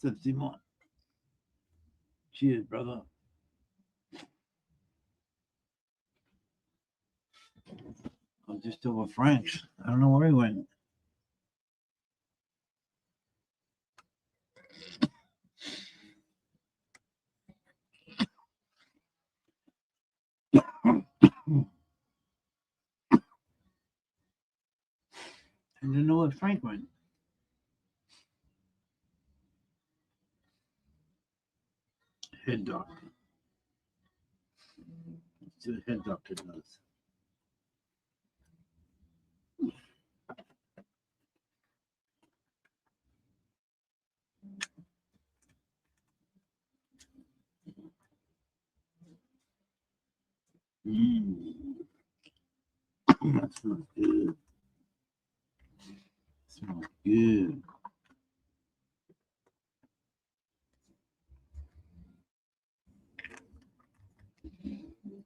What's up, Simon? Cheers, brother. I was just over Frank's. I don't know where he went. I didn't know where Frank went. Head doctor. Let's see what head doctor does. That smells good. Smells good.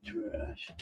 Trash.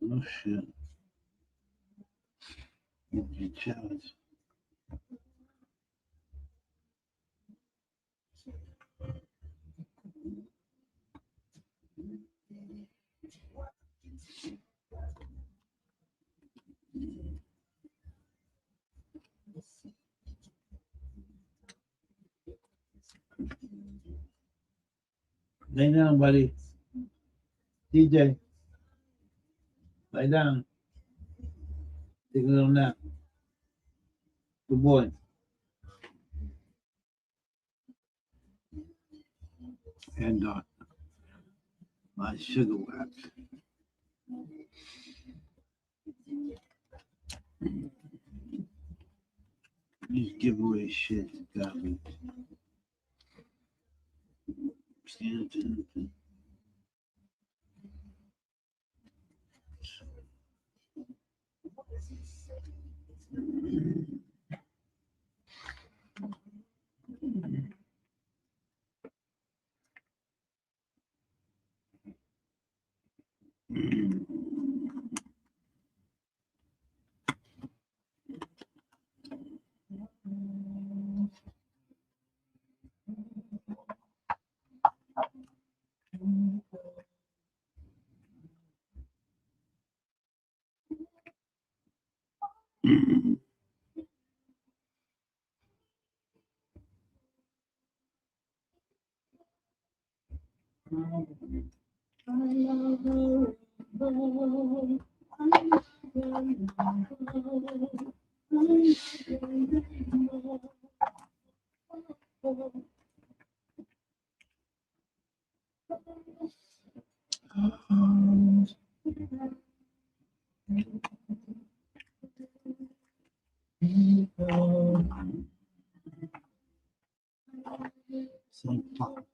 Oh shit. Empty challenge. Lay down, buddy. DJ. Lay down. Take a little nap. Good boy. And my sugar wax. These giveaway shit got me. Stanton. Same fucking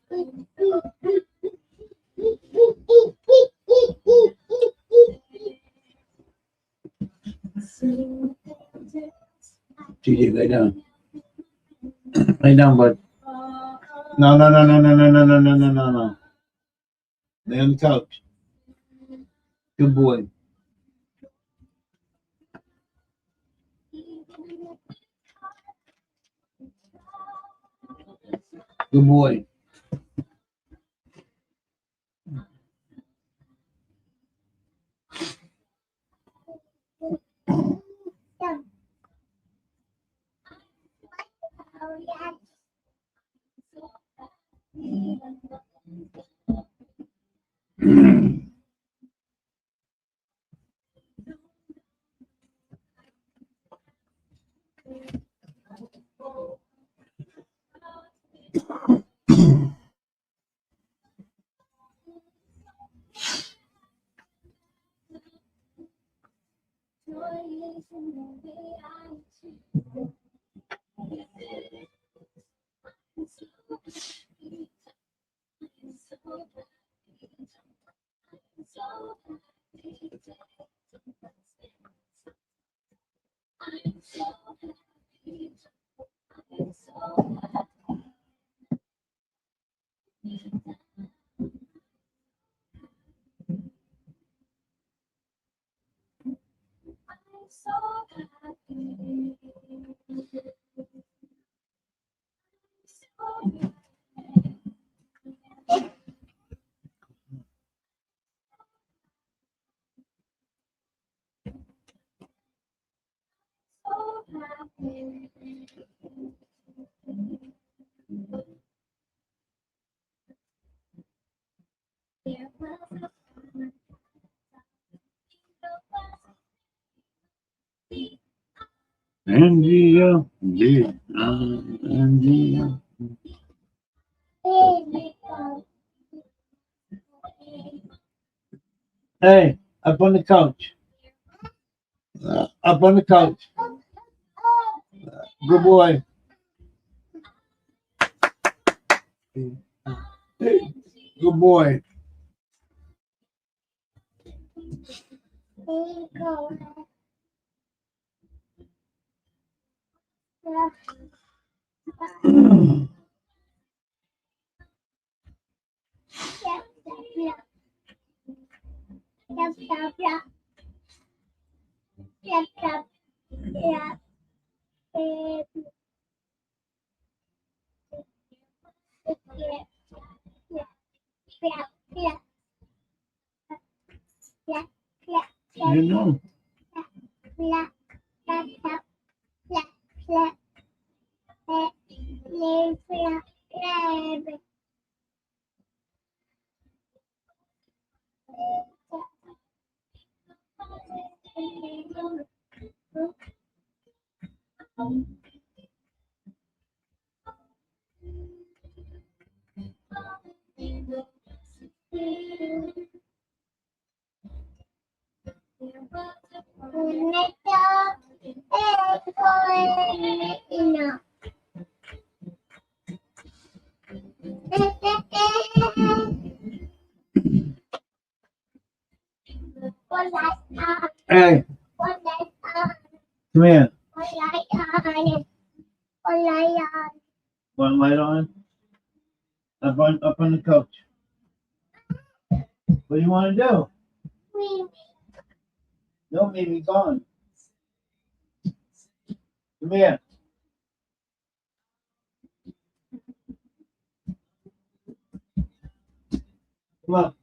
thing. TJ, lay down. Lay down, bud. No, no, no, no, no, no, no, no, no, no, no, no. Lay on the couch. Good boy. Good boy. Andrea, Andrea. Hey, up on the couch. Up on the couch. Good boy. Good boy. You know. Hey, come here. One light on? Up on the couch. What do you want to do? No, Mimi, gone. Come here. Come on.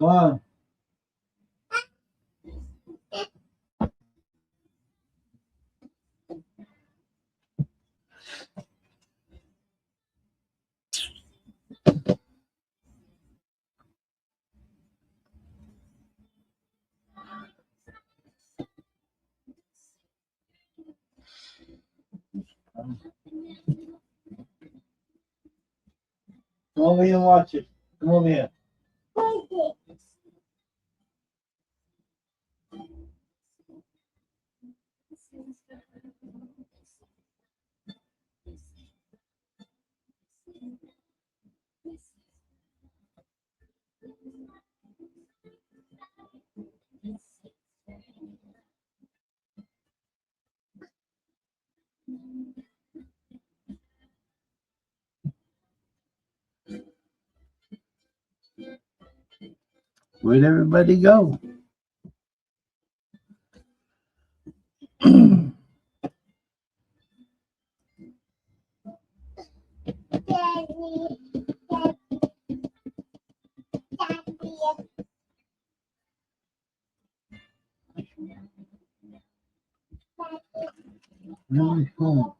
Go on. Come over here and watch it. Come over here. Where'd everybody go? No, it's home.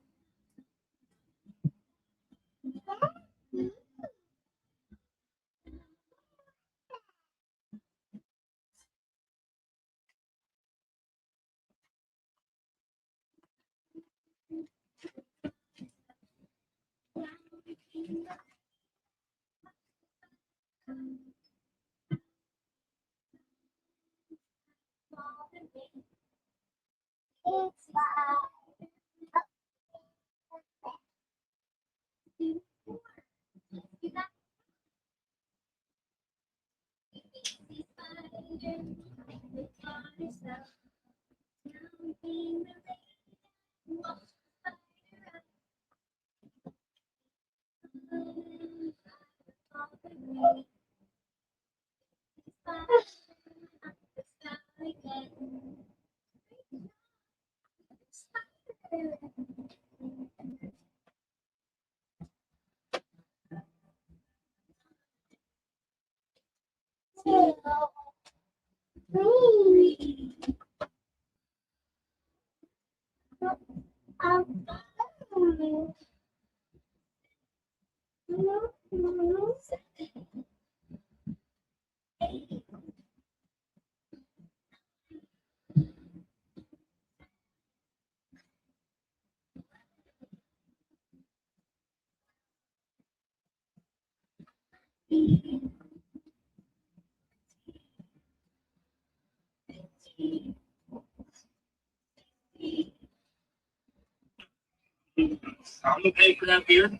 I'm gonna pay for that beer.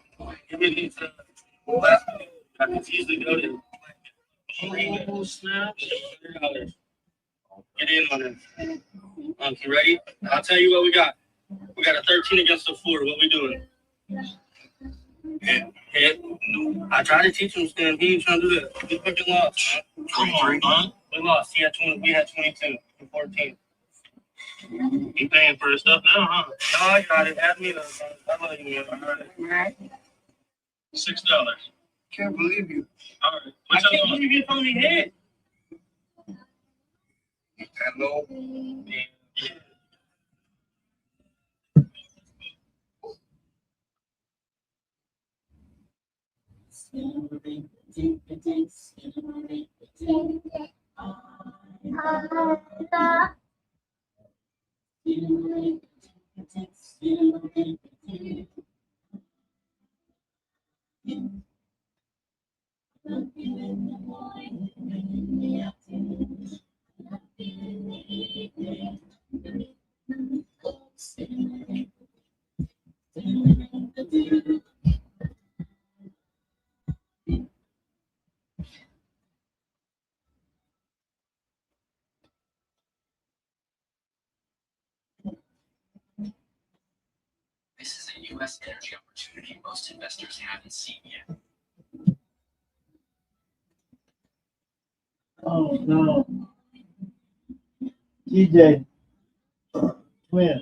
Give me these last I can usually go to snaps. $100. Get in on it. You ready? I'll tell you what we got. We got a 13 against a 4. What we doing? Hit. I tried to teach him, Stan. He ain't trying to do that. We fucking lost. Come on, man. We lost. He had 20. We had 22 and 14. You paying for his stuff now, huh? No, I got it. Add me the. I love you, man. All right. $6. Can't believe you. All right. I can't believe you told me hit. Hello. Yeah. This is a U.S. energy opportunity most investors haven't seen yet. Oh no. DJ. Come here.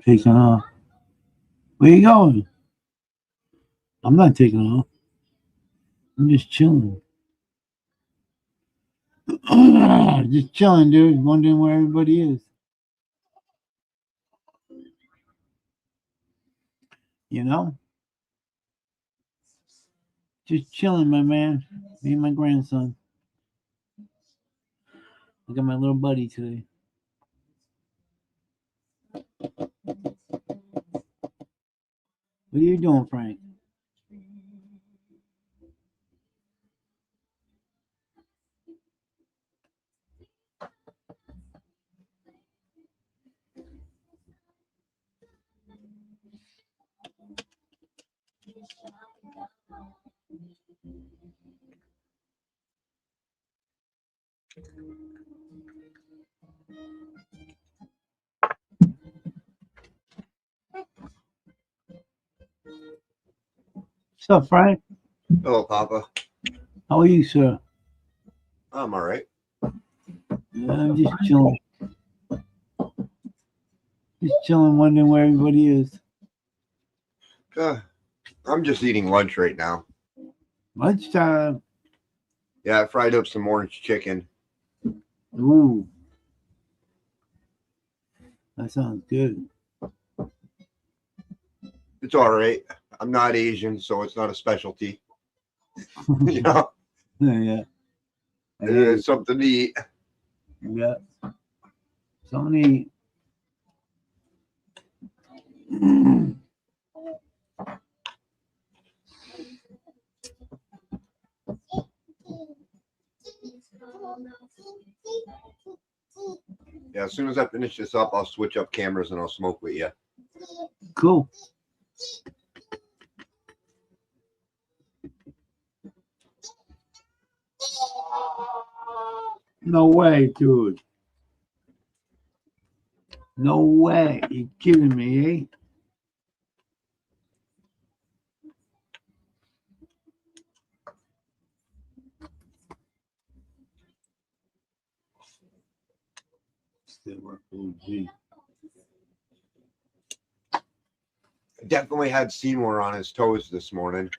Taking off. Where you going? I'm not taking off. I'm just chilling. Just chilling, dude. Wondering where everybody is. You know? Just chilling, my man. Me and my grandson. I got my little buddy today. What are you doing, Frank? What's up, Frank? Hello, Papa. How are you, sir? I'm all right. Yeah, I'm just chilling. Just chilling, wondering where everybody is. I'm just eating lunch right now. Lunchtime. Yeah, I fried up some orange chicken. Ooh. That sounds good. It's all right. I'm not Asian, so it's not a specialty. You know, Yeah. I hear you. it's something to eat. Yeah. Somebody. Yeah, as soon as I finish this up, I'll switch up cameras and I'll smoke with you. Cool. No way, dude. No way. You're kidding me, eh? Still work OG. Definitely had Seymour on his toes this morning.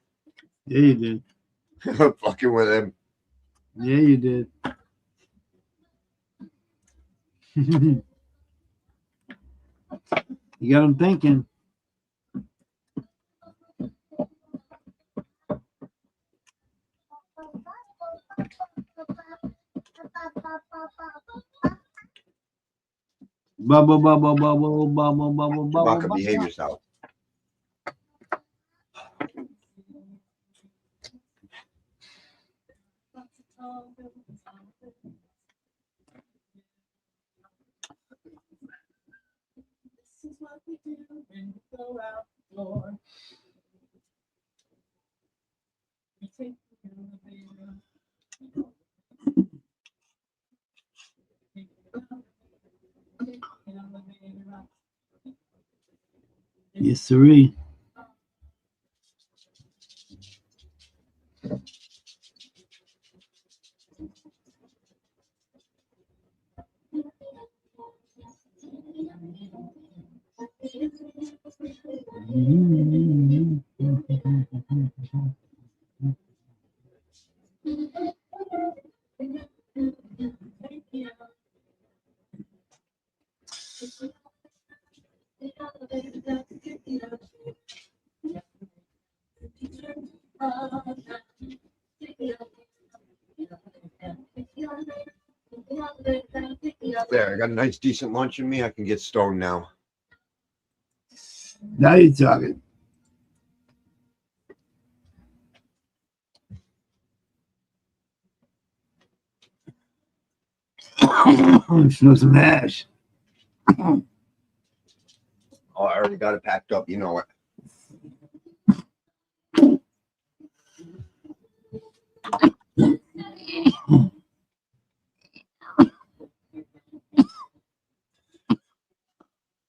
Yeah, you did. Fucking with him. Yeah, you did. You got him thinking. Bubble, bubble, bubble, bubble, bubble, bubble, Chewbacca, behave yourself. Yes, sirree. There, I got a nice decent lunch in me. I can get stoned now. Now you're talking. Smell some ash. Oh, I already got it packed up. You know it.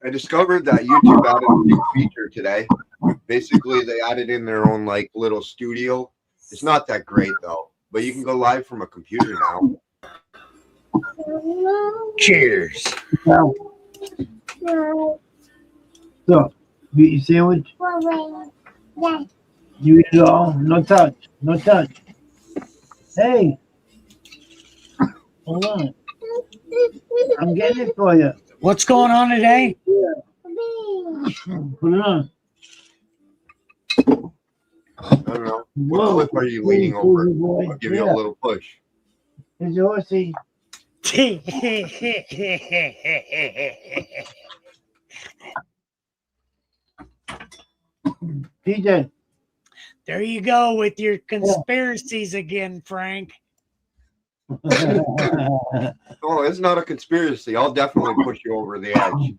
I discovered that YouTube added a new feature today. Basically, they added in their own like little studio. It's not that great though, but you can go live from a computer now. Cheers. Now, so, you eat your sandwich? You eat it all? No touch. No touch. Hey. Hold on. I'm getting it for you. What's going on today? Put it on. I don't know. What clip are you leaning over? I'll give you a little push. Here's your horsey. PJ. There you go with your conspiracies again, Frank. Oh, it's not a conspiracy. I'll definitely push you over the edge.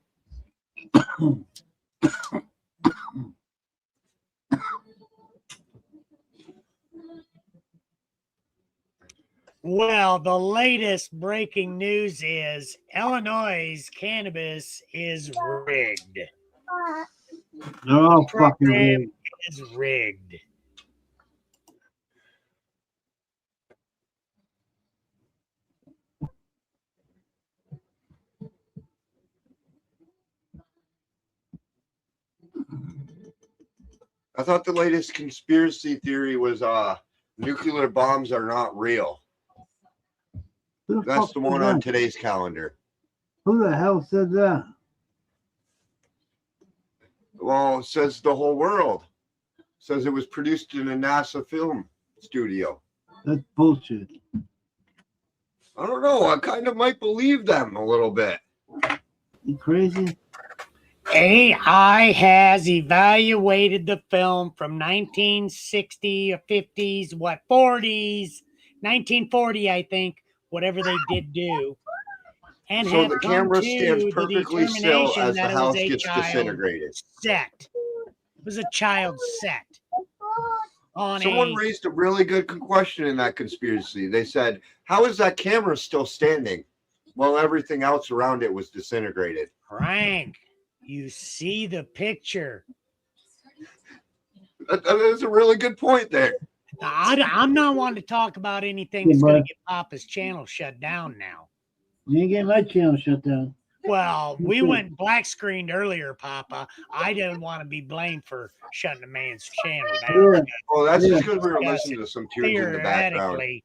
Well, the latest breaking news is Illinois' cannabis is rigged. They're all fucking Program weird. is rigged. I thought the latest conspiracy theory was nuclear bombs are not real. Who the That's fuck the said one on that? today's calendar. Who the hell said that? Well, it says the whole world. It says it was produced in a NASA film studio. That's bullshit. I don't know. I kind of might believe them a little bit. You crazy? AI has evaluated the film from 1960 or 50s, 40s, 1940, I think, whatever they did do. And So have the come camera to stands the perfectly still determination as the that it was house a gets child disintegrated. set. It was a child set. On Someone a raised a really good question in that conspiracy. They said, how is that camera still standing? Well, everything else around it was disintegrated. Frank, you see the picture. That's a really good point there. I'm not wanting to talk about anything that's going to get Papa's channel shut down now. You ain't getting my channel shut down. Well, we went black screened earlier, Papa. I didn't want to be blamed for shutting a man's channel down. Yeah. Well, that's Yeah. just because we were listening to some tunes in the background. Theoretically,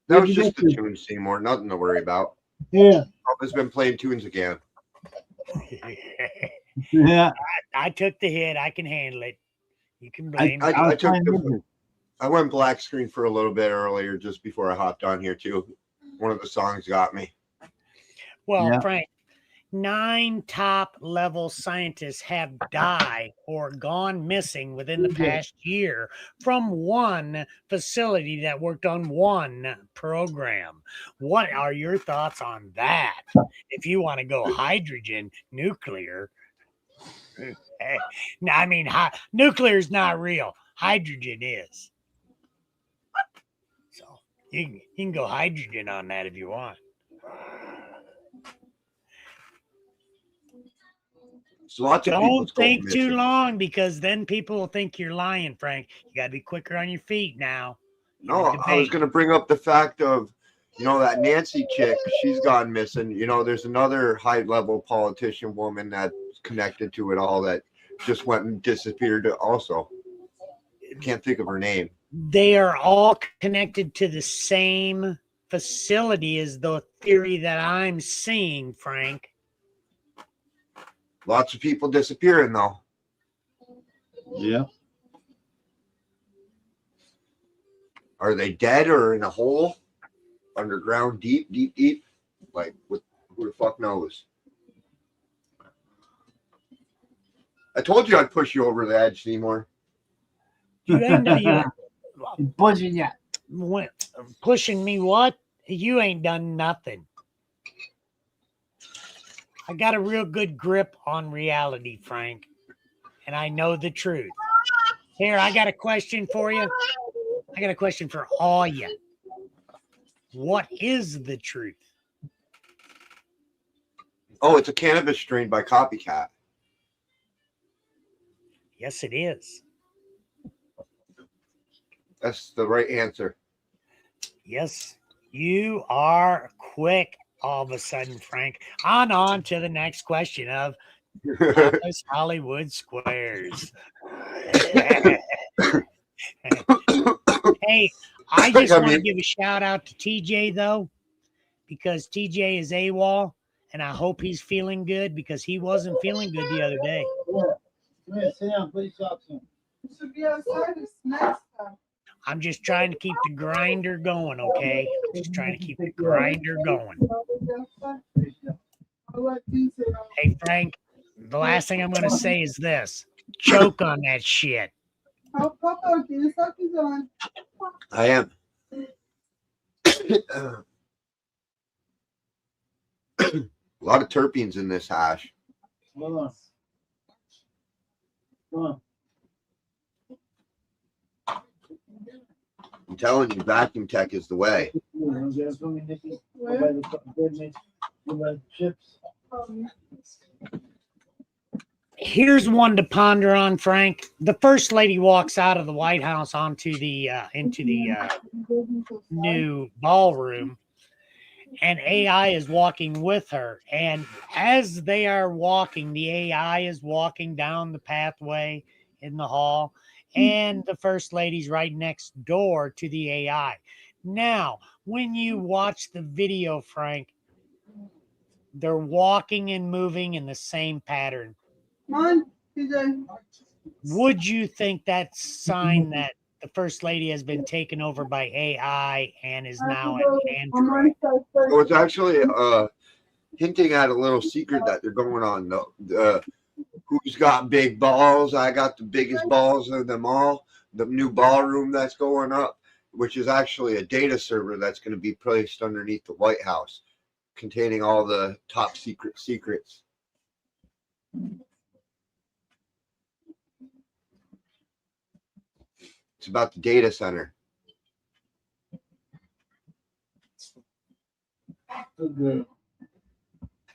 That was just the tunes, Seymour. Nothing to worry about. Yeah. Papa's been playing tunes again. Yeah. I took the hit. I can handle it. You can blame me. I went black screen for a little bit earlier, just before I hopped on here too. One of the songs got me. Well, Yeah. Frank, 9 top-level scientists have died or gone missing within the past year from one facility that worked on one program. What are your thoughts on that? If you want to go hydrogen, nuclear. No, I mean, nuclear is not real. Hydrogen is. So you can go hydrogen on that if you want. So lots of Don't people's going think too missing. long, because then people will think you're lying, Frank. You got to be quicker on your feet now. No, I was going to bring up the fact of, that Nancy chick, she's gone missing. There's another high-level politician woman that's connected to it all that just went and disappeared also. Can't think of her name. They are all connected to the same facility is the theory that I'm seeing, Frank. Lots of people disappearing though. Yeah. Are they dead or in a hole? Underground, deep, deep, deep? Like, who the fuck knows? I told you I'd push you over the edge, Seymour. You ain't Pushing you. pushing me what? You ain't done nothing. I got a real good grip on reality, Frank, and I know the truth. Here, I got a question for you. I got a question for all you. What is the truth? Oh, it's a cannabis strain by Copycat. Yes, it is. That's the right answer. Yes, you are quick all of a sudden, Frank. On to the next question of Papa's Hollywood Squares. Hey, I just want to give a shout out to TJ though, because TJ is AWOL, and I hope he's feeling good because he wasn't feeling good the other day. Come here, sit down, please talk to him. You should be outside this next time. I'm just trying to keep the grinder going, okay? I'm just trying to keep the grinder going. Hey, Frank, the last thing I'm going to say is this. Choke on that shit. I am. A lot of terpenes in this hash. Hold on. Come on. I'm telling you, vacuum tech is the way. Here's one to ponder on, Frank. The first lady walks out of the White House onto the into the new ballroom, and AI is walking with her. And as they are walking, the AI is walking down the pathway in the hall, and the first lady's right next door to the AI. Now, when you watch the video, Frank, they're walking and moving in the same pattern. Would you think that's a sign that the first lady has been taken over by AI and is now an android? Well, it's actually hinting at a little secret that they're going on. Who's got big balls? I got the biggest balls of them all. The new ballroom that's going up, which is actually a data server that's going to be placed underneath the White House, containing all the top secrets. It's about the data center.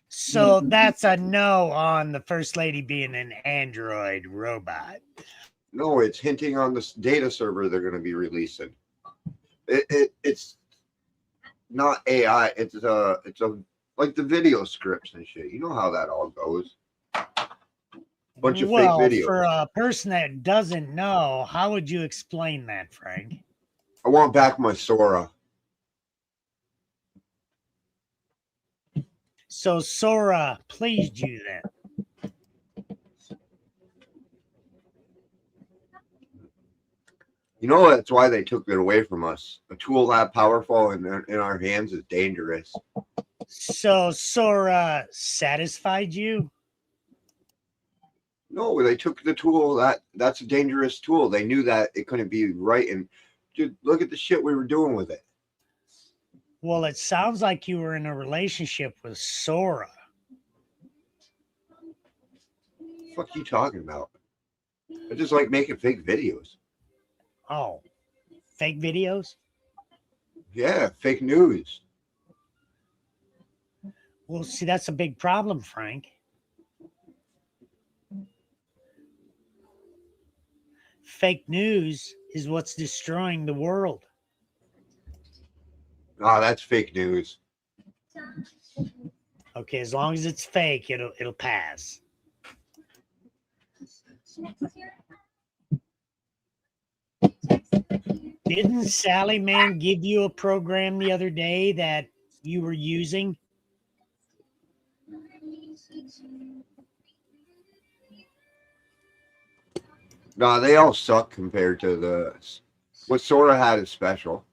So that's a no on the first lady being an android robot. No, it's hinting on this data server they're going to be releasing. It's not AI. It's a like the video scripts and shit. You know how that all goes. Bunch of fake videos. For a person that doesn't know, how would you explain that, Frank? I want back my Sora. So Sora pleased you then? You know that's why they took it away from us. A tool that powerful in our hands is dangerous. So Sora satisfied you? No, they took the tool that's a dangerous tool. They knew that it couldn't be right, and dude, look at the shit we were doing with it. Well, it sounds like you were in a relationship with Sora. What the fuck are you talking about? I just like making fake videos. Oh, fake videos? Yeah, fake news. Well, see, that's a big problem, Frank. Fake news is what's destroying the world. Oh, that's fake news. Okay, as long as it's fake, it'll pass. Didn't Sally Man give you a program the other day that you were using? No, they all suck compared to the what Sora had is special.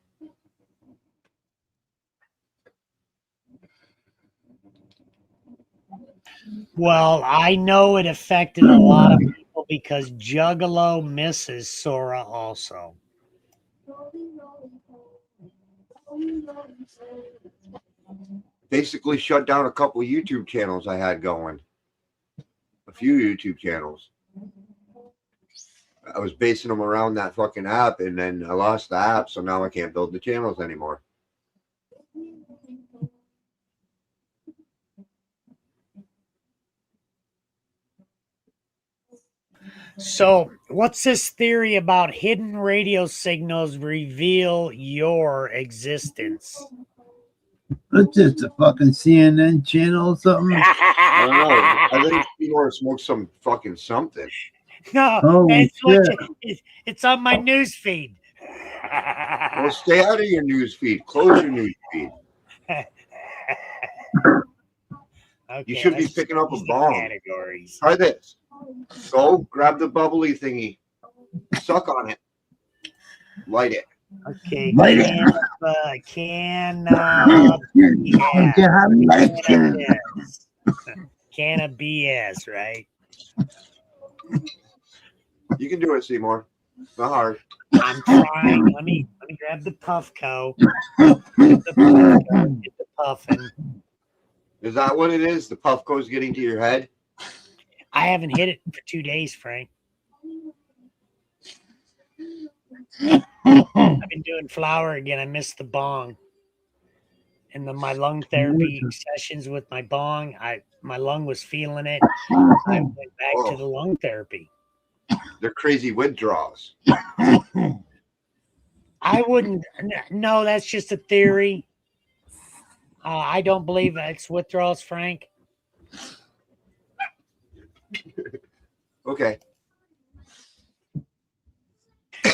Well, I know it affected a lot of people because Juggalo misses Sora also. Basically shut down a couple YouTube channels I had going. A few YouTube channels. I was basing them around that fucking app, and then I lost the app, so now I can't build the channels anymore. So, what's this theory about hidden radio signals reveal your existence? What's this, a fucking CNN channel or something? I don't know. I think Seymour smoked some fucking something. No, Holy it's on my news feed. Well, stay out of your news feed. Close your news feed. Okay, You should be let's picking up a use the bomb. categories. Try this. Go grab the bubbly thingy. Suck on it. Light it. Okay, Light it. can of BS, right? You can do it, Seymour. Not hard. I'm trying. Let me grab the Puffco. Get the puffin. Is that what it is? The Puffco's getting to your head? I haven't hit it for 2 days, Frank. I've been doing flower again. I missed the bong. And my lung therapy sessions with my bong, my lung was feeling it. I went back to the lung therapy. They're crazy withdrawals. I wouldn't. No, that's just a theory. I don't believe it's withdrawals, Frank. Okay.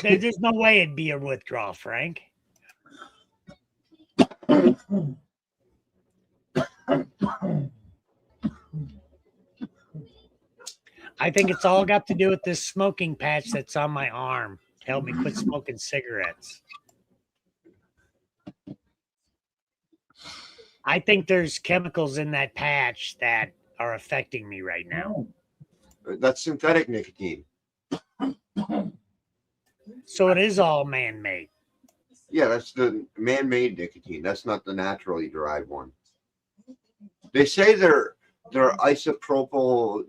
There's no way it'd be a withdrawal, Frank. I think it's all got to do with this smoking patch that's on my arm to help me quit smoking cigarettes. I think there's chemicals in that patch that are affecting me right now. That's synthetic nicotine. So it is all man-made. Yeah, that's the man-made nicotine. That's not the naturally derived one. They say they're isotopal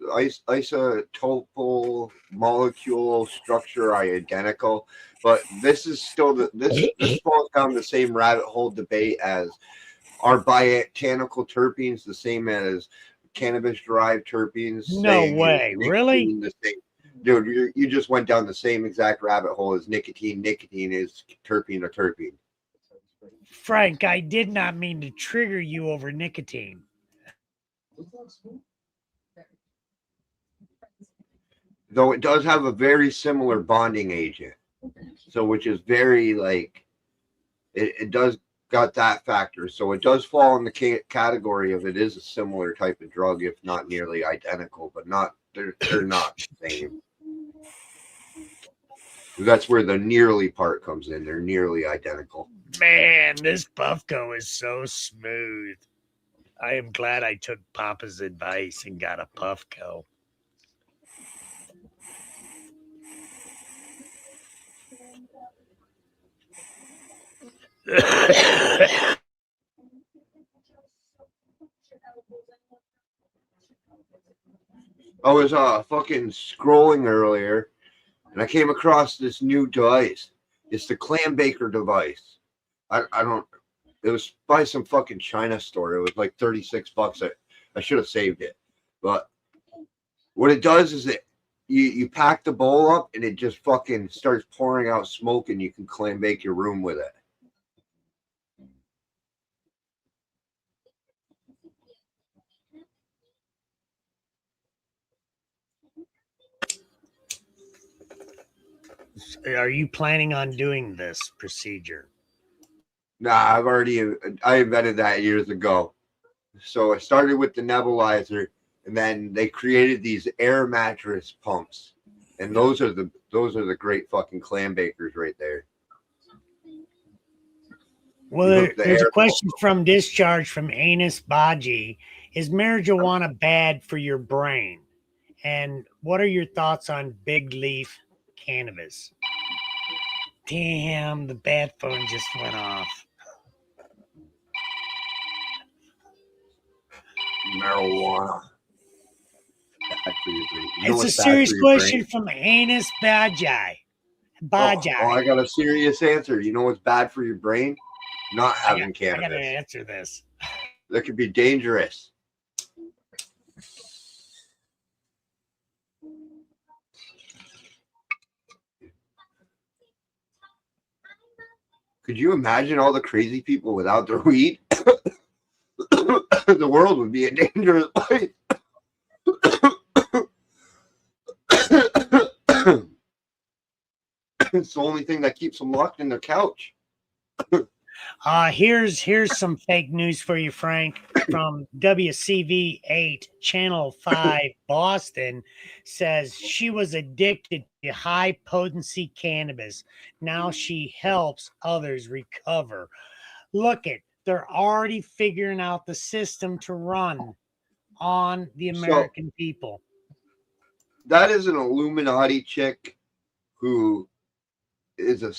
molecule structure are identical, but this is still this falls down the same rabbit hole debate as are botanical terpenes the same as cannabis derived terpenes? No way, really? The same. Dude, you just went down the same exact rabbit hole as nicotine. Nicotine is terpene or terpene. Frank, I did not mean to trigger you over nicotine. Though it does have a very similar bonding agent. So which is very like it does got that factor. So it does fall in the category of it is a similar type of drug, if not nearly identical, but not they're not the same. That's where the nearly part comes in. They're nearly identical. Man, this Puffco is so smooth. I am glad I took Papa's advice and got a Puffco. I was fucking scrolling earlier and I came across this new device. It's the Clam Baker device. I don't it was by some fucking China store. It was like $36. I should have saved it. But what it does is you pack the bowl up and it just fucking starts pouring out smoke and you can clam bake your room with it. Are you planning on doing this procedure? Nah, I invented that years ago. So I started with the nebulizer, and then they created these air mattress pumps, and those are the great fucking clam bakers right there. Well, You hook the there's a air question from Discharge from Anus Baji. Is marijuana bad for your brain? And what are your thoughts on big leaf cannabis? Damn, the bad phone just went off. marijuana. Bad for your brain. You know It's a what's bad serious for your question brain? from Anus Baji. Oh, I got a serious answer. You know what's bad for your brain? Not having I cannabis. gotta answer this. That could be dangerous. Could you imagine all the crazy people without their weed? The world would be a dangerous place. It's the only thing that keeps them locked in their couch. Here's some fake news for you, Frank, from WCV8 Channel 5 Boston. Says she was addicted to high potency cannabis. Now she helps others recover. Look it, they're already figuring out the system to run on the American people. That is an Illuminati chick who is a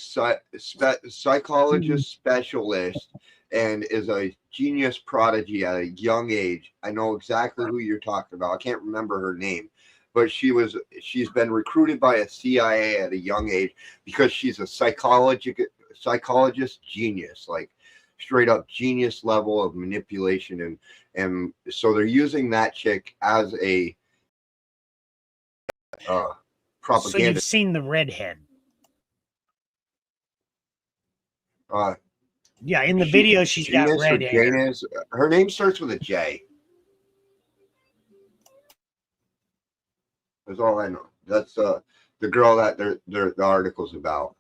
psychologist specialist and is a genius prodigy at a young age. I know exactly who you're talking about. I can't remember her name, but she's been recruited by a CIA at a young age because she's a psychologist genius, like straight up genius level of manipulation, and so they're using that chick as a propaganda. So you've seen the redhead. Yeah, in the video she's got red hair. Janus. Her name starts with a J. That's all I know. That's the girl that the article's about.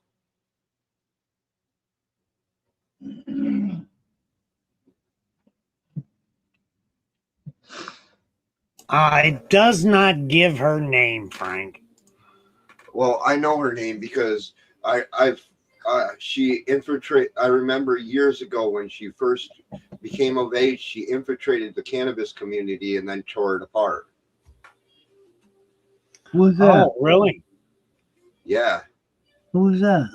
It does not give her name, Frank. Well, I know her name because she infiltrated. I remember years ago when she first became of age, she infiltrated the cannabis community and then tore it apart. Who's that? Oh, really? Yeah. Who's that?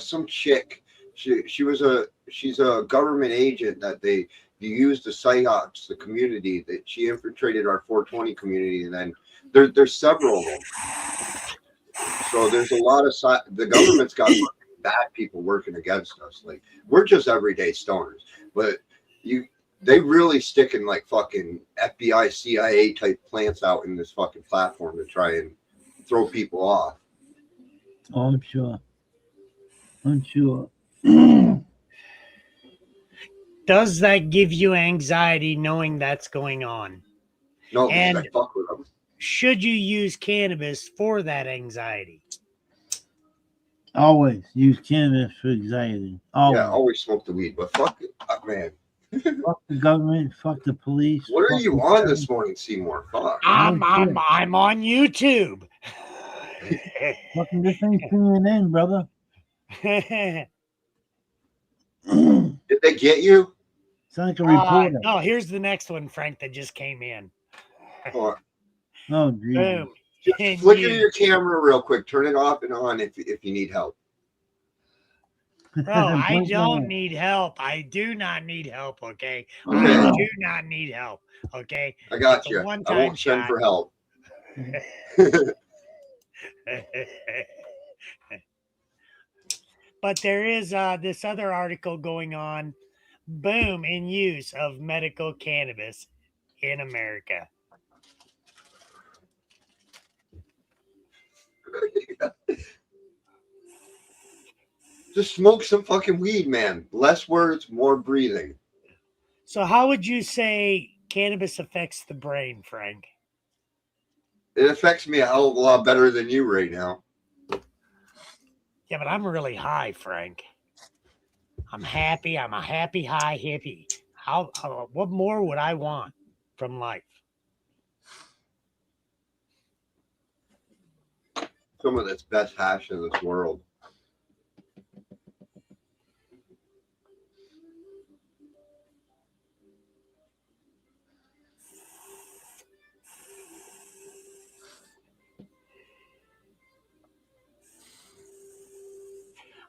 Some chick. She's a government agent that they used the psyops, the community that she infiltrated our 420 community, and then there's several of them. So there's a lot of the government's got bad people working against us. Like, we're just everyday stoners, but they really stick in like fucking FBI, CIA type plants out in this fucking platform to try and throw people off. Oh, I'm sure. Does that give you anxiety knowing that's going on? No, And- I fuck with them. Should you use cannabis for that anxiety? Always use cannabis for anxiety. Always. Yeah, always smoke the weed, but fuck it, man. Fuck the government. Fuck the police. What are fuck you the on government. this morning, Seymour? Fuck. I'm on YouTube. Fucking this ain't CNN, brother. Did they get you? Sound like a reporter. No, here's the next one, Frank, that just came in. Hold on. Oh, geez. Boom. Just flick into your camera real quick. Turn it off and on if you need help. Bro, I Blink don't that. need help. I do not need help, okay? Okay. I do not need help, okay? I got It's a you. I one-time won't send shot. for help. But there is this other article going on, boom, in use of medical cannabis in America. Just smoke some fucking weed, man. Less words, more breathing. So how would you say cannabis affects the brain, Frank? It affects me a hell of a lot better than you right now. Yeah, but I'm really high, Frank. I'm happy. I'm a happy high hippie. What more would I want from life? Some of this best hash in this world.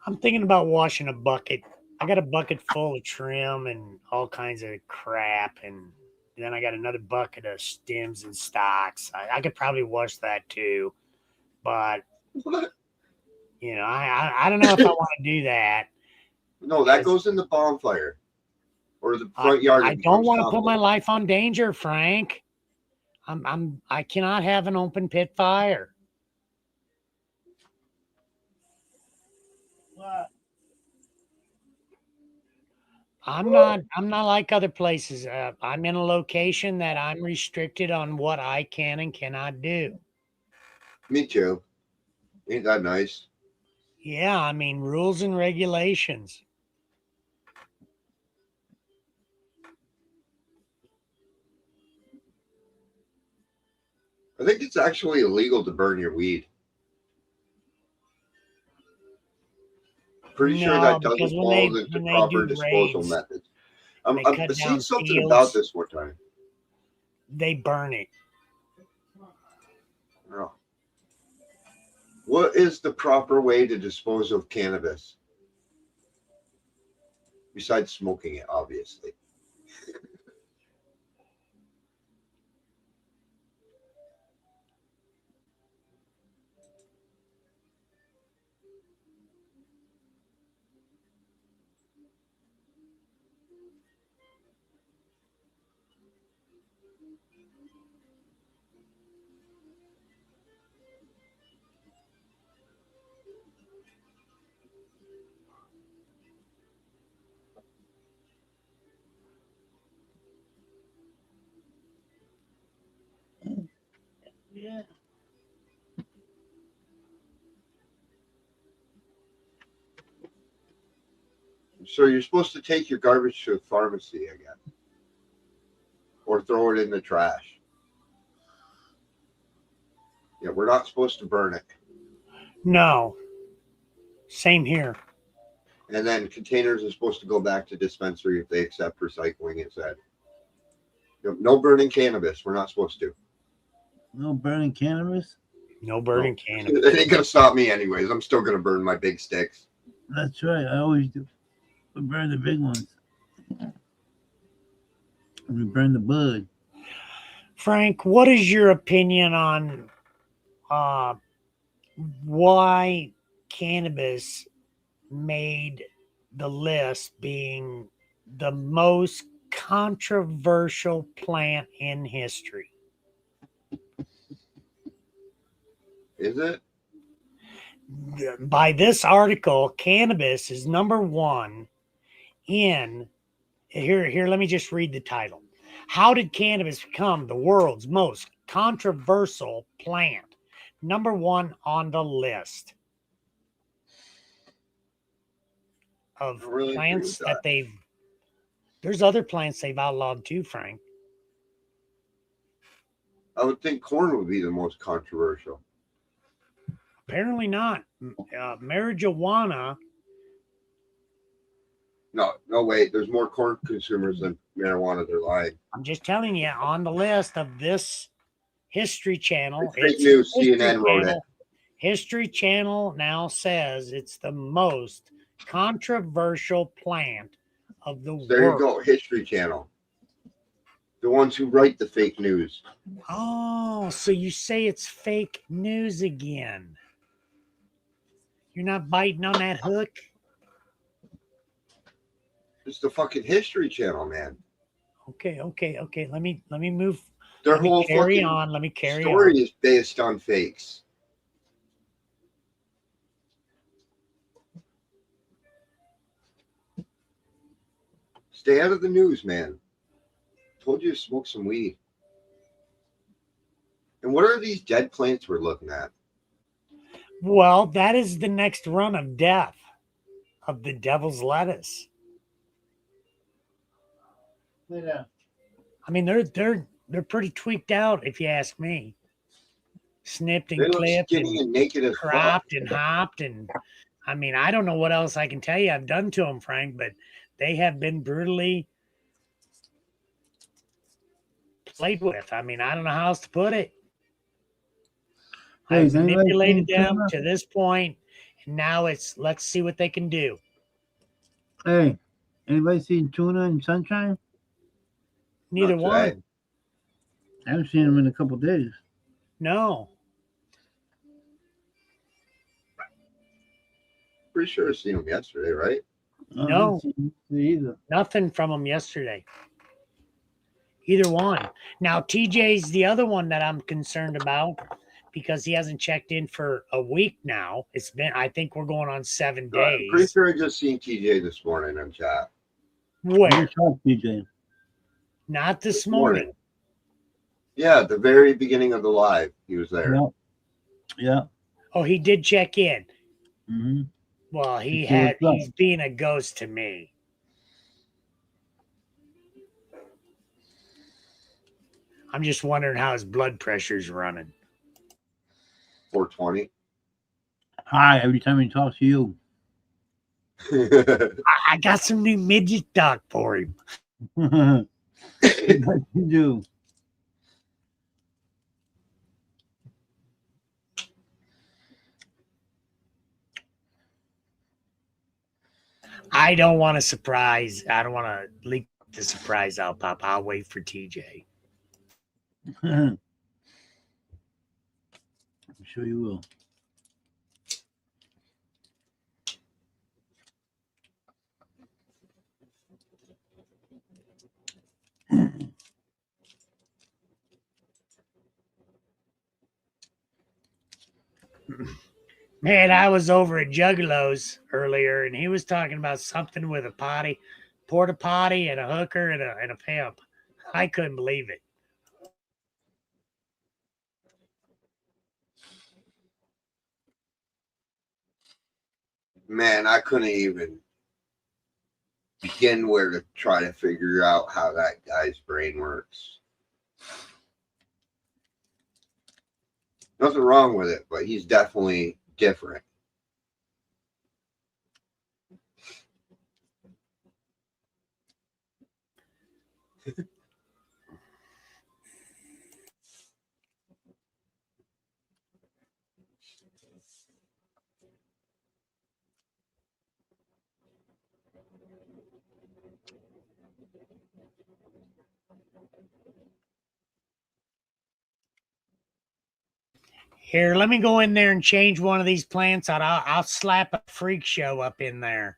I'm thinking about washing a bucket. I got a bucket full of trim and all kinds of crap, and then I got another bucket of stems and stocks. I could probably wash that too, but What? I don't know if I want to do that. No, that Because goes in the bonfire or the I, front yard. I It don't becomes want to put my compost. life on danger, Frank. I cannot have an open pit fire. What? I'm not like other places. I'm in a location that I'm restricted on what I can and cannot do. Me too. Ain't that nice? Yeah, I mean rules and regulations. I think it's actually illegal to burn your weed. Pretty sure No, that because doesn't fall into when they proper do disposal raids, methods. they I've cut seen down something about fields. this one time. They burn it. Oh. What is the proper way to dispose of cannabis? Besides smoking it, obviously. Yeah. So you're supposed to take your garbage to a pharmacy again, or throw it in the trash. Yeah, we're not supposed to burn it. No. Same here. And then containers are supposed to go back to dispensary if they accept recycling instead. No burning cannabis. We're not supposed to. No burning cannabis? No burning It cannabis. ain't gonna stop me anyways. I'm still gonna burn my big sticks. That's right. I always do. We burn the big ones. We burn the bud. Frank, what is your opinion on why cannabis made the list being the most controversial plant in history? Is it? By this article, cannabis is number one in here. Let me just read the title. How did cannabis become the world's most controversial plant? Number one on the list of I really agree plants with that there's other plants they've outlawed too, Frank. I would think corn would be the most controversial. Apparently not. Marijuana. No, wait. There's more corn consumers than marijuana. They're lying. I'm just telling you, on the list of this History Channel, It's fake news. History CNN wrote it. Channel. History Channel now says it's the most controversial plant of the There you world. go. History Channel. The ones who write the fake news. Oh, so you say it's fake news again? You're not biting on that hook? It's the fucking History Channel, man. Okay. Let me move. Their Let me whole carry fucking on. Let me carry story on. is based on fakes. Stay out of the news, man. Told you to smoke some weed. And what are these dead plants we're looking at? Well, that is the next run of death of the devil's lettuce. Yeah. I mean, they're pretty tweaked out, if you ask me. Snipped They and look clipped skinny and and naked as fuck. cropped and hopped, and I mean, I don't know what else I can tell you I've done to them, Frank, but they have been brutally played with. I mean, I don't know how else to put it. Hey, I've has anybody manipulated seen them Tuna? to this point, and now it's let's see what they can do. Hey, anybody seen Tuna and Sunshine? Neither Not today. one. I haven't seen them in a couple days. No. Pretty sure I seen them yesterday, right? I haven't No. seen them either. Nothing from them yesterday. Either one. Now, TJ's the other one that I'm concerned about because he hasn't checked in for a week now. It's been, I think we're going on 7 I'm pretty days. sure I just seen TJ this morning on chat. Where? Where's Hawk DJ? Not this morning. Yeah, at the very beginning of the live, he was there. Yeah. Yeah. Oh, he did check in. Mm-hmm. Well, You see what's up. he's being a ghost to me. I'm just wondering how his blood pressure's running. 420. Hi, every time he talks to you. I got some new midget talk for him. What you do? I don't want to surprise. I don't want to leak the surprise out, Pop. I'll wait for TJ. I'm sure you will. Man, I was over at Juggalo's earlier, and he was talking about something with a potty, porta potty, and a hooker and a pimp. I couldn't believe it. Man, I couldn't even begin where to try to figure out how that guy's brain works. Nothing wrong with it, but he's definitely different. Here, let me go in there and change one of these plants out. I'll slap a freak show up in there.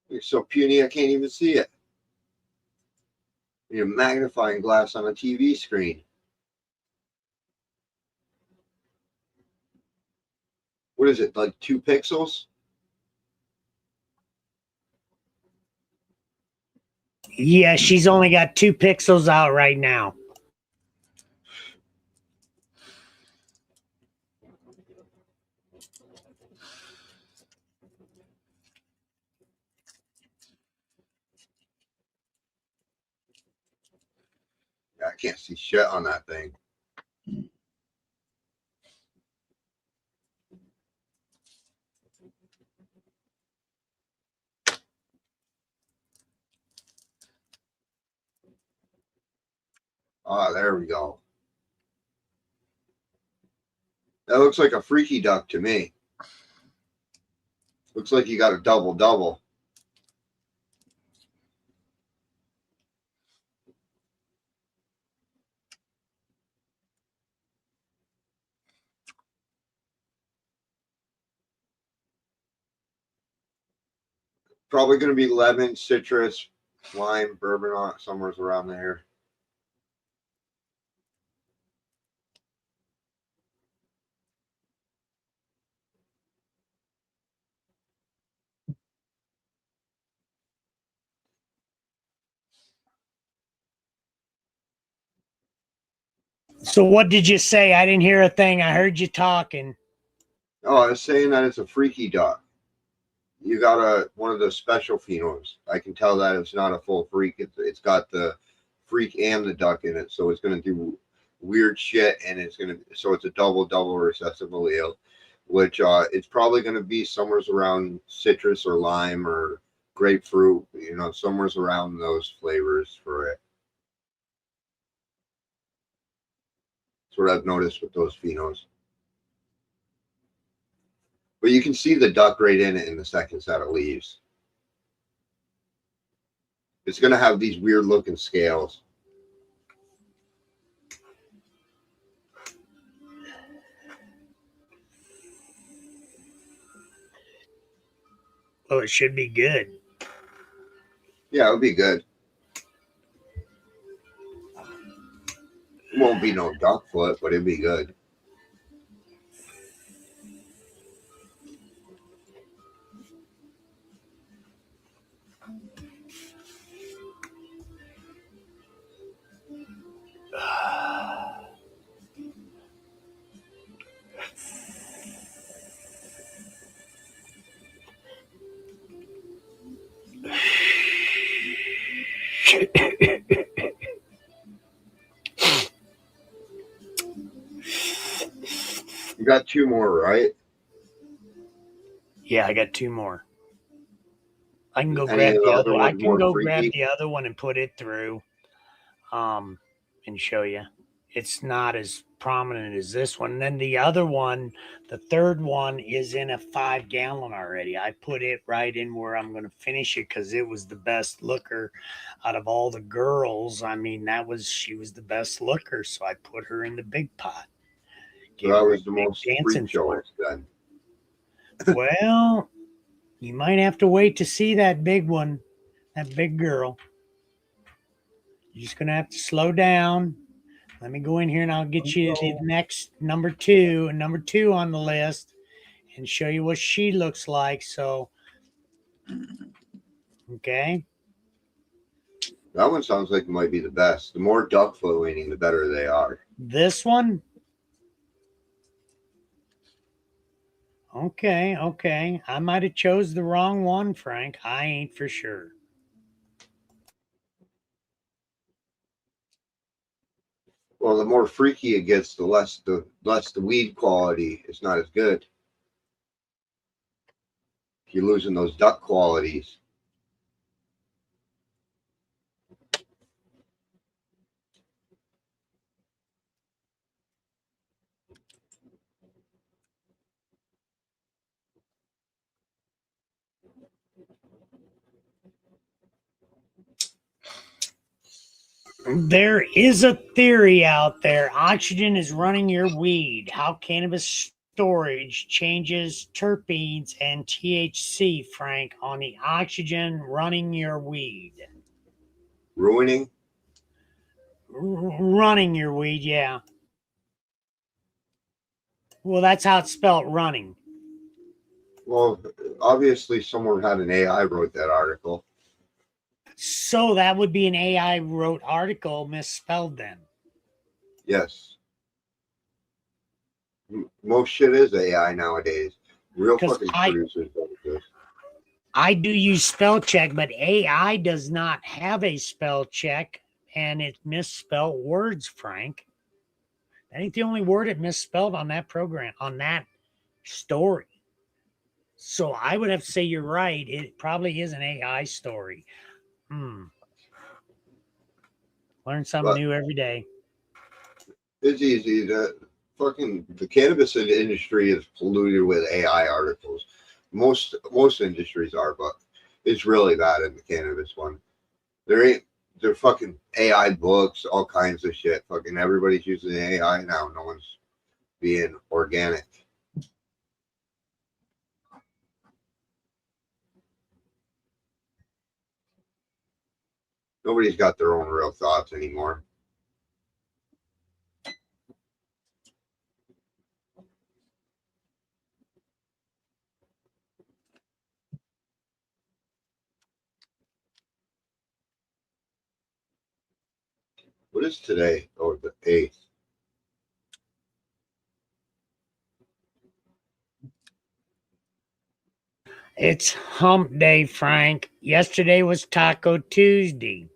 You're so puny I can't even see it. You're a magnifying glass on a TV screen. What is it, like 2 pixels? Yeah, she's only got 2 pixels out right now. I can't see shit on that thing. Ah, there we go. That looks like a freaky duck to me. Looks like you got a double-double. Probably going to be lemon, citrus, lime, bourbon, somewhere around there. So what did you say? I didn't hear a thing. I heard you talking. Oh, I was saying that it's a freaky duck. You got one of the special phenols. I can tell that it's not a full freak. It's got the freak and the duck in it, so it's going to do weird shit, and it's a double recessive allele, which it's probably going to be somewhere around citrus or lime or grapefruit, somewhere around those flavors for it. That's what I've noticed with those phenols. But you can see the duck right in it in the second set of leaves. It's going to have these weird looking scales. Oh, it should be good. Yeah, it would be good. It won't be no duck foot, but it'd be good. You got 2 more, right? Yeah, I got 2 more. I can go Any grab of the the other other one. I ones can more go freaky? grab the other one and put it through, and show you. It's not as prominent as this one. And then the other one, the third one, is in a 5-gallon already. I put it right in where I'm going to finish it because it was the best looker out of all the girls. I mean, she was the best looker, so I put her in the big pot. So that was the most dancing freak show then. Well, you might have to wait to see that big one, that big girl. You're just going to have to slow down. Let me go in here and I'll get you the next number 2 on the list and show you what she looks like. So, okay. That one sounds like it might be the best. The more duck foot leaning, the better they are. This one. Okay. I might have chose the wrong one, Frank. I ain't for sure. Well, the more freaky it gets, the less the weed quality is not as good. You're losing those duck qualities. There is a theory out there. Oxygen is running your weed. How cannabis storage changes terpenes and THC, Frank, on the oxygen running your weed. Ruining? Running your weed, yeah. Well, that's how it's spelled, running. Well, obviously someone had an AI wrote that article. So that would be an AI wrote article misspelled then. Yes. Most shit is AI nowadays. Real fucking producers don't exist. I do use spell check, but AI does not have a spell check and it misspelled words, Frank. That ain't the only word it misspelled on that program, on that story. So I would have to say you're right. It probably is an AI story. Learn something new every day. It's easy. The cannabis industry is polluted with AI articles. Most industries are, but it's really bad in the cannabis one. They're fucking AI books, all kinds of shit. Fucking everybody's using AI now. No one's being organic. Nobody's got their own real thoughts anymore. What is today? Oh, the 8th. It's hump day, Frank. Yesterday was Taco Tuesday.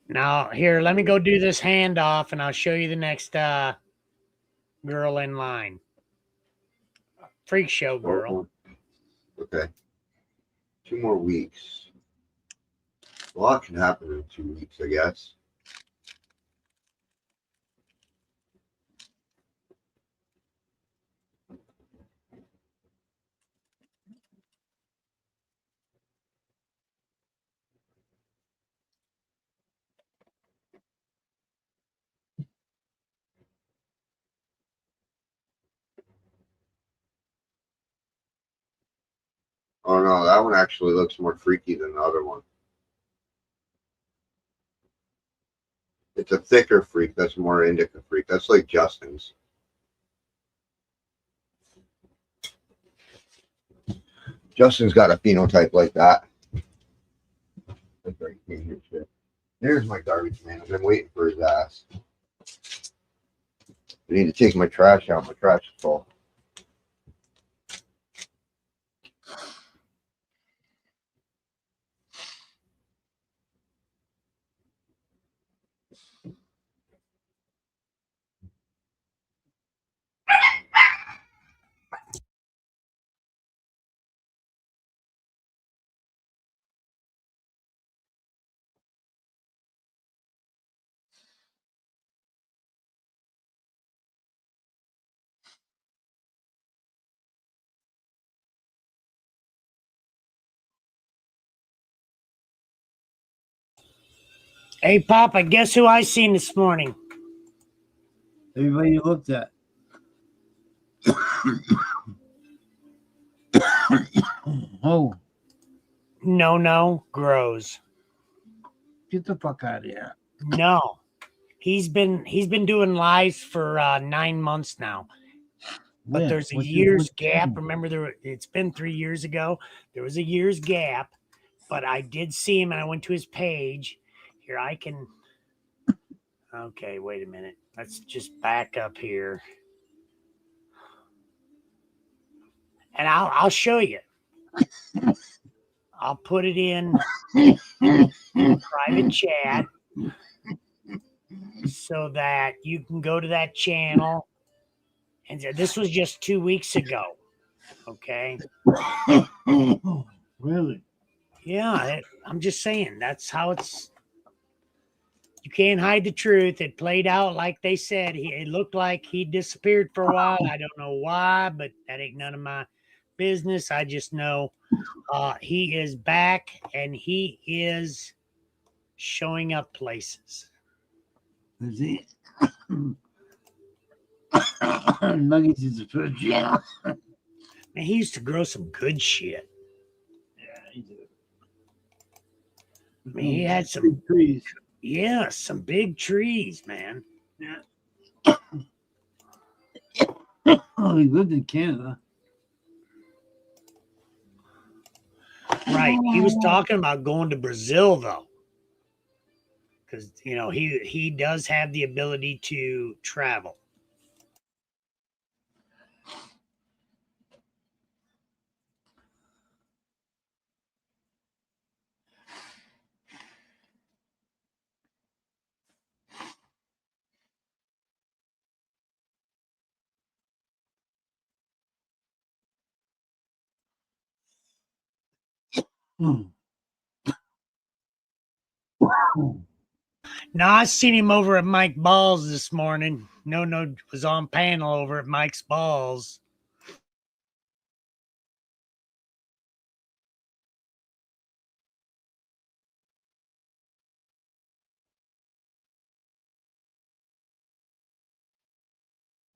Now, here, let me go do this handoff and I'll show you the next girl in line. Freak show girl. Okay. 2 more weeks. A lot can happen in 2 weeks, I guess. Oh no, that one actually looks more freaky than the other one. It's a thicker freak. That's more indica freak. That's like Justin's. Justin's got a phenotype like that. There's my garbage man. I've been waiting for his ass. I need to take my trash out. My trash is full. Hey, Papa, guess who I seen this morning? Everybody you looked at. Oh, No, Grows. get the fuck out of here. No. He's been doing lives for 9 months now. But When? there's a What's year's your- gap. Remember, it's been 3 years ago. There was a year's gap, but I did see him and I went to his page. Here, I can. Okay, wait a minute. Let's just back up here. And I'll show you. I'll put it in private chat so that you can go to that channel. And this was just 2 weeks ago. Okay. Really? Yeah, I'm just saying that's how it's. You can't hide the truth. It played out like they said. It looked like he disappeared for a while. I don't know why, but that ain't none of my business. I just know he is back and he is showing up places. Is he? Nuggets is the first channel. Man, he used to grow some good shit. Yeah, he did. I mean, he had some, big trees. yeah, some big trees, man. Oh, he lived in Canada. Right. He was talking about going to Brazil though. Because he does have the ability to travel. Now I seen him over at Mike Balls this morning. No was on panel over at Mike's Balls.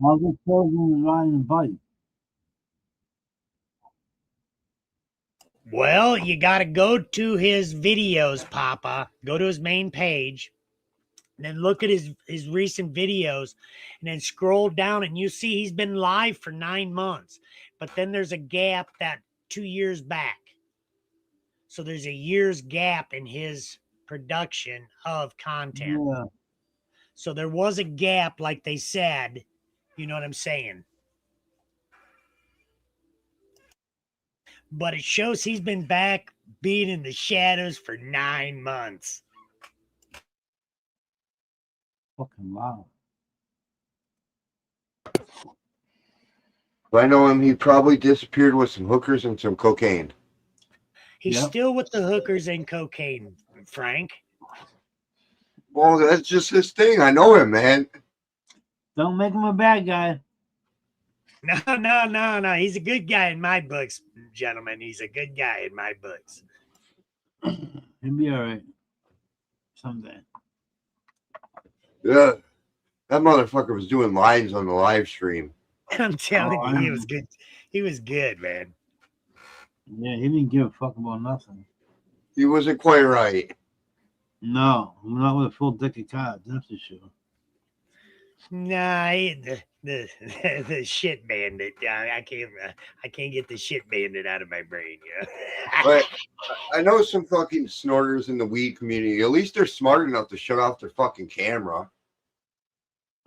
I'll just close and ride and bike. Well, you got to go to his videos, Papa. Go to his main page, and then look at his recent videos, and then scroll down, and you see he's been live for 9 months. But then there's a gap that 2 years back. So there's a year's gap in his production of content. Yeah. So there was a gap, like they said. You know what I'm saying? But it shows he's been back being in the shadows for 9 months. Fucking wow. If I know him, he probably disappeared with some hookers and some cocaine. He's Yep. still with the hookers and cocaine, Frank. Well, that's just his thing. I know him, man. Don't make him a bad guy. No. He's a good guy in my books, gentlemen. He's a good guy in my books. He'll be all right someday. Yeah. That motherfucker was doing lines on the live stream. I'm telling Oh, you, I he know. was good. He was good, man. Yeah, he didn't give a fuck about nothing. He wasn't quite right. No, not with a full deck of cards. That's for sure. Nah, the shit bandit. I can't get the shit bandit out of my brain. Yeah. But I know some fucking snorters in the weed community. At least they're smart enough to shut off their fucking camera.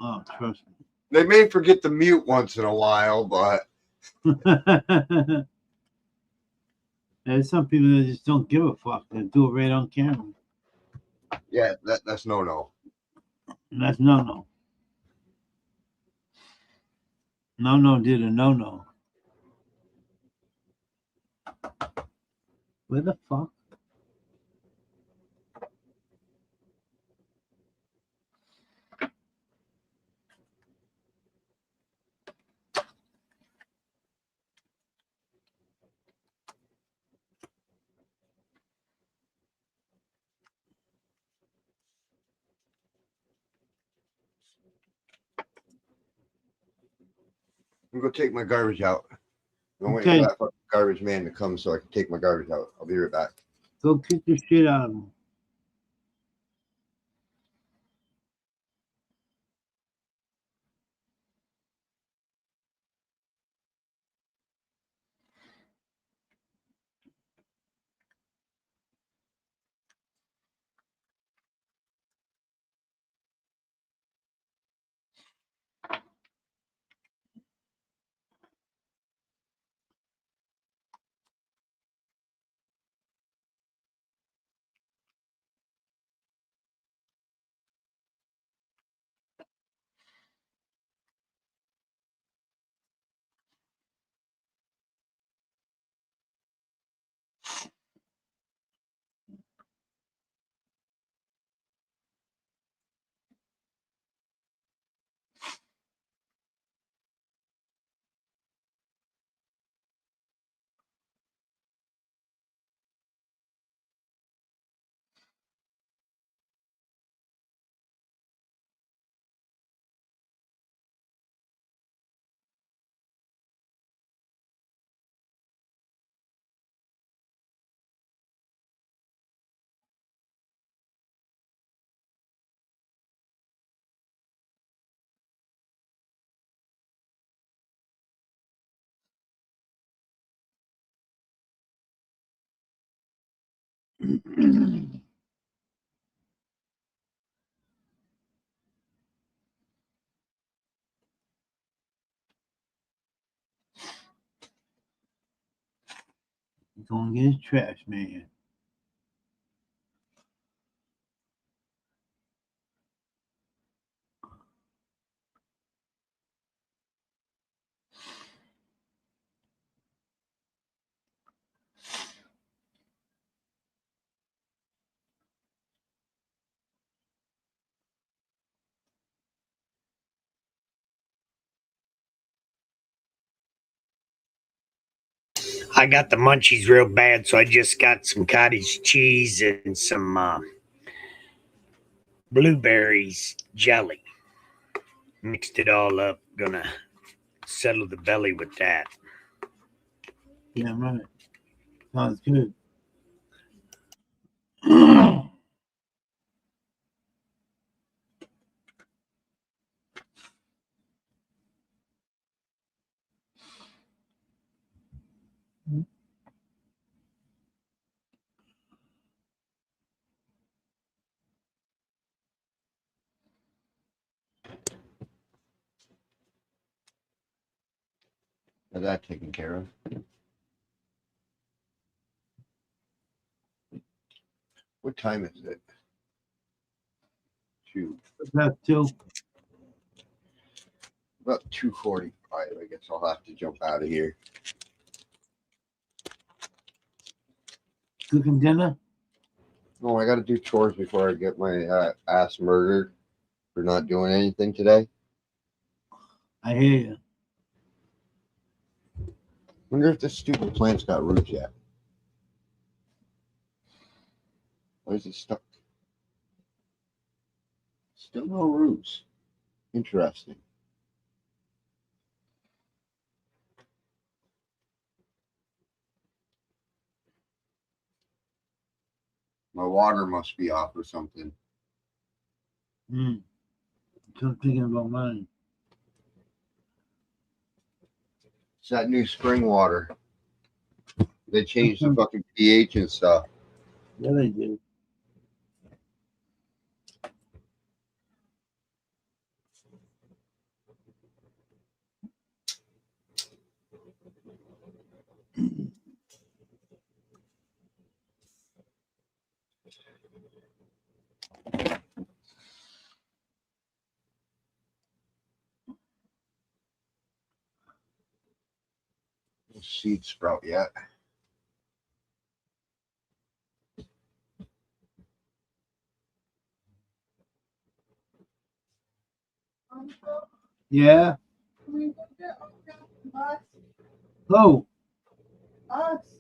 Oh, trust They may forget to mute once in a while, but me. There's some people that just don't give a fuck. They do it right on camera. yeah, that's no. And that's no. No did a no. Where the fuck? I'm gonna take my garbage out. I'm waiting Okay. for that fucking garbage man to come so I can take my garbage out. I'll be right back. Go kick the shit out of him. He's gonna get his trash, man. I got the munchies real bad, so I just got some cottage cheese and some blueberries jelly. Mixed it all up. Gonna settle the belly with that. Yeah, right. Sounds good. Got that taken care of. What time is it? Shoot. That's two. About 2:45. I guess I'll have to jump out of here. Cooking dinner. No, I got to do chores before I get my ass murdered for not doing anything today. I hear you. Wonder if this stupid plant's got roots yet. Why is it stuck? Still no roots. Interesting. My water must be off or something. So I'm thinking about mine. It's that new spring water. They changed the fucking pH and stuff. Yeah, they did. No seed sprout yet. Uncle, Yeah. can we go get us? Who? Us.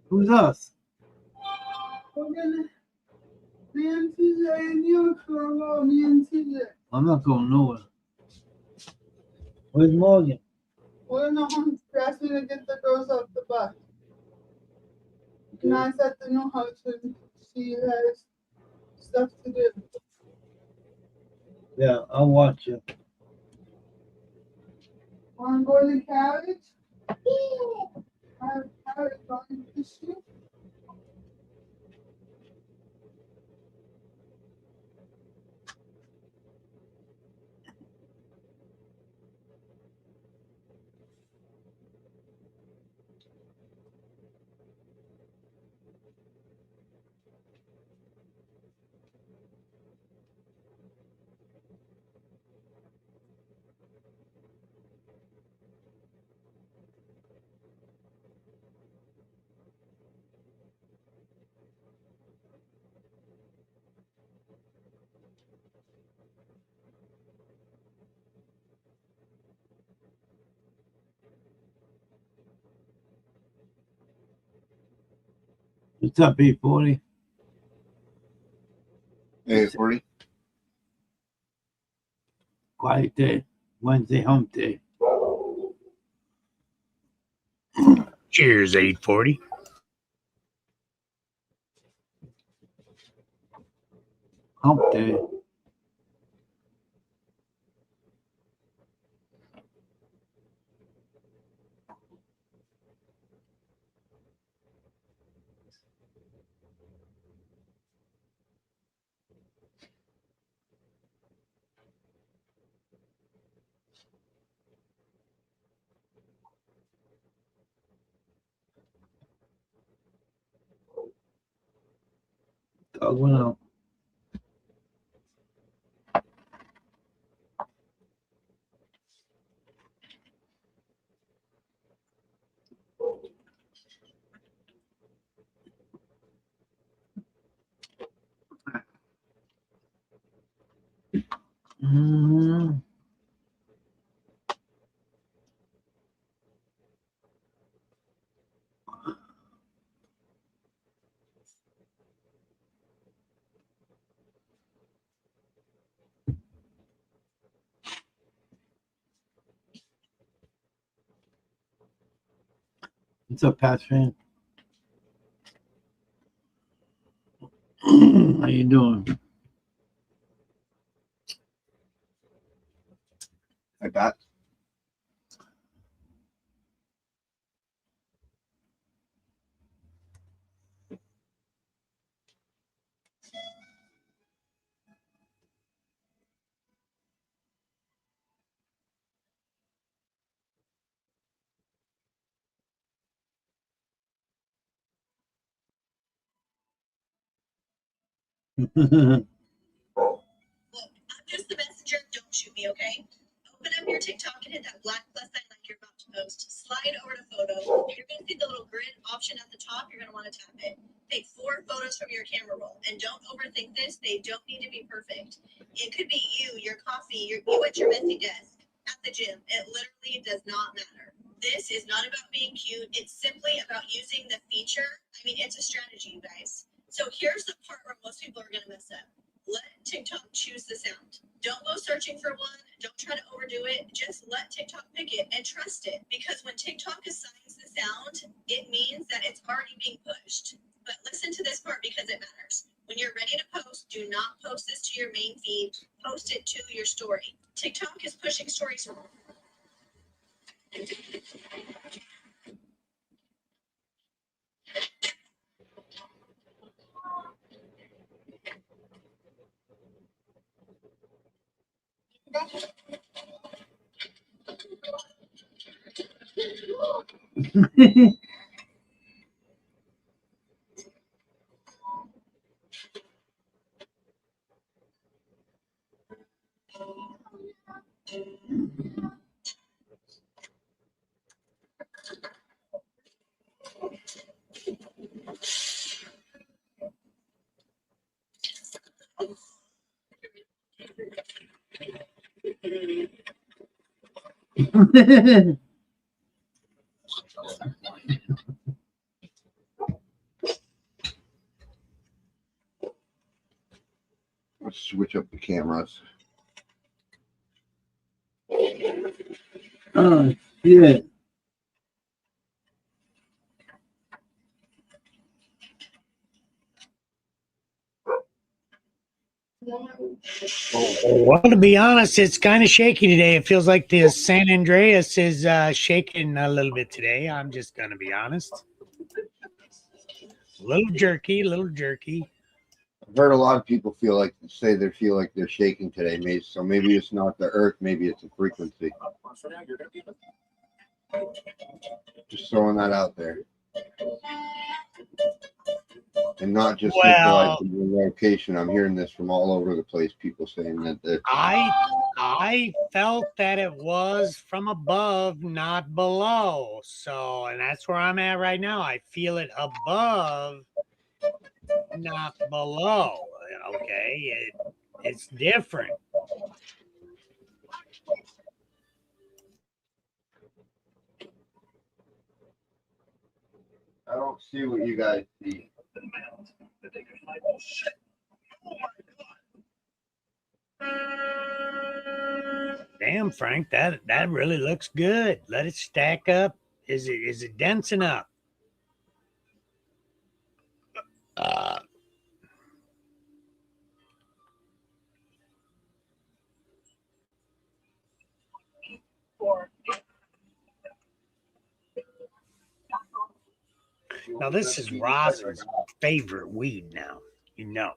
Who's us? We're gonna. Me and TJ and you for a while. Me and TJ. I'm not going nowhere. Where's Morgan? We're in the home. She asked me to get the girls off the bus. And I said to know how to. She has stuff to do. Yeah, I'll watch you. Wanna go to the carriage? I have a carriage on the issue. What's up, 840? 8:40. Quiet day. Wednesday hump day. Cheers, 840. Hump day. Dog went out. Mm-hmm. What's up, Pat fan? How you doing? Like that. Look, I'm just the messenger. Don't shoot me, okay? Open up your TikTok and hit that black plus sign like you're about to post. Slide over to photos. You're going to see the little grid option at the top. You're going to want to tap it. Take 4 photos from your camera roll. And don't overthink this. They don't need to be perfect. It could be you, your coffee, you at your messy desk, at the gym. It literally does not matter. This is not about being cute. It's simply about using the feature. I mean, it's a strategy, you guys. So here's the part where most people are going to mess up. Let TikTok choose the sound. Don't go searching for one. Don't try to overdo it. Just let TikTok pick it and trust it. Because when TikTok assigns the sound, it means that it's already being pushed. But listen to this part because it matters. When you're ready to post, do not post this to your main feed. Post it to your story. TikTok is pushing stories. Let's switch up the cameras. Oh, shit. Well, to be honest, it's kind of shaky today. It feels like the San Andreas is shaking a little bit today. I'm just going to be honest. A little jerky, a little jerky. I've heard a lot of people say they feel like they're shaking today. Maybe it's not the earth, maybe it's a frequency. Just throwing that out there. And not just Well, centralized in the location. I'm hearing this from all over the place. People saying that I felt that it was from above, not below. So, and that's where I'm at right now. I feel it above, not below. Okay, it's different. I don't see what you guys see. Damn, Frank, that really looks good. Let it stack up. Is it dense enough? Now this is Rosin's favorite weed. Now you know.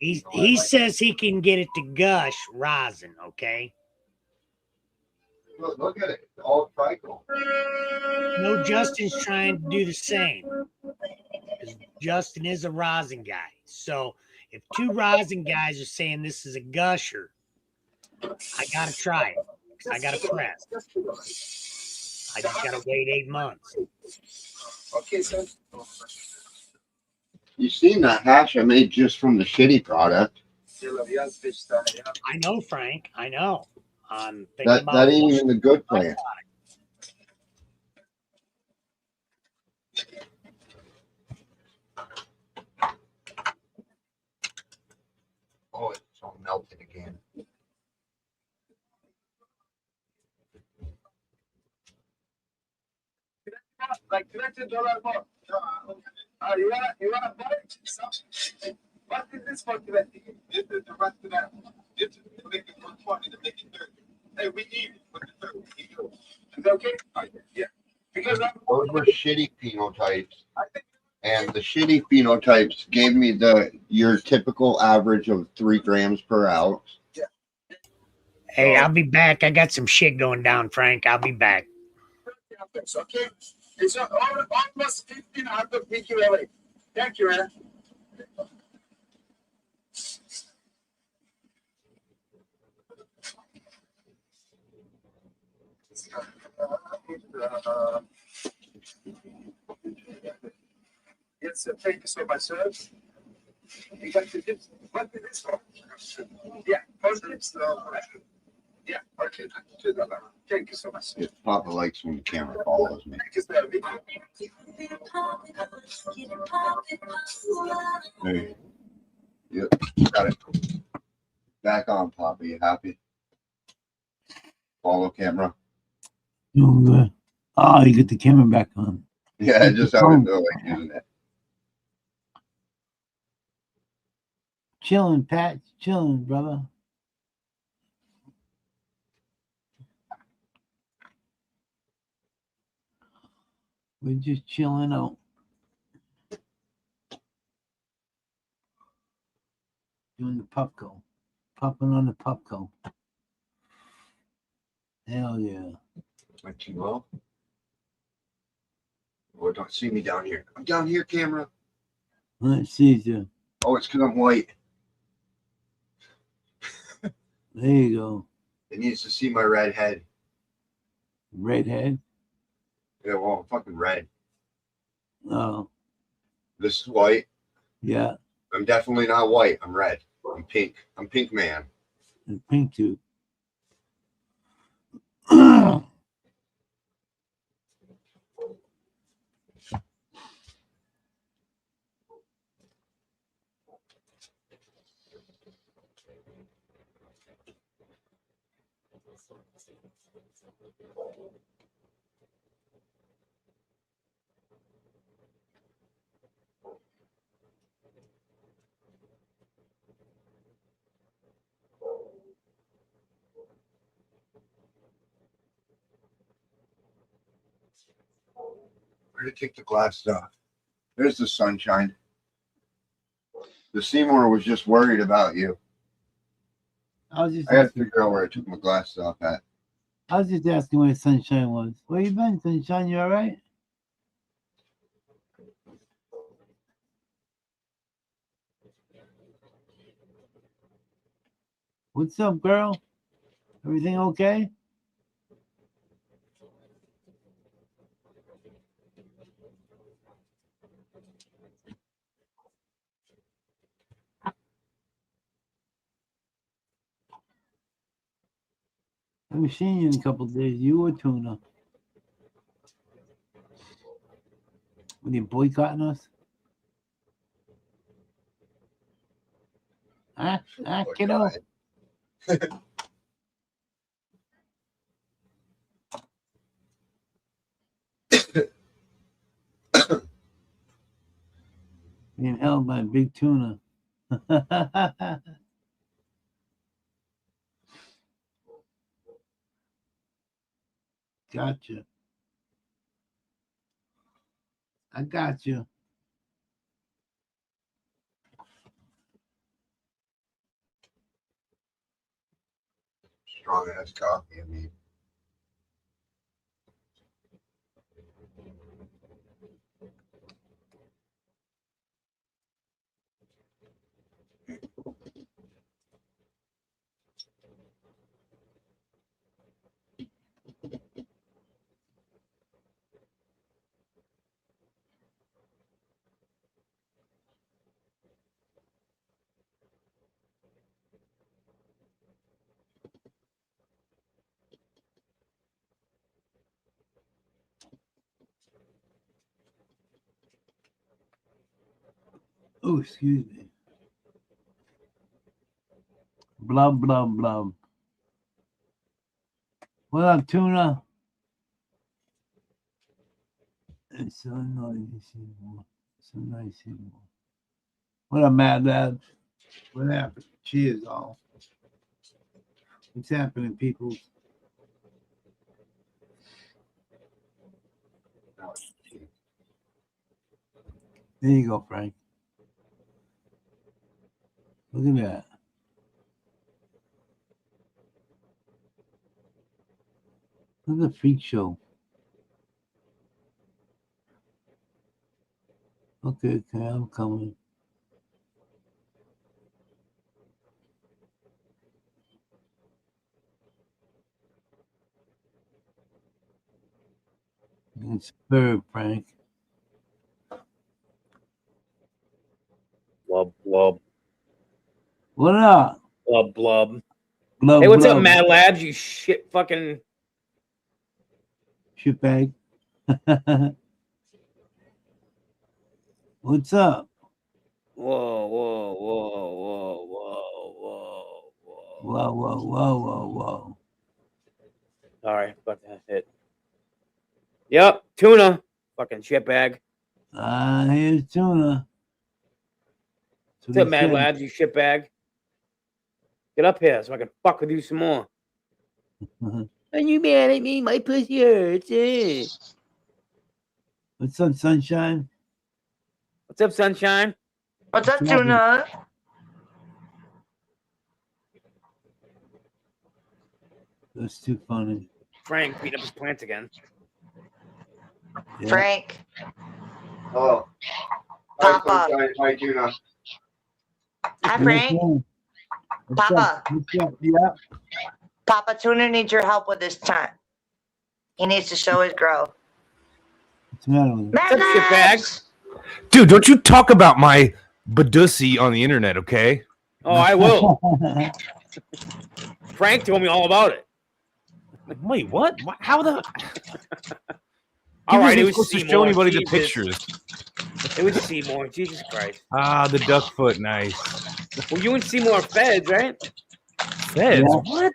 He says he can get it to gush rosin. Okay. Look at it. It's all trichol. No, Justin's trying to do the same. Because Justin is a rosin guy. So if 2 rosin guys are saying this is a gusher, I gotta try it. I gotta press. I just gotta wait 8 months. Okay, so You seen that hash I made just from the shitty product? I know, Frank. I know. I'm thinking That about ain't even the good plant. Oh, it's all melted again. like $20 more. You wanna buy it? Something. What is this for 20? This is the rest of that. This is to make it for 20, to make it 30. Hey, we need it for the 30. Is that okay? Yeah. Because Those were shitty phenotypes. I think And the shitty phenotypes gave me your typical average of 3 grams per ounce. Hey, I'll be back. I got some shit going down, Frank. I'll be back. okay. It's almost 15 out of PQLA. Thank you, man. Yes, thank you so much, sir. You got the tips. What is this for? Yeah, positives. Yeah, okay. Thank you so much. If Papa likes when the camera follows me. Thank you, sir. Hey. Yep, got it. Back on, Papa. You happy? Follow camera. Doing good. Oh, you get the camera back on. Yeah, just how I feel like using it. Chilling, Pat. Chilling, brother. We're just chilling out. Doing the Pupco. Pumping on the Pupco. Hell yeah. Like too low. Oh, don't see me down here. I'm down here, camera. Let's see you. Oh, it's because I'm white. There you go. It needs to see my red head. Redhead. Yeah, well, I'm fucking red. Oh, This is white. yeah. I'm definitely not white. I'm red. I'm pink. I'm pink man. And pink too. Where did I take the glasses off? There's the sunshine. The Seymour was just worried about you. I was just I gotta asking, figure out where I took my glasses off at. I was just asking where Sunshine was. Where you been, Sunshine? You all right? What's up, girl? Everything okay? I haven't seen you in a couple of days. You or Tuna. Were you boycotting us? Kiddo. Being held by a big tuna. Gotcha. I got you. Strong ass coffee, I mean. Oh, excuse me. Blub, blub, blub. What up, Tuna? It's so annoying. So nice anymore. What up, Mad Lad? What happened? Cheers, all. What's happening, people? There you go, Frank. Look at that. Look at the freak show. Okay, I'm coming. It's superb, Frank. Blub, blub, What up? blub, blub. Blub, Hey, what's up, blub. Mad Labs? You shit fucking. Shitbag. What's up? Whoa, whoa, whoa, whoa, whoa, whoa, whoa. Whoa, whoa, whoa, whoa, whoa. Sorry, about to hit. Yep, tuna. Fucking shitbag. Here's tuna. What's up, Mad Labs? You shitbag. Get up here so I can fuck with you some more. Are you mad at me? My pussy hurts. Eh? What's up, Sunshine? What's up, Sunshine? What's up, Tuna? That's too funny. Frank beating up his plants again. Yeah. Frank. Oh. Papa. Hi, Tuna. Hi, Frank. What's Papa. up? What's up? Yeah. Papa Tuna needs your help with his time. He needs to show his growth. What's the matter with him? Mad What's up, Labs! Dude, don't you talk about my badussy on the internet, okay? Oh, I will. Frank told me all about it. Wait, what? How the? All right, it He was wasn't supposed to Seymour. show anybody the Jesus. pictures. It was Seymour. Jesus Christ. Ah, the duck foot, nice. Well, you and Seymour are feds, right? Feds? Yeah. What?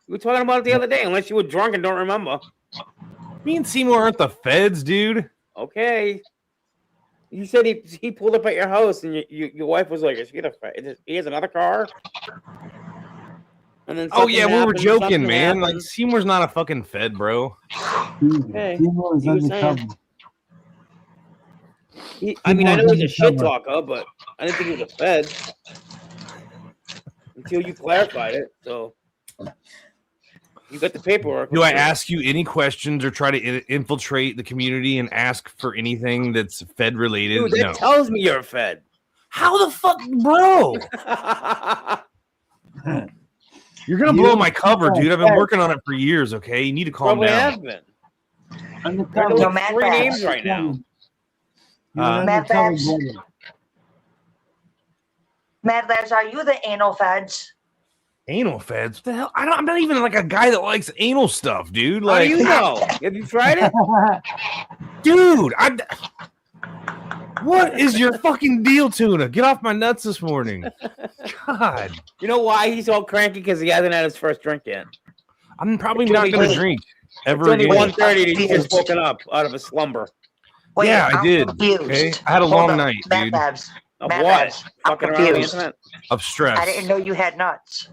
We were talking about it the other day, unless you were drunk and don't remember. Me and Seymour aren't the feds, dude. Okay. You said he pulled up at your house and your wife was like, "Is he gonna fight? He has another car?" And then Oh yeah, we were something joking, happened, man. something Like Seymour's not a fucking fed, bro. Hey, Seymour is he was undercover. saying. I mean, I know he's a shit Seymour's talker, but I didn't think he was a fed until you clarified it. So you got the paperwork. Do I ask you any questions or try to infiltrate the community and ask for anything that's fed related? Dude, that No. tells me you're a fed. How the fuck, bro? You're gonna blow my cover, dude. I've been working on it for years. Okay, you need to calm Probably down. have been. Undercover. You're No, like Mad three Labs. names right now. You're an Mad undercover Labs. brother. Mad Labs, are you the anal feds? Anal feds? What the hell? I'm not even like a guy that likes anal stuff, dude. How Like, do you know? Have you tried it? dude, what is your fucking deal, Tuna? Get off my nuts this morning. God, You know why he's all cranky? Because he hasn't had his first drink yet. I'm probably It's not only- gonna drink It's ever only again. 1:30 and he's just woken up out of a slumber. Wait, Yeah, I I'm did, confused. okay? I had a Hold long up. night, Mad dude. Labs. Of Mad what? Labs. I'm Fucking around on the confused. internet? Of stress. I didn't know you had nuts.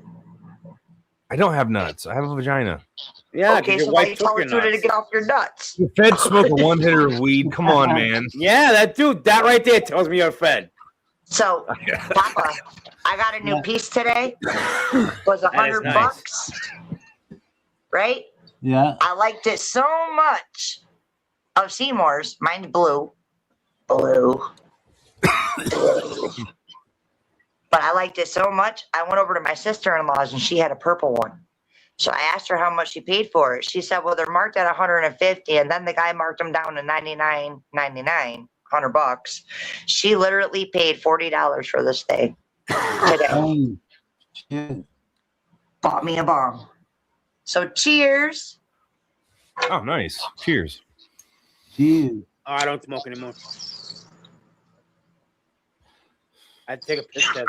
I don't have nuts. I have a vagina. Yeah, Okay, because so your why you wife took telling your Tuna to nuts. get off your nuts? The feds smoke a one hitter of weed. Come on, man. Yeah, that right there tells me you're a fed. So, Papa, I got a new piece today. It was That is $100 nice. bucks. Right? Yeah. I liked it so much. Of Seymour's, mine's blue. Blue. But I liked it so much, I went over to my sister-in-law's and she had a purple one. So I asked her how much she paid for it. She said, well, they're marked at 150, and then the guy marked them down to $99.99, $100. She literally paid $40 for this thing today. Oh, shit. Bought me a bomb. So cheers. Oh, nice. Cheers. Cheers. Oh, I don't smoke anymore. I'd take a piss test.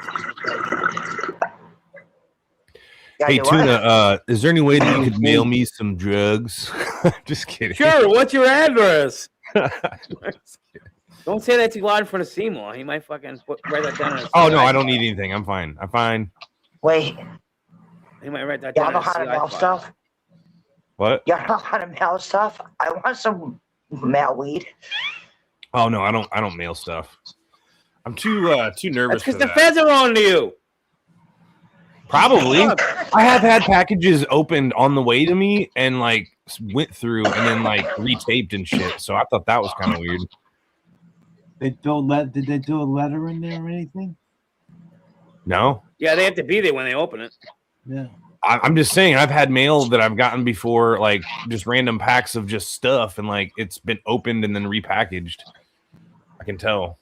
Yeah, Hey, you Tuna, what? is there any way that you could mail me some drugs? Just kidding. Sure, what's your address? Don't say that too loud in front of Seymour. He might fucking write that down. Oh no, I don't need anything. I'm fine. I'm fine. Wait, He might write that y'all down. know on how to CI mail file. stuff? What? Y'all know how to mail stuff? I want some mail weed. Oh no, I don't mail stuff. I'm too nervous That's for because the that. feds are on to you. Probably. I have had packages opened on the way to me and like went through and then like retaped and shit. So I thought that was kind of weird. Did they do a letter in there or anything? No, Yeah, they have to be there when they open it. Yeah. I'm just saying I've had mail that I've gotten before, like just random packs of just stuff, and like it's been opened and then repackaged. I can tell.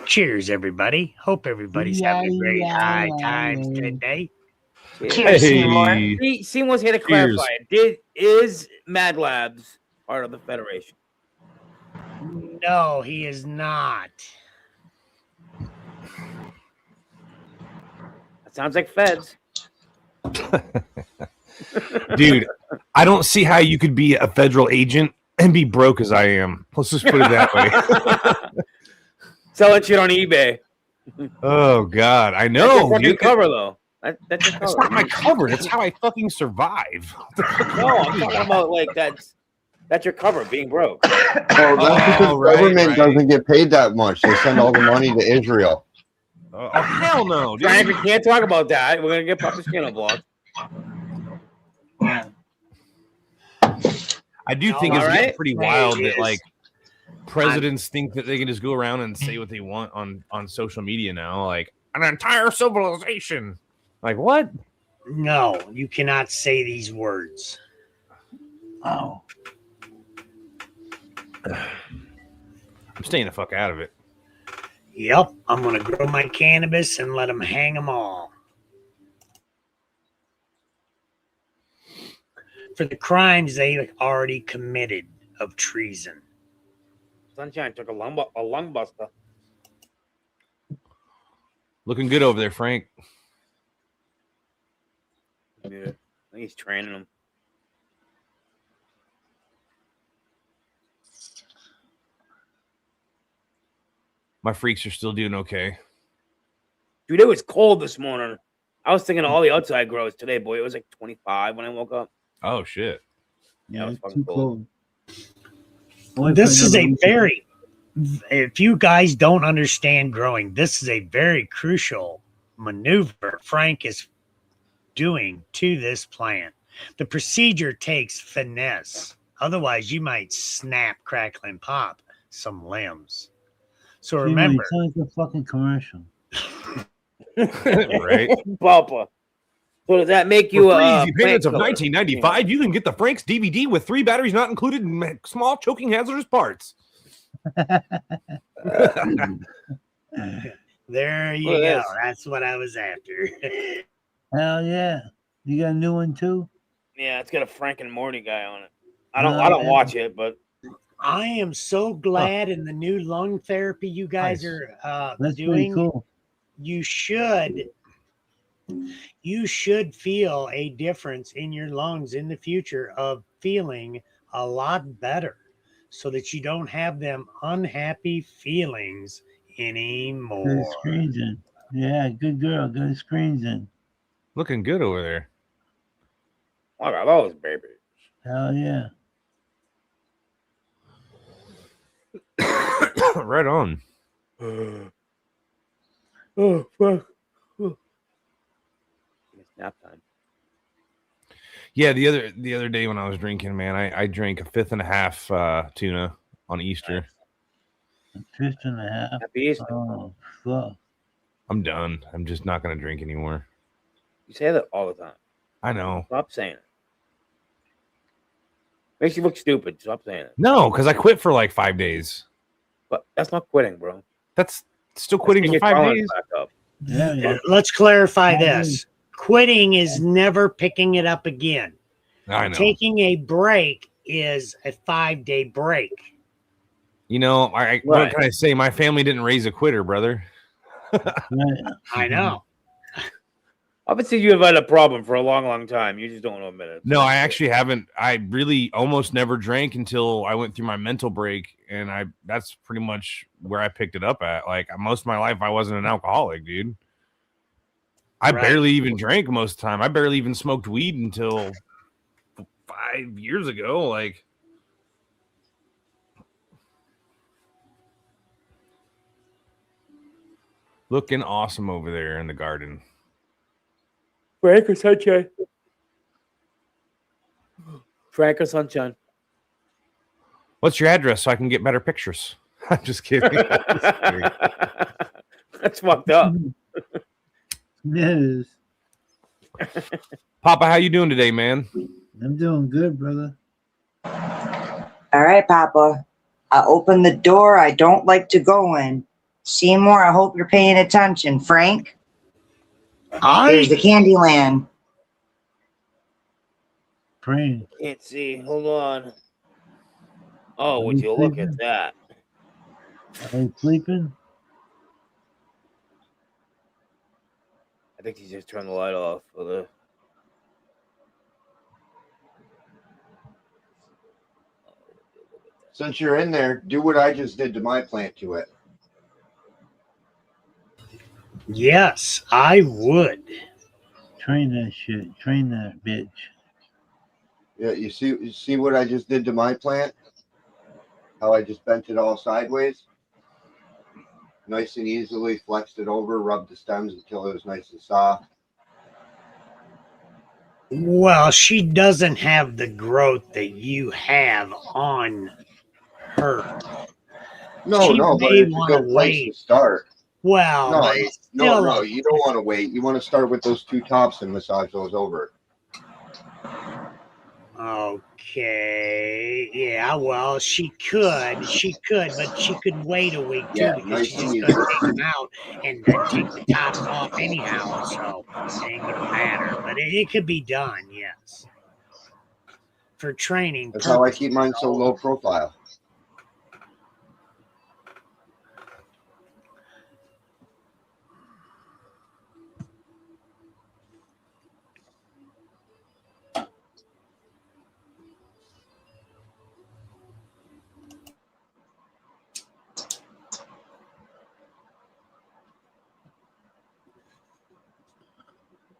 Cheers, everybody. Hope everybody's having a great high times today. Cheers, Seymour. Seymour's here to clarify. Is Mad Labs part of the Federation? No, he is not. That sounds like feds. Dude, I don't see how you could be a federal agent and be broke as I am. Let's just put it that way. Selling shit on eBay. Oh God, I That's know. your fucking dude. cover though. That's your cover. That's not my cover. That's how I fucking survive. No, I'm talking about like that's your cover, being broke. Oh, that's because right, government right. doesn't get paid that much. They send all the money to Israel. Oh hell no, dude. Frank, we can't talk about that. We're gonna get Papa Skinner blocked. I do think All it's right. pretty wild that like presidents think that they can just go around and say what they want on social media now, like an entire civilization. Like what? No, you cannot say these words. Oh. I'm staying the fuck out of it. Yep, I'm going to grow my cannabis and let them hang them all. For the crimes they already committed of treason. Sunshine took a lung buster. Looking good over there, Frank. Yeah, I think he's training them. My freaks are still doing okay. Dude, it was cold this morning. I was thinking of all the outside grows today, boy. It was like 25 when I woke up. Oh shit. Yeah, it was it's fucking too cold. cold. This is a very, if you guys don't understand growing, this is a very crucial maneuver Frank is doing to this plant. The procedure takes finesse. Otherwise, you might snap, crackle, and pop some limbs. So remember, It's like a fucking commercial. Right. Papa. So does that make you For a easy payments of plant killer? $19.95, you can get the Frank's DVD with 3 batteries not included and small choking hazardous parts. there you Look at go. this. That's what I was after. Hell yeah. You got a new one too? Yeah, it's got a Frank and Morty guy on it. I don't watch it, but I am so glad in the new lung therapy you guys are That's doing. pretty cool. You should feel a difference in your lungs in the future of feeling a lot better so that you don't have them unhappy feelings anymore. Good screens in. Yeah, good girl. Good screens in. Looking good over there. I got those babies. Hell yeah. Right on. Oh, fuck. It's nap time. Yeah, the other day when I was drinking, man, I drank a 1.5 tuna on Easter. A fifth and a half. Happy Easter. Oh, fuck. I'm done. I'm just not gonna drink anymore. You say that all the time. I know. Stop saying it. Makes you look stupid. Stop saying it. No, because I quit for like 5 days. But that's not quitting, bro. That's still quitting That's for getting your 5 tolerance days. back up. Yeah, yeah. Let's clarify this. Quitting is never picking it up again. I know. Taking a break is a 5-day break. You know, what Right. can I say? My family didn't raise a quitter, brother. Right. I know. Obviously, you have had a problem for a long, long time. You just don't know admit it. No, I actually haven't. I really almost never drank until I went through my mental break, and that's pretty much where I picked it up at. Like most of my life, I wasn't an alcoholic, dude. I barely even drank most of the time. I barely even smoked weed until 5 years ago. Like, looking awesome over there in the garden. Frank or Sunshine? Frank or Sunshine? What's your address so I can get better pictures? I'm just kidding. That's fucked up. Yes. Papa, how you doing today, man? I'm doing good, brother. All right, Papa. I opened the door I don't like to go in. Seymour, I hope you're paying attention. Frank? Here's the Candyland. Praying. Can't see. Hold on. Oh, would you look at that? Are you sleeping? I think he just turned the light off for the. Since you're in there, do what I just did to my plant to it. Yes, I would. Train that shit. Train that bitch. Yeah, you see what I just did to my plant? How I just bent it all sideways? Nice and easily flexed it over, rubbed the stems until it was nice and soft. Well, she doesn't have the growth that you have on her. No, She but may it's a wanna good place wait. to start. Well, No, but still, no, you don't want to wait. You want to start with those two tops and massage those over. Okay. Yeah, well, she could, but she could wait a week too Yeah, because nice she's and just gonna easy. take them out and then take the tops off anyhow, so it ain't gonna matter. But it could be done, yes. For training. That's how I keep mine so low profile.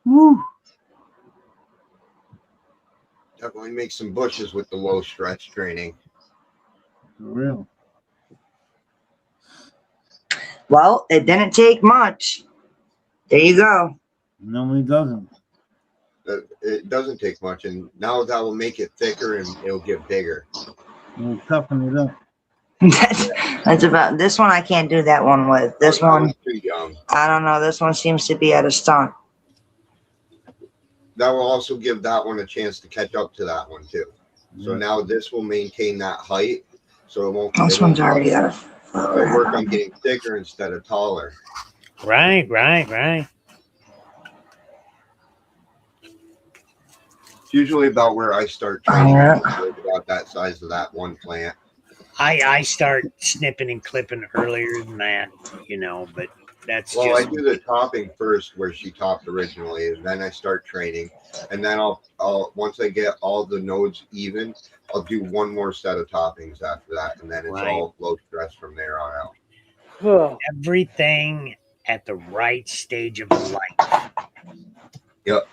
Woo. Definitely make some bushes with the low stretch training. For real. Well, it didn't take much. There you go. No, it doesn't. It doesn't take much, and now that will make it thicker and it'll get bigger. We'll toughen it up. That's about this one. I can't do that one with. This That one, one's too young. I don't know. This one seems to be at a stunt. That will also give that one a chance to catch up to that one too. So now this will maintain that height, so it won't. This one's already got a. It'll work on getting thicker instead of taller. Right. It's usually about where I start training. About that size of that one plant. I start snipping and clipping earlier than that, but that's Well, just I do the topping first where she topped originally, and then I start training, and then I'll once I get all the nodes even, I'll do one more set of toppings after that, and then it's all low stress from there on out. everything at the right stage of life. Yep.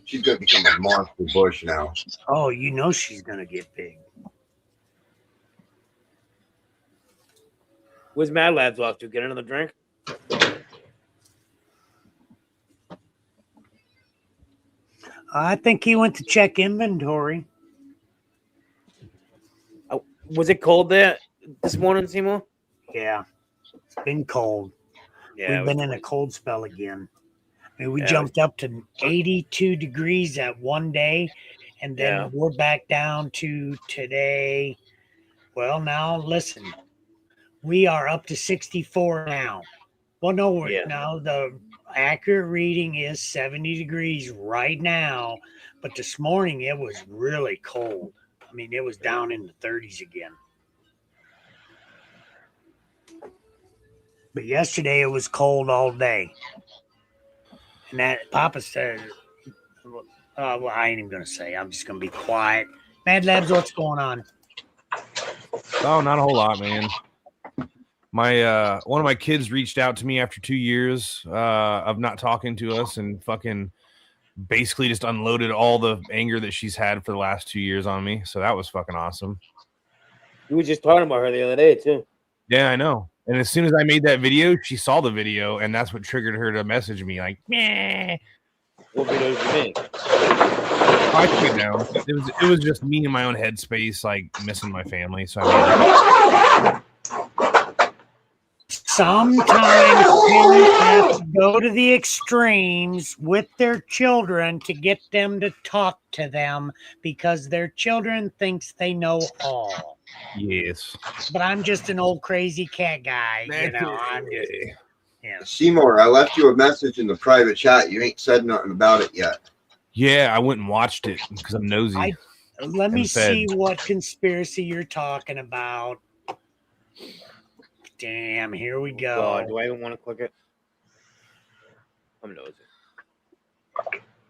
She's gonna become a monster bush now. Oh, she's gonna get big. Where's Mad Labs off to? Get another drink? I think he went to check inventory. Was it cold there this morning, Seymour? Yeah, it's been cold. Yeah, We've been in a cold spell again. I mean, we Yeah, jumped up to 82 degrees at one day, and then Yeah. we're back down to today. Well, now listen, we are up to 64 now. Well, no, Yeah. now the accurate reading is 70 degrees right now, but this morning it was really cold. I mean, it was down in the 30s again. But yesterday it was cold all day. And that Papa said, well, I ain't even going to say. I'm just going to be quiet. Mad Labs, what's going on? Oh, not a whole lot, man. My one of my kids reached out to me after 2 years of not talking to us and fucking basically just unloaded all the anger that she's had for the last 2 years on me. So that was fucking awesome. You were just talking about her the other day too. Yeah, I know. And as soon as I made that video, she saw the video, and that's what triggered her to message me like, meh. What video did you make? I took it down. It was just me in my own headspace, like missing my family. So I Sometimes parents have to go to the extremes with their children to get them to talk to them because their children thinks they know all. yes. But I'm just an old crazy cat guy, you know. I'm just, yeah. Seymour, I left you a message in the private chat. You ain't said nothing about it yet. Yeah, I went and watched it because I'm nosy. Let me and fed. see what conspiracy you're talking about. Damn, here we go. God, do I even want to click it? I'm nosy.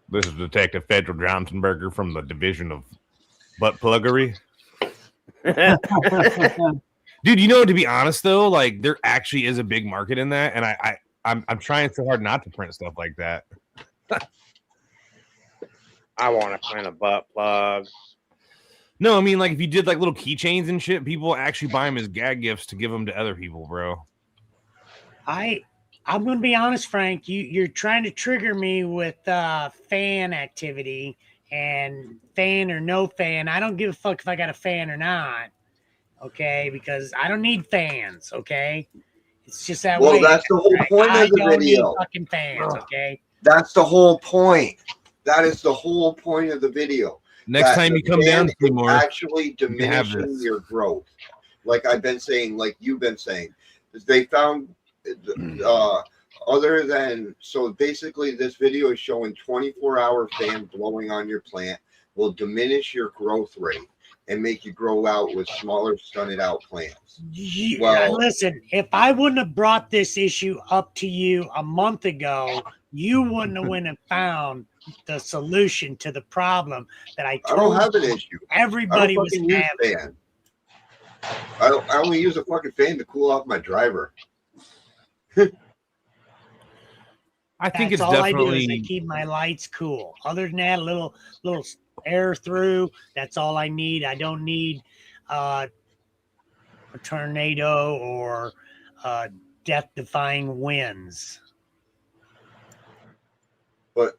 This is Detective Federal Johnsonberger from the Division of Butt Pluggery. Dude, you know, to be honest though, like there actually is a big market in that, and I'm trying so hard not to print stuff like that. I want to print a butt plug. No, I mean, like, if you did, like, little keychains and shit, people actually buy them as gag gifts to give them to other people, bro. I'm going to be honest, Frank. You're trying to trigger me with fan activity and fan or no fan. I don't give a fuck if I got a fan or not, okay? Because I don't need fans, okay? It's just that way. Well, that's the whole point I of the don't video. need fucking fans, okay? That's the whole point. That is the whole point of the video. Next time you come down, Seymour, actually diminishing your growth. Like I've been saying, like you've been saying, they found other than, so basically this video is showing 24-hour fan blowing on your plant will diminish your growth rate and make you grow out with smaller stunted out plants. Well, listen, if I wouldn't have brought this issue up to you a month ago, you wouldn't have went and found the solution to the problem that I told don't have an issue. Everybody was having. Fan. I only use a fucking fan to cool off my driver. I think That's it's all definitely. I do is I keep my lights cool. Other than that, a little air through. That's all I need. I don't need a tornado or death-defying winds. But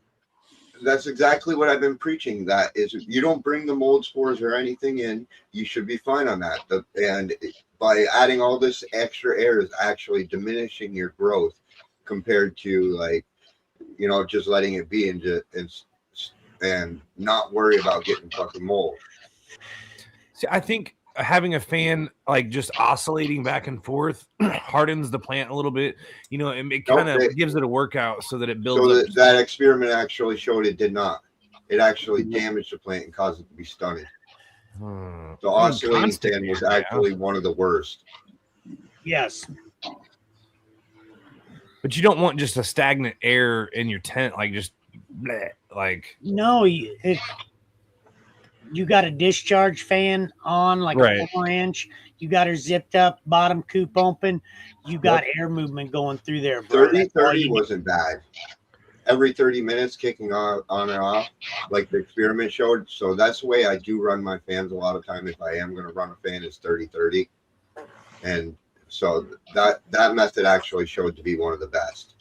that's exactly what I've been preaching. That is, if you don't bring the mold spores or anything in, you should be fine on that. And by adding all this extra air is actually diminishing your growth compared to, like, you know, just letting it be and not worry about getting fucking mold. See, I think having a fan like just oscillating back and forth hardens the plant a little bit. You know, it kind of gives it a workout so that it builds. So up. that experiment actually showed it did not. It actually damaged the plant and caused it to be stunted. The oscillating fan was actually one of the worst. Yes. But you don't want just a stagnant air in your tent, like just bleh, like. No, if you got a discharge fan on, like a 4-inch, you got her zipped up, bottom coop open, you got air movement going through there, bro. 30 wasn't bad. Every 30 minutes kicking on and off, like the experiment showed. So that's the way I do run my fans a lot of time. If I am going to run a fan, it's 30-30. And so that method actually showed to be one of the best.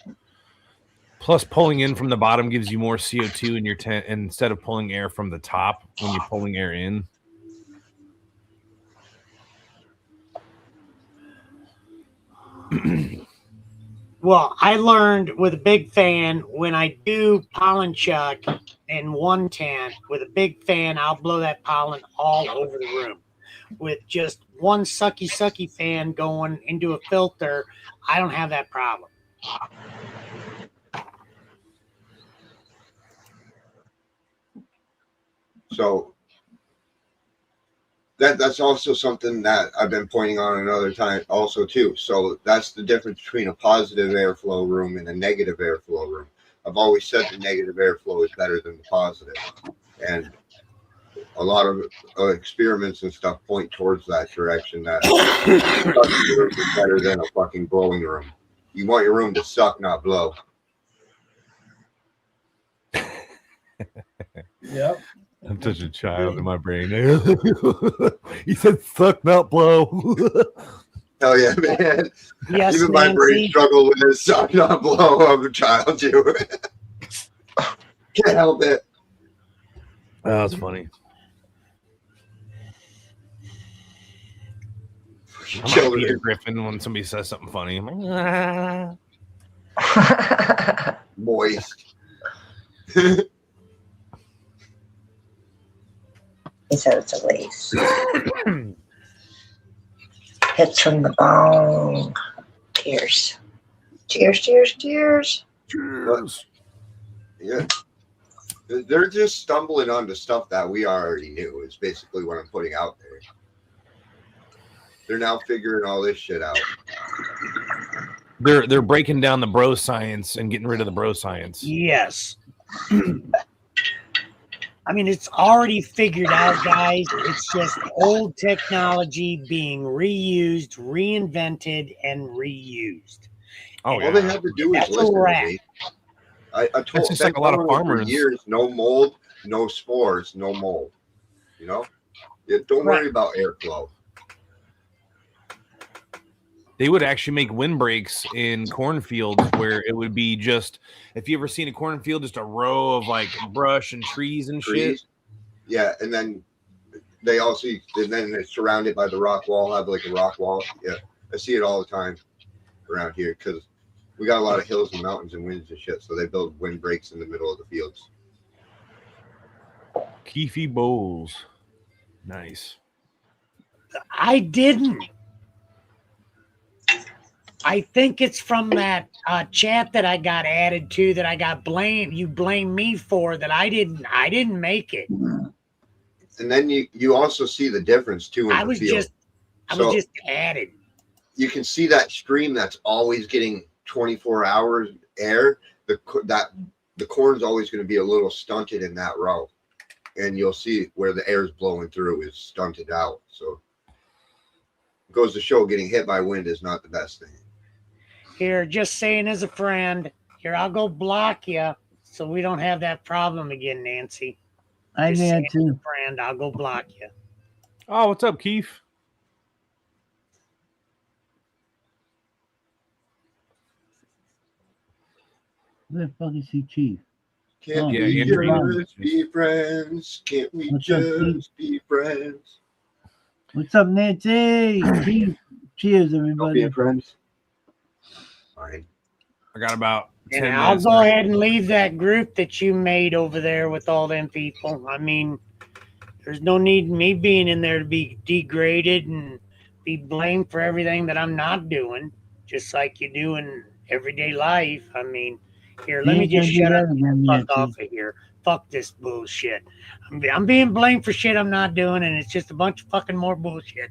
Plus, pulling in from the bottom gives you more CO2 in your tent instead of pulling air from the top when you're pulling air in. Well, I learned with a big fan, when I do pollen chuck in one tent with a big fan, I'll blow that pollen all over the room. With just one sucky fan going into a filter, I don't have that problem. So That's also something that I've been pointing on another time also too. So that's the difference between a positive airflow room and a negative airflow room. I've always said the negative airflow is better than the positive, and a lot of experiments and stuff point towards that direction. That sucking room is better than a fucking blowing room. You want your room to suck, not blow. Yep. I'm such a child in my brain. He said, "Suck, not blow." Hell yeah, man. Yes, Even my brain Nancy. struggled with this suck, not blow. I'm a child too. Can't help it. Oh, that's funny. I'm like Children. Peter Griffin when somebody says something funny. I'm like, "Ah." Moist. He said it's a lace. Hits from the bone. Cheers. Cheers, cheers, cheers. Cheers. Yeah. They're just stumbling onto stuff that we already knew, is basically what I'm putting out there. They're now figuring all this shit out. They're breaking down the bro science and getting rid of the bro science. Yes. I mean, it's already figured out, guys. It's just old technology being reused, reinvented, and reused. Oh, All yeah. they have to do is That's listen where we're to at. me. I told That's just like a lot of been telling them farmers. for years, no mold, no spores, no mold. You know? Yeah, don't worry about airflow. They would actually make windbreaks in cornfields where it would be just, if you ever seen a cornfield, just a row of like brush and trees and shit. Trees. Yeah, and then they also, and then it's surrounded by the rock wall, have like a rock wall. Yeah, I see it all the time around here because we got a lot of hills and mountains and winds and shit. So they build windbreaks in the middle of the fields. Keefy Bowls. Nice. I didn't. I think it's from that chat that I got added to that I got blamed. You blame me for that. I didn't make it. And then you also see the difference too in I the was field. just added. You can see that stream that's always getting 24 hours air. The corn's always going to be a little stunted in that row, and you'll see where the air's blowing through is stunted out. So it goes to show getting hit by wind is not the best thing. Here, just saying as a friend. Here, I'll go block you so we don't have that problem again, Nancy. I Just did saying as too. a friend, I'll go block you. Oh, what's up, Keith? Where the fuck is he, Chief? Can't Oh, yeah, we Andrew. just be friends? Can't we What's up, just be friends? What's up, Nancy? Chief. Cheers, Don't everybody. be friends. Fine. I got about 10 And I'll minutes go left. ahead and leave that group that you made over there with all them people. I mean, there's no need in me being in there to be degraded and be blamed for everything that I'm not doing, just like you do in everyday life. I mean, here, let You me ain't gonna just do shut that up again, and fuck Nancy. off of here. Fuck this bullshit. I'm being blamed for shit I'm not doing, and it's just a bunch of fucking more bullshit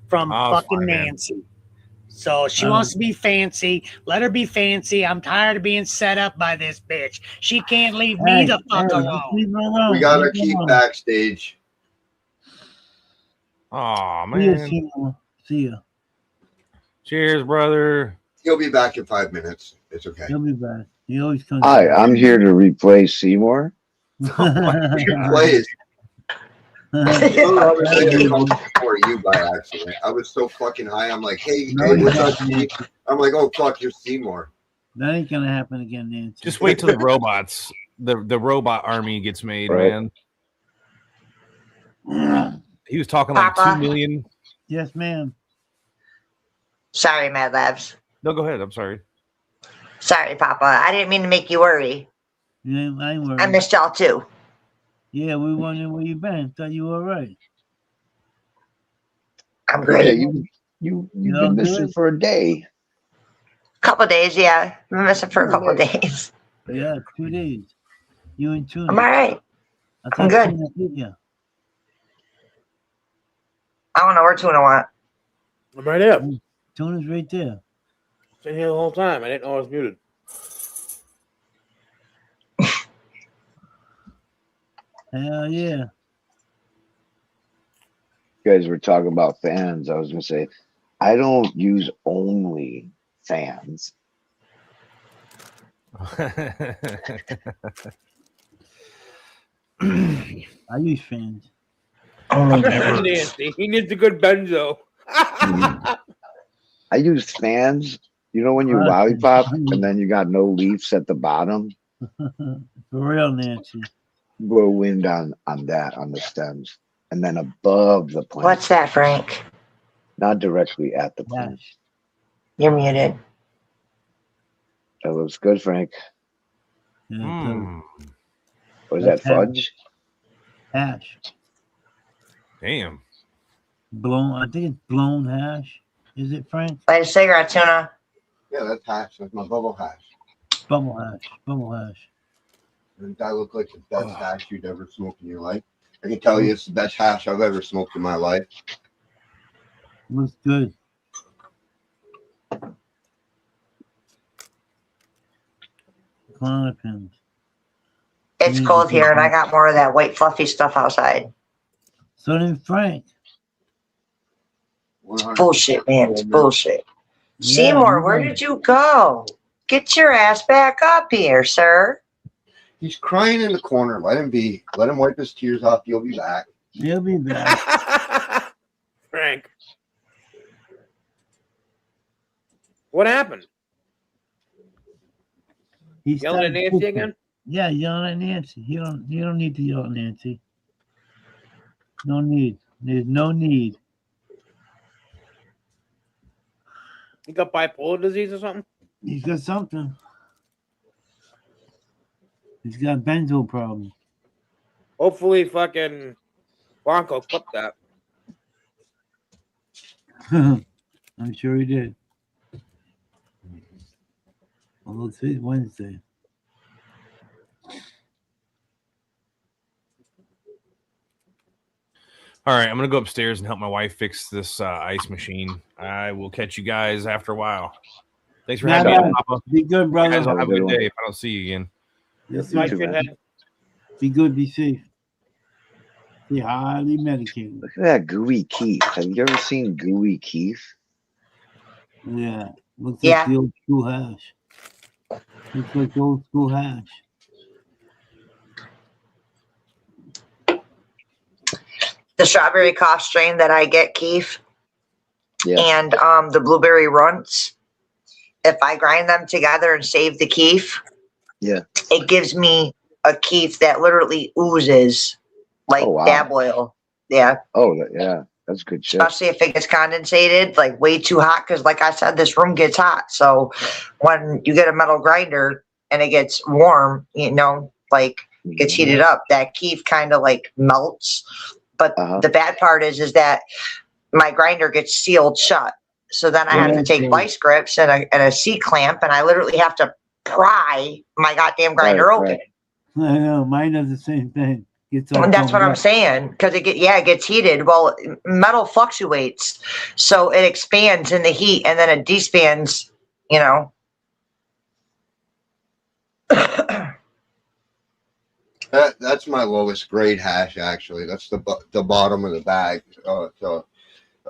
from Oh, it's fucking fine, man. Nancy. So she Oh. wants to be fancy. Let her be fancy. I'm tired of being set up by this bitch. She can't leave me the fuck alone. Leave her alone. We gotta Leave her keep alone. backstage. Oh, See ya, man. Seymour. See ya. Cheers, brother. He'll be back in 5 minutes. It's okay. He'll be back. He always comes. Hi, I'm here to replace Seymour. Plays. I was thinking called for you by accident. I was so fucking high. I'm like, hey, No, hey, you're what's not, up, Steve? Nancy. I'm like, oh fuck, you're Seymour. That ain't gonna happen again, Nancy. Just wait till the robots, the robot army gets made, Right. man. He was talking like Papa. 2 million. Yes, ma'am. Sorry, Mad Labs. No, go ahead. I'm sorry. Sorry, Papa. I didn't mean to make you worry. Yeah, I ain't worried. I missed y'all too. Yeah, we wondering where you been. Thought you were all right. I'm Yeah, great. you've know, been missing good. for a day. Couple days, yeah. I've been missing for a couple days. Yeah, 2 days. You and Tuna. I'm all right. I I'm thought good. Tuna hit you. I don't know where Tuna went. I'm right here. Tuna's right there. Sitting here the whole time. I didn't know I was muted. Hell yeah. You guys were talking about fans. I was gonna say, I don't use only fans. I use fans. Nancy, he needs a good benzo. I use fans. You know when you lollipop and then you got no leaves at the bottom? For real, Nancy. Blow wind on that, on the stems. And then above the plant. What's that, Frank? Not directly at the plant. You're muted. That looks good, Frank. Yeah, Was that fudge? Hash. Damn. Blown. I think it's blown hash. Is it, Frank? Light a cigarette, Tuna. Yeah, that's hash. That's my bubble hash. Bubble hash. Bubble hash. Doesn't that look like the best hash you'd ever smoked in your life? I can tell you it's the best hash I've ever smoked in my life. Looks good. Clonopins. It's cold here, and I got more of that white fluffy stuff outside. So then, Frank. It's bullshit, man. It's bullshit. Yeah, Seymour, where did you go? Get your ass back up here, sir. He's crying in the corner. Let him be. Let him wipe his tears off. He'll be back. He'll be back. Frank. What happened? He's Yelling at Nancy again? Yeah, yelling at Nancy. You don't need to yell at Nancy. No need. There's no need. You got bipolar disease or something? He's got something. He's got benzo problem. Hopefully, fucking Bronco clipped that. I'm sure he did. Well, it's Wednesday. All right, I'm gonna go upstairs and help my wife fix this ice machine. I will catch you guys after a while. Thanks for having me, on, Papa. Be good, brother. You guys will have a good day if I don't see you again. Yes, My sir. shithead. Be good, be safe. Be highly medicated. Look at that gooey Keith. Have you ever seen gooey Keith? Yeah. Looks Yeah. like the old school hash. Looks like the old school hash. The strawberry cough strain that I get, Keith, Yeah. and the blueberry runts. If I grind them together and save the keef, Yeah. it gives me a keef that literally oozes like Oh, wow. dab oil. Yeah. Oh, yeah. That's good shit. Especially if it gets condensated, like way too hot. Because, like I said, this room gets hot. So when you get a metal grinder and it gets warm, you know, like gets heated up, that keef kind of like melts. But the bad part is that my grinder gets sealed shut. So then I have to take vice grips and a C clamp, and I literally have to pry my goddamn grinder open. I know. Mine does the same thing. Gets all And that's what pumped I'm up. saying, because it gets heated. Well, metal fluctuates, so it expands in the heat, and then it despands. You know. That's my lowest grade hash, actually. That's the bottom of the bag. So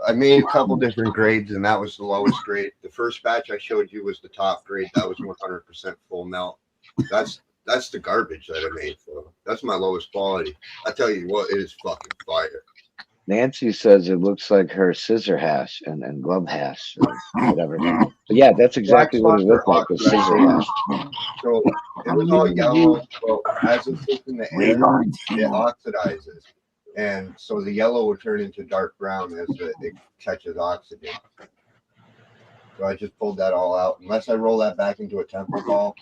I made a couple different grades, and that was the lowest grade. The first batch I showed you was the top grade. That was 100% full melt. That's the garbage that I made. So that's my lowest quality. I tell you what, it is fucking fire. Nancy says it looks like her scissor hash and glove hash or whatever. But yeah, that's exactly what it looked like, the scissor hash. So it was all yellow. So as it sits in the air, it oxidizes. And so the yellow will turn into dark brown as it catches oxygen. So I just pulled that all out. Unless I roll that back into a temper ball,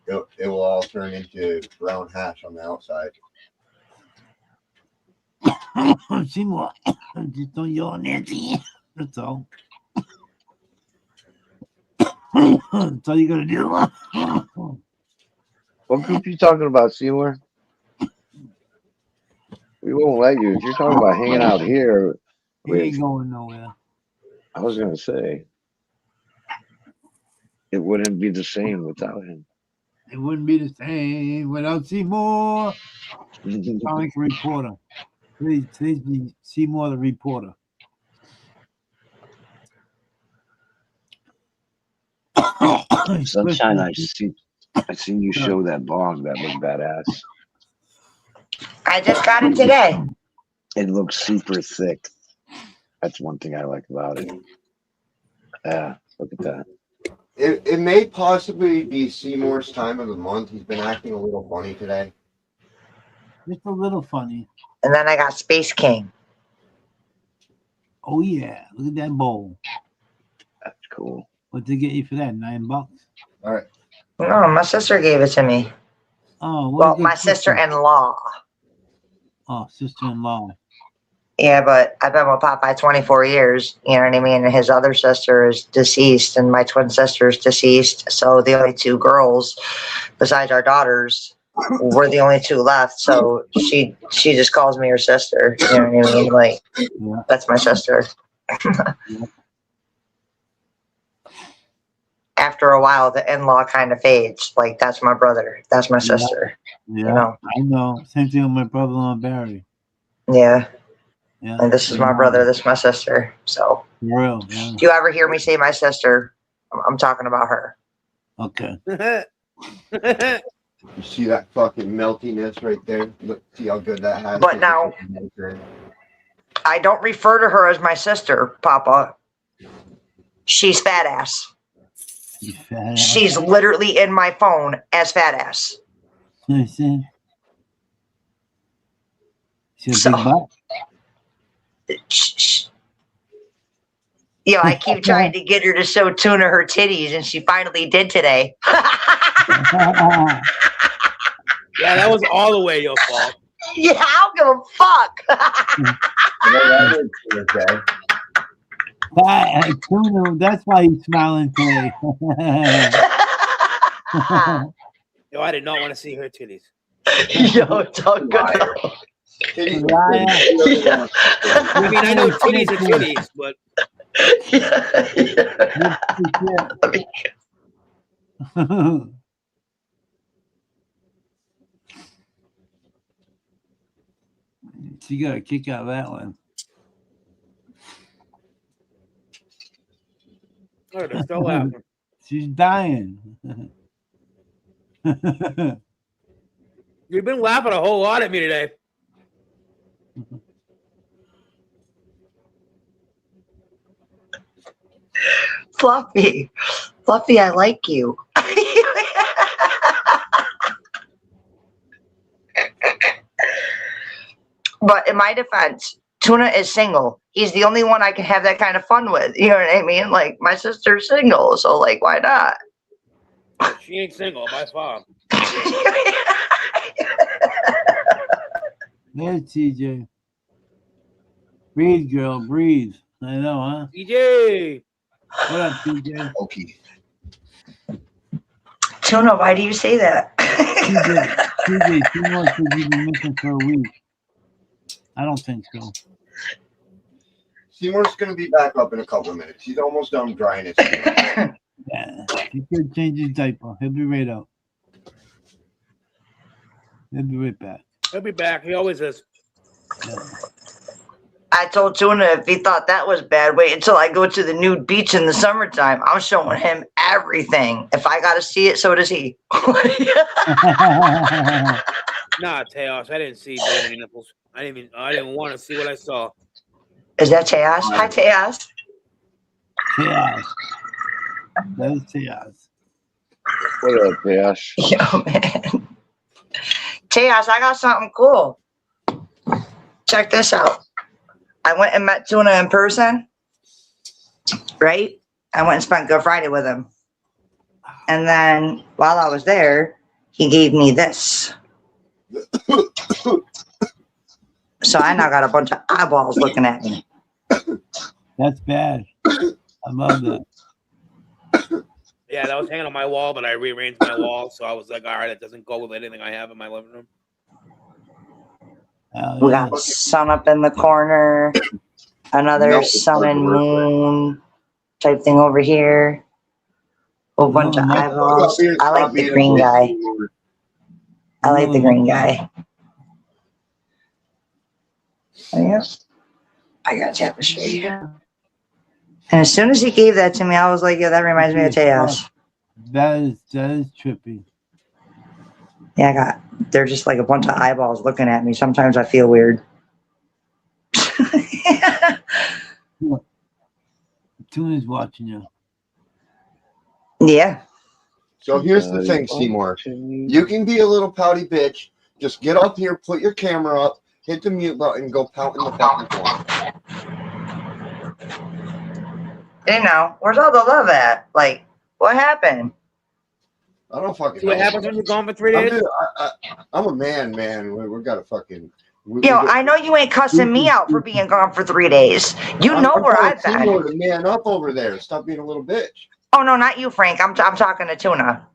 it will all turn into brown hash on the outside. Seymour, just don't yell at Nancy. That's all. That's all you gotta do. What group you talking about, Seymour? We won't let you. If you're talking about hanging out here, He ain't going nowhere. I was gonna say it wouldn't be the same without him. It wouldn't be the same without Seymour. Sound like a reporter. Please be Seymour the reporter. Sunshine, I seen you show that bong that looked badass. I just got it today. It looks super thick. That's one thing I like about it. Yeah, look at that. It may possibly be Seymour's time of the month. He's been acting a little funny today. Just a little funny. And then I got Space King. Oh yeah, look at that bowl. That's cool. What'd they get you for that? $9? All right. No, my sister gave it to me. Oh, well, my sister-in-law. Oh, sister-in-law. Yeah, but I've been with Popeye 24 years, you know what I mean? And his other sister is deceased, and my twin sister is deceased. So the only two girls, besides our daughters, we're the only two left. So she just calls me her sister. You know what I mean? Like, that's my sister. After a while, the in-law kind of fades. Like, that's my brother. That's my sister. Yeah, You know? I know. Same thing with my brother-in-law, Barry. Yeah. Yeah. And this is my brother. This is my sister. So, For real, yeah. if you ever hear me say my sister, I'm talking about her. Okay. You see that fucking meltiness right there? Look, see how good that has. But now, I don't refer to her as my sister, Papa. She's fat ass. She's literally in my phone as fat ass. I see. She's a So- big butt. Yo, I keep trying to get her to show Tuna her titties, and she finally did today. Yeah, that was all the way your fault. Yeah, I don't give a fuck. Tuna, that's why he's smiling today. Yo, I did not want to see her titties. Yo, it's all good. I mean, I know titties are titties, but She got a kick out of that one. oh, they're still laughing. She's dying. You've been laughing a whole lot at me today. Fluffy, I like you. But in my defense, Tuna is single. He's the only one I can have that kind of fun with. You know what I mean? Like, my sister's single, so like, why not? She ain't single by far. There's TJ. Breathe, girl, breathe. I know, huh? DJ. What up, TJ? Okay. Tuna, why do you say that? TJ, Seymour said you've been missing for a week. I don't think so. Seymour's going to be back up in a couple of minutes. He's almost done drying his hair. Yeah, he could change his diaper. He'll be right out. He'll be right back. He'll be back. He always is. Yeah. I told Tuna if he thought that was bad, wait until I go to the nude beach in the summertime. I'm showing him everything. If I got to see it, so does he. Nah, Teos, I didn't see Danny nipples. I didn't want to see what I saw. Is that Teos? Hi, Teos. Chaos. That is chaos. What up, Josh? Yo, man. Teos, I got something cool. Check this out. I went and met Tuna in person, right? I went and spent Good Friday with him. And then while I was there, he gave me this. So I now got a bunch of eyeballs looking at me. That's bad. I love that. Yeah, that was hanging on my wall, but I rearranged my wall, so I was like, all right, it doesn't go with anything I have in my living room. We got sun up in the corner. Another No, it's sun hard to and work with. moon type thing over here. A bunch of my- eyeballs. I like the green guy. I like the green guy. Oh, yes. I got tapestry. And as soon as he gave that to me, I was like, yeah, that reminds me of Tejas. That is trippy. Yeah, they're just like a bunch of eyeballs looking at me. Sometimes I feel weird. Tuna's watching you. Yeah. So here's the thing, Seymour. You can be a little pouty bitch. Just get up here, put your camera up, hit the mute button, and go pout in the fucking corner. You know, where's all the love at? Like, what happened? I don't fucking See what know. happens when you're gone for 3 days? I'm a man. We gotta fucking. Yo, I know you ain't cussing me out for being gone for 3 days. You know where I've been. Seymour to man up over there. Stop being a little bitch. Oh no, not you, Frank. I'm talking to Tuna.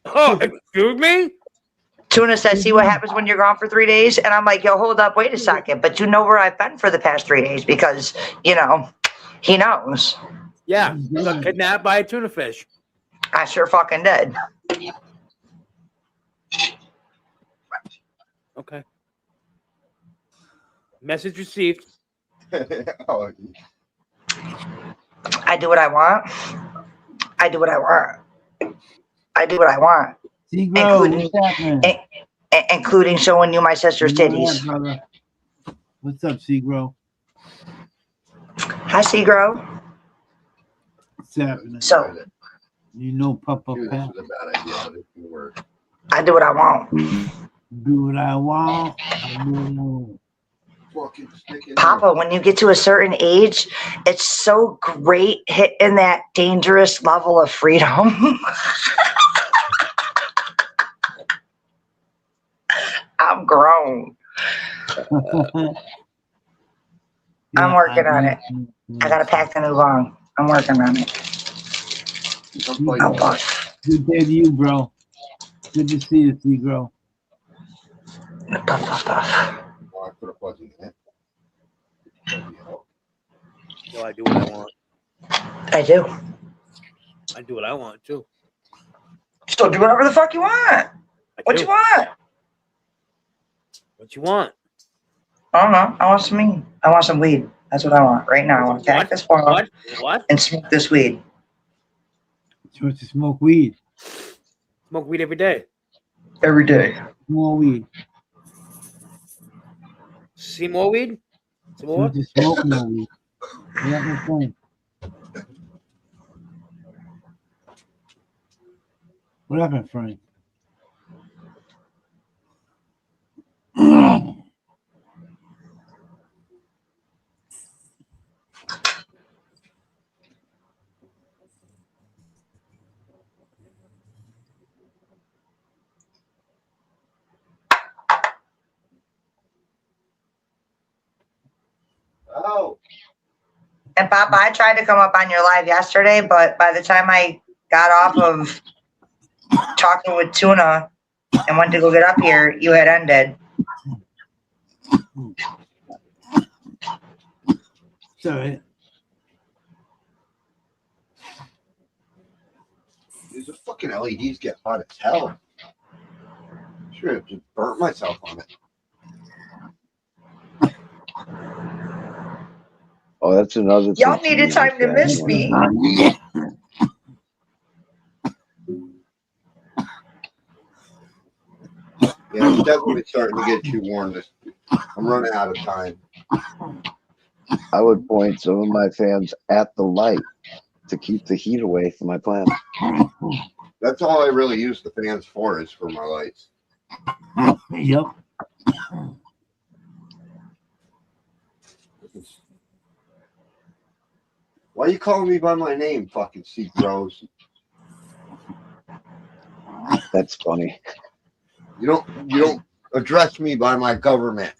Oh, excuse me? Tuna says, see what happens when you're gone for 3 days? And I'm like, yo, hold up, wait a second. But you know where I've been for the past 3 days because, you know, he knows. Yeah, you got kidnapped by a tuna fish. I sure fucking did. Okay. Message received. Oh, I do what I want. I do what I want. I do what I want. Including showing you my sister's titties. Brother. What's up, Seagro? Hi, Seagro. What's happening? So, you know, Papa Pat. I do what I want. Do what I want. I do what I want. Papa, when you get to a certain age, it's so great hitting that dangerous level of freedom. I'm grown. I'm working on it. I gotta pack the new long. I'm working on it. I'll puff. Good day to you, bro. Good to see you, Seagro. Puff, puff, puff. So I do what I want. I do. I do what I want too. So do whatever the fuck you want. What you want? What you want? I don't know. I want some weed. I want some weed. That's what I want right now. I want to pack this farm and smoke this weed. You want to smoke weed? Smoke weed every day. Every day. More weed. See more weed? Some You more? want to smoke more weed? Yeah, my friend. What happened, Frank? Oh. And Papa, I tried to come up on your live yesterday, but by the time I got off of talking with Tuna and went to go get up here, you had ended. Sorry. These fucking LEDs get hot as hell. Should have just burnt myself on it. Oh, that's another thing. Y'all needed time to miss me. Yeah, I'm definitely starting to get too warm. I'm running out of time. I would point some of my fans at the light to keep the heat away from my plants. That's all I really use the fans for, is for my lights. Yep. Why are you calling me by my name, fucking Seek Rose? That's funny. You don't address me by my government.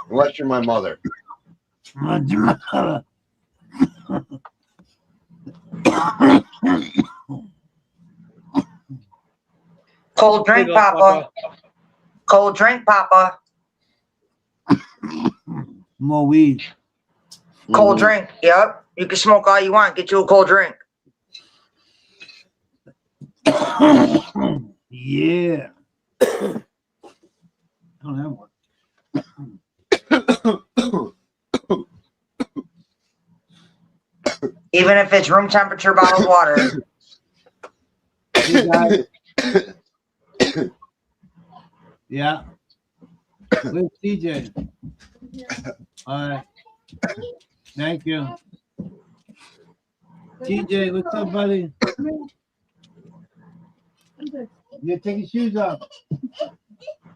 Unless you're my mother. Cold drink, Papa. Cold drink, Papa. More weed. Cold drink. Yep. You can smoke all you want. Get you a cold drink. Yeah. I don't have one. Even if it's room temperature bottled water. Hey, guys. Yeah. Where's TJ? All right. Thank you. TJ, what's up, buddy? You take your shoes off.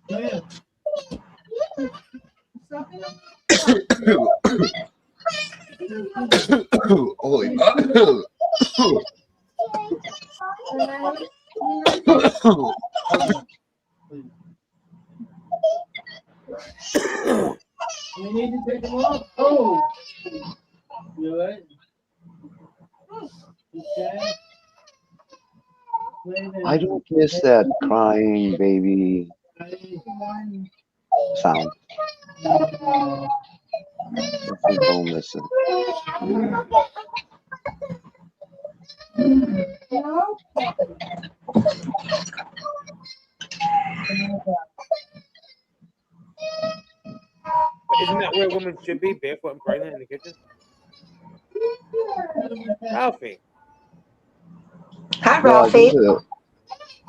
Come here. Holy. You need to take them off. Oh. You all right? Okay. I don't miss that crying baby sound. I don't miss it. Isn't that where women should be, barefoot and pregnant in the kitchen? Ralphie. Hi, Yeah, Ralphie.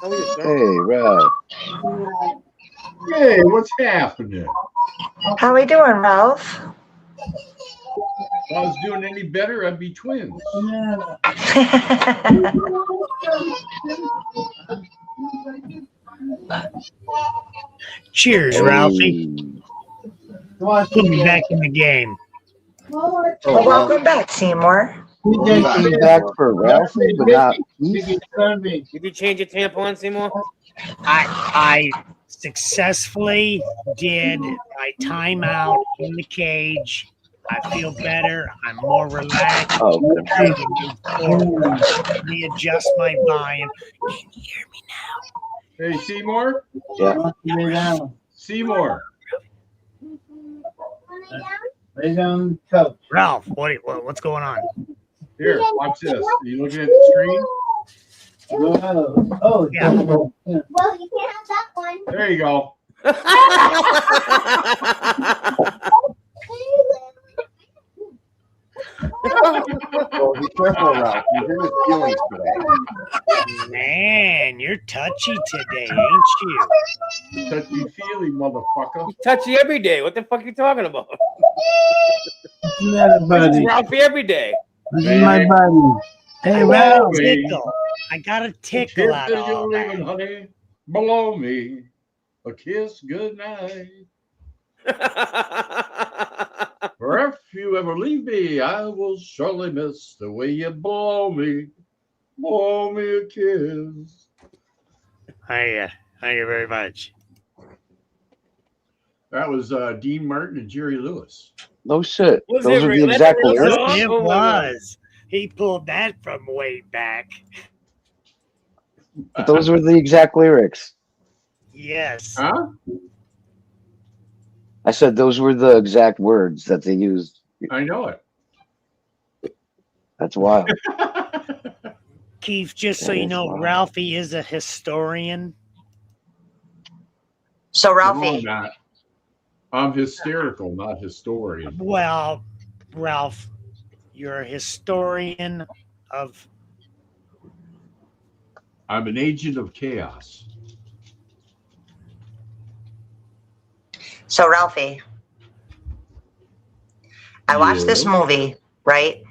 How are you, sir? Hey, Ralph. Hey, what's happening? How we doing, Ralph? If I was doing any better, I'd be twins. Cheers, Ralphie. Put me back in the game. Well, welcome back, Seymour. Came back for Ralphie, but not Keith. Did you change your tampon, Seymour? I successfully did my timeout in the cage. I feel better. I'm more relaxed. Oh, Ready to move forward. Let me adjust my volume. Can you hear me now? Hey, Seymour? Yeah. Seymour. Lay down, couch. Ralph, what's going on? Here, watch this. Are you looking at the screen? Oh, yeah. Well, you can't have that one. There you go. Oh, be careful, Ralph. He's in his feelings today. Man, you're touchy today, ain't you? Touchy feely, motherfucker. You touchy every day. What the fuck are you talking about? Yeah, buddy. It's Ralphie every day. This is my buddy. Hey, Ralph. Tickle. I got a tickle out of all you're leaving, that. honey, below me. A kiss goodnight. For if you ever leave me, I will surely miss the way you blow me. Blow me a kiss. Thank you very much. That was Dean Martin and Jerry Lewis. No shit. Was Those it are the really? exact That's a real lyrics. song? It Oh my God. was. He pulled that from way back. Those were the exact lyrics. Yes. Huh? I said those were the exact words that they used. I know it. That's wild. Keith, just so That you is know, wild. Ralphie is a historian. So, No, I'm Ralphie, not. I'm hysterical, not historian. Well, Ralph, you're a historian of. I'm an agent of chaos. So, Ralphie, I watched this Yes. movie, right?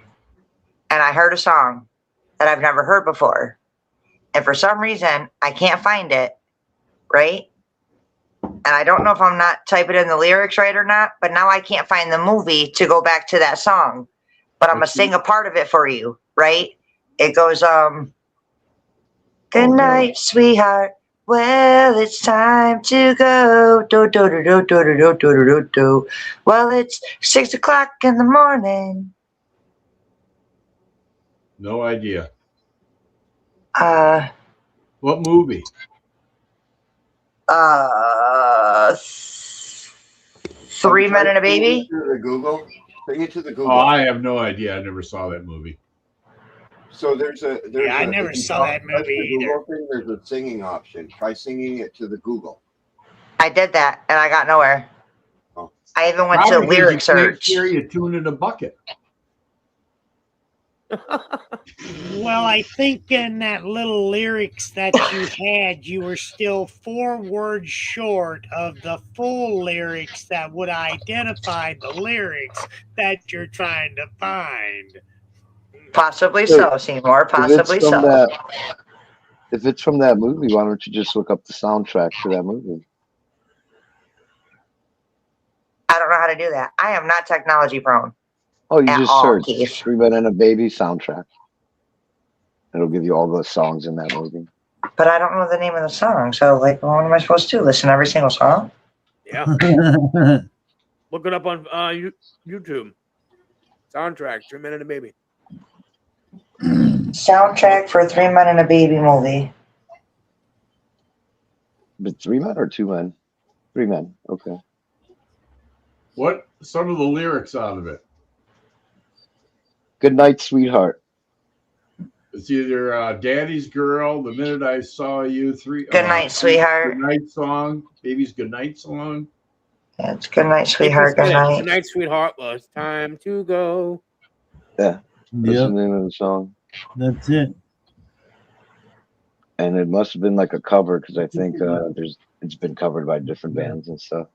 And I heard a song that I've never heard before. And for some reason, I can't find it, right? And I don't know if I'm not typing in the lyrics right or not, but now I can't find the movie to go back to that song. But I'm going to sing a part of it for you, right? It goes, good night, sweetheart. Well, it's time to go. Do, do, do, do, do, do, do, do, do, do. Well, it's 6 o'clock in the morning. No idea. What movie? Three Men and a Baby? To the Google. Bring it to the Google. Oh, I have no idea. I never saw that movie. So there's I never if you saw that press the movie either. Google thing, there's a singing option. Try singing it to the Google. I did that and I got nowhere. Oh. I even went Probably to because lyric you can't search. hear you tune in a bucket. Well, I think in that little lyrics that you had, you were still 4 words short of the full lyrics that would identify the lyrics that you're trying to find. Possibly so, Seymour. Possibly so. If it's from that movie, why don't you just look up the soundtrack to that movie? I don't know how to do that. I am not technology prone. Oh, you At just all, search Keith. 3 Men and a Baby soundtrack. It'll give you all the songs in that movie. But I don't know the name of the song. So, like, what am I supposed to do? Listen to every single song? Yeah. Look it up on YouTube. Soundtrack, 3 Men and a Baby. Soundtrack for 3 Men and a Baby movie. But 3 men or 2 men? 3 men. Okay. What some of the lyrics out of it? Good night, sweetheart. It's either Daddy's Girl, The Minute I Saw You, Good night, sweetheart. Good night song, Baby's Good Night song. Yeah, it's Good night, sweetheart. Good night. Good night, sweetheart. Well, it's time to go. Yeah. That's Yep. the name of the song. That's it. And it must have been like a cover because I think it's been covered by different bands and stuff.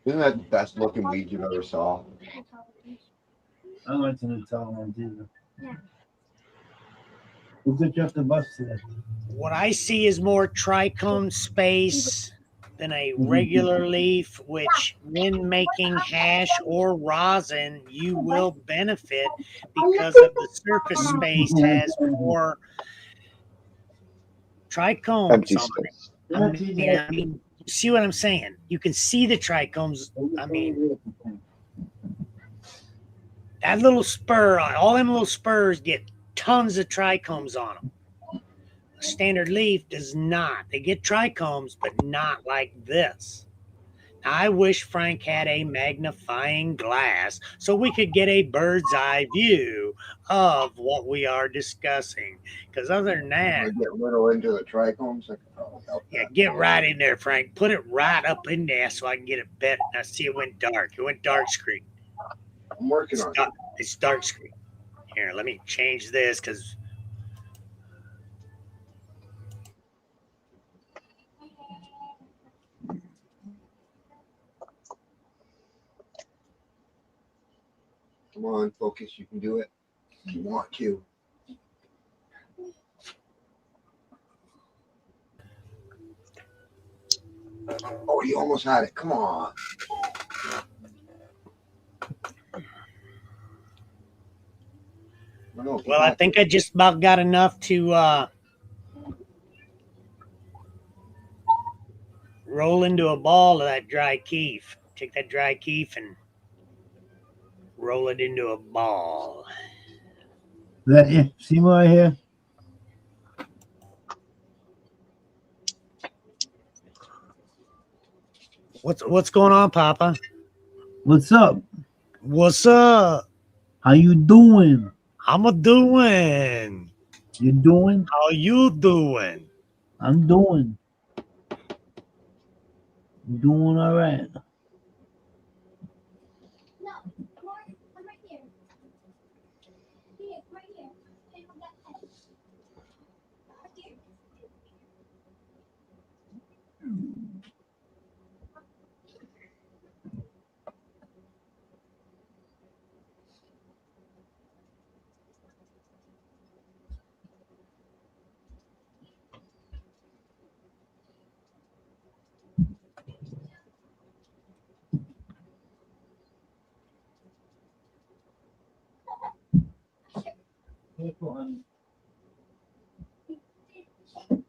Isn't that the best looking weed you ever saw? I went to the Italian dinner. Who took you off the bus today? What I see is more trichome space than a regular leaf, which when making hash or rosin, you will benefit because of the surface space has more trichomes Empty on it. space. I mean, you see what I'm saying? You can see the trichomes. I mean, that little spur, all them little spurs get tons of trichomes on them. A standard leaf does not. They get trichomes, but not like this. Now, I wish Frank had a magnifying glass so we could get a bird's eye view of what we are discussing. Because other than that, I get little into the trichomes. I can probably help yeah, get right in there, Frank. Put it right up in there so I can get it better. Now, see, it went dark. It went dark screen. I'm working on it. It's dark screen. Here, let me change this because Come on, focus. You can do it. You want to. Oh, you almost had it. Come on. well, I think I just about got enough to roll into a ball of that dry keef. Take that dry keef and roll it into a ball. That yeah, Seymour right here. What's going on, Papa? What's up? What's up? How you doing? I'm a doing. You doing? How you doing? I'm doing. I'm doing all right.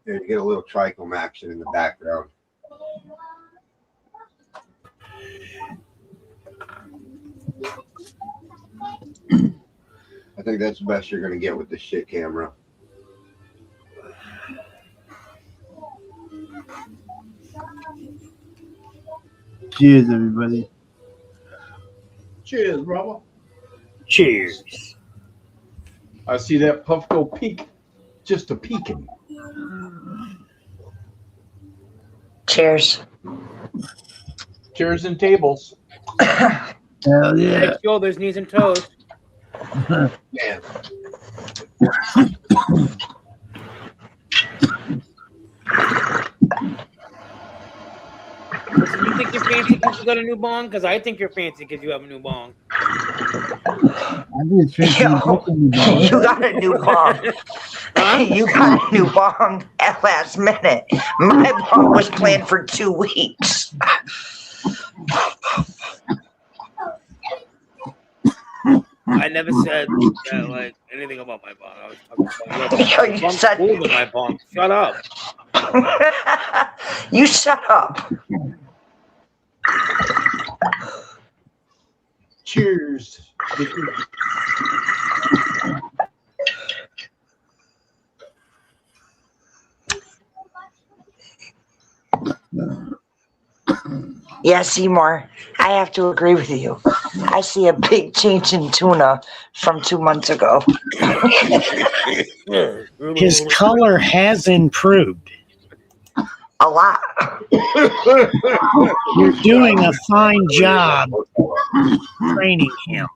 There, you get a little trichome action in the background. I think that's the best you're going to get with this shit camera. Cheers, everybody. Cheers, brother. Cheers. I see that Puffco peak, just a peeking. Cheers. Chairs and tables. Hell yeah. Head, shoulders, knees, and toes. Man. Listen, you think you're fancy because you got a new bong? Because I think you're fancy because you have a new bong. I just drank Yo, some bong. you got a new bong. You got a new bong at last minute. My bong was planned for 2 weeks. I never said like anything about my bong. I was talking about Yo, you bong's said cooler than my bong. Shut up. you shut up. Cheers. Yeah, Seymour, I have to agree with you. I see a big change in tuna from 2 months ago. His color has improved. A lot. You're doing a fine job training him.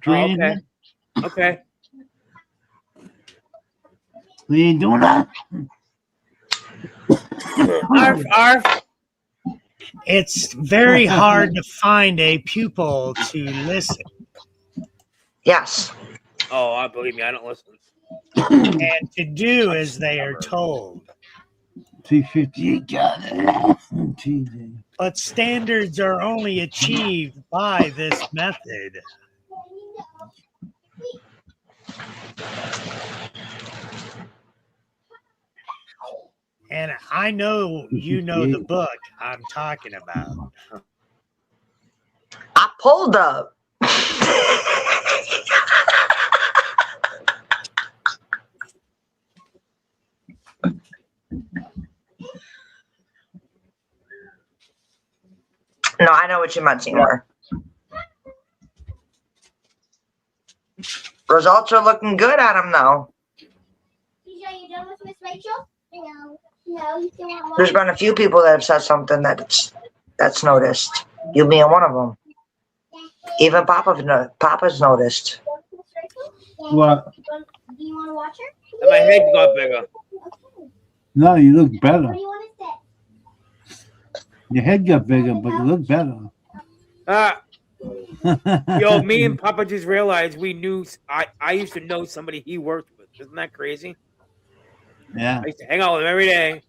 Training okay. him? Okay. We ain't doing that. Arf, arf. It's very hard to find a pupil to listen. Yes. Oh, believe me, I don't listen. And to do as they are told. 358 got it. TJ. But standards are only achieved by this method. And I know you know the book I'm talking about. I pulled up. No, I know what you meant, Seymour. Results are looking good on him, though. You done with Miss Rachel? No. No, you still want more? There's been a few people that have said something that's noticed. You being one of them. Even Papa's noticed. What? Do you want to watch her? And my head got bigger. No, you look better. What do you want to say? Your head got bigger, but you look better. Yo, me and Papa just realized we knew. I used to know somebody he worked with. Isn't that crazy? Yeah. I used to hang out with him every day.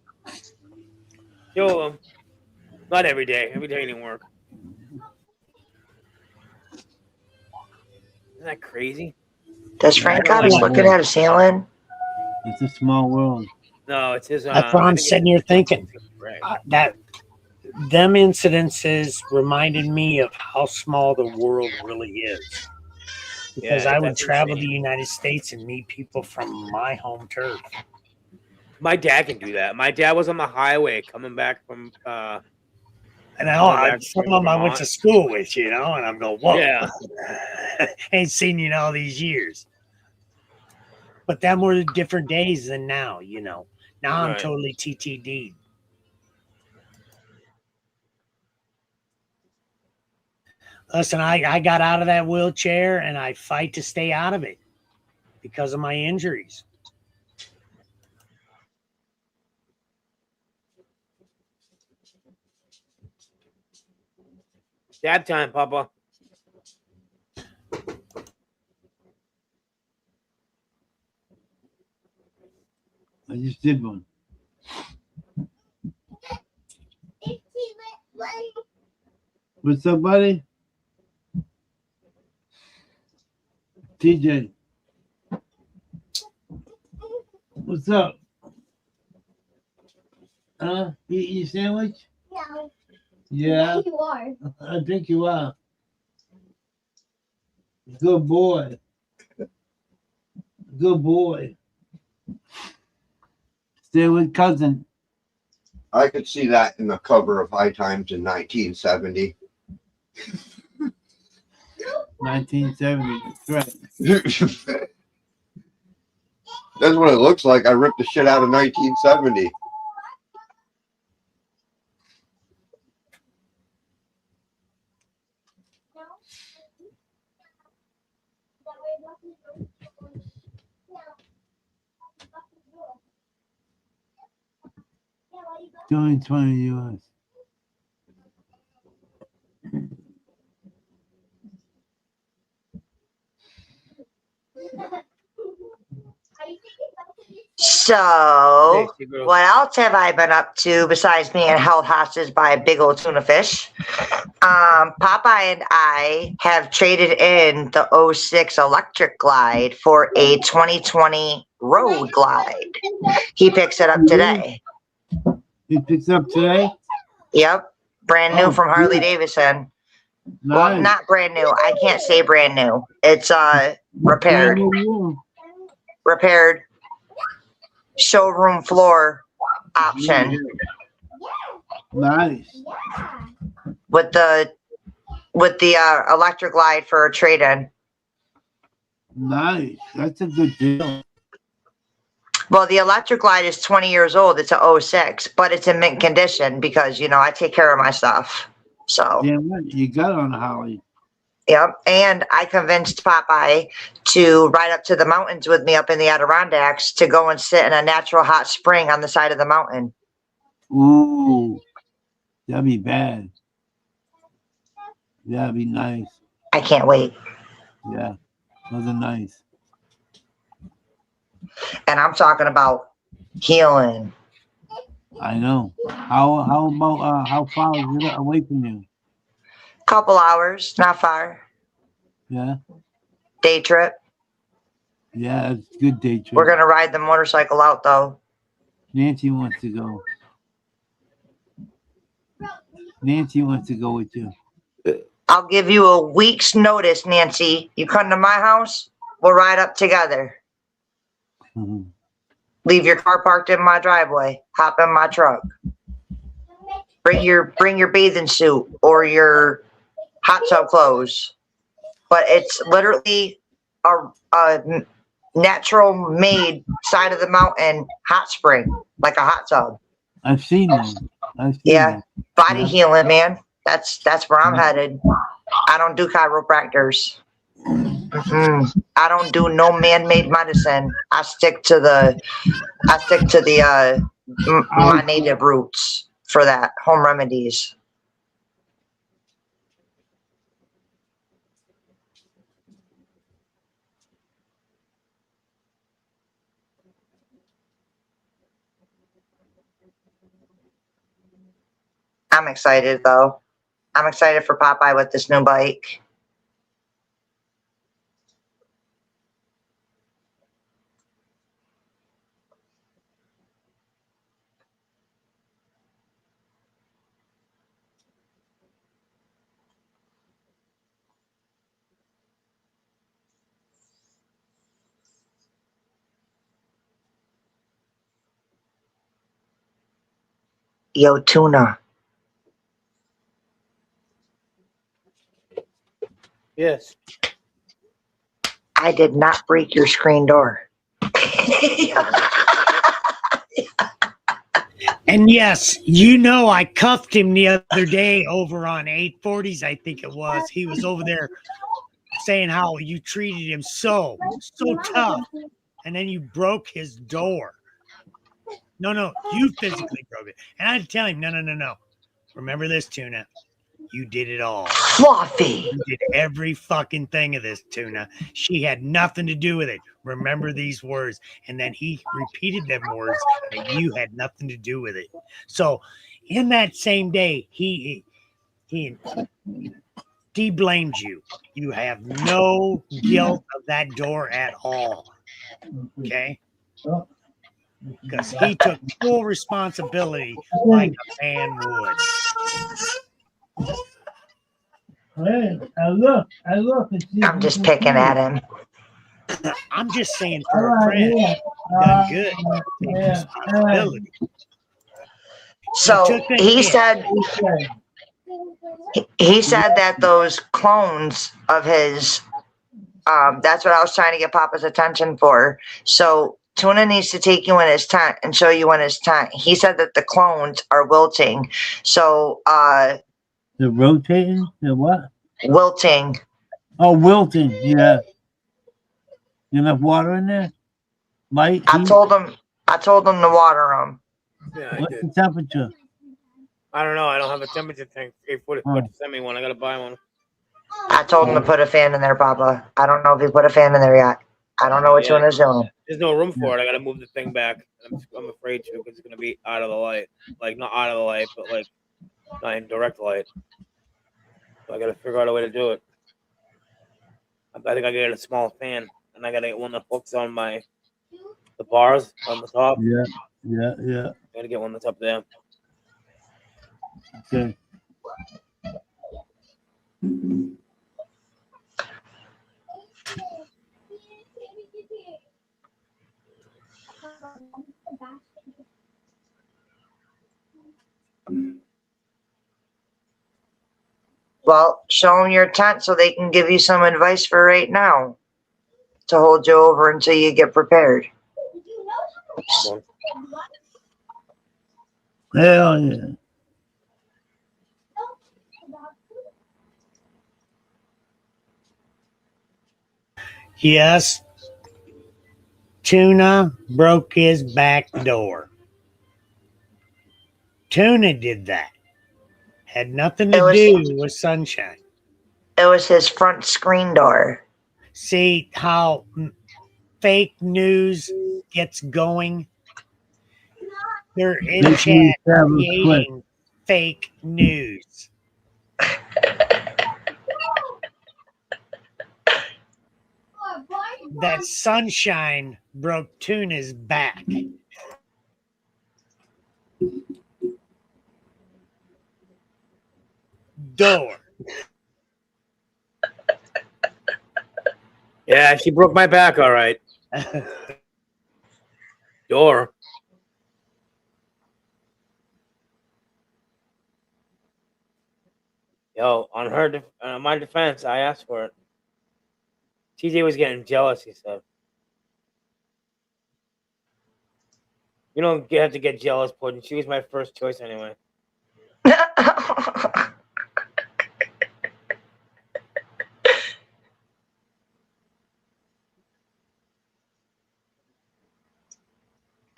Yo, not every day. Every day he didn't work. Isn't that crazy? Does Frank got us looking at a ceiling? It's a small world. No, it's his. That's what I'm sitting here thinking. That them incidences reminded me of how small the world really is. Because Yeah, I would that's travel insane. the United States and meet people from my home turf. My dad can do that. My dad was on the highway coming back from. And back some from of them I went Vermont. to school with, you know, and I'm going, whoa. Yeah. Ain't seen you in all these years. But them were different days than now, you know. Now I'm Right. totally TTD. Listen, I got out of that wheelchair and I fight to stay out of it because of my injuries. Dad time, Papa. I just did one. What's up, buddy? TJ. What's up? Eating your sandwich? No. Yeah, You are. I think you are. Good boy. Good boy. Stay with cousin. I could see that in the cover of High Times in 1970. 1970. That's right. That's what it looks like. I ripped the shit out of 1970. Doing 20 US. So, Hey, girl. what else have I been up to besides being held hostage by a big old tuna fish? Popeye and I have traded in the 06 Electric Glide for a 2020 Road Glide. He picks it up today. He picks up today? Yep. Brand new Oh, from Harley good. Davidson. Well, Nice. not brand new. I can't say brand new. It's repaired. Brand new. Repaired. Showroom floor option Nice. with the Electric Glide for a trade-in. Nice. That's a good deal. Well, the Electric Glide is 20 years old. It's a 06, but it's in mint condition because, you know, I take care of my stuff. So, Damn right. You got on Holly. yep. And I convinced Popeye to ride up to the mountains with me up in the Adirondacks to go and sit in a natural hot spring on the side of the mountain. Ooh. That'd be bad. That'd be nice. I can't wait. Yeah. Those are nice. And I'm talking about healing. I know. How about how far is it away from you? Couple hours, not far. Yeah. Day trip. Yeah, it's a good day trip. We're gonna ride the motorcycle out though. Nancy wants to go. Nancy wants to go with you. I'll give you a week's notice, Nancy. You come to my house, we'll ride up together. Mhm. Leave your car parked in my driveway. Hop in my truck. Bring your bathing suit or your hot tub clothes. But it's literally a natural made side of the mountain hot spring, like a hot tub. I've seen them. Yeah, body Yeah. healing, man. That's where I'm headed. I don't do chiropractors. I don't do no man-made medicine. I stick to my native roots for that, home remedies. I'm excited though. I'm excited for Popeye with this new bike. Yo, Tuna. Yes. I did not break your screen door. And yes, you know, I cuffed him the other day over on 840s, I think it was. He was over there saying how you treated him so tough. And then you broke his door. No, you physically broke it. And I had to tell him, no. Remember this, Tuna. You did it all. Fluffy. You did every fucking thing of this, Tuna. She had nothing to do with it. Remember these words. And then he repeated them words, and you had nothing to do with it. So in that same day, he de-blamed you. You have no guilt of that door at all. Okay? Because he took full responsibility like a man would. I look. I'm just picking at him. I'm just saying for a friend, done good. Take responsibility. So took a he hit. said that those clones of his, that's what I was trying to get Papa's attention for. So Tuna needs to take you in his tent and show you in his tent. He said that the clones are wilting. So The rotating? The what? wilting. Oh, wilting. Yeah. Enough water in there? Light? I heat? told him to water them. Yeah, I What's did. the temperature? I don't know. I don't have a temperature thing. Hey, send me one. I gotta buy one. I told him to put a fan in there, Papa. I don't know if he put a fan in there yet. I don't know what Yeah. Tuna's doing. There's no room for it. I gotta move the thing back. I'm afraid to because it's gonna be out of the light. Like not out of the light, but like not in direct light. So I gotta figure out a way to do it. I think I gotta get a small fan, and I gotta get one that hooks on the bars on the top. Yeah. I gotta get one that's up there. Okay. Well, show them your tent so they can give you some advice for right now to hold you over until you get prepared. Hell yeah. Yes. Tuna broke his back door. Tuna did that. Had nothing to do with Sunshine. It was his front screen door. See how fake news gets going? They're in They chat need to have a creating fake news. That Sunshine broke Tuna's back. Door. Yeah, she broke my back. All right. Door. Yo, on my defense, I asked for it. TJ was getting jealous, he said. You don't have to get jealous, Puddin'. She was my first choice anyway.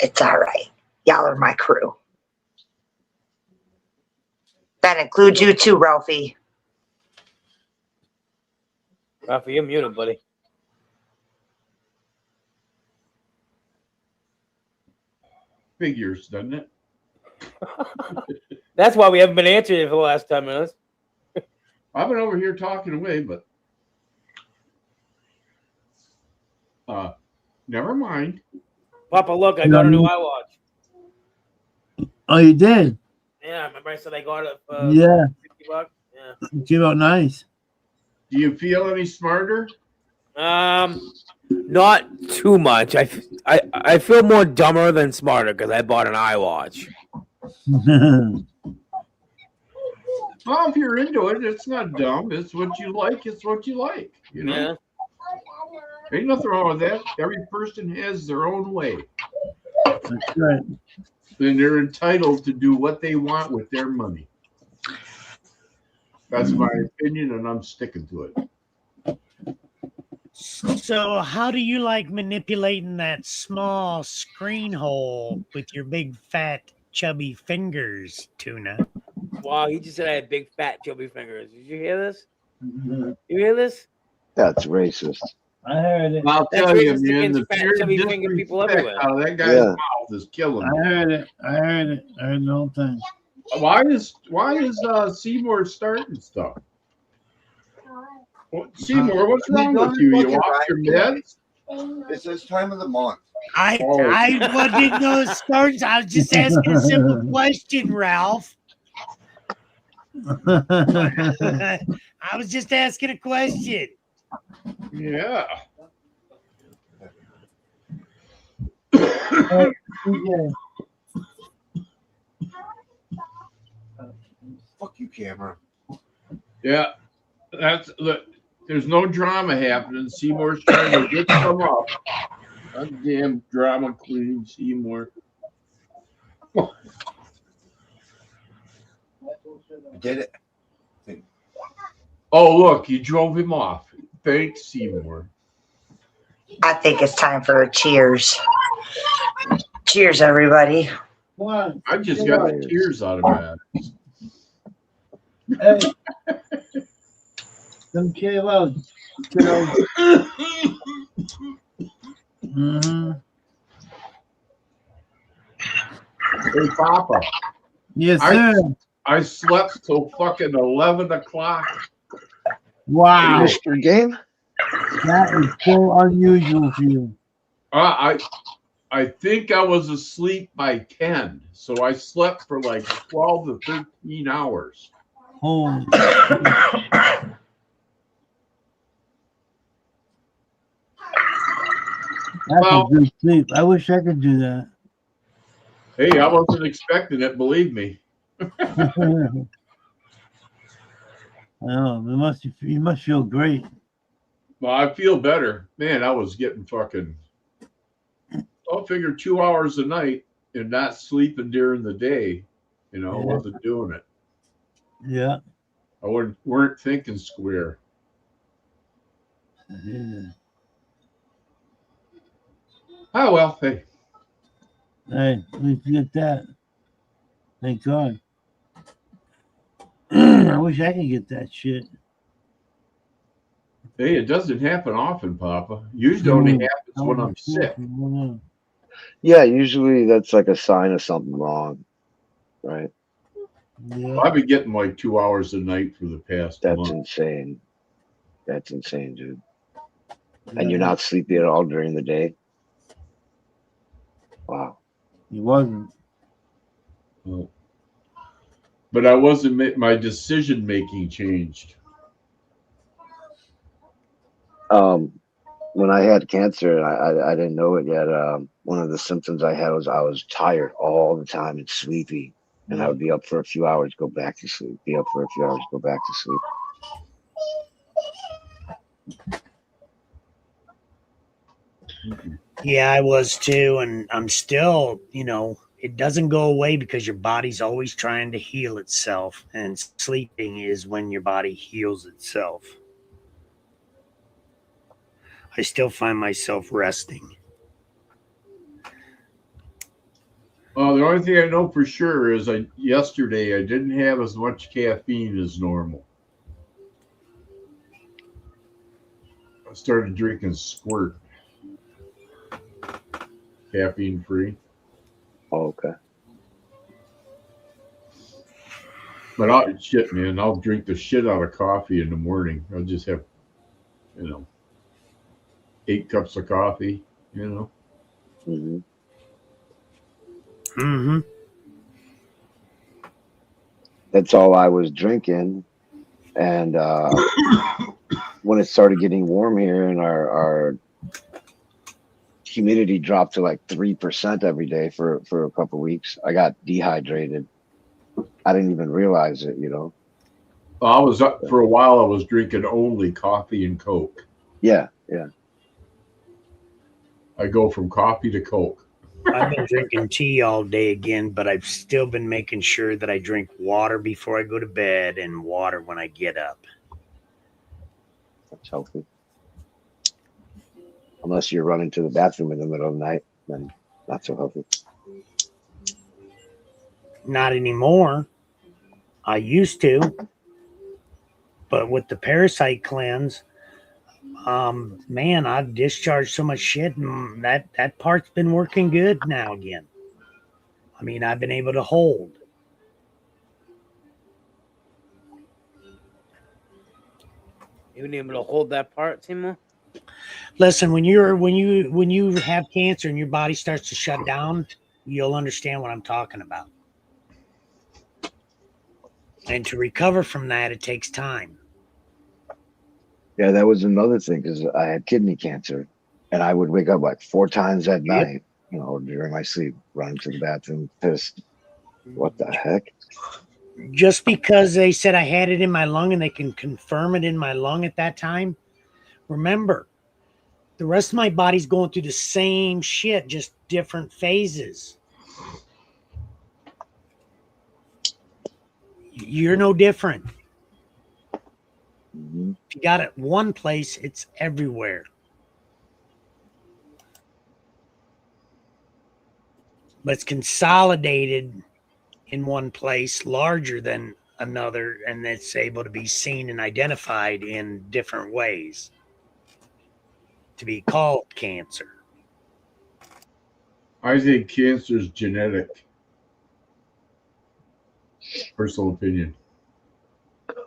It's all right. Y'all are my crew. That includes you too, Ralphie. Ralphie, you're muted, buddy. Figures, doesn't it? That's why we haven't been answering it for the last 10 minutes. I've been over here talking away, but never mind. Papa, look, I got a new iWatch. Oh, you did? Yeah, remember I said I got it for Yeah. $50? Yeah. It came out nice. Do you feel any smarter? Not too much. I feel more dumber than smarter because I bought an iWatch. Well, if you're into it, it's not dumb. It's what you like. It's what you like. You know, Yeah. ain't nothing wrong with that. Every person has their own way, That's right. and they're entitled to do what they want with their money. That's my opinion, and I'm sticking to it. So how do you like manipulating that small screen hole with your big fat chubby fingers, Tuna? Wow, he just said I had big fat chubby fingers. Did you hear this? You hear this? That's racist. I heard it. I'll That's tell you, racist man, against the fat, pure chubby finger people disrespect everywhere. out of that guy's Yeah. mouth is killing me. I heard it. I heard it. I heard the whole thing. Why is Seymour starting stuff? Well, Seymour, what's wrong with you? You off your meds? It's this time of the month. I didn't know it starts. I was just asking a simple question, Ralph. I was just asking a question. Yeah. camera. Yeah, there's no drama happening. Seymour's trying to get some up. Goddamn drama queen, Seymour. Did it? Oh, look, you drove him off. Thanks, Seymour. I think it's time for a cheers. Cheers, everybody. I just got the tears out of my eyes. Hey, some chill out. Mm-hmm. Hey, Papa. Yes, sir. I slept till fucking 11 o'clock. Wow. Mr. Game? That is so unusual for you. I think I was asleep by 10, so I slept for like 12 to 13 hours. Holy. That's a good sleep. I wish I could do that. Hey, I wasn't expecting it, believe me. I know. You must feel great. Well, I feel better. Man, I was getting fucking, I'll figure 2 hours a night and not sleeping during the day. You know, Yeah. wasn't doing it. Yeah. I weren't thinking square. Yeah. Oh, well, hey. Hey, at least you get that. Thank God. I wish I could get that shit. Hey, it doesn't happen often, Papa. Usually only happens when I'm sick. Yeah, usually that's like a sign of something wrong, right? Yeah. I've been getting like 2 hours a night for the past That's month. insane. That's insane, dude. And you're not sleepy at all during the day? Wow. He wasn't. Well, but I wasn't. My decision making changed. When I had cancer, I didn't know it yet. One of the symptoms I had was I was tired all the time and sleepy. And I would be up for a few hours, go back to sleep. Be up for a few hours, go back to sleep. Yeah, I was too, and I'm still, it doesn't go away because your body's always trying to heal itself, and sleeping is when your body heals itself. I still find myself resting. The only thing I know for sure is yesterday I didn't have as much caffeine as normal. I started drinking Squirt. Caffeine free. Oh, okay. But I'll drink the shit out of coffee in the morning. I'll just have, 8 cups of coffee, Mm-hmm. Mm-hmm. That's all I was drinking. And when it started getting warm here and our humidity dropped to like 3% every day for a couple of weeks, I got dehydrated. I didn't even realize it, I was up for a while. I was drinking only coffee and Coke. Yeah. I go from coffee to Coke. I've been drinking tea all day again, but I've still been making sure that I drink water before I go to bed and water when I get up. That's healthy. Unless you're running to the bathroom in the middle of the night, then not so healthy. Not anymore. I used to. But with the parasite cleanse, man, I've discharged so much shit, and that part's been working good now again. I mean, I've been able to hold. You been able to hold that part, Timo? Listen, when you have cancer and your body starts to shut down, you'll understand what I'm talking about. And to recover from that, it takes time. Yeah, that was another thing because I had kidney cancer, and I would wake up like 4 times at night, during my sleep, running to the bathroom, pissed. What the heck? just because they said I had it in my lung and they can confirm it in my lung at that time, remember, the rest of my body's going through the same shit, just different phases. You're no different. If you got it one place, it's everywhere. But it's consolidated in one place, larger than another, and it's able to be seen and identified in different ways to be called cancer. I think cancer is genetic. Personal opinion.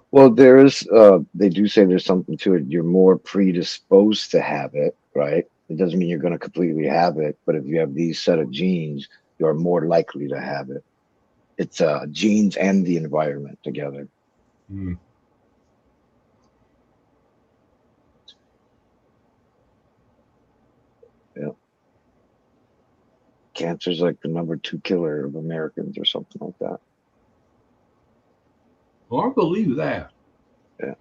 Well, there is, they do say there's something to it. You're more predisposed to have it, right? It doesn't mean you're going to completely have it, but if you have these set of genes, you're more likely to have it. It's genes and the environment together. Mm. Yeah. Cancer's like the #2 killer of Americans or something like that. Well, I believe that. Yeah.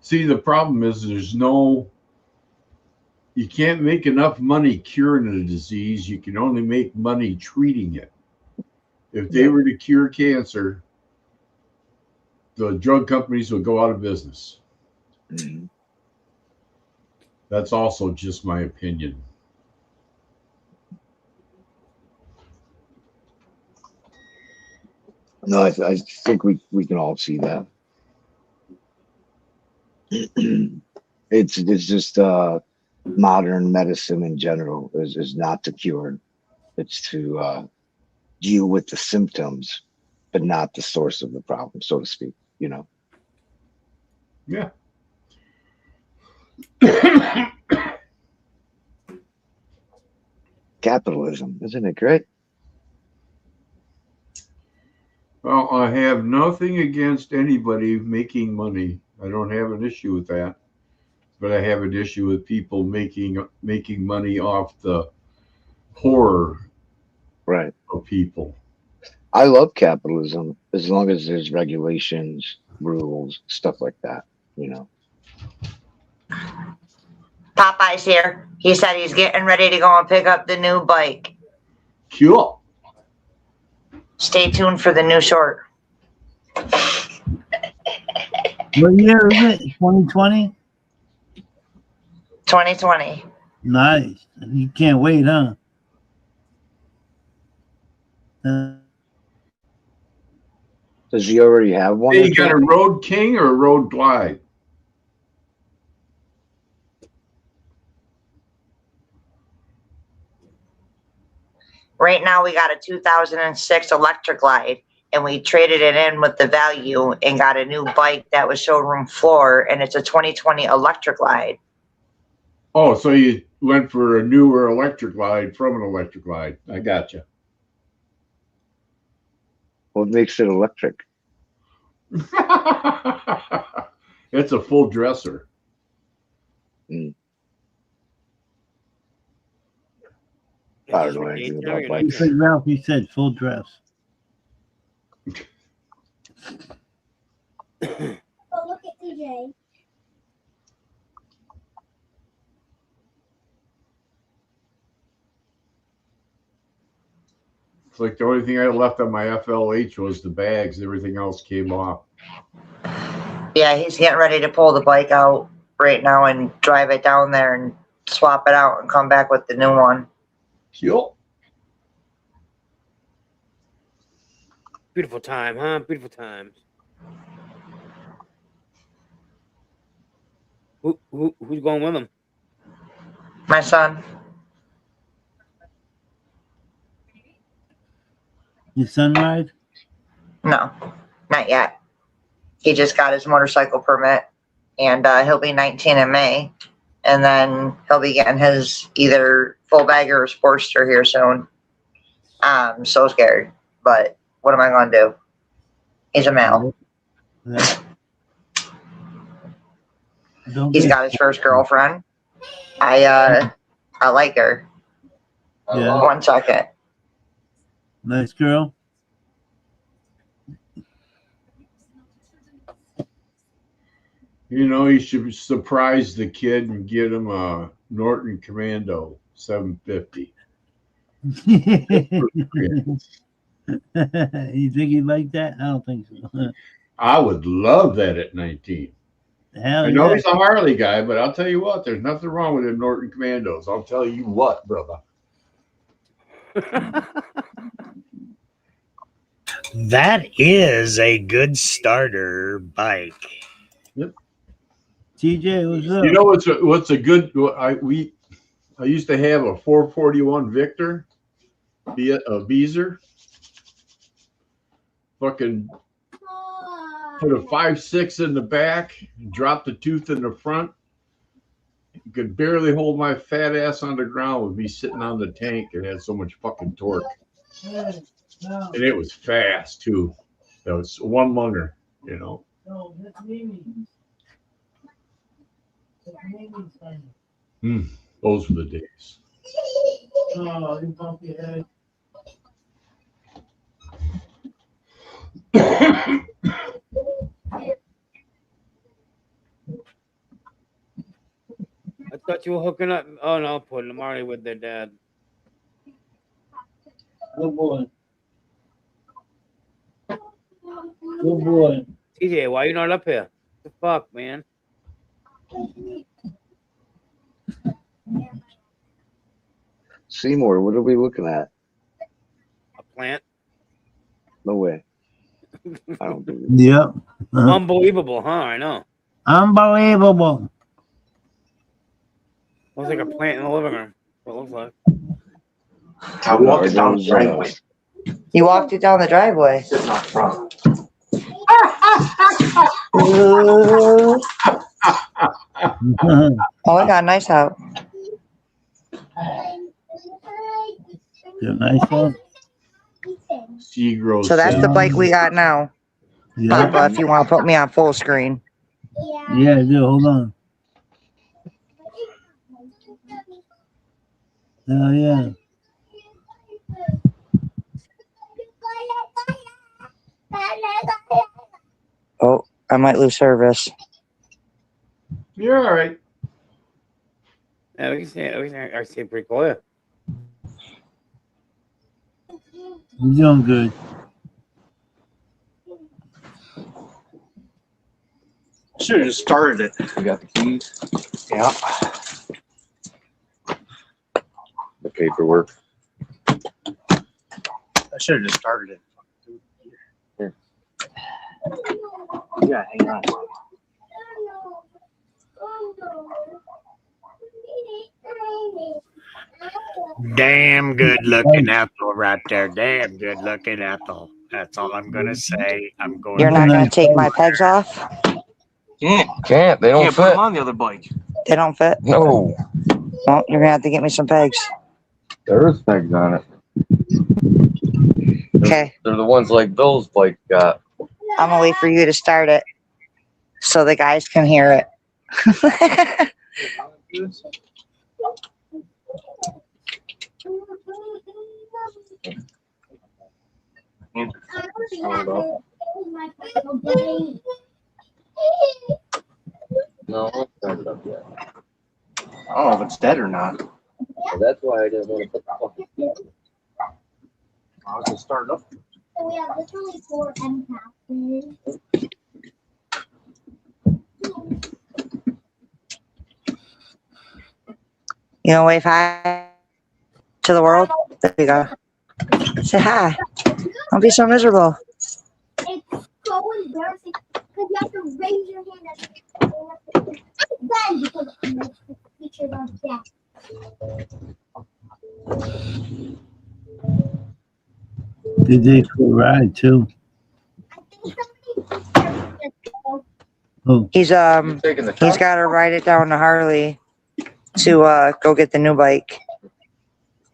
See, the problem is you can't make enough money curing a disease. You can only make money treating it. If they were to cure cancer, the drug companies would go out of business. Mm-hmm. That's also just my opinion. No, I think we can all see that. It's just modern medicine in general is not to cure. It's to deal with the symptoms, but not the source of the problem, so to speak, you know? Yeah. Capitalism, isn't it great? Well, I have nothing against anybody making money. I don't have an issue with that. But I have an issue with people making money off the horror Right. of people. I love capitalism as long as there's regulations, rules, stuff like that, you know? Popeye's here. He said he's getting ready to go and pick up the new bike. Cool. Stay tuned for the new short. What year is it? 2020? 2020. Nice. You can't wait, huh? Does he already have one? Hey, you got a Road King or a Road Glide? Right now we got a 2006 Electric Glide, and we traded it in with the value and got a new bike that was showroom floor, and it's a 2020 Electric Glide. Oh, so you went for a newer Electric Glide from an Electric Glide. I gotcha. What makes it electric? It's a full dresser. Mm. I don't know anything about bikes. Ralph, he said full dress. Oh, look at DJ. It's like the only thing I left on my FLH was the bags. Everything else came off. Yeah, he's getting ready to pull the bike out right now and drive it down there and swap it out and come back with the new one. Yep. Beautiful time, huh? Beautiful times. Who's going with him? My son. Your son ride? No, not yet. He just got his motorcycle permit, and he'll be 19 in May, and then he'll be getting his either full bagger or Sportster here soon. I'm so scared, but what am I going to do? He's a male. Yeah. He's got his first girlfriend. I like her. Yeah. 1 second. Nice girl. You know, you should surprise the kid and get him a Norton Commando 750. You think he'd like that? I don't think so. I would love that at 19. Hell I know yeah. he's a Harley guy, but I'll tell you what, there's nothing wrong with them Norton Commandos. I'll tell you what, brother. That is a good starter bike. Yep. TJ, what's up? You know what's a good? I used to have a 441 Victor, a Beezer. Fucking put a 5.6 in the back, drop the tooth in the front. You could barely hold my fat ass on the ground with me sitting on the tank. It had so much fucking torque. And it was fast too. That was one lunger, you know. No, that's Mimi. Those were the days. Oh, you bump your head. I thought you were hooking up. Oh no, putting them already with their dad. Good boy. Good boy. TJ, why you not up here? What the fuck, man? Seymour, what are we looking at? A plant? No way. I don't believe it. Yep. Unbelievable, huh? I know. Unbelievable. Looks like a plant in the living room. What it looks like. I walked down the driveway. You walked it down the driveway. Sitting out front. Ooh. Oh, I got a nice out. Nice one. Seagrow. So that's the bike we got now. Yeah. Papa, if you want to put me on full screen. Yeah, I do. Hold on. Oh, yeah. Oh, I might lose service. You're all right. Yeah, we can see it. I see it pretty clear. You're doing good. Should have just started it. We got the keys. Yeah. The paperwork. I should have just started it. Here. Yeah, hang on. Damn good looking Ethel right there. Damn good looking Ethel. That's all I'm gonna say. I'm going. You're not going to take my pegs off? Can't. They don't Can't put fit. them on the other bike. They don't fit? No. Well, you're going to have to get me some pegs. There is pegs on it. Okay. They're the ones like Bill's bike got. I'm going to wait for you to start it so the guys can hear it. No, it's not up yet. I don't know if it's dead or not. So that's why I didn't want to put the fucking key. I was gonna start it up. So we have literally 4 M passes. You know, wave hi to the world. There you go. Say hi. Don't be so miserable. It's so embarrassing because you have to raise your hand then because it makes the picture of that. Did they cool ride too? Oh. He's got to ride it down to Harley to go get the new bike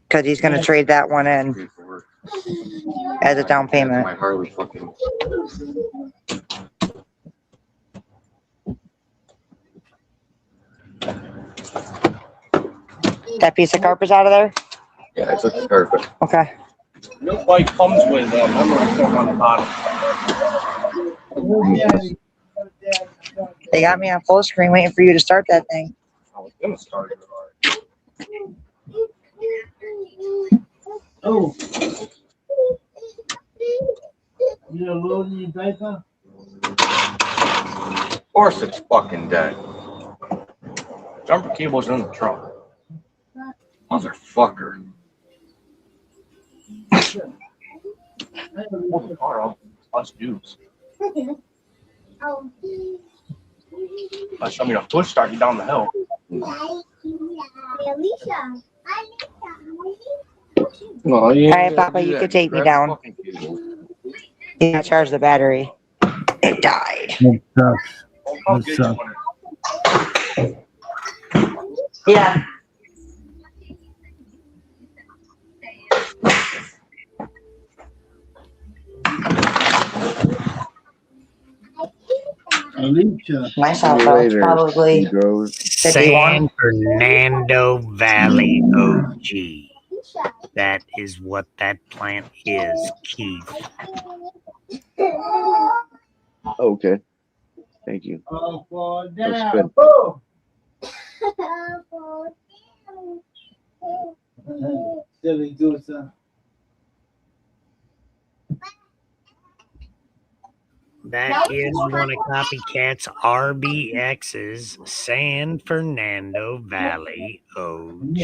because he's going to trade that one in as a down payment. My Harley fucking. That piece of carpet's out of there? Yeah, I took the carpet. Okay. New bike comes with memory foam on the bottom. They got me on full screen waiting for you to start that thing. I was gonna start it already. Oh. You loading your diaper? Of course it's fucking dead. Jumper cable's in the trunk. Motherfucker. Pull the car up. Us dudes. Show me the push start you down the hill. All right, Papa, you could take me down. Yeah, charge the battery. It died. That sucks. Yeah. Alicia. My cell phone's probably San Fernando Valley OG. That is what that plant is, Keith. Okay. Thank you. Oh, for That's down. good. Silly goose. That is one of Copycat's RBX's San Fernando Valley OG.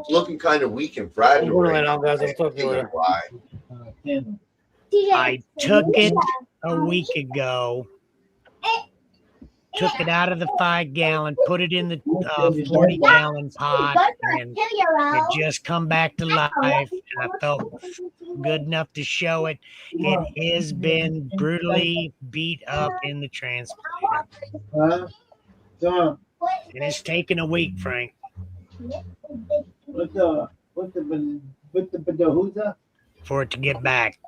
Looking kind of weak and fragile. We're right now, guys. now. I'll talk to you later. Why? I took it a week ago, took it out of the 5-gallon, put it in the 40-gallon pot, and it just come back to life. And I felt good enough to show it. It has been brutally beat up in the transplant. And it's taken a week, Frank. What's the who's that? For it to get back.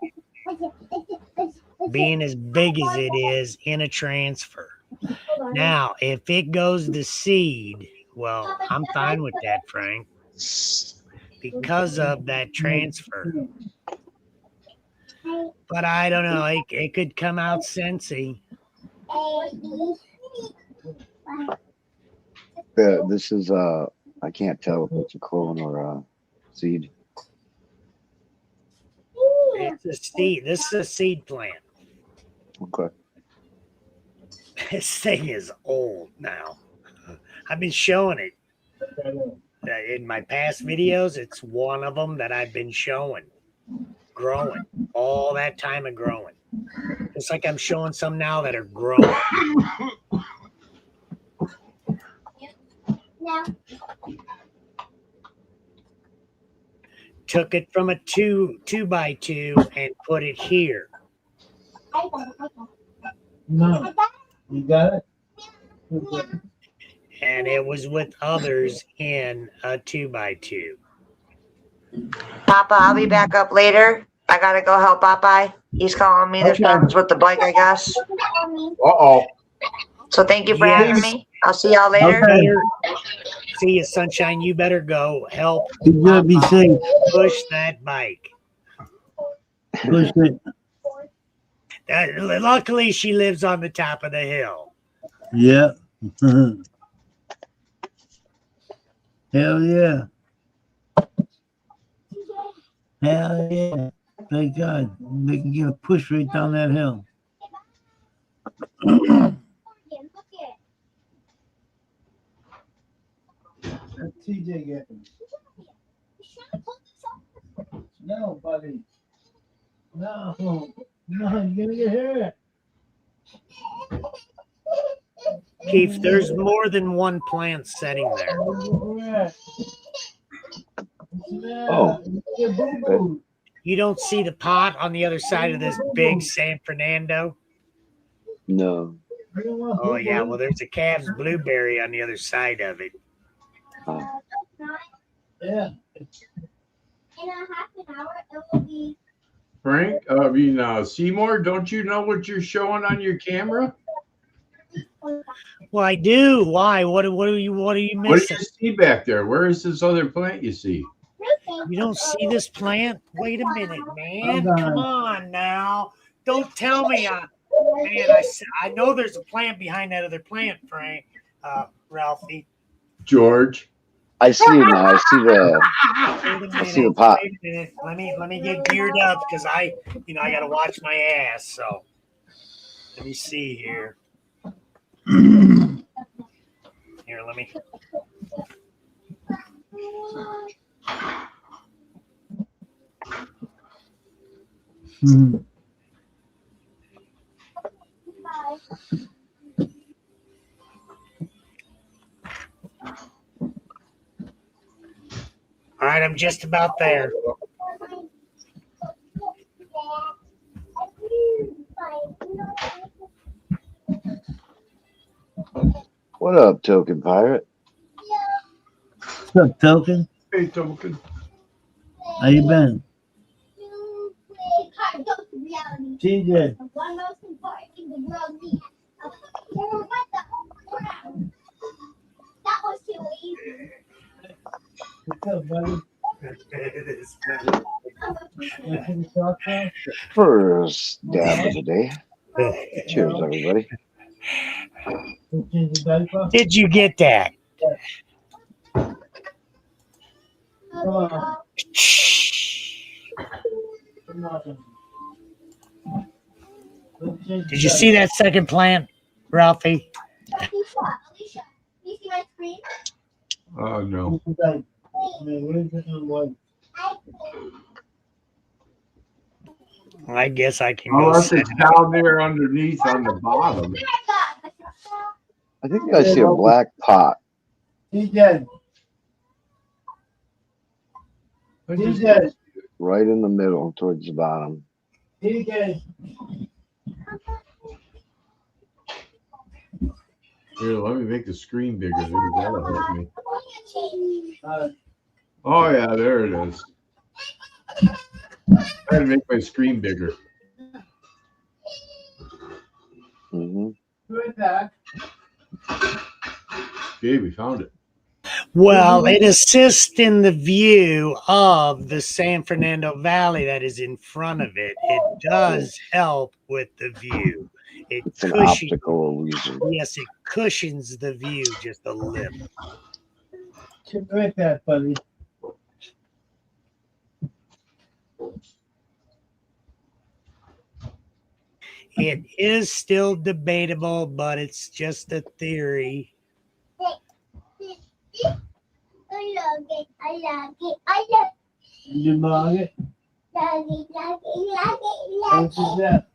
Being as big as it is in a transfer. Now, if it goes to seed, well, I'm fine with that, Frank, because of that transfer. But I don't know. It could come out Cincy. Yeah, this is I can't tell if it's a clone or a seed. It's a seed. This is a seed plant. Okay. This thing is old now. I've been showing it in my past videos. It's one of them that I've been showing. Growing. All that time of growing. It's like I'm showing some now that are growing. Took it from a 2x2 and put it here. No. You got it? Okay. And it was with others in a 2x2. Papa, I'll be back up later. I gotta go help Popeye. He's calling me. There's problems with the bike, I guess. Uh-oh. So thank you for having me. I'll see y'all later. Okay. See you, Sunshine. You better go help You gotta be safe. push that bike. Push it. Luckily, she lives on the top of the hill. Yeah. Hell yeah. Hell yeah. Thank God. They can get a push right down that hill. That's TJ getting. No, buddy. No. No, you're gonna get hurt. Keith, there's more than one plant setting there. Oh. You don't see the pot on the other side of this big San Fernando? No. Oh, yeah. Well, there's a Cavs blueberry on the other side of it. Yeah. In a half an hour, it will be. Frank, Seymour, don't you know what you're showing on your camera? Well, I do. Why? What are you What do missing? you see back there? Where is this other plant you see? You don't see this plant? Wait a minute, man. Come on now. Don't tell me Man, I know there's a plant behind that other plant, Frank, Ralphie. George. I see it now. I see the pot. Wait a minute. Let me get geared up because I gotta watch my ass. So let me see here. Here, let me. All right, I'm just about there. What up, Token Pirate? What's up, Token? Hey, Token. How you been? TJ. That was too easy. What's up, buddy? First dab of the day. Cheers, everybody. Did you get that? Did you see that second plant, Ralphie? Alicia, you see my screen? No. I guess I can Oh, go that's set it's it up. down there underneath on the bottom. I think I see a black pot. TJ. TJ. Right in the middle, towards the bottom. TJ. Here, let me make the screen bigger. Maybe that'll help me. Oh, yeah, there it is. I had to make my screen bigger. Okay, we found it. Well, it assists in the view of the San Fernando Valley that is in front of it. It does help with the view. It's an optical illusion. Yes, it cushions the view just a little. Right there, buddy. It is still debatable, but it's just a theory. I love it. I love it. I love it. You love it? Love it. Love it. Love it. What's that?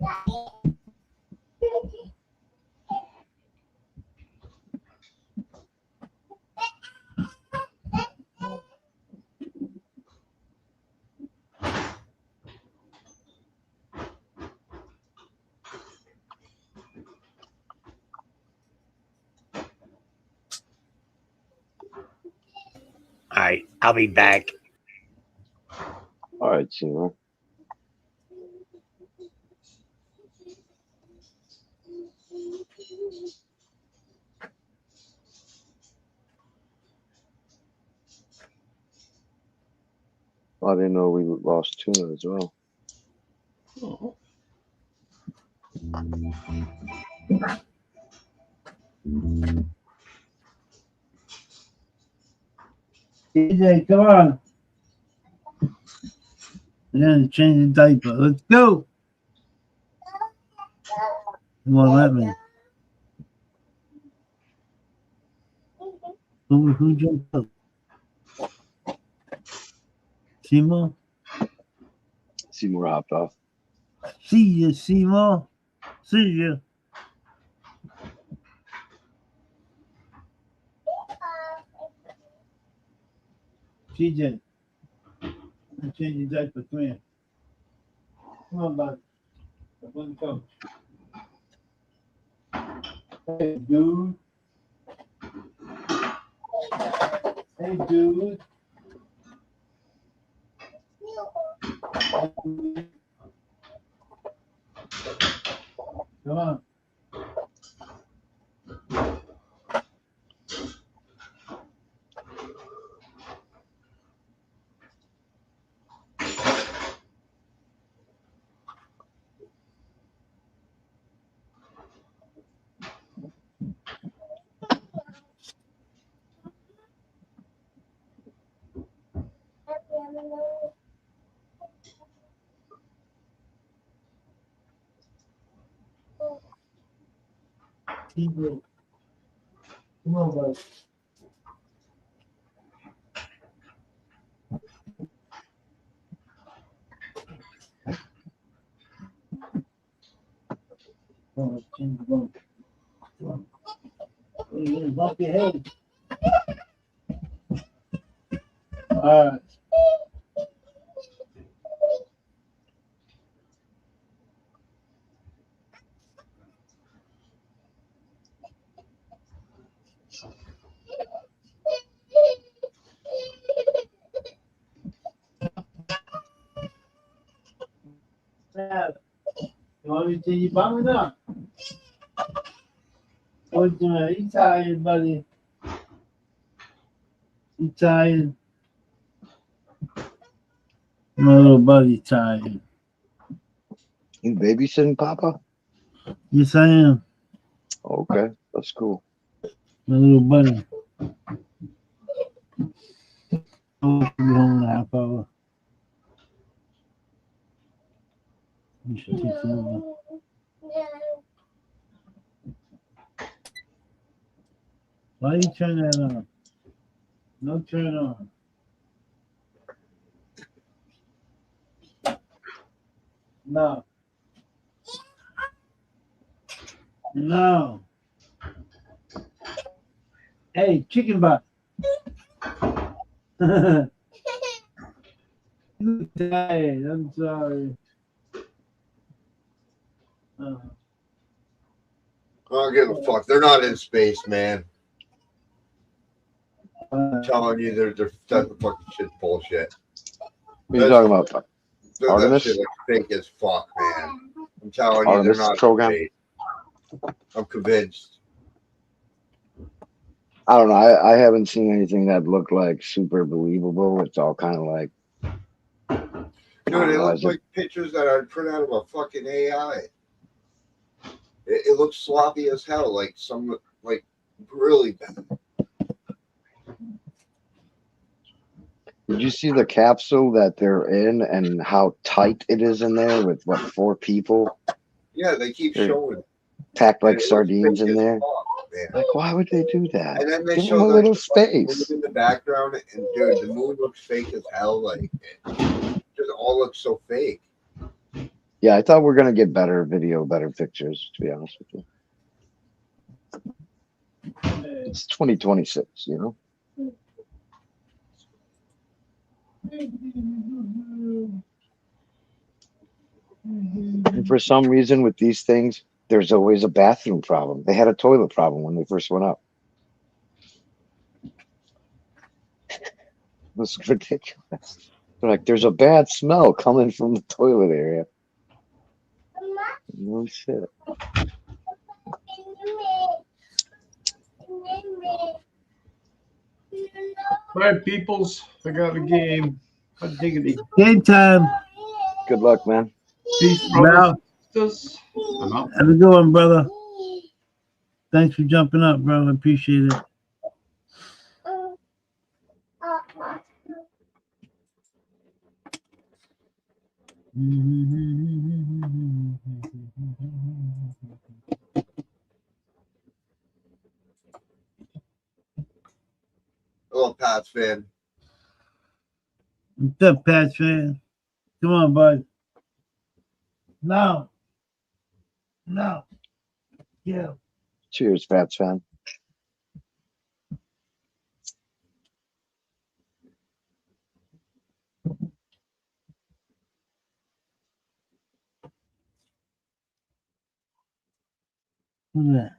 All right, I'll be back. All right, Seymour. I didn't know we lost tuna as well. TJ, come on. I'm gonna change the diaper. Let's go. Come on, let me. Who jumped up? Seymour? Seymour hopped off. See you, Seymour. See you. TJ, I'm changing diaper. Come here. Come on, bud. Up on the couch. Hey, dude. Hey, dude. Come on. Come on, bud. Oh, change the bump. Come on. You're gonna bump your head. All right. Yeah. You want me to take you bum it up? What you tired, buddy? You tired? My little buddy tired. You babysitting, Papa? Yes, I am. Okay, that's cool. My little buddy. I'll be home in a half hour. You should take some over. Why you turn that on? No turn on. No. No. Hey, chicken butt. You tired. I'm sorry. I don't give a fuck. They're not in space, man. I'm telling you, they're that fucking shit bullshit. What are you talking about? That Artemis? shit looks fake as fuck, man. I'm telling you, Artemis they're not program? in space. I'm convinced. I don't know. I haven't seen anything that looked like super believable. It's all kind of like, Dude, it looks is it- like pictures that are put out of a fucking AI. It looks sloppy as hell, like really bad. Did you see the capsule that they're in and how tight it is in there with what, 4 people Yeah, they keep They're showing. packed And like it looks sardines fake in as there? fuck, man. Like, why would they do that? And then they Give show them a the little fucking moon space. in the background, and dude, the moon looks fake as hell. Like, it just all looks so fake. Yeah, I thought we are gonna get better video, better pictures. To be honest with you, it's 2026. You know. And for some reason, with these things, there's always a bathroom problem. They had a toilet problem when they first went up. It was ridiculous. They're like, there's a bad smell coming from the toilet area. No shit. All right, peoples. I got a game. I'm taking it. Game time. Good luck, man. Peace, Now, brothers and sisters. I'm out. have a good one, brother. Thanks for jumping up, bro. I appreciate it. Hello, Pats fan. What's up, Pats fan? Come on, bud. No. No. Yeah. Cheers, Pats fan. Who's that?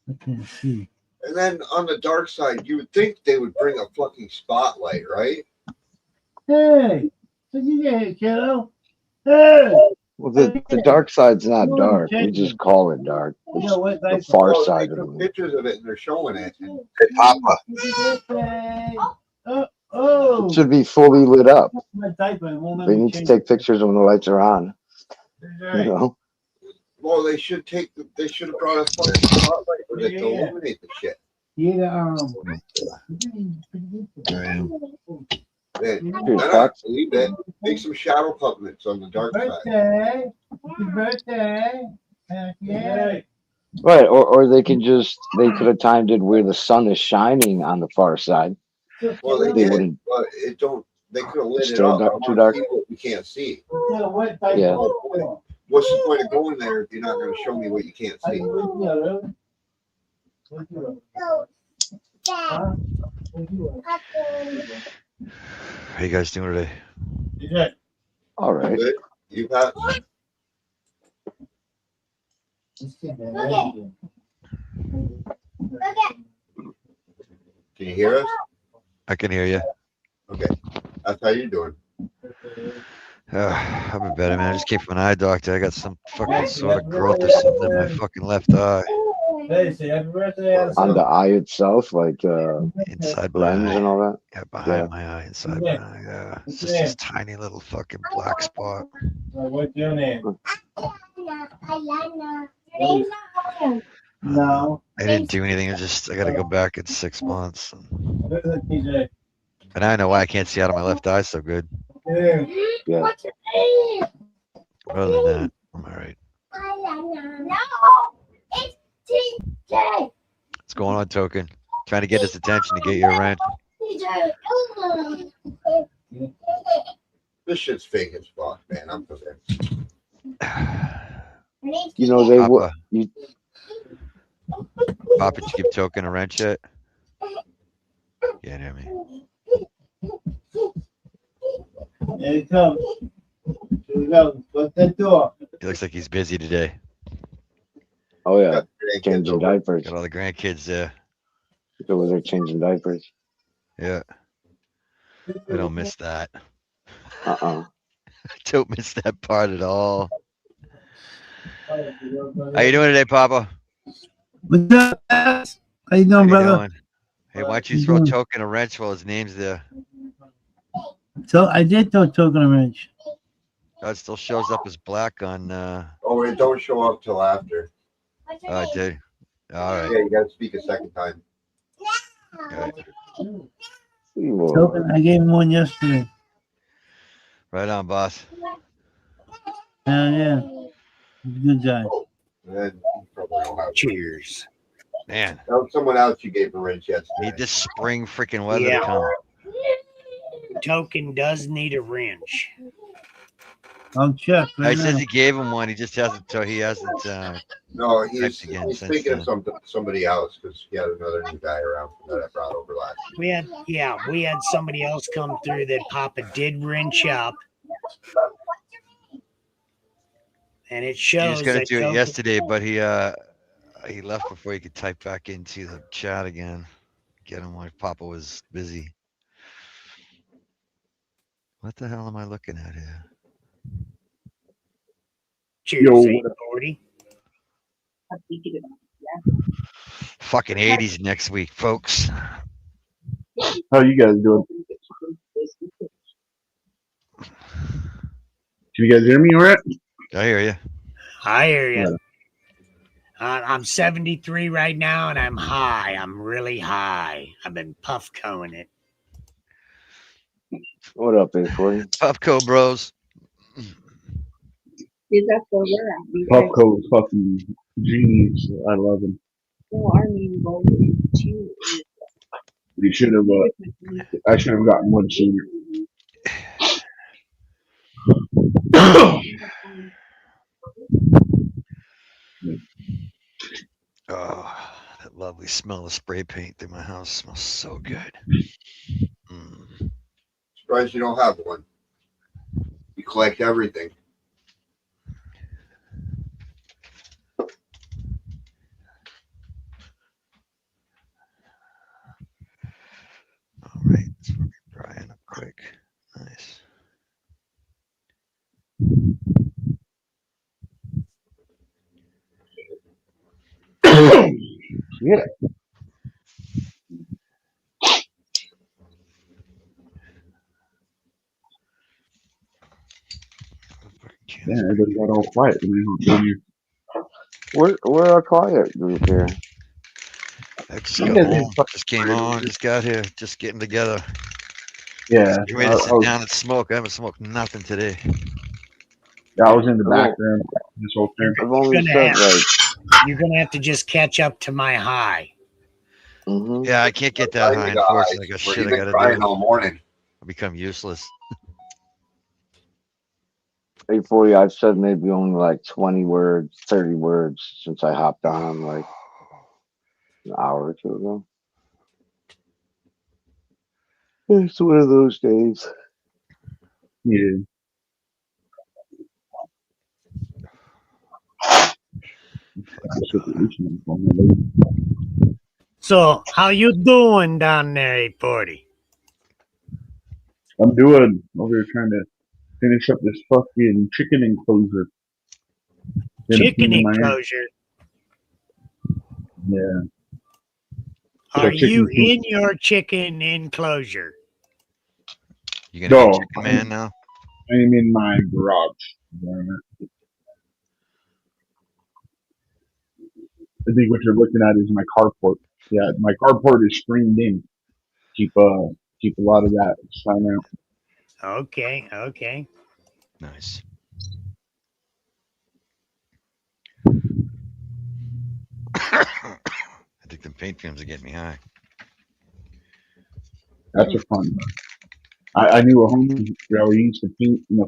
I can't see. And then on the dark side, you would think they would bring a fucking spotlight, right? Hey, did you get hit, kiddo? Hey. Well, the dark side's not dark. We just call it dark. You know what? The Thanks. far Well, side they of the took moon. pictures of it and they're showing it. Hey, Papa. Oh. It should be fully lit up. My diaper. It won't let They me need to change take pictures when the lights are on. it. You know? Well, they should have brought a fucking spotlight with it to Yeah. illuminate the shit. Yeah. Man, Cheers, I Pats. don't believe it. Make some shadow puppets on the dark side. Birthday. Happy birthday. Yeah. Right, or they could have timed it where the sun is shining on the far side. Well, they They did, wouldn't. but it don't. They could have lit it Still up. I dark, too want dark. to see what we can't see. Yeah. What's the point of going there if you're not going to show me what you can't see? How you guys doing today? Yeah. All right. Good. You Pat? Can you hear us? I can hear you. Okay. That's how you doing. I've been better, man. I just came from an eye doctor. I got some fucking sort of growth or something in my fucking left eye. Hey, say happy birthday. On the eye itself, like Inside my lens eye. and all that. Yeah, behind my eye, inside my eye. Yeah. It's just this tiny little fucking black spot. What's your name? No. I didn't do anything. I got to go back in 6 months. And I know why I can't see out of my left eye so good. Yeah. What's your name? Other than that, I'm all right. No, it's TJ. What's going on, Token? Trying to get his attention to get you a rent. TJ. This shit's fake as fuck, man. I'm convinced. You know they would. Papa. Papa, did you give Token a rent yet? Yeah, hear me. Here he comes. Here we go. What's that door? He looks like he's busy today. Oh yeah, changing diapers. Got all the grandkids there. He's over there changing diapers. Yeah. I don't miss that. I don't miss that part at all. How you doing today, Papa? What's up, guys? How you doing, How you brother? doing? Hey, why don't you throw Token a wrench while his name's there? So I did throw Token a wrench. Oh, it still shows up as black on. Oh, it don't show up till after. Oh, I did. All right. Yeah, you got to speak a second time. Token, I gave him one yesterday. Right on, boss. Yeah. Good guy. Cheers. Man. That was someone else you gave a wrench yesterday. Need this spring freaking weather Yeah. to come. Token does need a wrench. I'll check. He Right says now. he gave him one. He just hasn't. He hasn't. No, he's checked again since thinking then. of somebody else because he had another new guy around that I brought over last. We had somebody else come through that Papa did wrench up. And it He shows was gonna that do it Token- yesterday, but he left before he could type back into the chat again. Get him while Papa was busy. What the hell am I looking at here? Cheers, Yo, 840. Fucking 80s next week, folks. How you guys doing? Can you guys hear me all right? I hear you. I hear you. I'm 73 right now, and I'm high. I'm really high. I've been puffcoing it. What up, A40? Puffco bros. Puffco fucking genius. I love him. We should have. I should have gotten one sooner. Oh, that lovely smell of spray paint through my house smells so good. Surprised you don't have one. You collect everything. All right, it's fucking drying up quick. Nice. Yeah. Yeah, everybody got all quiet when you. We're a quiet group here. I just got home, just came on, just got here, just getting together. Yeah, Just ready to sit down and smoke. I haven't smoked nothing today. I was in the background this whole term. I've only Gonna said have- like, You're gonna have to just catch up to my high. Yeah, I can't get that high. Unfortunately, I got shit I gotta crying do. all morning. I'll become useless. 840. I've said maybe only like 20 words, 30 words since I hopped on like an hour or two ago. It's one of those days. Yeah. So how you doing down there, 840? I'm doing over here trying to finish up this fucking chicken enclosure. Chicken In my- enclosure. Yeah. Are chicken you coop. in your chicken enclosure? You gonna be No, chicken man now? I'm in my garage. I think what you're looking at is my carport. Yeah, my carport is screened in. Keep a lot of that sign out. Okay, okay. Nice. I think the paint fumes are getting me high. That's a fun one. I knew a homie, bro. He used to paint in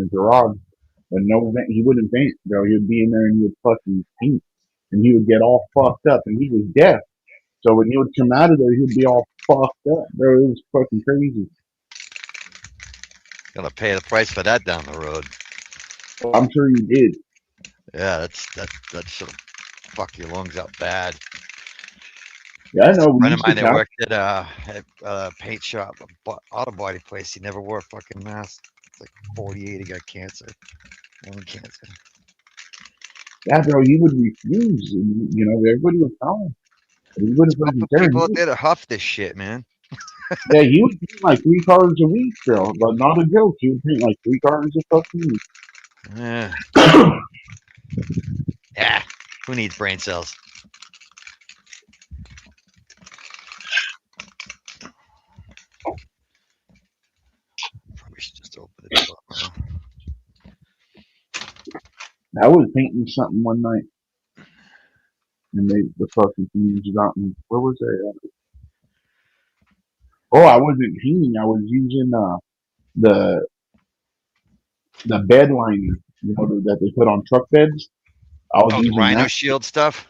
a garage, but no, he wouldn't paint, bro. He would be in there and he would fucking paint, and he would get all fucked up, and he was deaf. So when he would come out of there, he'd be all fucked up, bro. It was fucking crazy. Gonna pay the price for that down the road. I'm sure he did. Yeah, that should fuck your lungs up bad. Yeah, I know. A friend of mine that worked at a paint shop, auto body place. He never wore a fucking mask. It's like 48. He got cancer. Lung cancer. Yeah, bro. He would refuse. And, everybody would tell him. But he wouldn't fucking care. People out there to huff this shit, man. Yeah, he would paint like 3 cars a week, bro. But not a joke. He would paint like 3 cars a fucking week. Yeah. Yeah. Who needs brain cells? Probably should just open the door. Huh? I was painting something one night, and the fucking things got me. Where was I at? Oh, I wasn't painting. I was using the bed liner, that they put on truck beds. I was Oh, the using Rhino that. Shield stuff?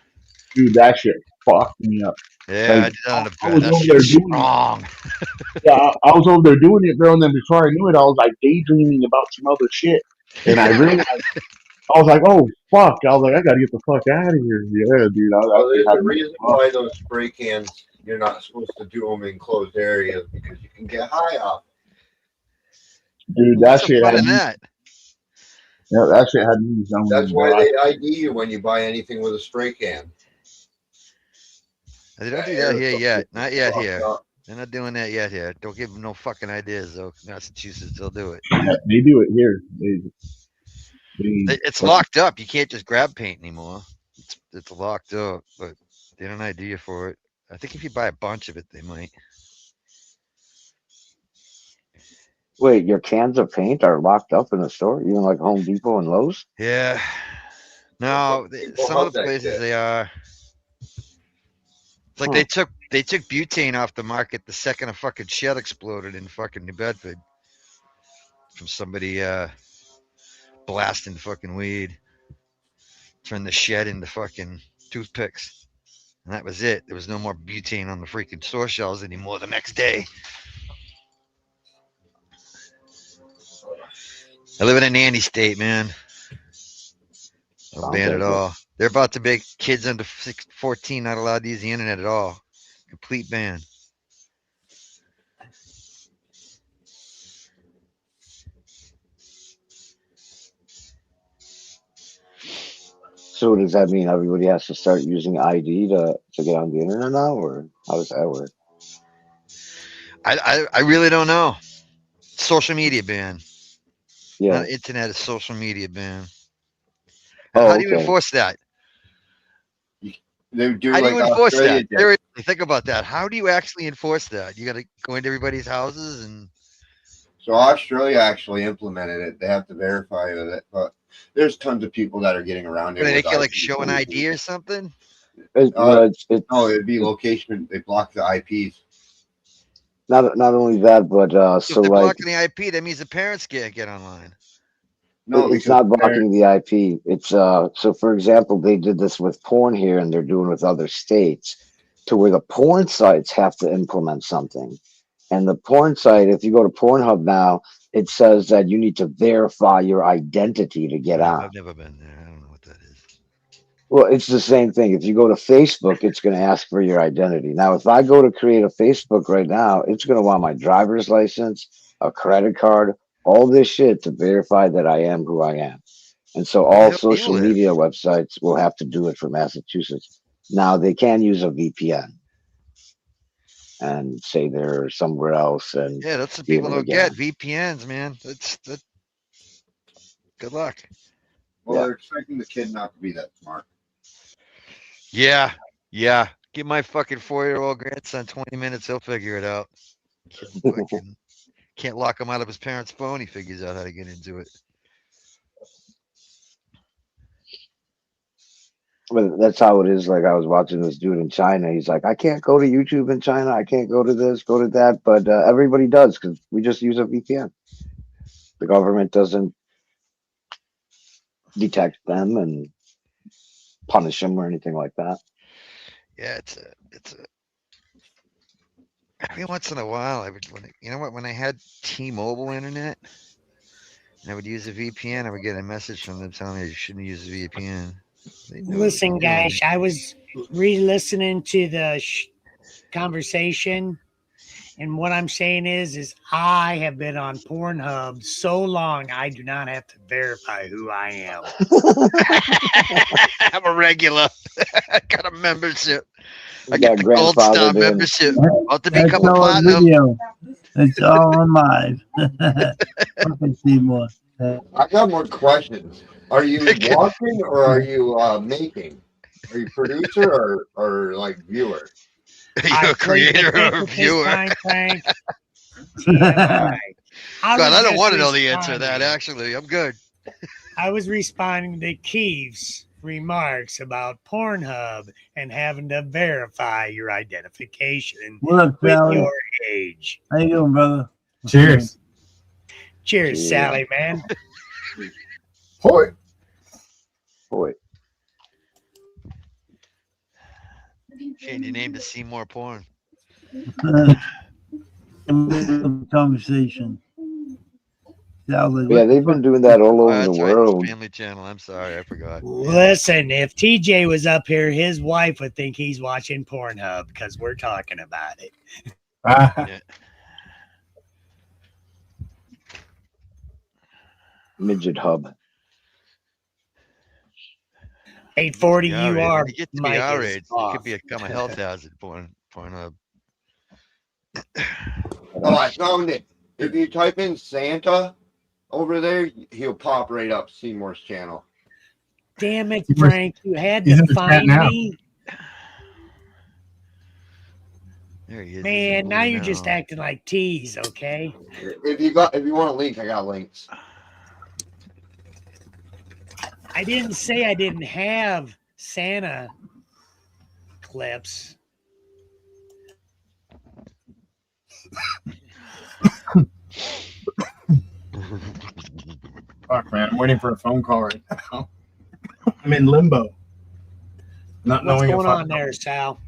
Dude, that shit fucked me up. Yeah, I did that on I a was bed. That over there shit's doing strong. Yeah, I was over there doing it, bro, and then before I knew it, I was like daydreaming about some other shit, and I realized I was like, "Oh fuck!" I was like, "I gotta get the fuck out of here." Yeah, dude. Well, there's a reason why those spray cans, you're not supposed to do them in closed areas because you can get high off. Dude, that shit had me. That? Yeah, that shit had me zoning. That's bro. why they ID you when you buy anything with a spray can. They don't do that here yet. Not yet here. They're not doing that yet here. Don't give them no fucking ideas, though. Massachusetts, they'll do it. Yeah, they do it here. It's locked up. You can't just grab paint anymore. It's locked up, but they don't ID you for it. I think if you buy a bunch of it, they might. Wait, your cans of paint are locked up in the store, even like Home Depot and Lowe's? Yeah. No, some of the places they are. It's like they took butane off the market the second a fucking shed exploded in fucking New Bedford from somebody blasting fucking weed. Turned the shed into fucking toothpicks. And that was it. There was no more butane on the freaking store shelves anymore the next day. I live in a nanny state, man. No ban at all. They're about to make kids under 14 not allowed to use the internet at all. Complete ban. So does that mean everybody has to start using ID to get on the internet now, or how does that work? I really don't know. Social media ban. Yeah. Not internet, is social media ban. Oh, How do you okay. enforce that? They do How do like you enforce Australia that? did. Seriously, think about that. How do you actually enforce that? You got to go into everybody's houses and. So Australia actually implemented it. They have to verify with it, but there's tons of people that are getting around it. But they with get like IP show an solutions. ID or something. No, it'd be location. They block the IPs. Not only that, but So so if they're like blocking the IP, that means the parents can't get online. No, it's not blocking the IP. It's so for example, they did this with porn here, and they're doing it with other states, to where the porn sites have to implement something. And the porn site, if you go to Pornhub now, it says that you need to verify your identity to get on. I've never been there. I don't know what that is. Well, it's the same thing. If you go to Facebook, it's going to ask for your identity. Now, if I go to create a Facebook right now, it's going to want my driver's license, a credit card, all this shit to verify that I am who I am. And so all social media websites will have to do it for Massachusetts. Now, they can use a VPN and say they're somewhere else. And Yeah, that's what be people able don't to get. VPNs, man. That's good luck. Well, they're expecting the kid not to be that smart. Yeah, yeah. Give my fucking 4-year-old grandson 20 minutes, he'll figure it out. Can't lock him out of his parents' phone. He figures out how to get into it. But that's how it is. Like I was watching this dude in China. He's like, I can't go to YouTube in China. I can't go to this, go to that. But everybody does because we just use a VPN. The government doesn't detect them and punish them or anything like that. Yeah, it's a every once in a while I would when I had T-Mobile internet and I would use a VPN, I would get a message from them telling me you shouldn't use a VPN. Listen, guys, I was re-listening to the conversation, and what I'm saying is I have been on Pornhub so long, I do not have to verify who I am. I'm a regular. I got a membership. I You get got the gold grandfathered star in. membership. About to That's become a all on platinum. video. It's all on live. Fucking Seymour. I got more questions. Are you watching or are you making? Are you producer or like viewer? You're a creator or viewer. Time, Frank. God, I don't just want to know the answer to that. responding. Actually, I'm good. I was responding to Keith's remarks about Pornhub and having to verify your identification What up, with Sally? your age. How you doing, brother? Cheers. Cheers, Cheers. Sally, man. Boy. Boy. Change your name to Seymour Porn. Conversation. Sally, Yeah, they've been doing that all over the That's right, world. Family Channel. I'm sorry, I forgot. Listen, if TJ was up here, his wife would think he's watching Pornhub because we're talking about it. Yeah. Midget hub. 840 Yeah, you are. when you get to Mike be our is age, it off. could become a health hazard. Pornhub. Oh, I found it. If you type in Santa over there, he'll pop right up Seymour's channel. Damn it, Frank. You had He's to in the chat find now. me. There he is. Man, now you're just acting like tease, okay? If you want a link, I got links. I didn't say I didn't have Santa clips. Fuck, man. I'm waiting for a phone call right now. I'm in limbo. Not What's knowing going if on there, Sal?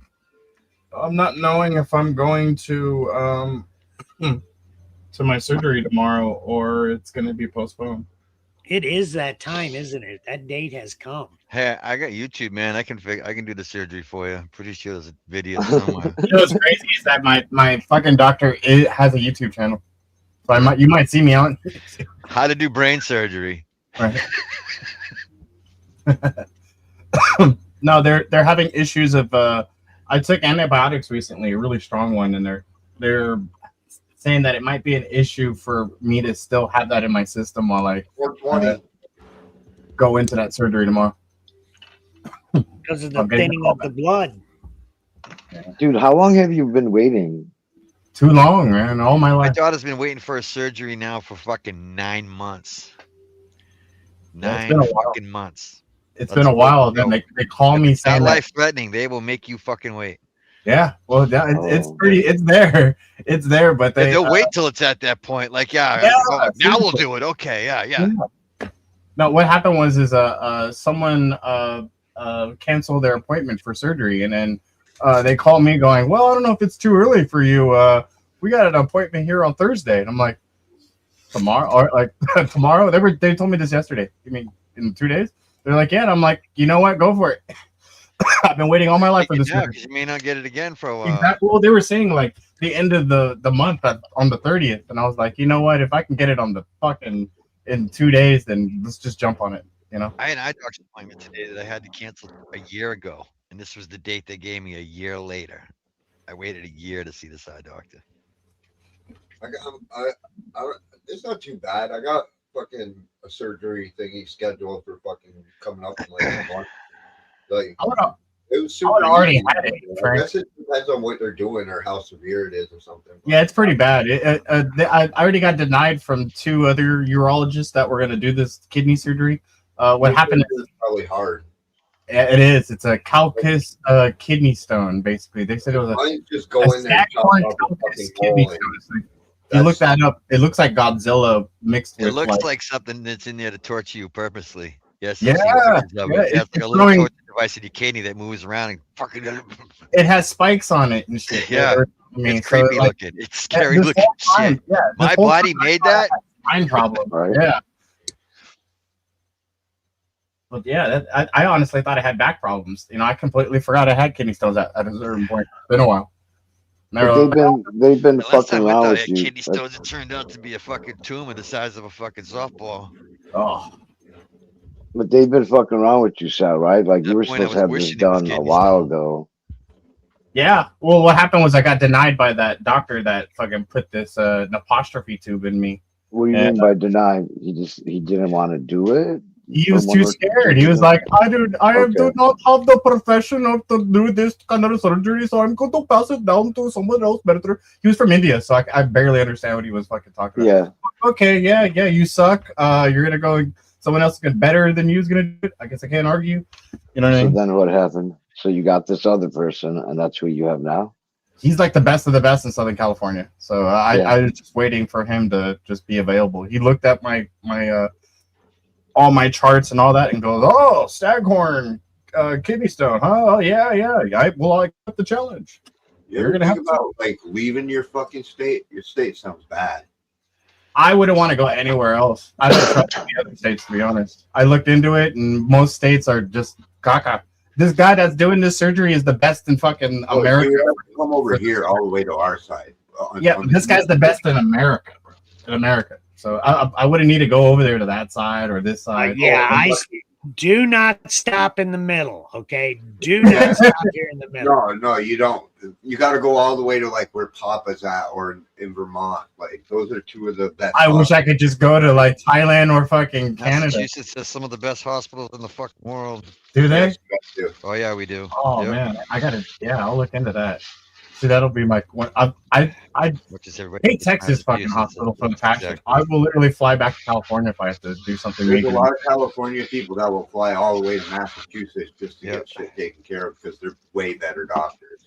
I'm not knowing if I'm going to my surgery tomorrow or it's going to be postponed. It is that time, isn't it? That date has come. Hey, I got YouTube, man. I can do the surgery for you. I'm pretty sure there's a video somewhere. You know what's crazy is that my fucking doctor has a YouTube channel, so you might see me on. How to do brain surgery. Right. No, they're having issues of. I took antibiotics recently, a really strong one, and they're saying that it might be an issue for me to still have that in my system while I go into that surgery tomorrow. Because of the I'm getting thinning a of the blood. Dude, how long have you been waiting? Too long, man. All my My life. daughter's been waiting for a surgery now for fucking 9 months. 9 been a while. fucking months. It's been a while. Then they call me Not saying that. life threatening. They will make you fucking wait. Yeah, well, it's pretty. It's there. It's there, but And they they'll wait till it's at that point. Like, yeah, oh, now we'll do it. Okay, yeah. No, what happened was someone canceled their appointment for surgery, and then they called me going, "Well, I don't know if it's too early for you. We got an appointment here on Thursday," and I'm like, "Tomorrow?" Or like tomorrow? They told me this yesterday. You mean in 2 days? They're like, "Yeah," and I'm like, "You know what? Go for it." I've been waiting all my life for this. Yeah, because you may not get it again for a while. Exactly. Well, they were saying like the end of the month on the 30th, and I was like, you know what? If I can get it on the fucking in 2 days, then let's just jump on it. You know. I had an eye doctor's appointment today that I had to cancel a year ago, and this was the date they gave me a year later. I waited a year to see this eye doctor. It's not too bad. I got fucking a surgery thingy scheduled for fucking coming up in like a month. Like, it was super already easy. had it. I guess it depends on what they're doing or how severe it is or something. Yeah, it's pretty bad. I already got denied from 2 other urologists that were going to do this kidney surgery. What happened is probably hard. It is. It's a calcus kidney stone. Basically, they said it was Why don't you just go in there and chop Staghorn up a calcus fucking kidney hole stone. and- It's like- If you look that up, it looks like Godzilla mixed It with looks like something that's in there to torture you purposely. Yes. Yeah, I've seen pictures of it. yeah, It has it's like a little showing- torture device in your kidney that moves around and fucking. it has spikes on it and shit. Yeah, I mean, it's creepy like, looking. It's scary this looking whole time, shit. yeah, this My whole body time made I that. had a spine problem. Right. Yeah. But yeah, I honestly thought I had back problems. You know, I completely forgot I had kidney stones at a certain point. It's been a while. But they've been The last fucking time I around thought I with had you. kidney stones, it turned out to be a fucking tumor the size of a fucking softball. Oh. But they've been fucking around with you, Sal, right? Like you were point, I supposed to have was this wishing it was done a kidney while ago. Yeah. Well, what happened was I got denied by that doctor that fucking put this an apostrophe tube in me. What do you mean by denied? He didn't want to do it. He was Someone too was- scared. He was like, I do Okay. not have the profession of to do this kind of surgery, so I'm going to pass it down to someone else better. He was from India, so I barely understand what he was fucking talking about. Yeah. Okay, yeah, you suck. You're gonna go. Someone else is better than you is gonna do it. I guess I can't argue. You know what I So mean? then what happened? So you got this other person, and that's who you have now. He's like the best of the best in Southern California. So Yeah. I was just waiting for him to just be available. He looked at my all my charts and all that and goes, "Oh, Staghorn, kidney stone, huh? Oh, yeah. I accept the challenge." You're gonna gonna have think about like leaving your fucking state. Your state sounds bad. I wouldn't want to go anywhere else. I don't trust the other states, to be honest. I looked into it, and most states are just caca. This guy that's doing this surgery is the best in fucking Oh, so America. you have to come over here all the way to our side. Yeah, this guy's the best in America, bro. In America. So I wouldn't need to go over there to that side or this side. Do not stop in the middle, okay? Do not stop here in the middle. No, you don't. You got to go all the way to like where Papa's at, or in Vermont. Like those are two of the best. I wish I could just go to like Thailand or fucking Canada. Massachusetts has some of the best hospitals in the fucking world. Do they? Yes, we do. Oh yeah, we do. Oh Yep. man, I gotta. Yeah, I'll look into that. See, that'll be my one. I Which is everybody. hate Texas fucking hospital for the taxes. I will literally fly back to California if I have to do something. There's a major. lot of California people that will fly all the way to Massachusetts just to get shit taken care of because they're way better doctors.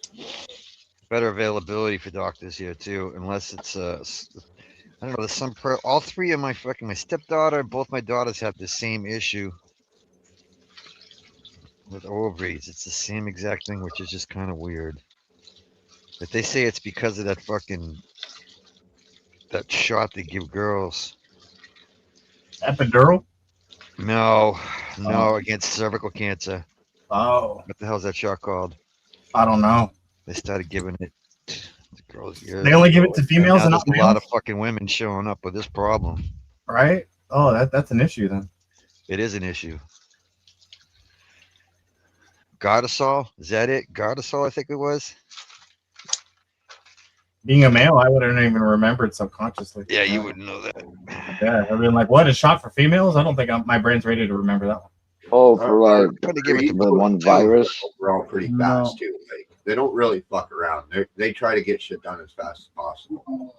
Better availability for doctors here too, unless it's I don't know. There's some all three of my stepdaughter, both my daughters have the same issue with ovaries. It's the same exact thing, which is just kind of weird. But they say it's because of that shot they give girls. Epidural? No, against cervical cancer. Oh. What the hell is that shot called? I don't know. They started giving it to girls. They only give it to females and there's not a lot males? of fucking women showing up with this problem. Right? Oh, that's an issue then. It is an issue. Gardasil, is that it? Gardasil, I think it was. Being a male, I wouldn't even remember it subconsciously. Yeah, you wouldn't know that. Yeah, I mean, like, what is shot for females? I don't think my brain's ready to remember that one. Oh, for like Trying to give it to the one virus. We're all pretty fast too. Like they don't really fuck around. They try to get shit done as fast as possible.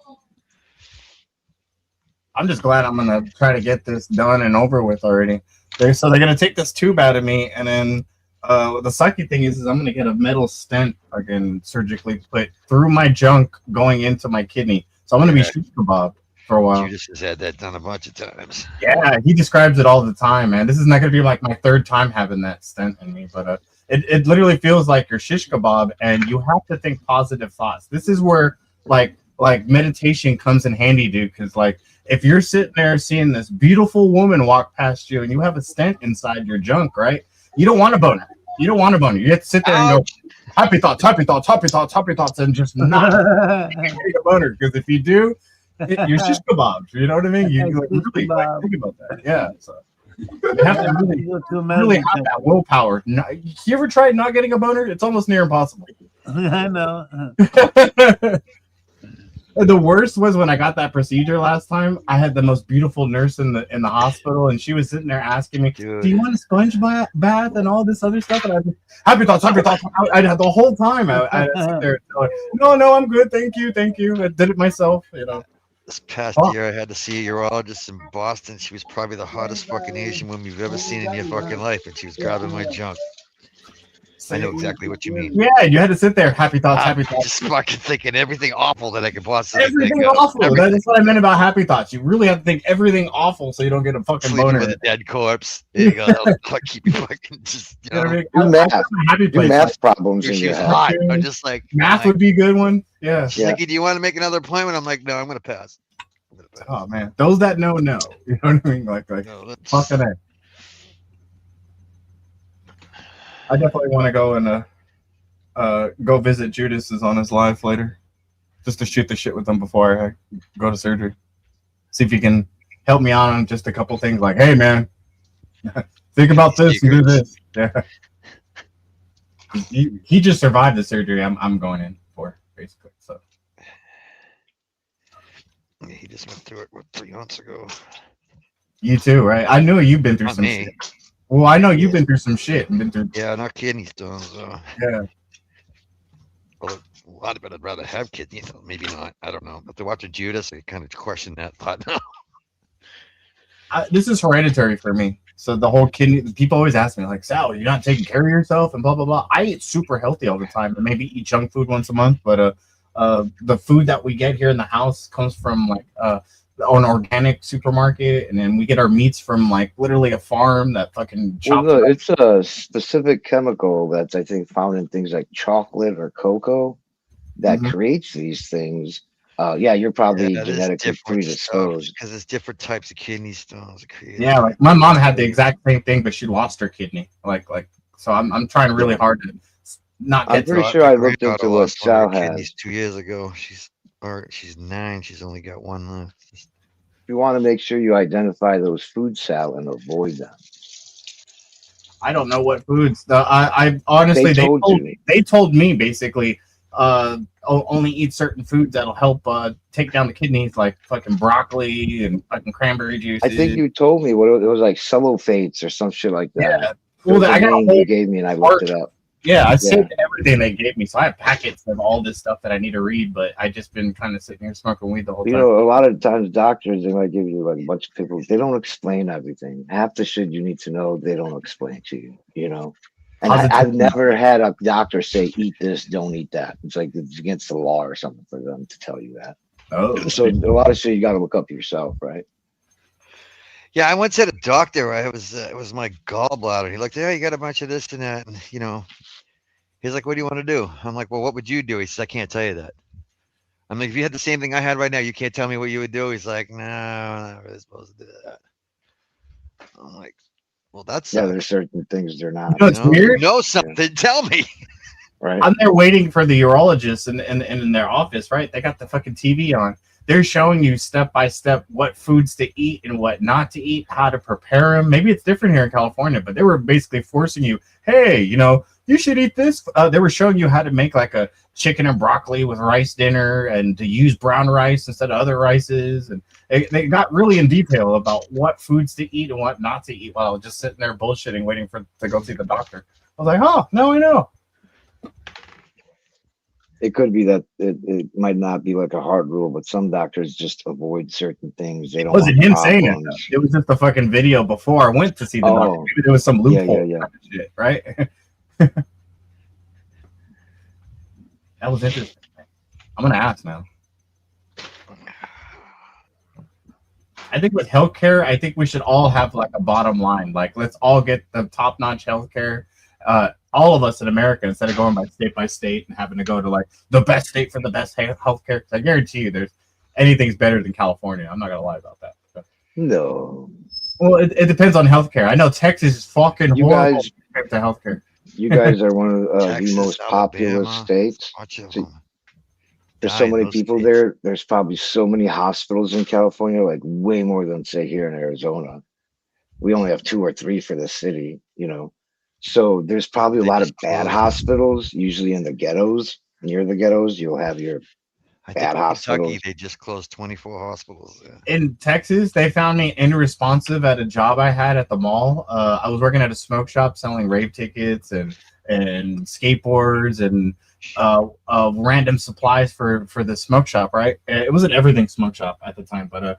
I'm just glad I'm gonna try to get this done and over with already. They're gonna take this tube out of me, and then the sucky thing is I'm gonna get a metal stent again surgically put through my junk going into my kidney. So I'm gonna be shish kebab for a while. Judas has had that done a bunch of times. Yeah, he describes it all the time, man. This is not gonna be like my third time having that stent in me, but it literally feels like you're shish kebab, and you have to think positive thoughts. This is where like meditation comes in handy, dude, because like if you're sitting there seeing this beautiful woman walk past you and you have a stent inside your junk, right? You don't want a boner. You don't want a boner. You have to sit there and go, happy thoughts, happy thoughts, happy thoughts, happy thoughts, and just not getting a boner. Because if you do, you're shish kebabs. You know what I mean? You like, really like, think about that. Yeah. So you have to really have that willpower. You ever tried not getting a boner? It's almost near impossible. I know. The worst was when I got that procedure last time. I had the most beautiful nurse in the hospital, and she was sitting there asking me, "Do you want a sponge bath and all this other stuff?" And I was happy thoughts, happy thoughts. I had the whole time. I sit there, like, no, I'm good, thank you. I did it myself, you know. This past year, I had to see a urologist in Boston. She was probably the hottest fucking Asian woman you've ever seen in your fucking life, and she was grabbing my junk. I know exactly what you mean. Yeah, you had to sit there, happy thoughts, happy thoughts. Just fucking thinking everything awful that I could possibly think Everything of. awful. That's what I meant about happy thoughts. You really have to think everything awful so you don't get a fucking Sleeping boner. with a dead corpse. There you go. That'll keep you fucking just, you know. Do math problems in She your was head. hot. I'm just like, Math would be a good one. Yeah. she's like, do you want to make another appointment? I'm like, no, I'm going to pass. Oh man, those that know. You know what I mean? Like fucking A. I definitely want to go and go visit Judas is on his live later, just to shoot the shit with him before I go to surgery. See if he can help me out on just a couple things. Like, hey man, think about this and do this. Yeah. He just survived the surgery I'm going in for, basically. So. Yeah, he just went through it 3 months ago. You too, right? I know you've been through Not some me. shit. Well, I know you've been through some shit and been through. Yeah, not kidney stones. Yeah. Well, a lot of it, I'd rather have kidneys. Maybe not. I don't know. After watching Judas, I kind of questioned that thought now. This is hereditary for me. So the whole kidney, people always ask me like, Sal, you're not taking care of yourself and blah, blah, blah. I eat super healthy all the time and maybe eat junk food once a month. But the food that we get here in the house comes from like an organic supermarket. And then we get our meats from like literally a farm that fucking chops. Well, it's a specific chemical that's, I think, found in things like chocolate or cocoa that creates these things. Yeah, you're probably genetically predisposed. Because it's different types of kidney stones. Yeah, like my mom had the exact same thing, but she lost her kidney. Like so I'm trying really hard to not get I'm pretty to sure I looked into what Sal has. Kidneys 2 years ago. She's 9. She's only got 1 left. You want to make sure you identify those food, Sal, and avoid them. I don't know what foods. I honestly they told me basically only eat certain foods that'll help take down the kidneys, like fucking broccoli and fucking cranberry juice. I think you told me what it was, like cellophane or some shit like that. Yeah. Well, I got a whole you gave me and I looked it up. Yeah, I saved everything they gave me, so I have packets of all this stuff that I need to read. But I just been kind of sitting here smoking weed the whole time. You know, a lot of times doctors, they might give you like a bunch of people. They don't explain everything. Half the shit you need to know, they don't explain to you. You know, and I've never had a doctor say, "Eat this, don't eat that." It's like it's against the law or something for them to tell you that. Oh, so a lot of shit you got to look up yourself, right? Yeah, I once had a doctor. It was my gallbladder. He looked, yeah, you got a bunch of this and that, and you know, he's like, what do you want to do? I'm like, well, what would you do? He says, I can't tell you that. I'm like, if you had the same thing I had right now, you can't tell me what you would do. He's like, no, I'm not really supposed to do that. I'm like, well, that's there's certain things they're not. You know, it's weird. You know something? Tell me. Right. I'm there waiting for the urologist in their office, right? They got the fucking TV on. They're showing you step by step what foods to eat and what not to eat, how to prepare them. Maybe it's different here in California, but they were basically forcing you, hey, you know, you should eat this. They were showing you how to make like a chicken and broccoli with rice dinner and to use brown rice instead of other rices. And they got really in detail about what foods to eat and what not to eat while I was just sitting there bullshitting, waiting to go see the doctor. I was like, oh, now I know. it could be that it might not be like a hard rule, but some doctors just avoid certain things. They It don't wasn't want him saying it. problems. It was just a fucking video before I went to see the doctor. Oh, Maybe there was some yeah, loophole yeah. kind of shit, right? That was interesting. I'm gonna ask now. I think with healthcare, I think we should all have like a bottom line. Like, let's all get the top-notch healthcare. All of us in America, instead of going by state and having to go to like the best state for the best healthcare. I guarantee you, there's anything's better than California. I'm not gonna lie about that. No. Well, it depends on healthcare. I know Texas is fucking You horrible guys- compared to healthcare. You guys are one of the Texas, most populous Alabama, states. bunch of So them. there's so Dying many those people states. there. There's probably so many hospitals in California, like way more than say here in Arizona. We only have 2 or 3 for the city, you know. So there's probably a lot of bad hospitals, usually in the ghettos. Near the ghettos, you'll have your I bad think in hospitals. Kentucky they just closed 24 hospitals there. In Texas, they found me unresponsive at a job I had at the mall. I was working at a smoke shop selling rave tickets and skateboards and random supplies for the smoke shop. Right? It was an everything smoke shop at the time, but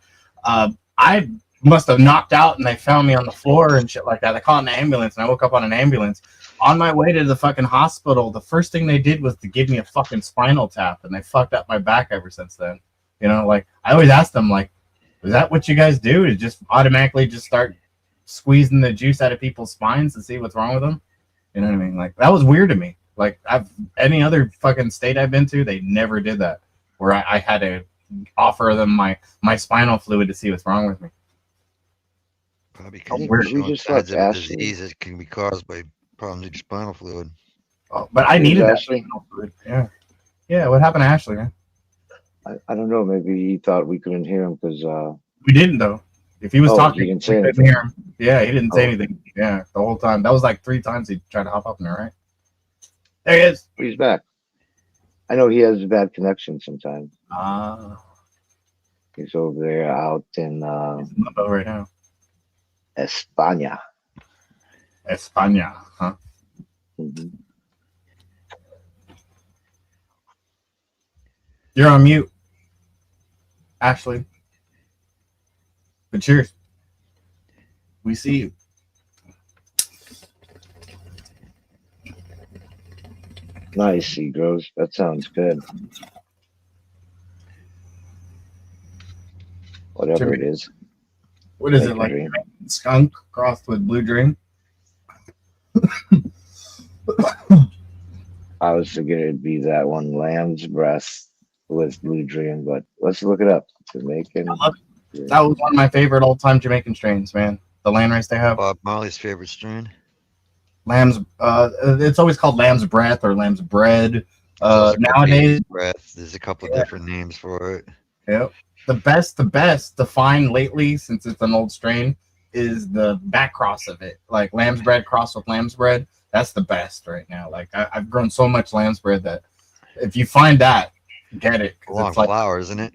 I must have knocked out and they found me on the floor and shit like that. They called an ambulance and I woke up on an ambulance. On my way to the fucking hospital, the first thing they did was to give me a fucking spinal tap, and they fucked up my back ever since then. You know, like I always ask them, like, is that what you guys do? To just automatically just start squeezing the juice out of people's spines to see what's wrong with them? You know what I mean? Like that was weird to me. Like any other fucking state I've been to, they never did that. Where I had to offer them my spinal fluid to see what's wrong with me. Probably because We you're showing just signs left of a Ashley. disease that can be caused by problems with your spinal fluid. Oh, but I needed that Ashley? spinal fluid. Yeah. Yeah, what happened to Ashley, man? I don't know. Maybe he thought we couldn't hear him because We didn't though. If he was Oh, talking, he didn't we say couldn't anything. hear him. Yeah, he didn't say Oh. anything. Yeah, the whole time. That was like 3 times he tried to hop up in there, right? There he is. he's back. I know he has a bad connection sometimes. He's over there out in Limbo right now. España. España, huh? Mhm. You're on mute, Ashley. But cheers. We see you. Nice, he grows. That sounds good. Whatever it is. What is Make it a like? dream. Skunk crossed with Blue Dream? I was thinking it'd be that one lamb's breast with Blue Dream, but let's look it up. Jamaican. That was one of my favorite all-time Jamaican strains, man. The landrace they have. Bob Marley's favorite strain. Lamb's. It's always called lamb's breath or lamb's bread. Nowadays, Breath. There's a couple of different names for it. yep. The best defined lately, since it's an old strain, is the back cross of it. Like lamb's bread crossed with lamb's bread. That's the best right now. Like I've grown so much lamb's bread that if you find that, get it. 'Cause Long it's like flour, isn't it?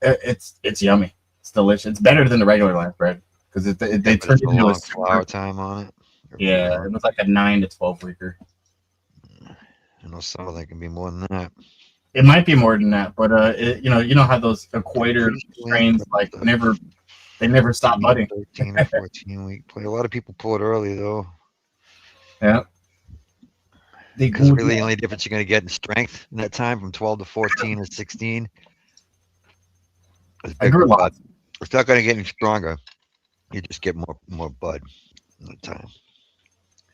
it's yummy. It's delicious. It's better than the regular lamb's bread because they But turn it's it a into long a flour time on it. yeah. It was like a 9 to 12 weeker. I know some of them can be more than that. It might be more than that, but you know how those equator strains like they never stop budding. 13 or 14 week play. A lot of people pull it early though. Yeah. Because really the only difference you're going to get in strength in that time from 12 to 14 or 16 is I grew a lot. bud. It's not going to get any stronger. You just get more bud in that time.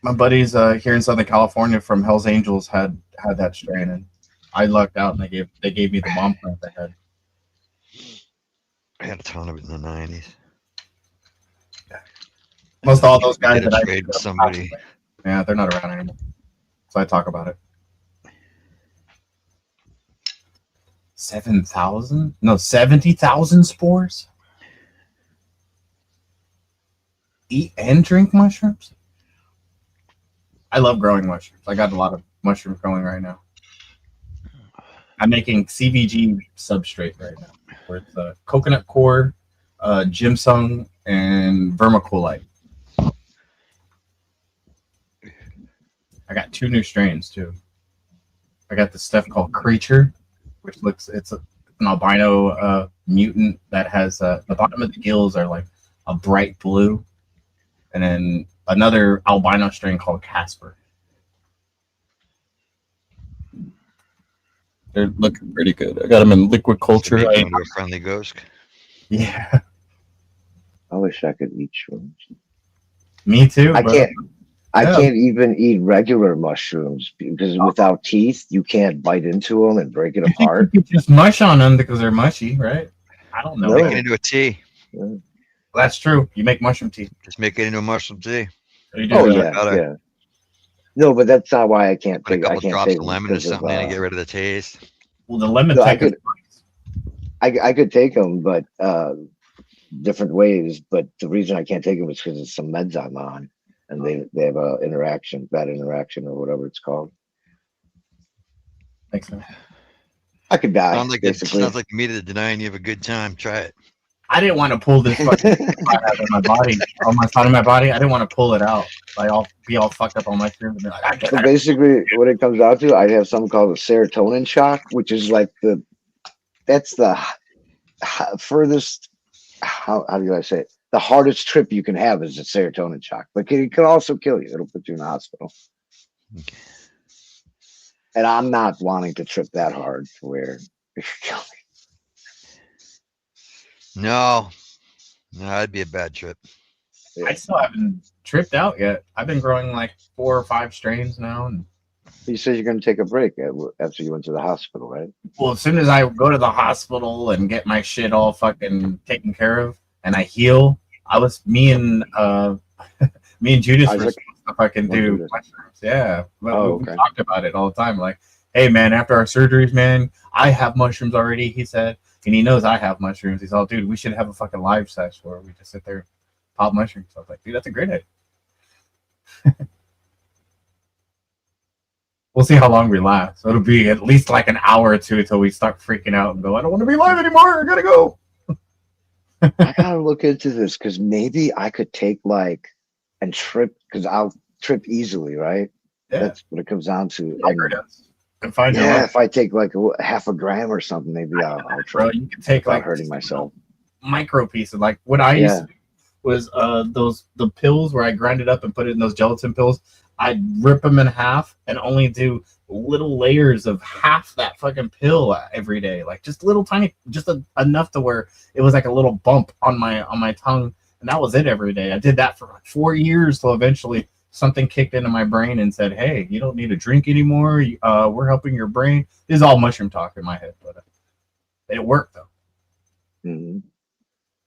My buddies here in Southern California from Hell's Angels had that strain, and I lucked out, and they gave me the bomb plant they had. I had a ton of it in the 90s. Most all those guys Did a that I trade with somebody. yeah, they're not around anymore, so I talk about it. 7,000? No, 70,000 spores. Eat and drink mushrooms. I love growing mushrooms. I got a lot of mushrooms growing right now. I'm making CBG substrate right now, where it's coconut core, ginseng, and vermiculite. I got 2 new strains too. I got this stuff called Creature, which it's an albino mutant that has the bottom of the gills are like a bright blue, and then another albino strain called Casper. They're looking pretty good. I got them in liquid culture. Make them into a friendly ghost. Yeah. I wish I could eat shrooms. Me too. I bro. can't. I Yeah. can't even eat regular mushrooms because without teeth, you can't bite into them and break it apart. You just mush on them because they're mushy, right? I don't know. Make it into a tea. That's true. You make mushroom tea. Just make it into a mushroom tea. Oh yeah. No, but that's not why I can't Put a take. I couple can't drops take of them lemon or because of, something in and get rid of the taste. Well, the lemon No, I could take them, but different ways. But the reason I can't take them is because of some meds I'm on, and they have a bad interaction or whatever it's called. Makes sense. I could die. Sounds like basically. me to denying you have a good time. Try it. I didn't want to pull this fucking out of my body, on my side of my body. I didn't want to pull it out. Like I'll be all fucked up on my skin and be like, So basically, what it comes out to, I have something called a serotonin shock, which is like that's the furthest. How do I say it? The hardest trip you can have is a serotonin shock, but it can also kill you. It'll put you in the hospital. And I'm not wanting to trip that hard to where it could kill me. No, that'd be a bad trip. I still haven't tripped out yet. I've been growing like 4 or 5 strains now, and You said you're going to take a break after you went to the hospital, right? well, as soon as I go to the hospital and get my shit all fucking taken care of and I heal, me and Judas were supposed to fucking do mushrooms. Yeah. Well, we talked about it all the time. Like, hey man, after our surgeries, man, I have mushrooms already, he said. And he knows I have mushrooms. He's all, dude, we should have a fucking live sesh where we just sit there and pop mushrooms. I was like, dude, that's a great idea. We'll see how long we last. So it'll be at least like an hour or two until we start freaking out and go, I don't want to be live anymore. I gotta go. I gotta look into this because maybe I could take and trip because I'll trip easily, right? Yeah. That's what it comes down to. And find your yeah, way. if I take like half a gram or something, maybe I'll trip. Bro, you can take without like hurting myself. micro pieces. Like what I used to do was the pills where I grind it up and put it in those gelatin pills. I'd rip them in half and only do little layers of half that fucking pill every day, like just little tiny, just enough to where it was like a little bump on my tongue, and that was it every day. I did that for like 4 years till eventually something kicked into my brain and said, "Hey, you don't need to drink anymore. We're helping your brain." This is all mushroom talk in my head, but it worked though. Mm-hmm.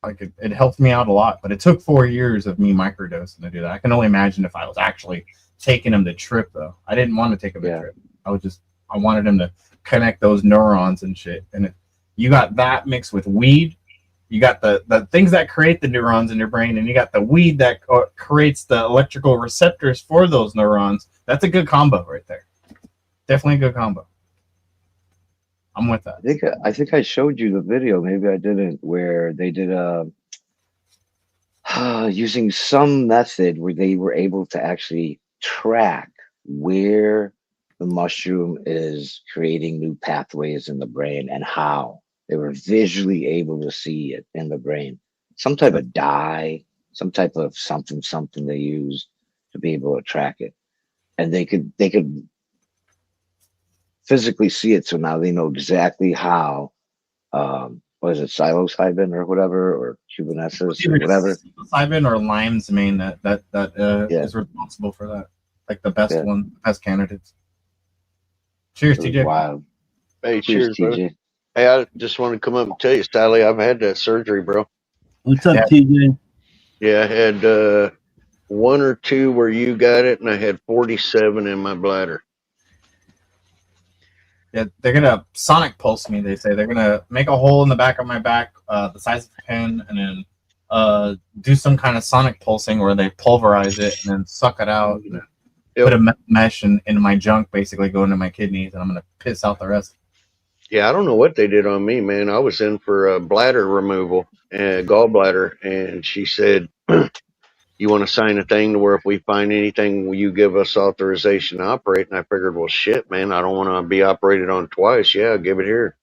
Like it helped me out a lot, but it took 4 years of me microdosing to do that. I can only imagine if I was actually taking him to trip though. I didn't want to take him to trip. I wanted him to connect those neurons and shit. And you got that mixed with weed. You got the things that create the neurons in your brain, and you got the weed that creates the electrical receptors for those neurons. That's a good combo right there. Definitely a good combo. I'm with that. I think I showed you the video. Maybe I didn't, where they did using some method where they were able to actually track where the mushroom is creating new pathways in the brain and how they were visually able to see it in the brain. Some type of dye, some type of something they used to be able to track it, and they could physically see it. So now they know exactly how. What is it, psilocybin or whatever, or cubanescence or whatever? Psilocybin or lion's mane that is responsible for that. Like the best one, best candidates. Cheers, TJ. Wild. Hey, Cheers, cheers, TJ. brother. Hey, I just want to come up and tell you, Sally, I've had that surgery, bro. What's up, TJ? Yeah, I had 1 or 2 where you got it, and I had 47 in my bladder. Yeah, they're gonna sonic pulse me. They say they're gonna make a hole in the back of my back, the size of a pin, and then do some kind of sonic pulsing where they pulverize it and then suck it out. And put a mesh into my junk, basically go into my kidneys, and I'm gonna piss out the rest. Yeah, I don't know what they did on me, man. I was in for bladder removal and gallbladder, and she said you want to sign a thing to where if we find anything, will you give us authorization to operate? And I figured, well, shit, man, I don't want to be operated on twice. Yeah, give it here.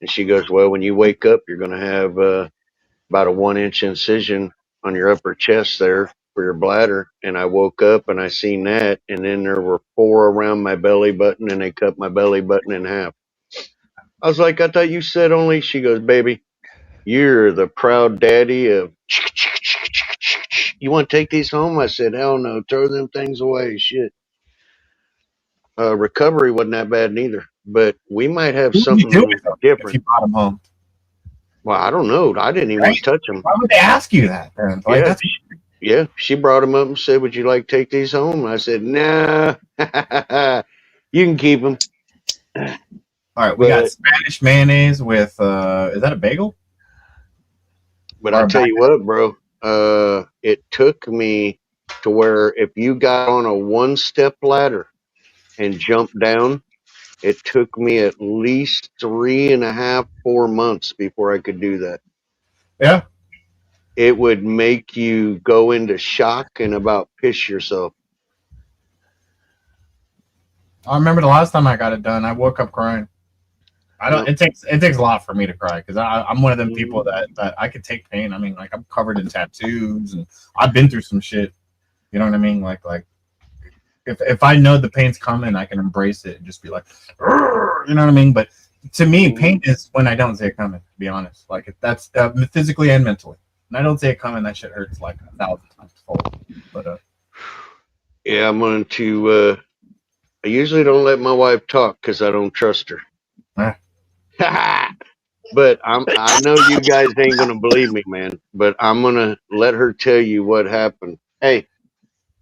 And she goes, well, when you wake up, you're going to have about a 1-inch incision on your upper chest there for your bladder. And I woke up and I seen that. And then there were 4 around my belly button and they cut my belly button in half. I was like, I thought you said only. She goes, baby, you're the proud daddy of. You want to take these home? I said, hell no, throw them things away. Shit. Recovery wasn't that bad neither, but we might have What would you something do with them if different. you brought them home? Well, I don't know. I didn't even want to touch them. Why would they ask you that? Then? Like, that's Yeah, she brought them up and said, would you like to take these home? I said, nah, you can keep them. all right. We got Spanish mayonnaise with is that a bagel? But I'll tell you what, bro, it took me to where if you got on a 1-step ladder and jumped down, it took me at least 3.5, 4 months before I could do that. Yeah. It would make you go into shock and about piss yourself. I remember the last time I got it done, I woke up crying. I don't. It takes a lot for me to cry because I'm one of them people that I could take pain. I mean, like I'm covered in tattoos and I've been through some shit. You know what I mean? Like if I know the pain's coming, I can embrace it and just be like, you know what I mean? But to me, pain is when I don't see it coming. To be honest, like that's physically and mentally. When I don't see it coming, that shit hurts like 1,000 times fold. But yeah, I'm going to. I usually don't let my wife talk because I don't trust her. But I know you guys ain't gonna believe me, man. But I'm gonna let her tell you what happened. Hey,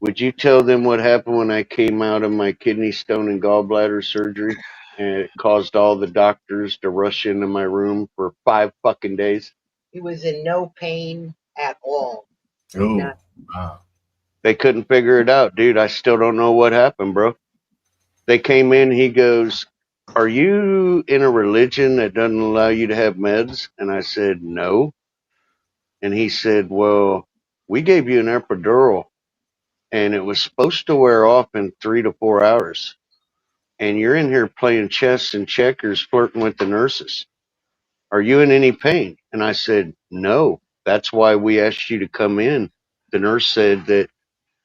would you tell them what happened when I came out of my kidney stone and gallbladder surgery, and it caused all the doctors to rush into my room for 5 fucking days? He was in no pain at all. Ooh. They couldn't figure it out, dude. I still don't know what happened, bro. They came in. He goes, are you in a religion that doesn't allow you to have meds? And I said, no. And he said, well, we gave you an epidural and it was supposed to wear off in 3 to 4 hours. And you're in here playing chess and checkers, flirting with the nurses. Are you in any pain? And I said, no. That's why we asked you to come in. The nurse said that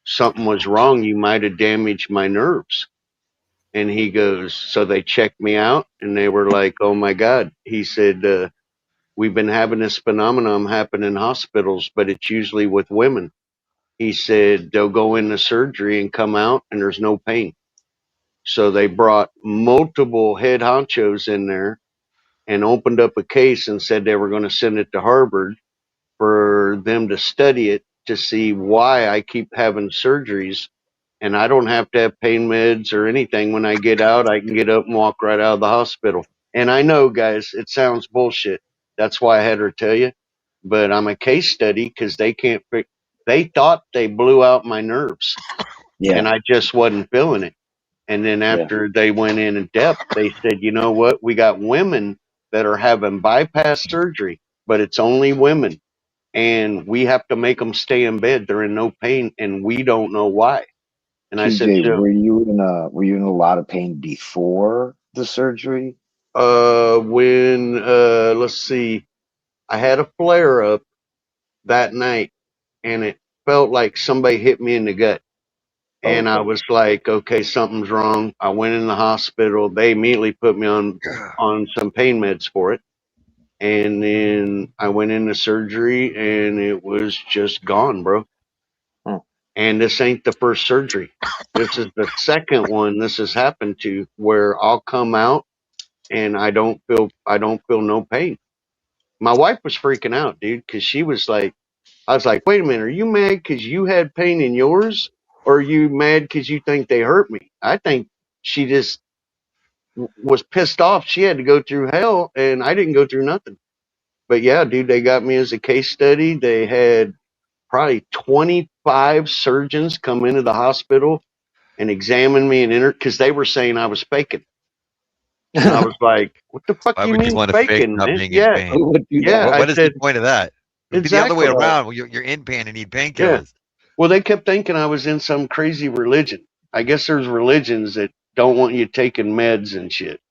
something was wrong. You might have damaged my nerves. And he goes, so they checked me out and they were like, oh my God. He said, we've been having this phenomenon happen in hospitals, but it's usually with women. He said they'll go into surgery and come out and there's no pain. So they brought multiple head honchos in there and opened up a case and said they were going to send it to Harvard for them to study it to see why I keep having surgeries. And I don't have to have pain meds or anything. When I get out, I can get up and walk right out of the hospital. And I know, guys, it sounds bullshit. That's why I had her tell you. But I'm a case study because they can't fix. They thought they blew out my nerves. Yeah. And I just wasn't feeling it. And then after they went in depth, they said, you know what? We got women that are having bypass surgery, but it's only women. And we have to make them stay in bed. They're in no pain, and we don't know why. And I said, TJ, were you in a lot of pain before the surgery? when let's see, I had a flare up that night, and it felt like somebody hit me in the gut. And I was like, okay, something's wrong. I went in the hospital. They immediately put me on some pain meds for it. And then I went into surgery, and it was just gone, bro. And this ain't the first surgery. This is the second one this has happened to, where I'll come out and I don't feel no pain. My wife was freaking out, dude, because she was like, I was like, wait a minute, are you mad because you had pain in yours, or are you mad because you think they hurt me? I think she just was pissed off. She had to go through hell, and I didn't go through nothing. But yeah, dude, they got me as a case study. They had probably 25 surgeons come into the hospital and examine me and enter, because they were saying I was faking. And I was like, what the fuck Why you would you mean want to fake faking, not man? being Yeah. in pain? Yeah. What I is said, the point of that? It would be the other way around. You're in pain and need painkillers. Well, they kept thinking I was in some crazy religion. I guess there's religions that don't want you taking meds and shit,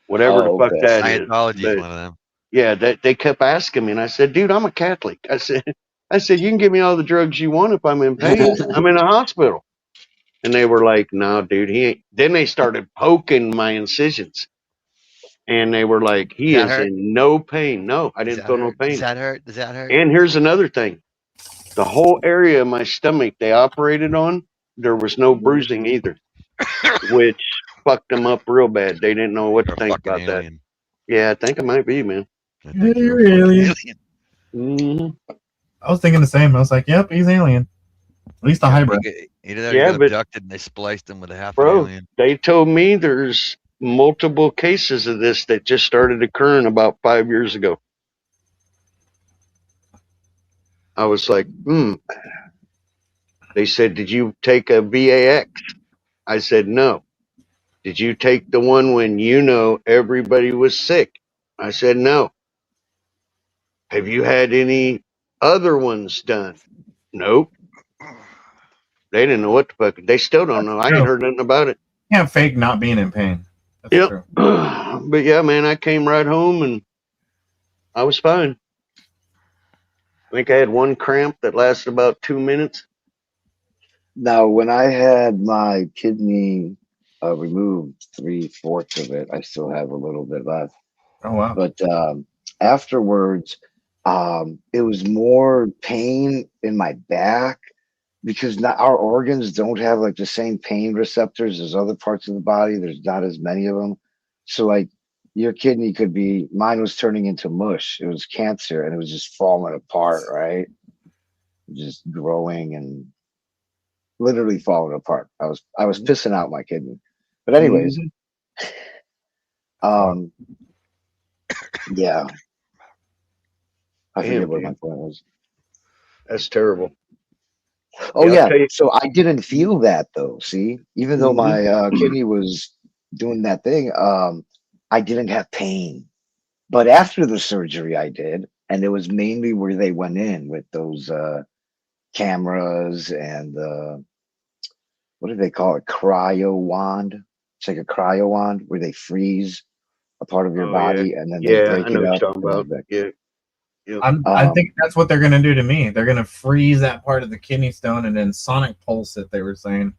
whatever the Oh, fuck okay. that is. Scientology is But one of them. yeah, they kept asking me, and I said, dude, I'm a Catholic. I said, you can give me all the drugs you want if I'm in pain. I'm in a hospital. And they were like, no, dude, he ain't. Then they started poking my incisions. And they were like, Does he that is hurt? in no pain. No, I Does didn't that feel no hurt? Does pain. that hurt? Does that hurt? And here's another thing. The whole area of my stomach they operated on, there was no bruising either, which fucked them up real bad. They didn't know what to You're a think fucking about that. alien. Yeah, I think it might be, man. I think you're a fucking Alien. Mhm. I was thinking the same. I was like, yep, he's alien. At least a hybrid. Either that or Yeah, got but abducted and they spliced him with a half an bro, alien. they told me there's multiple cases of this that just started occurring about 5 years ago. I was like, They said, did you take a VAX? I said, no. Did you take the one when everybody was sick? I said, no. Have you had any other ones done? Nope. They didn't know what the fuck. They still don't know. I ain't heard nothing about it. Can't fake not being in pain. That's Yep. true. But yeah, man, I came right home and I was fine. I think I had one cramp that lasted about 2 minutes. Now, when I had my kidney removed, 3/4 of it, I still have a little bit left. Oh wow! But afterwards, it was more pain in my back because not, our organs don't have like the same pain receptors as other parts of the body. There's not as many of them. So like your kidney could be, mine was turning into mush. It was cancer and it was just falling apart, right? Just growing and literally falling apart. I was pissing out my kidney. But anyways, yeah. I Damn, forget what dude. my point was. That's terrible. Oh Yeah, I'll yeah. tell you- So I didn't feel that though. See, even though my kidney was doing that thing, I didn't have pain. But after the surgery, I did, and it was mainly where they went in with those cameras and what do they call it? Cryo wand. It's like a cryo wand where they freeze a part of your Oh, body yeah. and then Yeah, they I break know it what up. you're talking and about. then Yeah. Yep. I think that's what they're gonna do to me. They're gonna freeze that part of the kidney stone and then sonic pulse it. They were saying.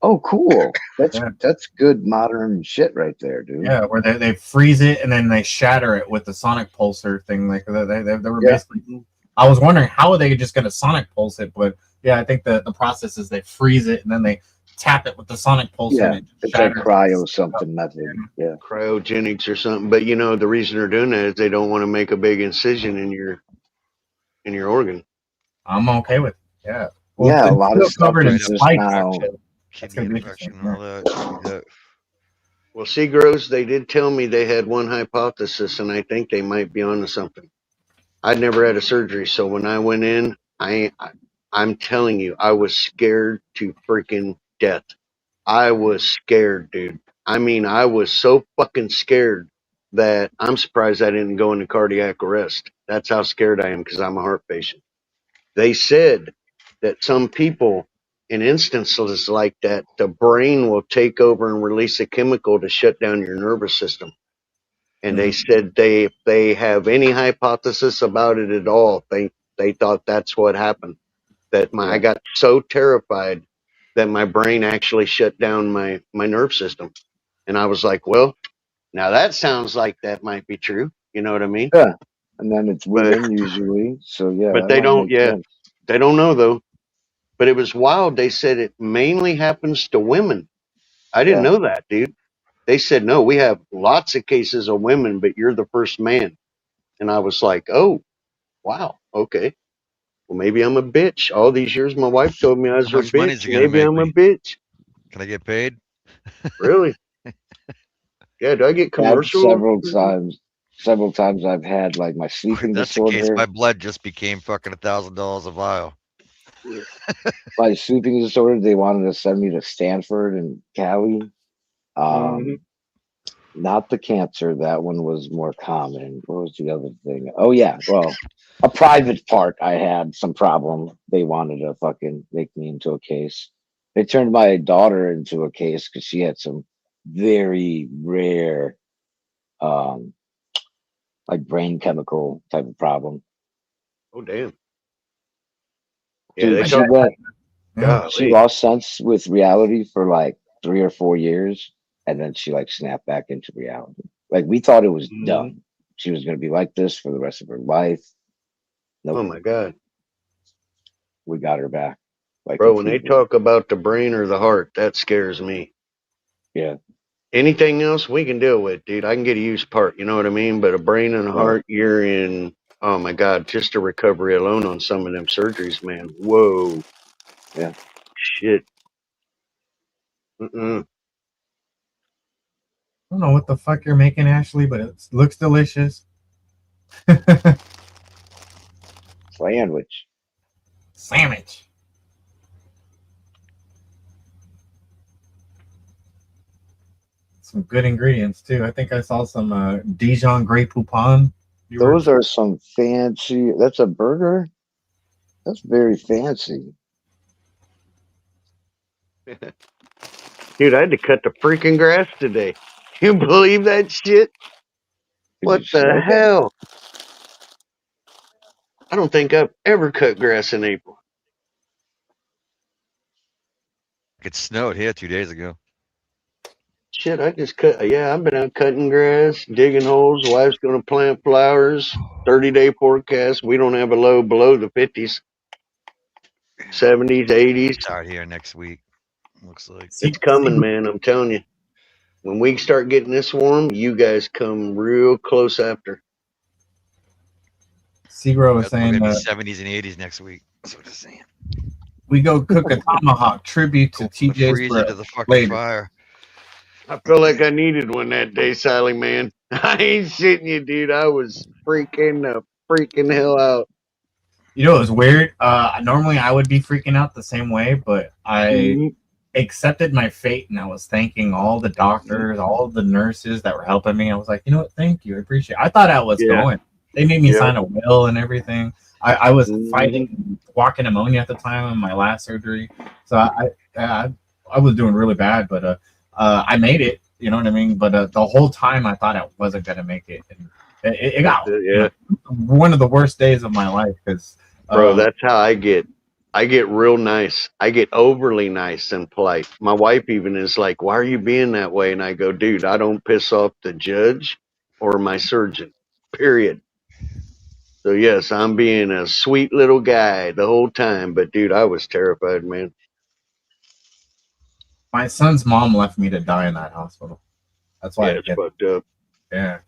Oh, cool. That's good modern shit right there, dude. Yeah, where they freeze it and then they shatter it with the sonic pulsar thing. Like they were basically. I was wondering how are they just gonna sonic pulse it, but yeah, I think the process is they freeze it and then they tap it with the sonic pulsar. Yeah, and it it's like shatters. cryo something method. Yeah. Cryogenics or something. But the reason they're doing that is they don't want to make a big incision in your organ. I'm okay with it. Yeah. Yeah, a it's lot still of stuff covered in is just spikes, now. actually. That's gonna Kidney be infection interesting. and all that. Well, see, Gross, they did tell me they had one hypothesis, and I think they might be onto something. I'd never had a surgery, so when I went in, I'm telling you, I was scared to freaking death. I was scared, dude. I mean, I was so fucking scared that I'm surprised I didn't go into cardiac arrest. That's how scared I am because I'm a heart patient. They said that some people, in instances like that, the brain will take over and release a chemical to shut down your nervous system. And they said if they have any hypothesis about it at all, they thought that's what happened. That I got so terrified that my brain actually shut down my nerve system. And I was like, well, now that sounds like that might be true. You know what I mean? Yeah. And then it's women usually. So yeah, But that they might don't, make sense. they don't know though. But it was wild. They said it mainly happens to women. I didn't know that, dude. They said, no, we have lots of cases of women, but you're the first man. And I was like, oh, wow. Okay. Well, maybe I'm a bitch. All these years, my wife told me I was How her much money is bitch. it gonna Maybe make I'm a me? bitch. Can I get paid? Really? Yeah. Do I get That's commercial? several times I've had like my sleeping If that's the case, disorder. my blood just became fucking $1,000 a vial. My sleeping disorder, they wanted to send me to Stanford and Cali. Not the cancer. That one was more common. What was the other thing? Oh yeah. Well, A private part, I had some problem. They wanted to fucking make me into a case. They turned my daughter into a case because she had some very rare, um, like brain chemical type of problem. Oh damn. Yeah, Dude, they she talk. went. She Golly. lost sense with reality for like 3 or 4 years, and then she like snapped back into reality. Like we thought it was Mhm. done. She was gonna be like this for the rest of her life. Nope. Oh my god, We got her back. Like bro! When they completely. talk about the brain or the heart, that scares me. Yeah. Anything else we can deal with, dude. I can get a used part, you know what I mean? But a brain and a Right. heart, you're in. Oh my god, just a recovery alone on some of them surgeries, man. Whoa, Yeah. shit. Mm-mm. I don't know what the fuck you're making, Ashley, but it looks delicious. Sandwich. Sandwich. Some good ingredients too. I think I saw some Dijon Grey Poupon. Those are some fancy. That's a burger. That's very fancy. Dude, I had to cut the freaking grass today. You believe that shit? What you the smoke it? hell? I don't think I've ever cut grass in April. It snowed here 2 days ago. Shit, I just cut. Yeah, I've been out cutting grass, digging holes. Wife's gonna plant flowers. 30-day forecast. We don't have a low below the 50s, 70s, 80s. Start here next week. Looks like It's coming, man. I'm telling you. When we start getting this warm, you guys come real close after. Segro was That's gonna saying be that 70s and 80s next week. That's what it's saying. we go cook a tomahawk tribute to TJ's Freeze grill into the fucking later. fire. I feel like I needed one that day, Sally, man. I ain't shitting you, dude. I was freaking the freaking hell out. You know, it was weird. Normally I would be freaking out the same way, but I accepted my fate and I was thanking all the doctors, all the nurses that were helping me. I was like, you know what? Thank you. I appreciate it. I thought I was going. They made me sign a will and everything. I was fighting walking pneumonia at the time of my last surgery. So I was doing really bad, but I made it. You know what I mean? But the whole time I thought I wasn't going to make it. And it got one of the worst days of my life because Bro, that's how I get. I get real nice. I get overly nice and polite. My wife even is like, "Why are you being that way?" And I go, "Dude, I don't piss off the judge or my surgeon. Period." So yes, I'm being a sweet little guy the whole time, but dude, I was terrified, man. my son's mom left me to die in that hospital. That's why Yeah, it's fucked up. Yeah.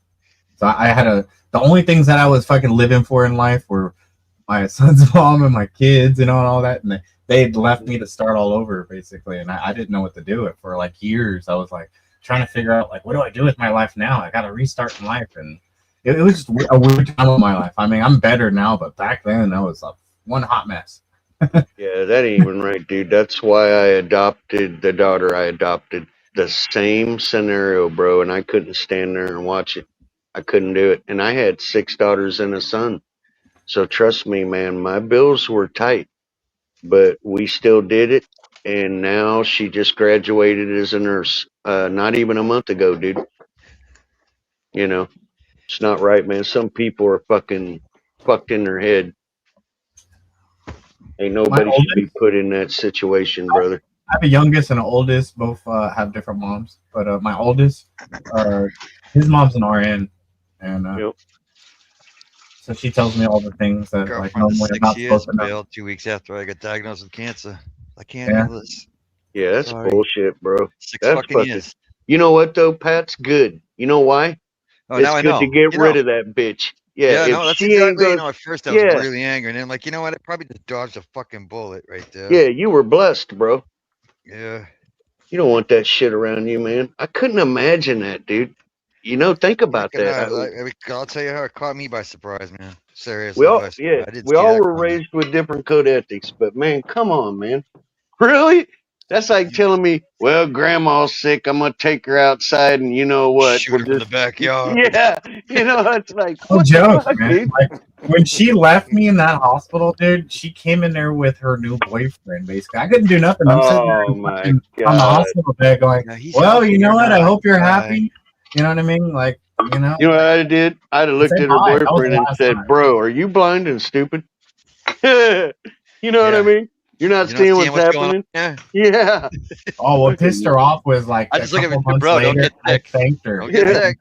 So I had the only things that I was fucking living for in life were my son's mom and my kids, you know, and all that. And they'd left me to start all over basically. And I didn't know what to do with for like years. I was like trying to figure out like, what do I do with my life now? I got to restart in life. And it was just a weird time of my life. I mean, I'm better now, but back then that was one hot mess. Yeah, that ain't even right, dude. That's why I adopted the daughter I adopted. The same scenario, bro, and I couldn't stand there and watch it. I couldn't do it. And I had 6 daughters and a son. So trust me, man, my bills were tight, but we still did it. And now she just graduated as a nurse, not even a month ago, dude. You know, it's not right, man. Some people are fucking fucked in their head. Ain't nobody should be put in that situation, brother. I have a youngest and an oldest. Both have different moms, but my oldest, his mom's an RN, and so she tells me all the things that like Girlfriend of normally I'm 6 not years supposed to know. bailed 2 weeks after I got diagnosed with cancer. I can't do this. Yeah, that's Sorry. bullshit, bro. 6 That's fucking years. You know what though, Pat's good. You know why? Oh, It's now I good know. to get You rid know. of that bitch. Yeah, if no, that's she ain't exactly. gonna, At first I was yeah, really angry, and then I'm like, you know what? I probably just dodged a fucking bullet right there. yeah, you were blessed, bro. Yeah. You don't want that shit around you, man. I couldn't imagine that, dude. You know, think about Fucking that. I'll tell you how it caught me by surprise, man. Seriously, We all, I didn't we see all that were coming. raised with different code ethics, but man, come on, man. Really? That's like telling me, well, grandma's sick. I'm gonna take her outside, and you know what? Shoot We'll him in the just, backyard. yeah, you know, it's like, No what the joke, fuck, man. dude? Like when she left me in that hospital, dude, she came in there with her new boyfriend. Basically, I couldn't do nothing. I'm sitting there Oh my fucking on the god! hospital bed, going, Yeah, he's "Well, healthy. you know You're what? I not. hope you're Bye. happy." You know what I mean? Like, you know, You know what I did? I'd have to looked say at her hi. That was the boyfriend and last said, time. "Bro, are you blind and stupid?" You know what I Yeah. mean? You're not You're not seeing seeing what's what's going on. happening. Yeah. Yeah. Oh, what pissed Fucking her off was like I a just look at couple it, months bro. Don't later, get I sick. thanked her. Don't get yeah. sick.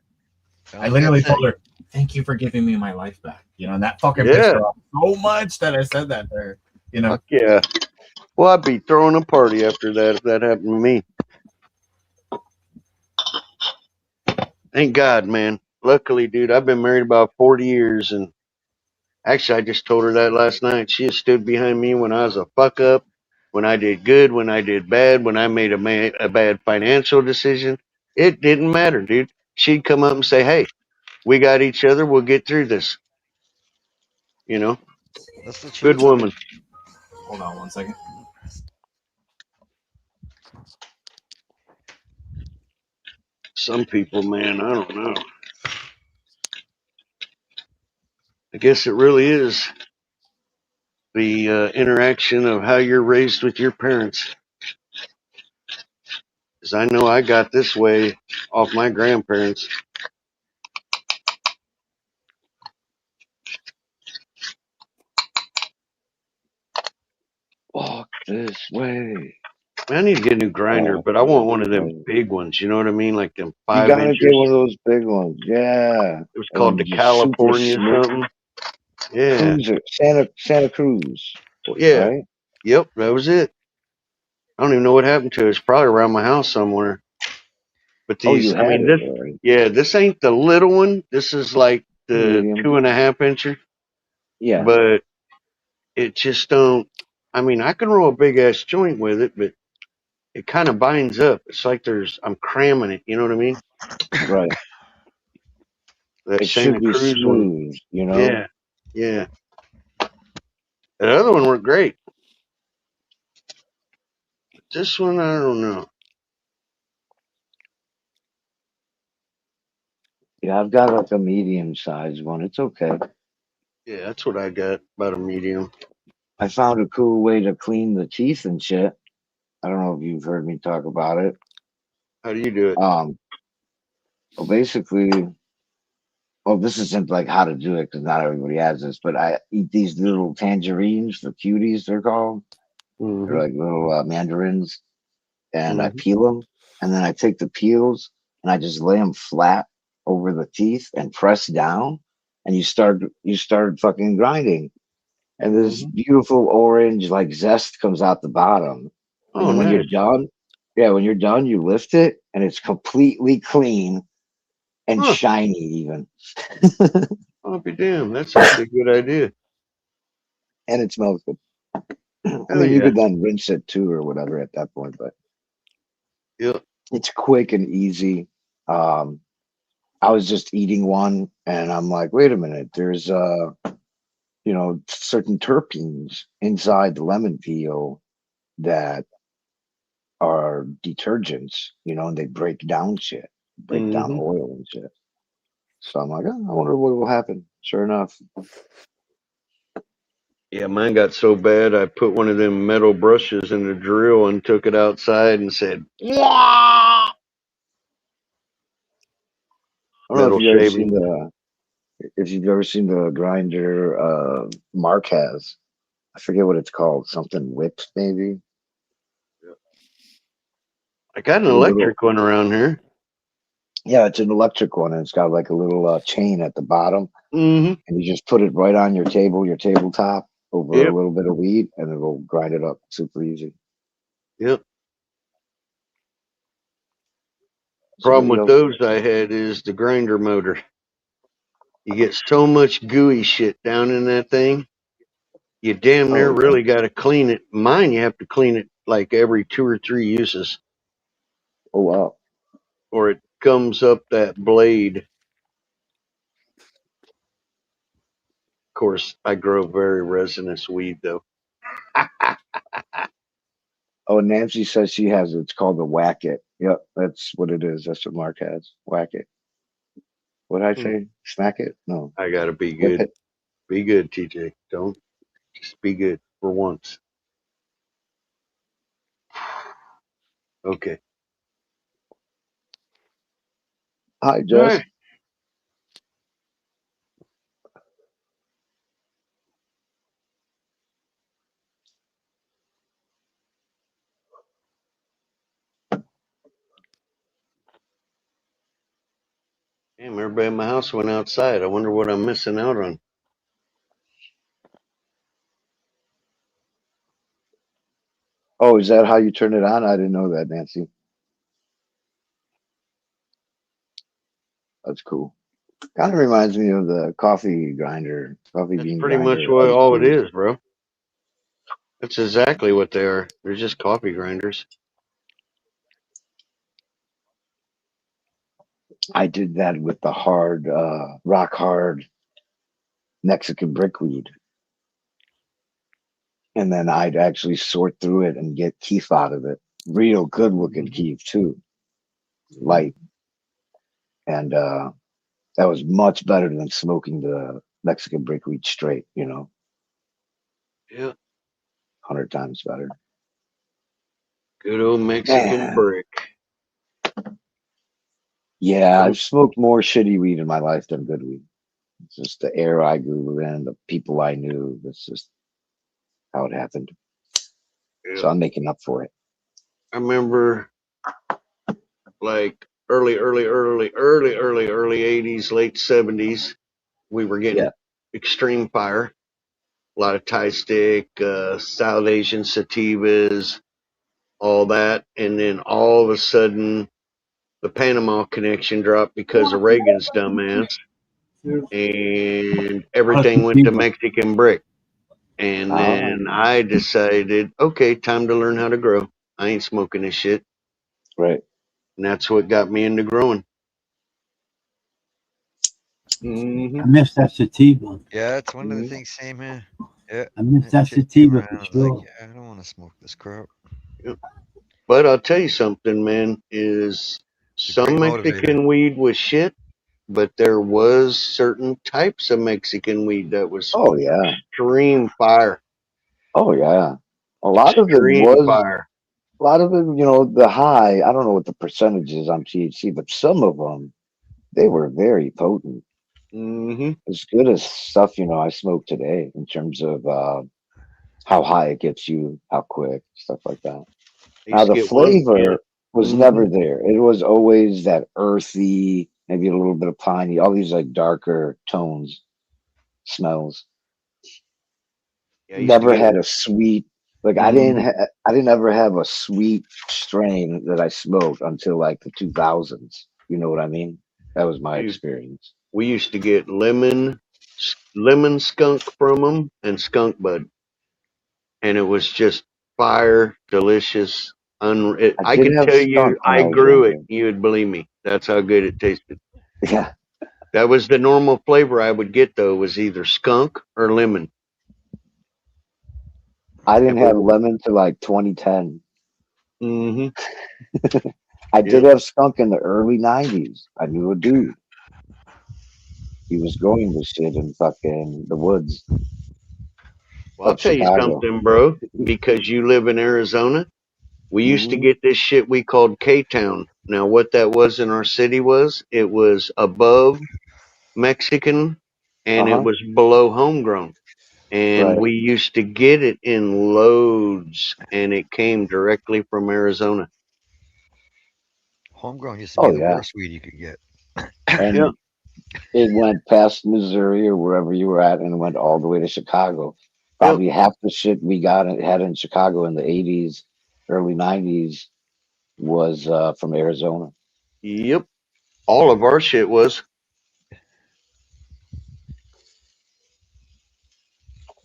I Don't literally get sick. told her, "Thank you for giving me my life back." You know, and that fucking pissed Yeah. her off so much that I said that to her. You know, Fuck yeah. Well, I'd be throwing a party after that if that happened to me. Thank God, man. Luckily, dude, I've been married about 40 years, and actually, I just told her that last night. She has stood behind me when I was a fuck up, when I did good, when I did bad, when I made a bad financial decision. It didn't matter, dude. She'd come up and say, "Hey, we got each other. We'll get through this." You know, That's the good truth, man. woman. hold on one second. Some people, man, I don't know. I guess it really is the interaction of how you're raised with your parents. Because I know I got this way off my grandparents. Walk this way. I need to get a new grinder, Walk but I want one of them this way. big ones. You know what I mean? Like them You 5 gotta get inchers. one of those big ones. Yeah. It was called And the just super California smooth. something. Yeah. Cruiser. Santa Cruz. Well, yeah. Right? Yep. That was it. I don't even know what happened to it. It's probably around my house somewhere. But Oh, you I had mean, it, this, right? yeah, this ain't the little one. This is like the Medium. 2.5 incher. Yeah. But it just don't. I mean, I can roll a big ass joint with it, but it kind of binds up. It's like I'm cramming it. You know what I mean? Right. That It should Santa be Cruz one. smooth, you know? Yeah. Yeah. The other one worked great. This one, I don't know. Yeah, I've got like a medium sized one. It's okay. Yeah, that's what I got. About a medium. I found a cool way to clean the teeth and shit. I don't know if you've heard me talk about it. How do you do it? Well, basically, well, this isn't like how to do it because not everybody has this, but I eat these little tangerines, the cuties they're called. They're Mm-hmm. like little mandarins, and I Mm-hmm. peel them, and then I take the peels and I just lay them flat over the teeth and press down, and you start fucking grinding, and this Mm-hmm. beautiful orange like zest comes out the bottom, and Oh, then when you're nice. done, yeah, when you're done, you lift it, and it's completely clean and Huh. shiny even. I'll be damned. That's actually a good idea. And it smells good. I Hell mean, you yeah. could then rinse it too or whatever at that point, but Yep. it's quick and easy. Um, I was just eating one and I'm like, wait a minute, there's certain terpenes inside the lemon peel that are detergents, and they break down shit, break down Mm-hmm. oil and shit. So I'm like, oh, I wonder what will happen. Sure enough. Yeah, mine got so bad I put one of them metal brushes in the drill and took it outside and said, "Wah!" I don't know Metal shaving. if you've ever seen the grinder Mark has. I forget what it's called. Something whip, maybe. I got an It's a little, electric one around here. yeah, it's an electric one, and it's got like a little chain at the bottom, Mm-hmm. and you just put it right on your tabletop over Yep. a little bit of weed, and it'll grind it up super easy. Yep. So there Problem you with go. those I had is the grinder motor. You get so much gooey shit down in that thing, you damn near Oh yeah. really got to clean it. Mine, you have to clean it like every 2 or 3 uses, Oh wow. or it comes up that blade. Of course, I grow very resinous weed though. Oh, Nancy says she has it. It's called the Whack It. Yep, that's what it is. That's what Mark has. Whack It. What did I say? Smack it? No. I gotta be Whip good. it. Be good, TJ. Don't just be good for once. Okay. Hi, All Jess. right. Damn, everybody in my house went outside. I wonder what I'm missing out on. Oh, is that how you turn it on? I didn't know that, Nancy. That's cool. Kind of reminds me of the coffee grinder, coffee bean Pretty much grinder. what Old all it school. is, bro. That's exactly what they are. They're just coffee grinders. I did that with the hard, rock hard Mexican brickweed. And then I'd actually sort through it and get keef out of it. Real good looking keef too. Light. And that was much better than smoking the Mexican brickweed straight, you know. Yeah. 100 times better. Good old Mexican Man. brick. Yeah, I've smoked more shitty weed in my life than good weed. It's just the era I grew in, the people I knew. That's just how it happened. Yeah. So I'm making up for it. I remember like early 80s, late 70s, we were getting extreme fire. A lot of Thai stick, South Asian sativas, all that. And then all of a sudden, the Panama connection dropped because of Reagan's dumbass. And everything went to Mexican brick. And then I decided, okay, time to learn how to grow. I ain't smoking this shit. Right. And that's what got me into growing. I miss that sativa. Yeah, it's one of the things. Same here. Yeah. I miss that shit came sativa for around, sure. like, yeah, I don't want to smoke this crap. Yep. But I'll tell you something, man, is some great motivator. Mexican weed was shit, but there was certain types of Mexican weed that was extreme fire. Oh yeah. A lot of it Extreme was fire. a lot of it, you know, the high, I don't know what the percentage is on THC, but some of them they were very potent. Mm-hmm. As good as stuff, you know, I smoke today in terms of how high it gets you, how quick, stuff like that. I Now used to the get one, flavor was Mhm. never there. It was always that earthy, maybe a little bit of piney, all these like darker tones, smells. Yeah, I used to Never get had a sweet, like I didn't ever have a sweet strain that I smoked until like the 2000s. You know what I mean? That was my Dude, experience. we used to get lemon skunk from them and skunk bud, and it was just fire, delicious. I I did could have tell you, skunk when I I was grew it. younger. You would believe me. That's how good it tasted. Yeah. That was the normal flavor I would get though. Was either skunk or lemon. I didn't have lemon till like 2010. Mm-hmm. I did have skunk in the early 90s. I knew a dude. He was growing this shit in fucking the woods. Well, I'll Of tell you Chicago. something, bro. Because you live in Arizona, we used to Mhm. get this shit we called K-Town. Now, what that was in our city was, it was above Mexican and it was below homegrown. And Right. we used to get it in loads and it came directly from Arizona. Homegrown used to be Oh the yeah. worst weed you could get. And it went past Missouri or wherever you were at and went all the way to Chicago. Probably half the shit we had in Chicago in the 80s, early 90s was from Arizona. Yep. All of our shit was.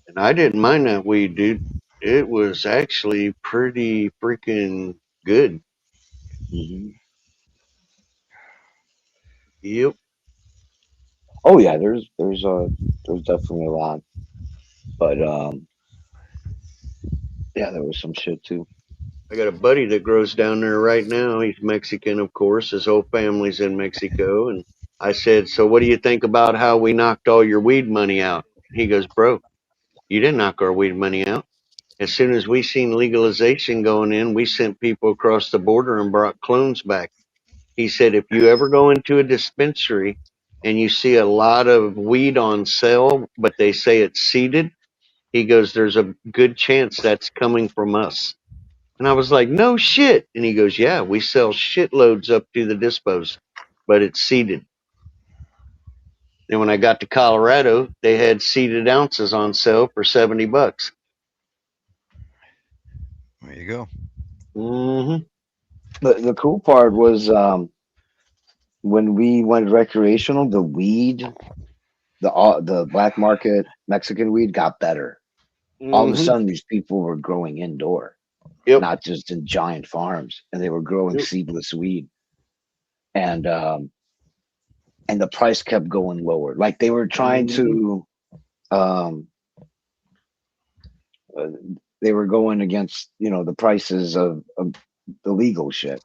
And I didn't mind that weed, dude. It was actually pretty freaking good. Mm-hmm. Yep. Oh yeah, there's definitely a lot. But yeah, there was some shit too. I got a buddy that grows down there right now. He's Mexican, of course. His whole family's in Mexico. And I said, so what do you think about how we knocked all your weed money out? He goes, bro, you didn't knock our weed money out. As soon as we seen legalization going in, we sent people across the border and brought clones back. He said, if you ever go into a dispensary and you see a lot of weed on sale, but they say it's seeded, he goes, there's a good chance that's coming from us. And I was like, no shit. And he goes, yeah, we sell shitloads up to the dispos, but it's seeded. And when I got to Colorado, they had seeded ounces on sale for $70. There you go. Mm-hmm. The cool part was when we went recreational, the weed, the black market Mexican weed got better. All of a Mhm. sudden, these people were growing indoor, not just in giant farms, and they were growing seedless weed. And the price kept going lower. Like they were trying to, they were going against, the prices of the legal shit.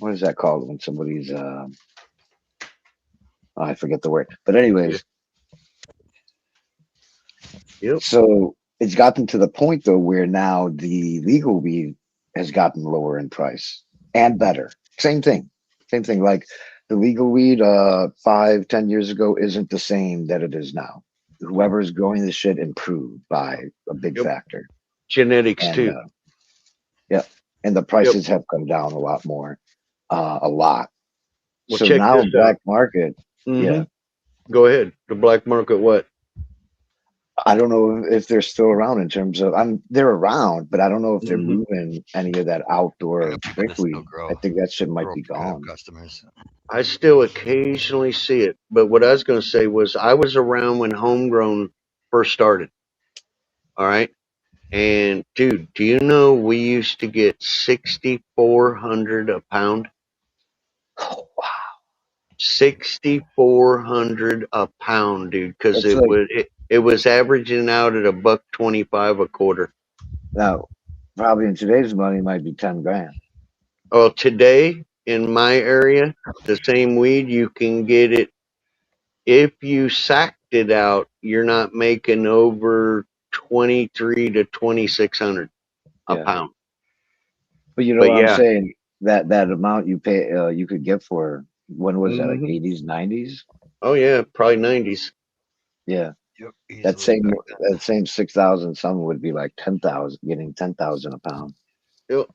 What is that called when somebody's, I forget the word. But anyways, so it's gotten to the point though where now the legal weed has gotten lower in price and better. Same thing. Like the legal weed 5-10 years ago isn't the same that it is now. Whoever's growing this shit improved by a big factor. Genetics too. And the prices have come down a lot more. A lot. Well, So check now this black out. market, Mhm. Go ahead. The black market what? I don't know if they're still around in terms of they're around, but I don't know if they're Mhm. moving any of that outdoor brickweed. I think that shit might be gone. Customers. I still occasionally see it. But what I was going to say was I was around when homegrown first started. All right. And dude, do you know we used to get 6,400 a pound? Oh wow. 6,400 a pound, dude, because It's like it was averaging out at $1.25 a quarter. now probably in today's money it might be 10 grand. Oh, today in my area, the same weed you can get it if you sacked it out. You're not making over 2,300 to 2,600 a Yeah. pound. But you know But what I'm yeah, saying? That amount you pay you could get for when was that, like Mhm. 80s, 90s? Oh yeah, probably 90s. Yeah. Yep. That same 6,000 some would be like 10,000, getting 10,000 a pound. Yep.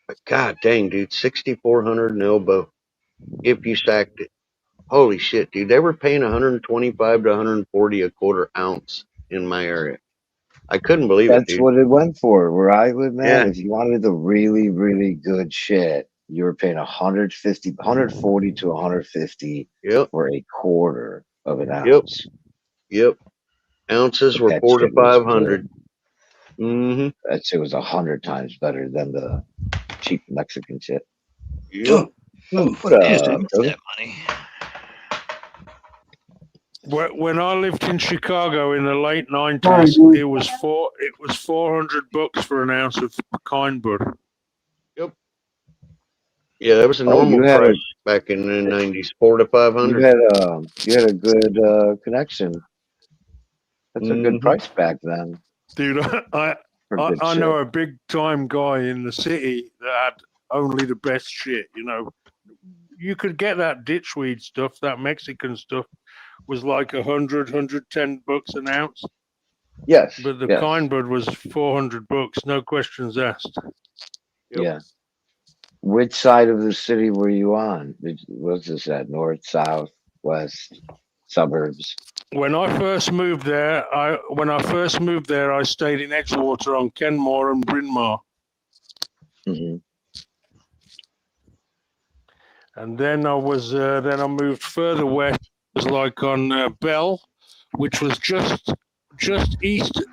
But god dang, dude, 6,400 an elbow if you sacked it. Holy shit, dude! They were paying 125 to 140 a quarter ounce in my area. I couldn't believe it, That's dude. what it went for. Where I live, man, Yeah. if you wanted the really, really good shit, you were paying 140 to 150 Yep. for a quarter of an Yep. ounce. Yep. Ounces But were that 400 to shit was 500. good. Mm-hmm. That shit was 100 times better than the cheap Mexican shit. Yep. What up, Toby? When I lived in Chicago in the late Sorry, '90s, dude. it was $400 for an ounce of kind bud. Yep. Yeah, that was a Oh, you normal had price back in the 90s, 400 to 500. you had a good connection. That's a good Mhm. price back then. Dude, For good I shit. know a big time guy in the city that had only the best shit. You know, you could get that ditchweed stuff, that Mexican stuff, was like $110 an ounce. Yes. But the yes. kind bud was $400, no questions asked. Yeah. Which side of the city were you on? Was this at north, south, west, suburbs? When I first moved there, I stayed in Edgewater on Kenmore and Bryn Mawr. Mm-hmm. And then I moved further west, it was like on Bell, which was just east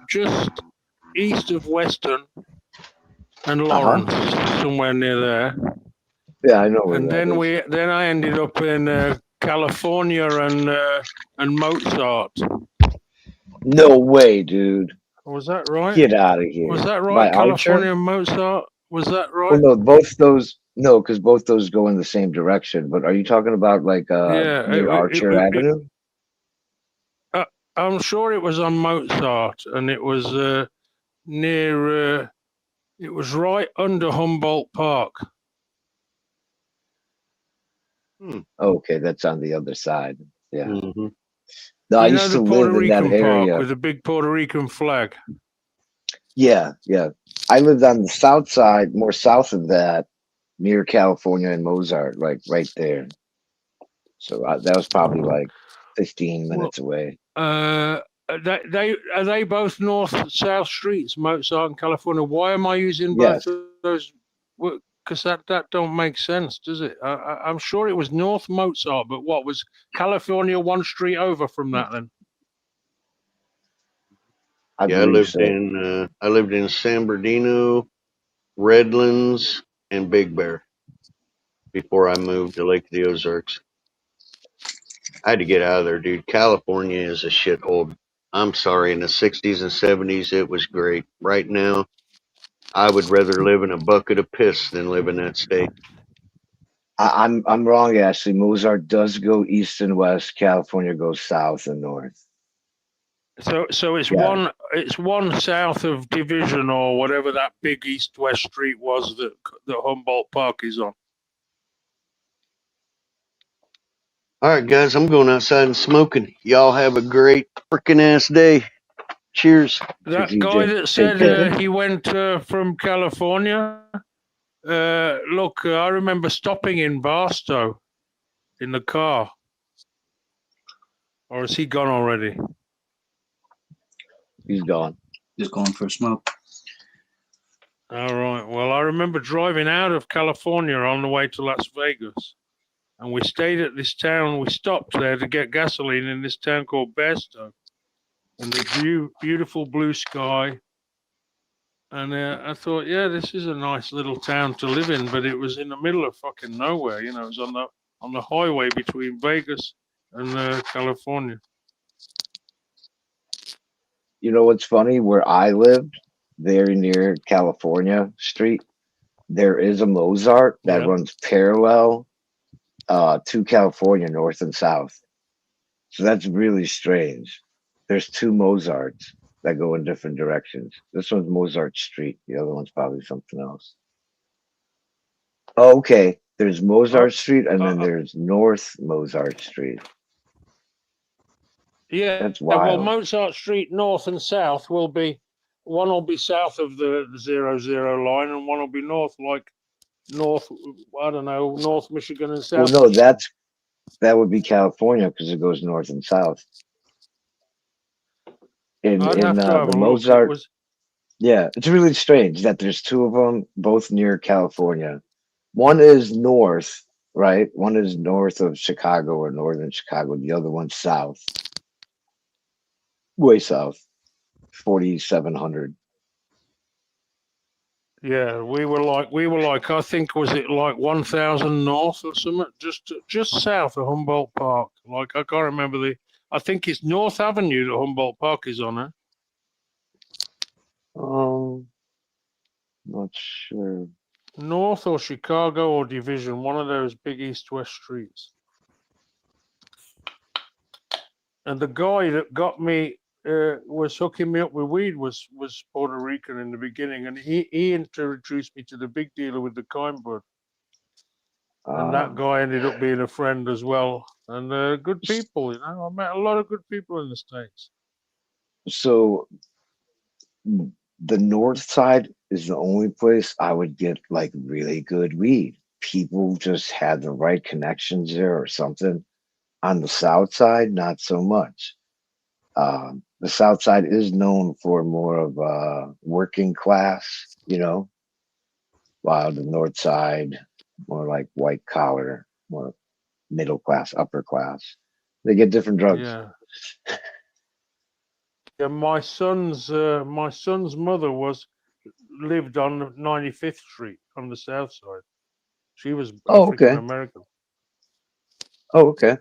of Western and Lawrence, somewhere near there. Yeah, I know where And that is. then I ended up in California and Mozart. No way, dude. Was that right? Get out of here. Was that right? By Archer? California Mozart. Was that Well, right? no, both those no, because both those go in the same direction. But are you talking about like Yeah. near Archer Avenue? I'm sure it was on Mozart, and it was near. It was right under Humboldt Park. Okay, that's on the other side. Yeah. Mm-hmm. No, I You know used the to Puerto live in that Rican park area. with the big Puerto Rican flag. Yeah, yeah. I lived on the south side, more south of that, near California and Mozart, like right there. So that was probably like 15 minutes away. Are they both north-south streets, Mozart and California? Why am I using Yes. both of those? Because that don't make sense, does it? I'm sure it was North Mozart, but what was California one street over from that then? I Yeah, believe so. I lived in San Bernardino, Redlands, and Big Bear before I moved to Lake of the Ozarks. I had to get out of there, dude. California is a shithole. I'm sorry. In the 60s and 70s, it was great. Right now, I would rather live in a bucket of piss than live in that state. I'm wrong, Ashley. Mozart does go east and west. California goes south and north. So it's Yeah. one south of Division or whatever that big east-west street was that Humboldt Park is on. All right, guys, I'm going outside and smoking. Y'all have a great freaking ass day. Cheers. That guy that said he went from California. Look, I remember stopping in Barstow in the car. Or is he gone already? He's gone. Just going for a smoke. All right. Well, I remember driving out of California on the way to Las Vegas. And we stayed at this town. We stopped there to get gasoline in this town called Barstow. And the beautiful blue sky. And I thought, yeah, this is a nice little town to live in. But it was in the middle of fucking nowhere. You know, it was on the highway between Vegas and California. You know what's funny? Where I lived, very near California Street, there is a Mozart that runs parallel to California, north and south. So that's really strange. There's two Mozarts that go in different directions. This one's Mozart Street. The other one's probably something else. Oh, okay. There's Mozart Street, and then there's North Mozart Street. Yeah, That's well, wild. Mozart Street North and South will be south of the 00 line, and one will be north, like north. I don't know, North Michigan and Well, South. no, that would be California because it goes north and south. In I'd have to have the a look. It Mozart, was yeah, it's really strange that there's two of them, both near California. One is north, right? One is north of Chicago or northern Chicago. The other one's south, way south, 4,700. Yeah, we were like I think was it like 1,000 north or something, just south of Humboldt Park. Like I can't remember I think it's North Avenue that Humboldt Park is on. Not sure. North or Chicago or Division, one of those big east-west streets. And the guy that got me was hooking me up with weed was Puerto Rican in the beginning, and he introduced me to the big dealer with the kind bud. And that guy ended up being a friend as well. And good people, you know. I met a lot of good people in the States. So the north side is the only place I would get like really good weed. People just had the right connections there or something. On the south side, not so much. The south side is known for more of working class, you know, while the north side more like white collar, more middle class, upper class. They get different drugs. Yeah. Yeah, my son's mother lived on 95th Street on the south side. She was Oh, African okay. American. Oh, okay.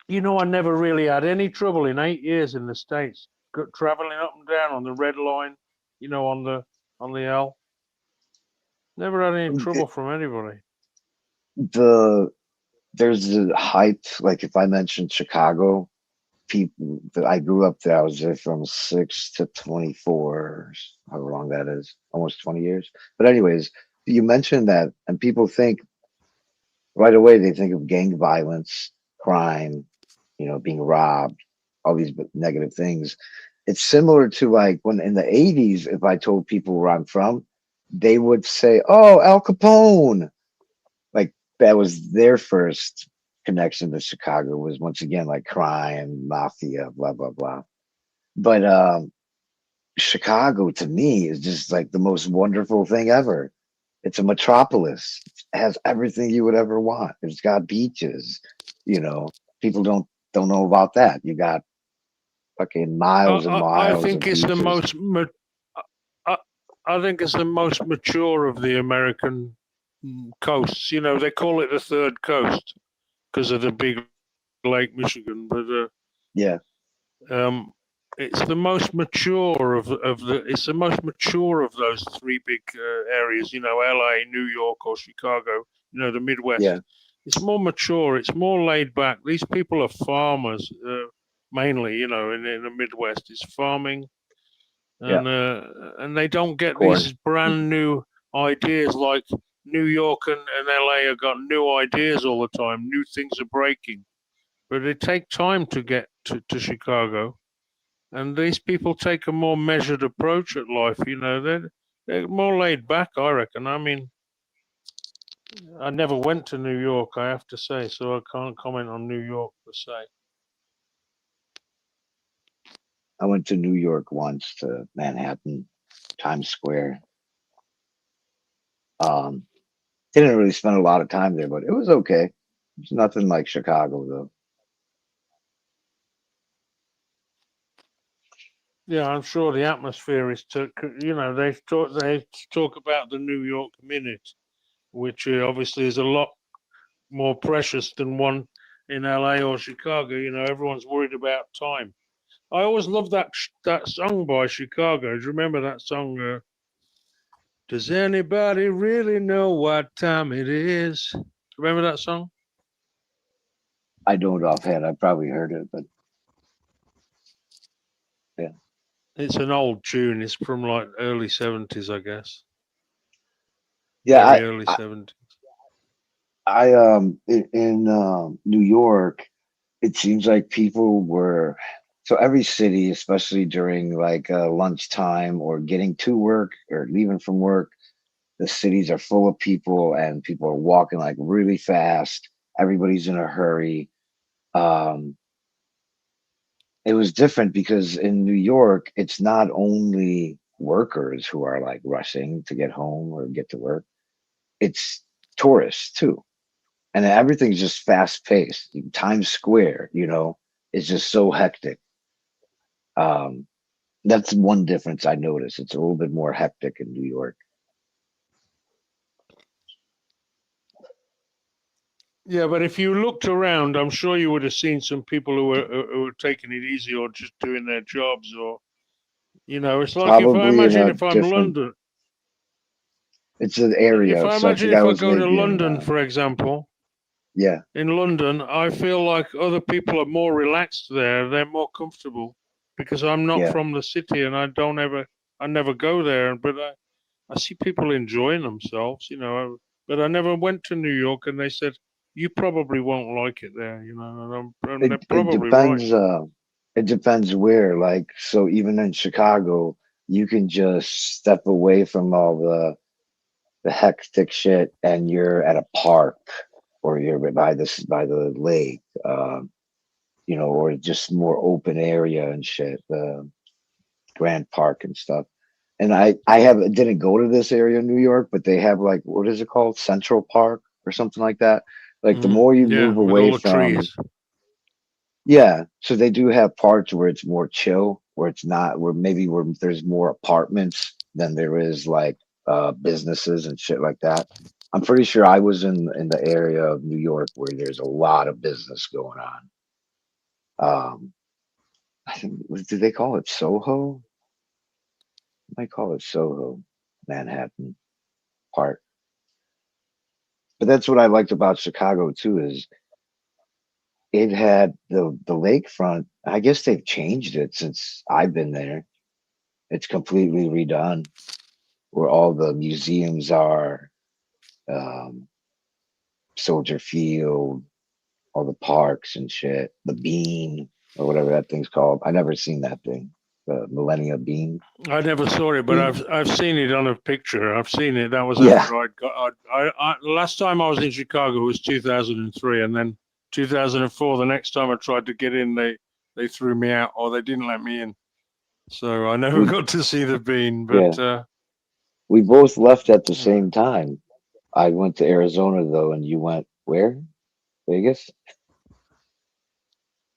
You know, I never really had any trouble in 8 years in the States. traveling up and down on the red line, you know, on the L. Never had any trouble from anybody. There's a hype. Like if I mentioned Chicago, people that I grew up there, I was there from 6 to 24, however long that is, almost 20 years. But anyways, you mentioned that, and people think right away, they think of gang violence, crime, you know, being robbed, all these negative things. It's similar to like when in the 80s, if I told people where I'm from, they would say, "Oh, Al Capone." Like that was their first connection to Chicago, was once again like crime, mafia, blah blah blah. But Chicago to me is just like the most wonderful thing ever. It's a metropolis. It has everything you would ever want. It's got beaches. You know, people don't know about that. You got fucking miles and I miles of think it's the beaches. most. I think it's the most mature of the American coasts. You know, they call it the third coast because of the big Lake Michigan, but Yeah. it's the most mature of the. It's the most mature of those three big areas. You know, LA, New York, or Chicago. You know, the Midwest. Yeah. It's more mature. It's more laid back. These people are farmers, mainly. You know, in the Midwest, it's farming, and they don't get Corn. these brand new ideas like New York and LA have got new ideas all the time. New things are breaking, but they take time to get to Chicago. And these people take a more measured approach at life. You know, they're more laid back, I reckon. I mean, I never went to New York, I have to say, so I can't comment on New York per se. I went to New York once, to Manhattan, Times Square. Didn't really spend a lot of time there, but it was okay. It's nothing like Chicago though. Yeah, I'm sure the atmosphere is. You know, they talk about the New York minute, which obviously is a lot more precious than one in LA or Chicago. You know, everyone's worried about time. I always loved that song by Chicago. Do you remember that song? Does anybody really know what time it is? Remember that song? I don't offhand. I probably heard it, but yeah. It's an old tune. It's from like early 70s, I guess. Yeah, Very early 70s. in New York, it seems like people were, so every city, especially during like lunchtime or getting to work or leaving from work, the cities are full of people and people are walking like really fast. Everybody's in a hurry. It was different because in New York, it's not only workers who are like rushing to get home or get to work, it's tourists too. And everything's just fast paced. Times Square, you know, is just so hectic. That's one difference I noticed. It's a little bit more hectic in New York. Yeah, but if you looked around, I'm sure you would have seen some people who were taking it easy or just doing their jobs, or you know, it's like if I imagine if I'm London. It's an area. If I so imagine think if I was go to maybe in, London, for example, yeah, in London, I feel like other people are more relaxed there. They're more comfortable because I'm not Yeah. from the city and I never go there. But I see people enjoying themselves, you know. But I never went to New York, and they said you probably won't like it there, you know. And they're it probably depends. right. It depends where. Like, so even in Chicago, you can just step away from all the hectic shit, and you're at a park, or you're by the lake, you know, or just more open area and shit, the Grand Park and stuff. And I didn't go to this area in New York, but they have like, what is it called, Central Park or something like that. Like the more you Yeah, move with away all the from, trees. yeah, so they do have parts where it's more chill, where it's not, where there's more apartments than there is like businesses and shit like that. I'm pretty sure I was in the area of New York where there's a lot of business going on. I think, did they call it Soho? Might call it Soho, Manhattan Park. But that's what I liked about Chicago too, is it had the lakefront. I guess they've changed it since I've been there. It's completely redone, where all the museums are, Soldier Field, all the parks and shit. The Bean or whatever that thing's called. I never seen that thing. The Millennia Bean. I never saw it, but I've seen it on a picture. I've seen it. That was Yeah. after I'd got. Last time I was in Chicago was 2003, and then 2004. The next time I tried to get in, they threw me out, or they didn't let me in. So I never got to see the Bean. But We both left at the same time. I went to Arizona though, and you went where? Vegas?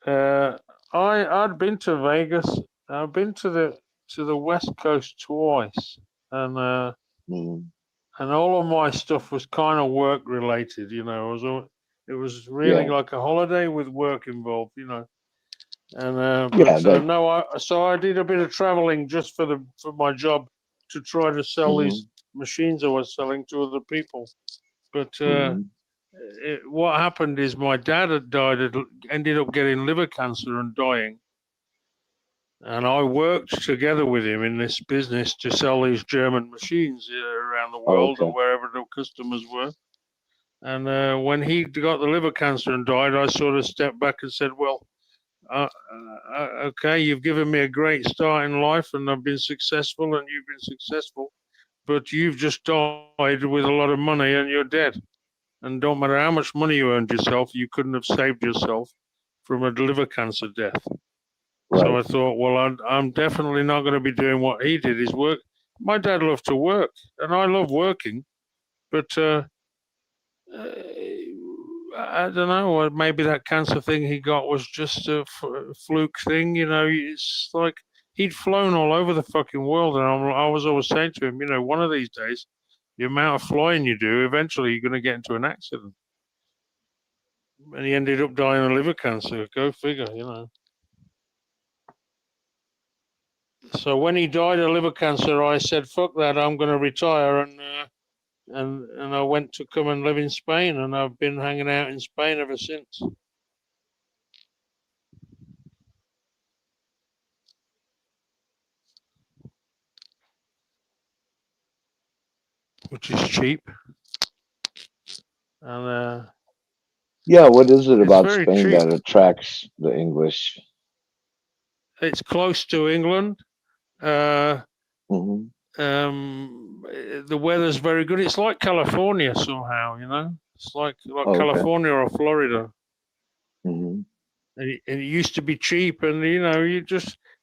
I'd been to Vegas. I've been to the West Coast twice, and all of my stuff was kind of work related. You know, it was really Yeah. like a holiday with work involved. You know, and Yeah, so I did a bit of traveling just for my job to try to sell these machines I was selling to other people, but. What happened is my dad had died, ended up getting liver cancer and dying. And I worked together with him in this business to sell these German machines around the world or wherever the customers were. And when he got the liver cancer and died, I sort of stepped back and said, well, okay, you've given me a great start in life and I've been successful and you've been successful, but you've just died with a lot of money and you're dead. And don't matter how much money you earned yourself, you couldn't have saved yourself from a liver cancer death. Right. So I thought, well, I'm definitely not going to be doing what he did, his work. My dad loved to work, and I love working, but I don't know, maybe that cancer thing he got was just a fluke thing. You know, it's like he'd flown all over the fucking world, and I was always saying to him, you know, one of these days, the amount of flying you do, eventually you're going to get into an accident. And he ended up dying of liver cancer. Go figure, you know. So when he died of liver cancer, I said, fuck that, I'm going to retire. And I went to come and live in Spain, and I've been hanging out in Spain ever since. Which is cheap. And yeah, what is it it's about very Spain cheap. that attracts the English? It's close to England. The weather's very good. It's like California somehow, you know. It's like California or Florida. And it used to be cheap, and you know,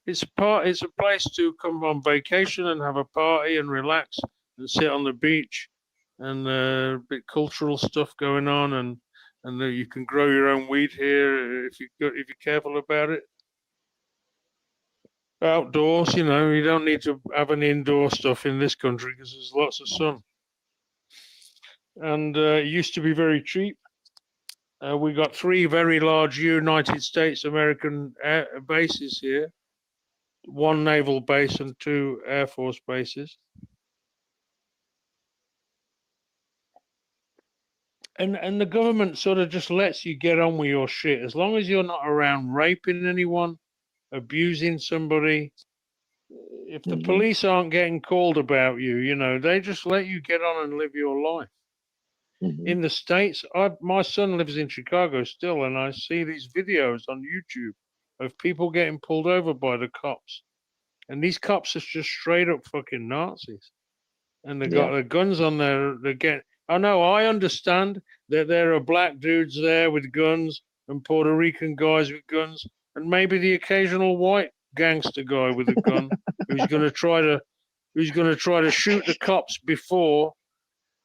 it's a place to come on vacation and have a party and relax and sit on the beach, and a bit cultural stuff going on, and you can grow your own weed here if you're careful about it. Outdoors, you know, you don't need to have any indoor stuff in this country because there's lots of sun. And it used to be very cheap. We got 3 very large United States American bases here, 1 naval base and 2 Air Force bases. And the government sort of just lets you get on with your shit as long as you're not around raping anyone, abusing somebody. If the police aren't getting called about you, you know, they just let you get on and live your life. In the States, my son lives in Chicago still, and I see these videos on YouTube of people getting pulled over by the cops. And these cops are just straight up fucking Nazis. And they got their guns on their, I know, I understand that there are black dudes there with guns and Puerto Rican guys with guns, and maybe the occasional white gangster guy with a gun who's going to try to shoot the cops before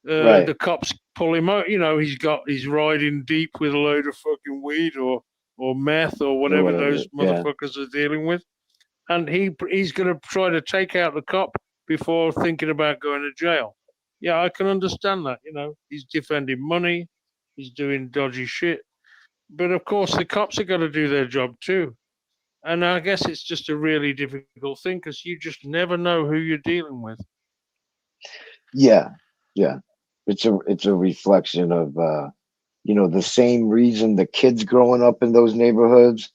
the cops pull him out. You know, he's riding deep with a load of fucking weed or meth or whatever those motherfuckers are dealing with, and he's going to try to take out the cop before thinking about going to jail. Yeah, I can understand that. You know, he's defending money, he's doing dodgy shit, but of course the cops are going to do their job too. And I guess it's just a really difficult thing because you just never know who you're dealing with. Yeah, yeah. It's a reflection of the same reason the kids growing up in those neighborhoods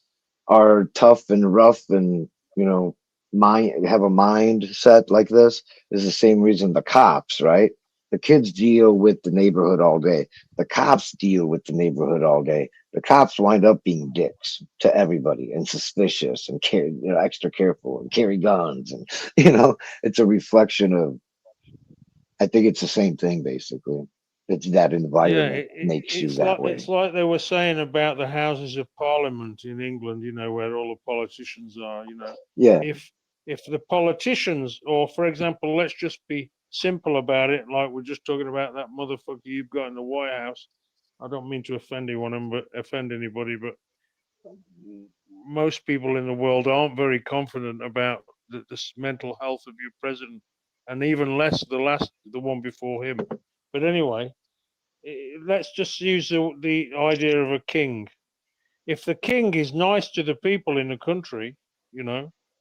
are tough and rough and have a mindset like this is the same reason the cops, right? The kids deal with the neighborhood all day. The cops deal with the neighborhood all day. The cops wind up being dicks to everybody and suspicious and extra careful and carry guns and it's a reflection of. I think it's the same thing basically. It's that Yeah, environment makes you that way. it's like they were saying about the Houses of Parliament in England, where all the politicians are, Yeah. If the politicians, or for example, let's just be simple about it, like we're just talking about that motherfucker you've got in the White House. I don't mean to offend anybody, but most people in the world aren't very confident about the mental health of your president, and even less the one before him. But anyway, let's just use the idea of a king. If the king is nice to the people in the country,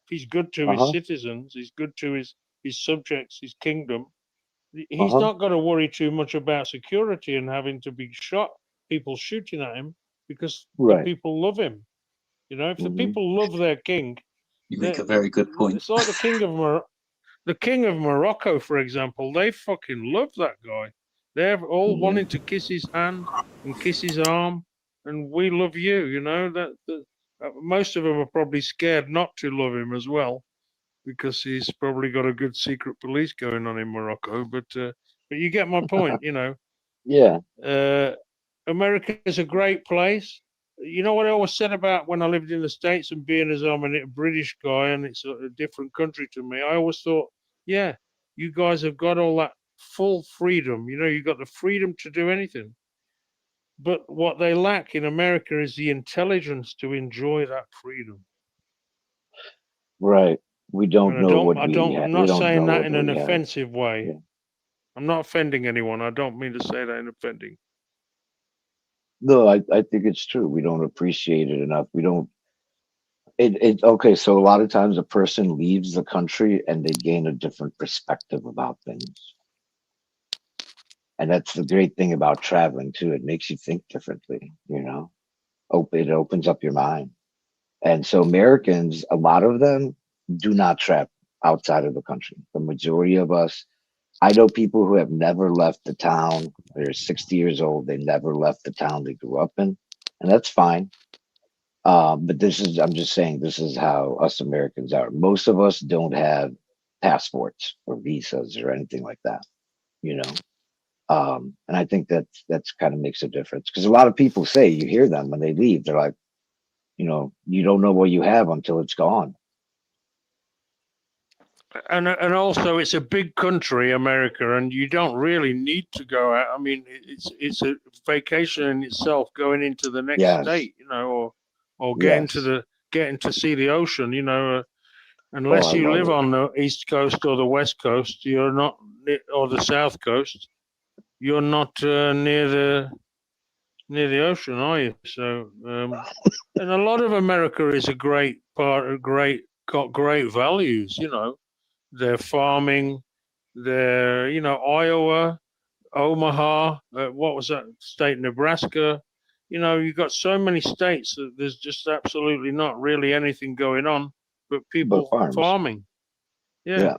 he's good to his citizens, he's good to his subjects, his kingdom, he's not got to worry too much about security and having to be shot, people shooting at him, because the Right. people love him. If the people love their king, You make a very good point. it's like the king of Morocco, for example. They fucking love that guy. They're all wanting to kiss his hand and kiss his arm, and we love you. Most of them are probably scared not to love him as well, because he's probably got a good secret police going on in Morocco. But you get my point. Yeah. America is a great place. You know what I always said about when I lived in the States and being as I'm a British guy and it's a different country to me, I always thought, yeah, you guys have got all that full freedom. You've got the freedom to do anything. But what they lack in America is the intelligence to enjoy that freedom. Right. We don't And know what I'm we not we don't saying know that what in an we have. offensive way. Yeah. I'm not offending anyone. I don't mean to say that in offending. No, I think it's true. We don't appreciate it enough. We don't. Okay. So a lot of times a person leaves the country and they gain a different perspective about things, and that's the great thing about traveling too. It makes you think differently. It opens up your mind. And so Americans, a lot of them do not travel outside of the country. The majority of us, I know people who have never left the town. They're 60 years old. They never left the town they grew up in, and that's fine. But I'm just saying, this is how us Americans are. Most of us don't have passports or visas or anything like that, and I think that's kind of makes a difference because a lot of people say, you hear them when they leave, they're like, you don't know what you have until it's gone. And also, it's a big country, America, and you don't really need to go out. I mean, it's a vacation in itself, going into the next Yes. state, or getting to see the ocean, unless I you love live it. on the East Coast or the West Coast, you're not, or the South Coast, you're not near the ocean, are you? So, and a lot of America is a great part, got great values, Their farming, their, Iowa, Omaha, what was that state, Nebraska? You've got so many states that there's just absolutely not really anything going on, but people farms. farming. Yeah.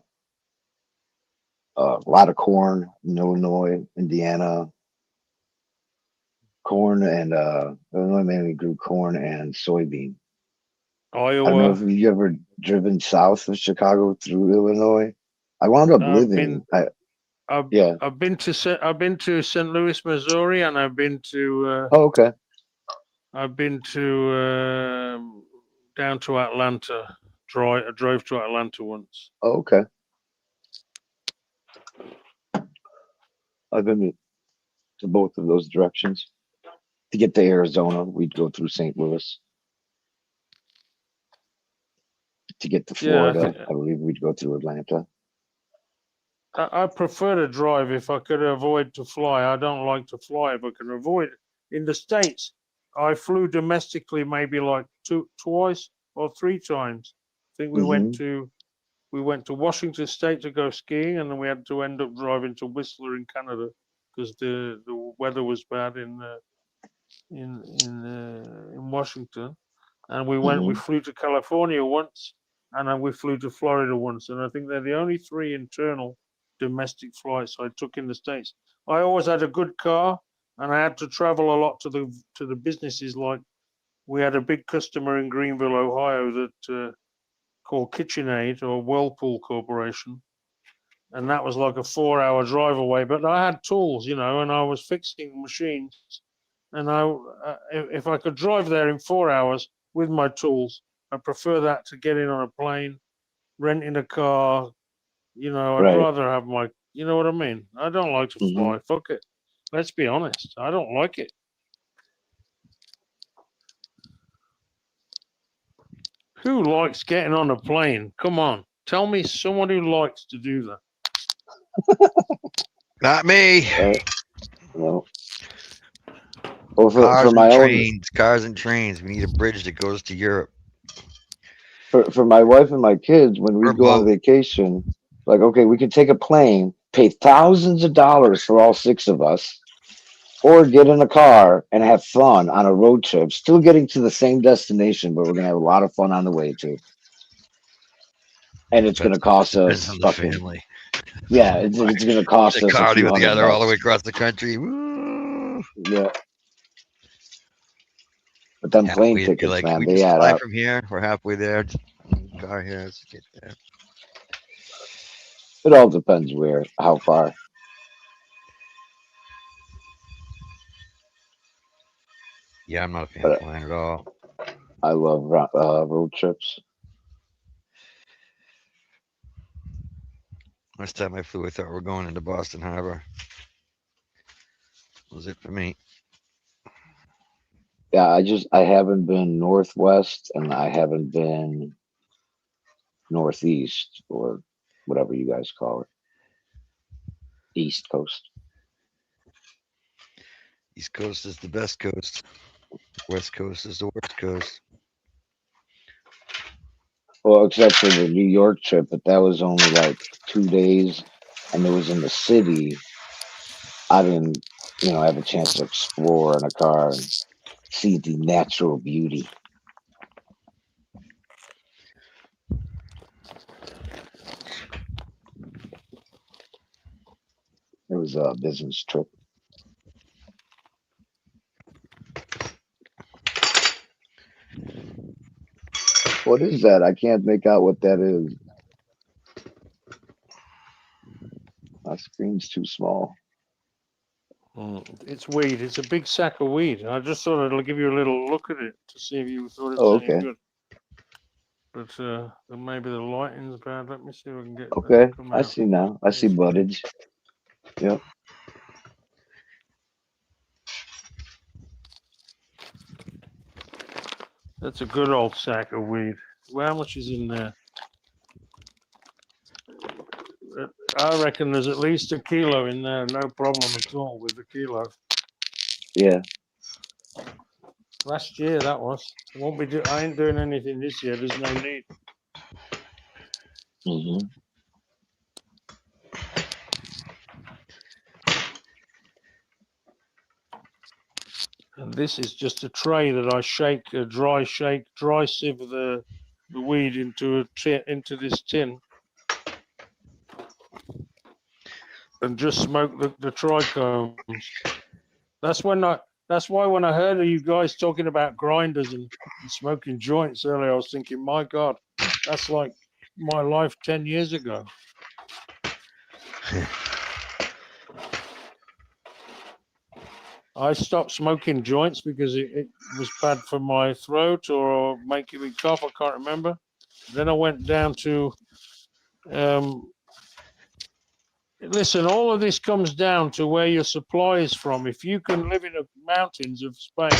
A lot of corn in Illinois, Indiana. Corn and Illinois mainly grew corn and soybean. I don't know if Iowa. you ever driven south of Chicago through Illinois. I wound up I've living. been I've been to St. Louis, Missouri, and I've been to Oh, okay. I've been to down to Atlanta. I drove to Atlanta once. Oh, okay. I've been to both of those directions. To get to Arizona, we'd go through St. Louis. To get to Yeah, Florida, I believe we'd go through Atlanta. I prefer to drive if I could avoid to fly. I don't like to fly if I can avoid it. In the States, I flew domestically maybe like twice, or 3 times. I think we went to Washington State to go skiing, and then we had to end up driving to Whistler in Canada because the weather was bad in Washington. And we flew to California once, and then we flew to Florida once. And I think they're the only 3 internal domestic flights I took in the States. I always had a good car, and I had to travel a lot to the businesses. Like we had a big customer in Greenville, Ohio, that called KitchenAid or Whirlpool Corporation, and that was like a 4-hour drive away. But I had tools, and I was fixing machines. And if I could drive there in 4 hours with my tools, I prefer that to getting on a plane, renting a car. I'd Right. rather have my, you know what I mean? I don't like to fly. Fuck it. Let's be honest. I don't like it. Who likes getting on a plane? Come on. Tell me someone who likes to do that. Not me. Well, for Cars my and own, trains. Cars and trains. We need a bridge that goes to Europe. for my wife and my kids, when we Or go on boat. vacation, like, okay, we could take a plane, pay thousands of dollars for all 6 of us, or get in a car and have fun on a road trip, still getting to the same destination, but we're gonna have a lot of fun on the way too. And it's gonna cost Depends us on the fucking, family. yeah, it's gonna cost The us a car few hundred together all the way bucks. across the country. Woo. Yeah. But them plane Halfway, you're tickets, like, man, we they just add fly up. from here. We're halfway there. Just car here. Let's get there. It all depends how far. Yeah, I'm not a fan But of flying at all. I love road trips. Last time I flew, I thought we were going into Boston Harbor. That was it for me. Yeah, I haven't been northwest and I haven't been northeast or whatever you guys call it. East Coast. East Coast is the best coast. West Coast is the worst coast. Well, except for the New York trip, but that was only like 2 days and it was in the city. I didn't, have a chance to explore in a car and see the natural beauty. It was a business trip. What is that? I can't make out what that is. My screen's too small. It's weed. It's a big sack of weed. I just thought I'd give you a little look at it to see if you thought it Oh, was any okay. good. But maybe the lighting's bad. Let me see if I can get that Okay, to come I out. see now. I see buddage. Yep. That's a good old sack of weed. Well, how much is in there? I reckon there's at least a kilo in there. No problem at all with the kilo. Yeah. Last year that was. I ain't doing anything this year. There's no need. Mm-hmm. And this is just a tray that I dry sieve the weed into this tin, and just smoke the trichomes. That's why when I heard of you guys talking about grinders and smoking joints earlier, I was thinking, my God, that's like my life 10 years ago. I stopped smoking joints because it was bad for my throat or making me cough. I can't remember. Then I went down to, listen, all of this comes down to where your supply is from. If you can live in the mountains of Spain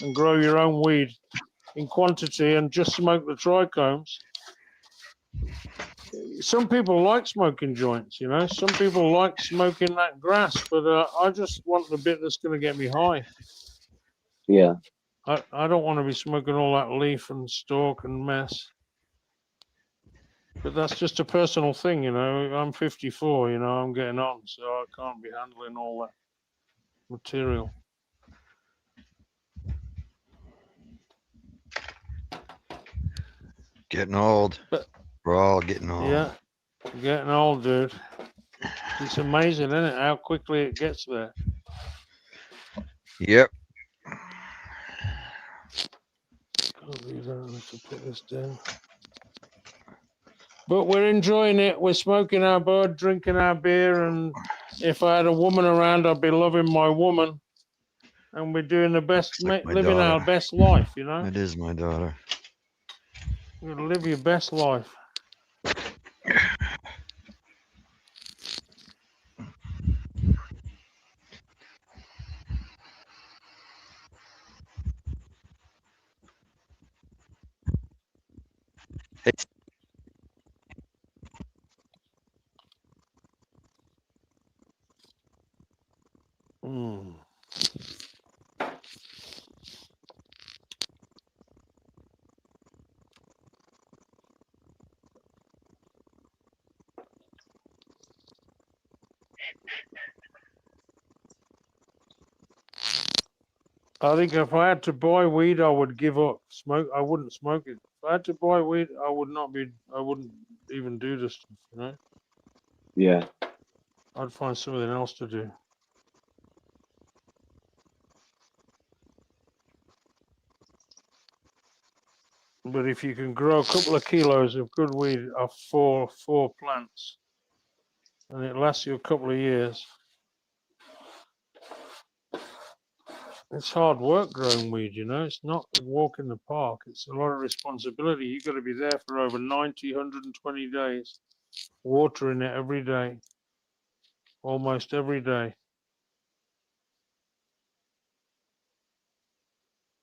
and grow your own weed in quantity and just smoke the trichomes, some people like smoking joints, some people like smoking that grass, but I just want the bit that's going to get me high. Yeah. I don't want to be smoking all that leaf and stalk and mess. But that's just a personal thing, you know. I'm 54, you know, I'm getting on, so I can't be handling all that material. Getting old. But, we're all getting old. Yeah, getting old, dude. It's amazing, isn't it, how quickly it gets there. Yep. Can't leave that. I have to put this down. But we're enjoying it. We're smoking our bud, drinking our beer, and if I had a woman around, I'd be loving my woman. And we're doing the best, Like my living our daughter. best life, you know? It is my daughter. You gotta live your best life. Mm. I think if I had to buy weed, I would give up smoke. I wouldn't smoke it. If I had to buy weed, I wouldn't even do this stuff, you know? Yeah. I'd find something else to do. But if you can grow a couple of kilos of good weed off four plants, and it lasts you a couple of years, it's hard work growing weed, you know. It's not a walk in the park. It's a lot of responsibility. You've got to be there for over 90, 120 days, watering it every day, almost every day.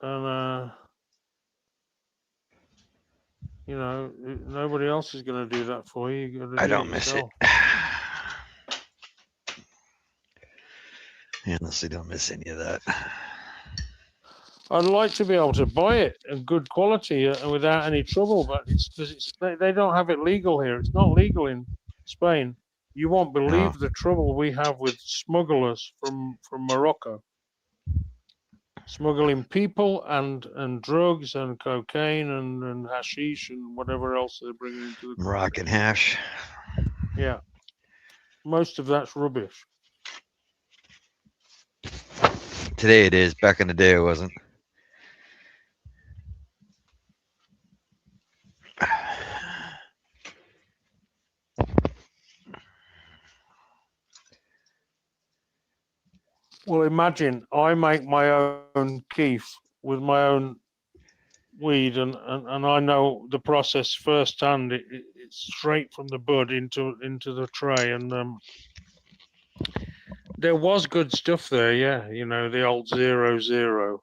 And, you know, nobody else is going to do that for you. You got to I do don't it miss it. yourself. I honestly don't miss any of that. I'd like to be able to buy it in good quality without any trouble, but it's because they don't have it legal here. It's not legal in Spain. You won't believe the trouble we have with smugglers from Morocco, smuggling people and drugs and cocaine and hashish and whatever else they're bringing into the country. Moroccan hash. Yeah, most of that's rubbish. Today it is. Back in the day it wasn't. Well, imagine I make my own keef with my own weed, and I know the process firsthand. It's straight from the bud into the tray, and there was good stuff there. Yeah, you know, the old 0-0,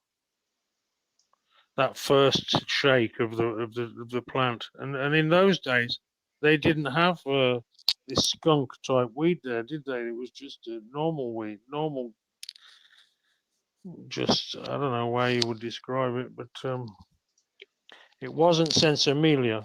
that first shake of the plant, and in those days they didn't have this skunk type weed there, did they? It was just a normal weed, normal. Just I don't know how you would describe it, but it wasn't Sensimilia.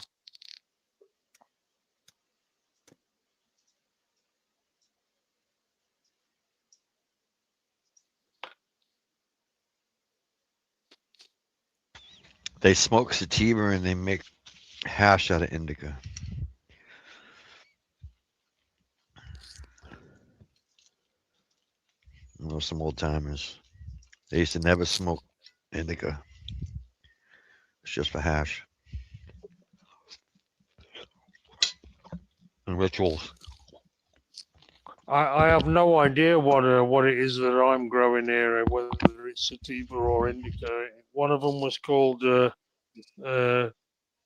They smoke sativa and they make hash out of indica. I know some old timers. They used to never smoke indica. It's just for hash and rituals. I have no idea what it is that I'm growing here, whether it's sativa or indica. One of them was called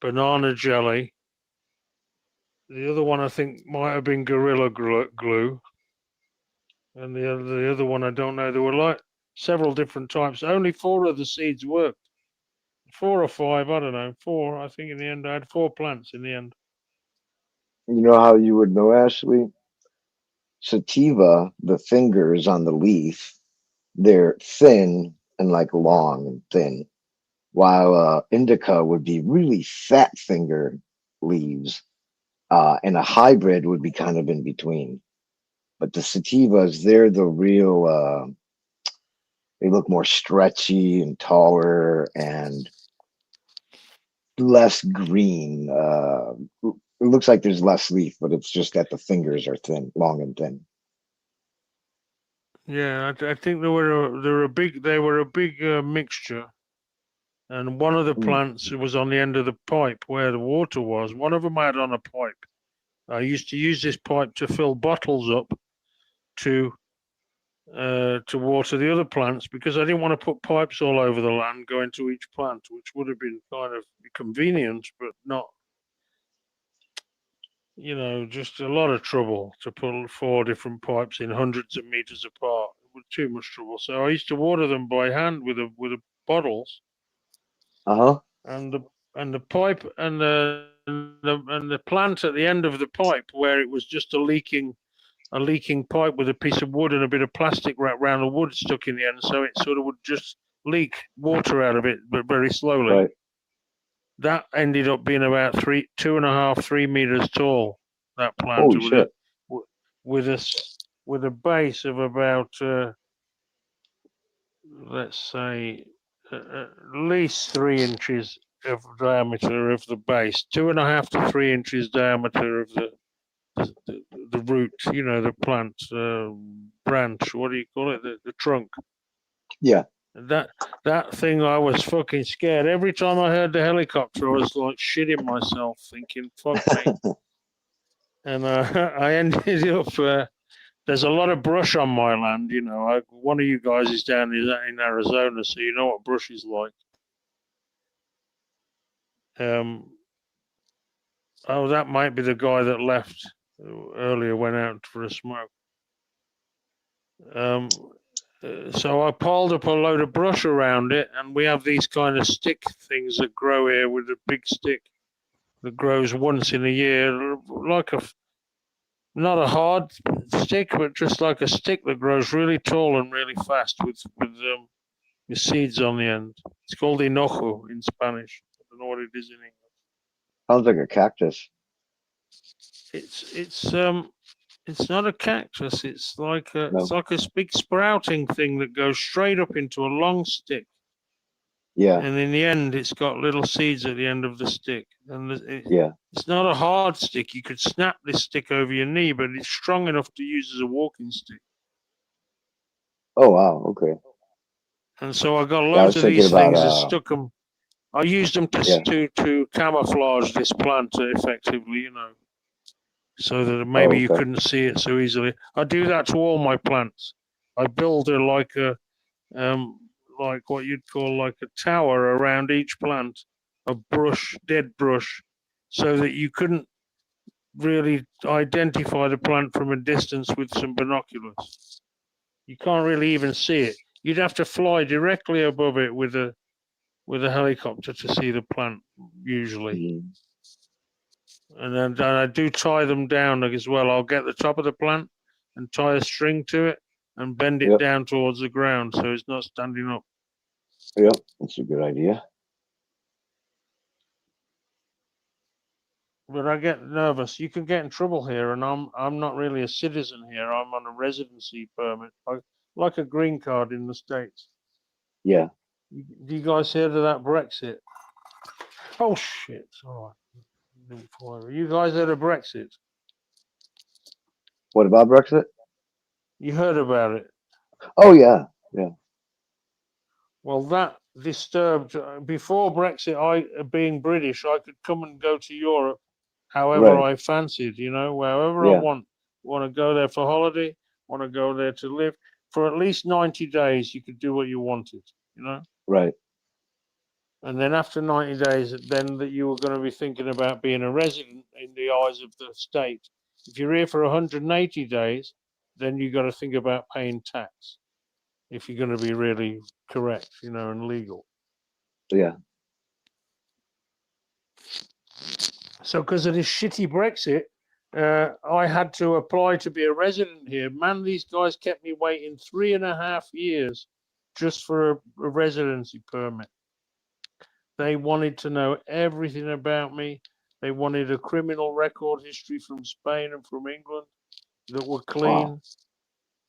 banana jelly. The other one I think might have been gorilla glue, and the other one I don't know. There were like several different types. Only 4 of the seeds worked. 4 or 5, I don't know. 4, I think in the end I had 4 plants in the end. You know how you would know, Ashley? Sativa, the fingers on the leaf, they're thin and like long and thin. while indica would be really fat finger leaves, and a hybrid would be kind of in between. But the sativas, they're the real. They look more stretchy and taller and less green. It looks like there's less leaf, but it's just that the fingers are thin, long and thin. Yeah, I think they were a big mixture, and one of the plants was on the end of the pipe where the water was. One of them had on a pipe. I used to use this pipe to fill bottles up to water the other plants because I didn't want to put pipes all over the land going to each plant, which would have been kind of convenient, but not, just a lot of trouble to put 4 different pipes in hundreds of meters apart. It was too much trouble. So I used to water them by hand with the bottles. And the pipe and the plant at the end of the pipe where it was just a leaking pipe with a piece of wood and a bit of plastic wrapped around the wood stuck in the end, so it sort of would just leak water out of it, but very slowly. Right. That ended up being about 2.5, 3 meters tall. That plant. Holy shit. With a base of about let's say at least 3 inches of diameter of the base, 2.5 to 3 inches diameter of the root, the plant branch. What do you call it? The trunk. Yeah. That thing, I was fucking scared. Every time I heard the helicopter, I was like shitting myself, thinking, "Fuck me." And I ended up. There's a lot of brush on my land, one of you guys is down in Arizona, so you know what brush is like. Oh, that might be the guy that left earlier, went out for a smoke. So I piled up a load of brush around it, and we have these kind of stick things that grow here with a big stick that grows once in a year, like not a hard stick, but just like a stick that grows really tall and really fast with seeds on the end. It's called hinojo in Spanish. I don't know what it is in English. Sounds like a cactus. It's not a cactus. It's like a big sprouting thing that goes straight up into a long stick. Yeah. And in the end, it's got little seeds at the end of the stick. And it's not a hard stick. You could snap this stick over your knee, but it's strong enough to use as a walking stick. Oh wow. Okay. And so I got loads of these things and stuck them. I used them to camouflage this plant effectively, so that maybe you couldn't see it so easily. I do that to all my plants. I build like what you'd call like a tower around each plant of brush, dead brush, so that you couldn't really identify the plant from a distance with some binoculars. You can't really even see it. You'd have to fly directly above it with a helicopter to see the plant usually. And then I do tie them down as well. I'll get the top of the plant and tie a string to it and bend it down towards the ground so it's not standing up. Yep, that's a good idea. But I get nervous. You can get in trouble here, and I'm not really a citizen here. I'm on a residency permit, like a green card in the States. Yeah. Do you guys hear of that Brexit? Oh shit! All right. You guys heard of Brexit? What about Brexit? You heard about it? Oh yeah, yeah. Well, that disturbed. Before Brexit, being British, I could come and go to Europe however I fancied. Wherever I want. Want to go there for holiday? Want to go there to live? For at least 90 days, you could do what you wanted. Right. And then after 90 days, then that you were going to be thinking about being a resident in the eyes of the state. If you're here for 180 days, then you got to think about paying tax. If you're going to be really correct, and legal. Yeah. So because of this shitty Brexit, I had to apply to be a resident here. Man, these guys kept me waiting 3.5 years just for a residency permit. They wanted to know everything about me. They wanted a criminal record history from Spain and from England that were clean. Wow.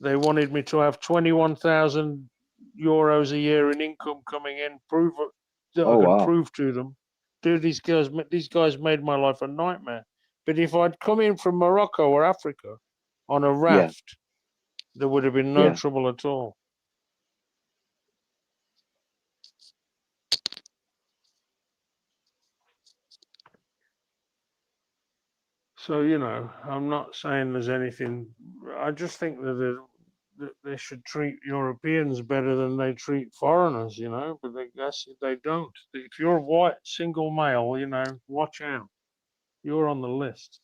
They wanted me to have 21,000 euros a year in income coming in, prove it, that Oh I could wow. prove to them. Dude, these guys made my life a nightmare. But if I'd come in from Morocco or Africa on a Yeah. raft, there would have been no Yeah. trouble at all. So, you know, I'm not saying there's anything. I just think that they should treat Europeans better than they treat foreigners, you know, but I guess they don't. If you're white, single male, you know, watch out. You're on the list.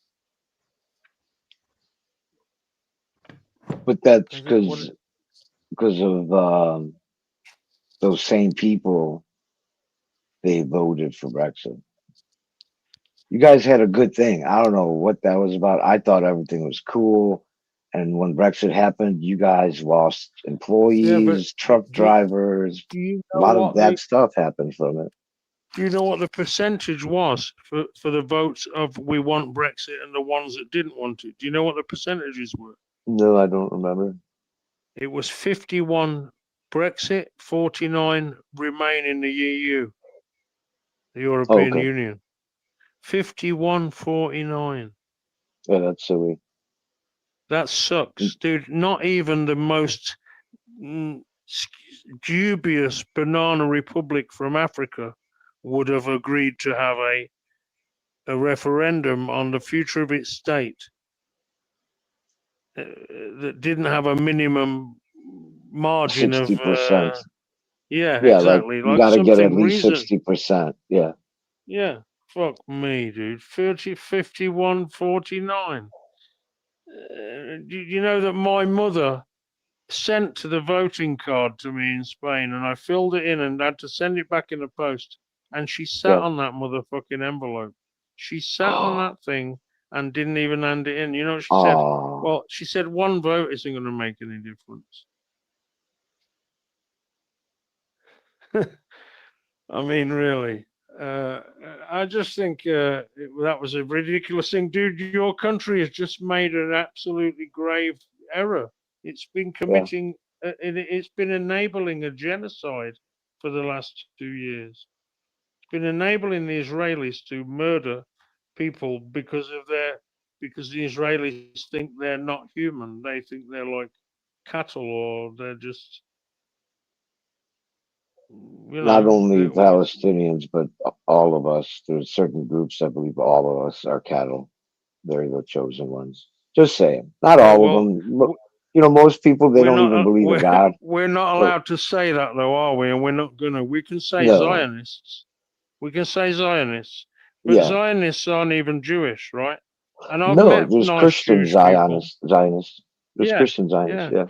But that's Is it what because of those same people. They voted for Brexit. You guys had a good thing. I don't know what that was about. I thought everything was cool. And when Brexit happened, you guys lost Yeah, but employees, truck do drivers. you A know lot of what bad stuff happened from it. do you know what the percentage was for the votes of we want Brexit and the ones that didn't want it? Do you know what the percentages were? No, I don't remember. It was 51 Brexit, 49 remain in the EU, the Oh, European okay. Union. 51-49. Yeah, that's silly. That sucks, dude. Not even the most dubious banana republic from Africa would have agreed to have a referendum on the future of its state that didn't have a minimum margin of 60%. yeah, Yeah, like exactly, you like got to get at something least reason. 60%. Yeah. Yeah, fuck me, dude. 30, 51, 49. You know that my mother sent the voting card to me in Spain, and I filled it in and had to send it back in the post. And she sat Yeah. on that motherfucking envelope. She sat on that thing and didn't even hand it in. You know what she said? Oh, Well, she said one vote isn't going to make any difference. I mean, really. I just think that was a ridiculous thing, dude. Your country has just made an absolutely grave error. It's been yeah. committing, it's been enabling a genocide for the last 2 years. It's been enabling the Israelis to murder people because the Israelis think they're not human. They think they're like cattle, or they're just, you Not know, only Palestinians, but all of us. There's certain groups that believe all of us are cattle. They're the chosen ones. Just saying. Not yeah. all of Well, them. You know, most people, they we're don't not even believe in we're God. we're not But allowed to say that though, are we? And we're not gonna. We can say no, Zionists. We can say Zionists, but yeah. Zionists aren't even Jewish, right? And I've No, met there's nice Christian Jewish people. Zionists. There's Yeah, Christian Zionists, yeah, yeah.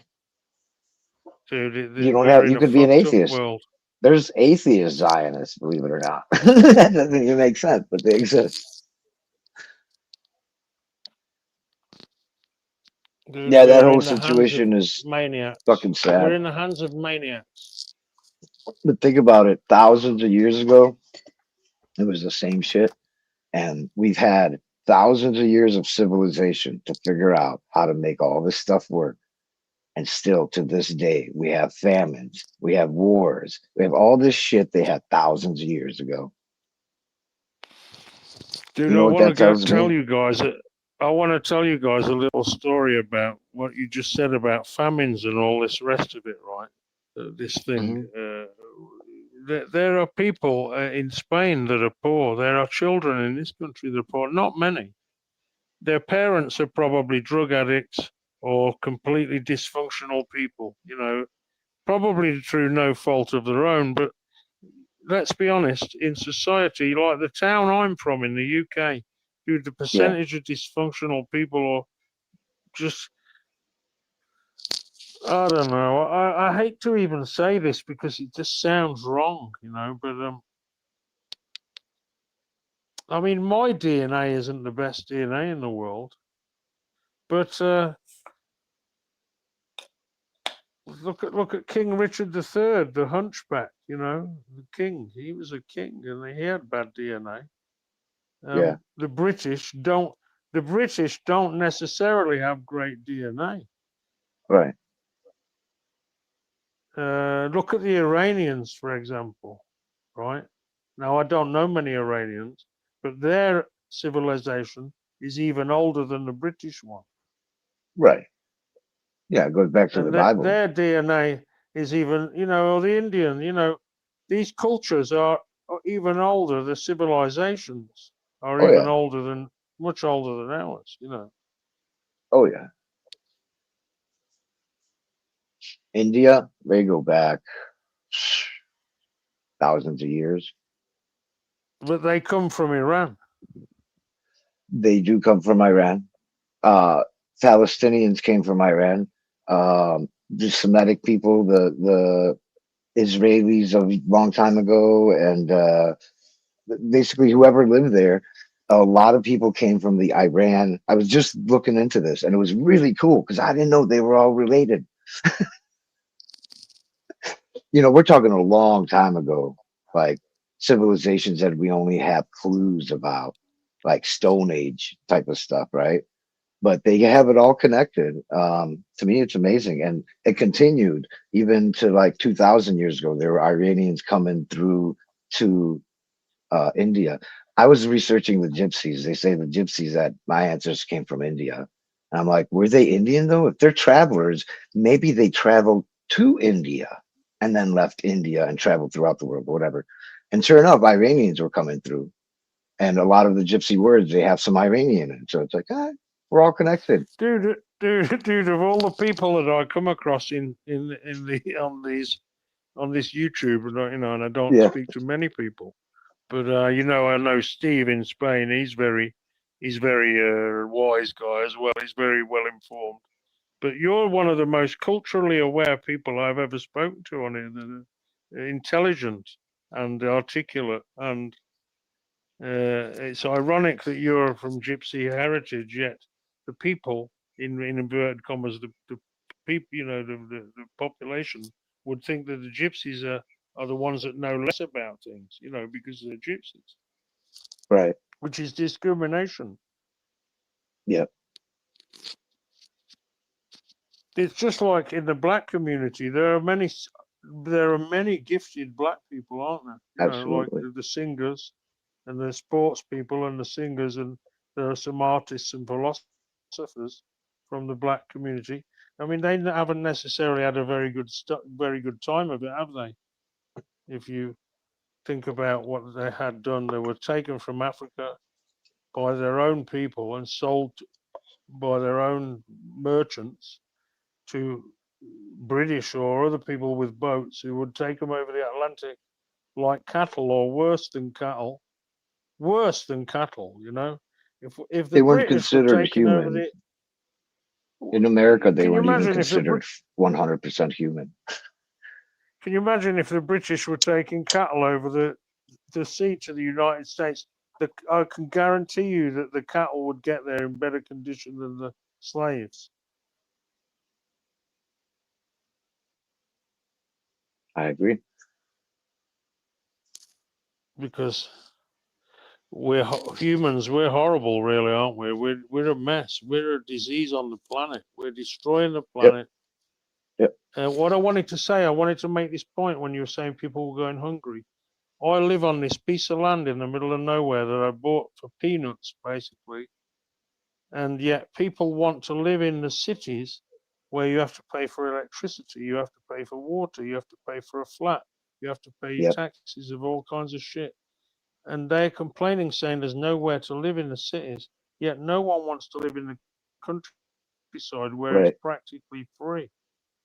dude. You don't We're have, in you a could be an fucked up atheist. world. There's atheist Zionists, believe it or not. That doesn't even make sense, but they exist. Dude, Yeah, that we're whole in the hands of situation is maniacs. fucking We're sad. in the hands of maniacs. But think about it. Thousands of years ago, it was the same shit. And we've had thousands of years of civilization to figure out how to make all this stuff work. And still to this day, we have famines, we have wars, we have all this shit they had thousands of years ago. Dude, You I know what want that to go tells tell me? you guys. I want to tell you guys a little story about what you just said about famines and all this rest of it, right? This thing. There are people in Spain that are poor. There are children in this country that are poor. Not many. Their parents are probably drug addicts or completely dysfunctional people, you know, probably through no fault of their own. But let's be honest, in society, like the town I'm from in the UK, dude, the Yeah. percentage of dysfunctional people are just, I don't know. I hate to even say this because it just sounds wrong, you know, but I mean, my DNA isn't the best DNA in the world, but look at King Richard III, the Hunchback. You know, the king. He was a king, and he had bad DNA. Yeah. The British don't. The British don't necessarily have great DNA. Right. Look at the Iranians, for example. Right now, I don't know many Iranians, but their civilization is even older than the British one. Right. Yeah, it goes back to the And Bible. their DNA is even, you know, or the Indian, you know, these cultures are even older. The civilizations are Oh even yeah. older than, much older than ours, you know. Oh yeah. India, they go back thousands of years. But they come from Iran. They do come from Iran. Palestinians came from Iran. The Semitic people, the Israelis of a long time ago, and basically whoever lived there, a lot of people came from the Iran. I was just looking into this, and it was really cool because I didn't know they were all related. You know, we're talking a long time ago, like civilizations that we only have clues about, like Stone Age type of stuff, right? But they have it all connected. To me, it's amazing, and it continued even to like 2,000 years ago. There were Iranians coming through to India. I was researching the gypsies. They say the gypsies that my ancestors came from India. And I'm like, were they Indian though? If they're travelers, maybe they traveled to India and then left India and traveled throughout the world, whatever. And sure enough, Iranians were coming through. And a lot of the gypsy words, they have some Iranian in it. So it's like, we're all connected. Dude, of all the people that I come across in the on this YouTube, and you know, and I don't Yeah. speak to many people, but you know, I know Steve in Spain. He's very wise guy as well. He's very well informed. But you're one of the most culturally aware people I've ever spoken to on here. That are intelligent and articulate, and it's ironic that you're from Gypsy heritage, yet the people, in inverted commas, the people, you know, the population would think that the Gypsies are the ones that know less about things, you know, because they're Gypsies, Right. which is discrimination. Yeah. It's just like in the black community, there are many gifted black people, aren't there? You know, like Absolutely. the singers and the sports people and the singers, and there are some artists and philosophers from the black community. I mean, they haven't necessarily had a very good time of it, have they? If you think about what they had done, they were taken from Africa by their own people and sold by their own merchants to British or other people with boats who would take them over the Atlantic like cattle, or worse than cattle. Worse than cattle, you know. If the They weren't British were considered taking over human. the, In America, they can you weren't even imagine if the considered 100% human. Can you imagine if the British were taking cattle over the sea to the United States? I can guarantee you that the cattle would get there in better condition than the slaves. I agree. Because humans, we're horrible, really, aren't we? We're a mess. We're a disease on the planet. We're destroying the planet. Yep. What I wanted to make this point when you were saying people were going hungry. I live on this piece of land in the middle of nowhere that I bought for peanuts, basically. And yet people want to live in the cities where you have to pay for electricity, you have to pay for water, you have to pay for a flat, you have to pay Yep. taxes of all kinds of shit. And they're complaining, saying there's nowhere to live in the cities, yet no one wants to live in the countryside where Right. it's practically free.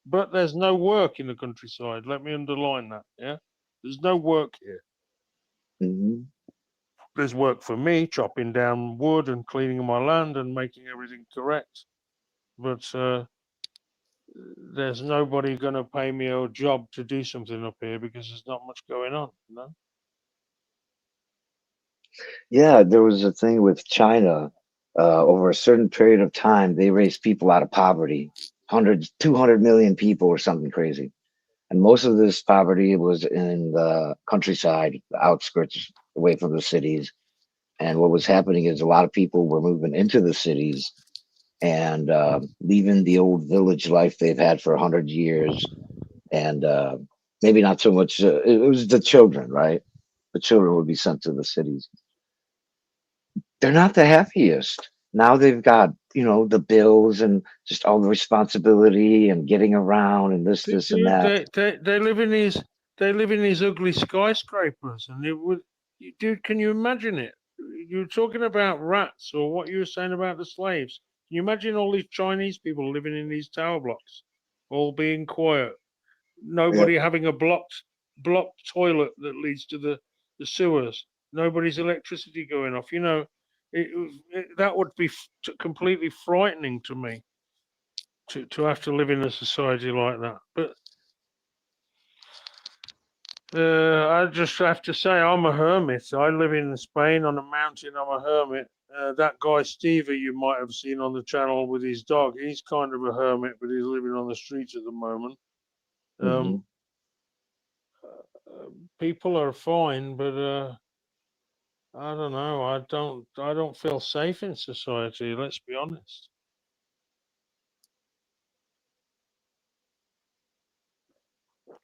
But there's no work in the countryside. Let me underline that. Yeah, there's no work here. Hmm. There's work for me, chopping down wood and cleaning my land and making everything correct. But there's nobody going to pay me a job to do something up here because there's not much going on. You know? Yeah, there was a thing with China. Over a certain period of time, they raised people out of poverty hundreds, 200 million people or something crazy. And most of this poverty was in the countryside, the outskirts, away from the cities. And what was happening is a lot of people were moving into the cities and leaving the old village life they've had for 100 years. And maybe not so much, it was the children, right? The children would be sent to the cities. They're not the happiest. Now they've got, the bills and just all the responsibility and getting around and this and that. They live in these ugly skyscrapers, and it would, dude. Can you imagine it? You're talking about rats, or what you were saying about the slaves. Can you imagine all these Chinese people living in these tower blocks, all being quiet, nobody having a blocked toilet that leads to the sewers, nobody's electricity going off. That would be completely frightening to me to have to live in a society like that. But I just have to say I'm a hermit. I live in Spain on a mountain. I'm a hermit. That guy Stevie you might have seen on the channel with his dog, he's kind of a hermit, but he's living on the streets at the moment. People are fine, but I don't know. I don't feel safe in society. Let's be honest.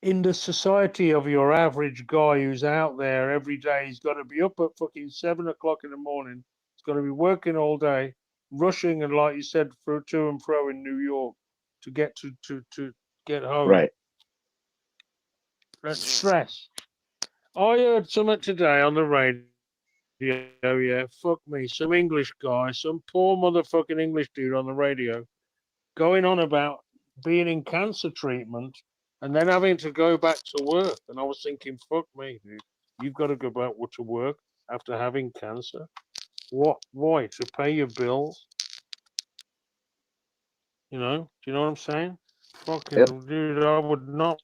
In the society of your average guy who's out there every day, he's got to be up at fucking 7 o'clock in the morning. He's got to be working all day, rushing, and like you said, to and fro in New York to get to get home. Right. That's stress. I heard something today on the radio. Yeah, fuck me. Some English guy, some poor motherfucking English dude on the radio, going on about being in cancer treatment and then having to go back to work. And I was thinking, fuck me, dude. You've got to go back to work after having cancer. What? Why? To pay your bills? Do you know what I'm saying? Fucking dude, I would not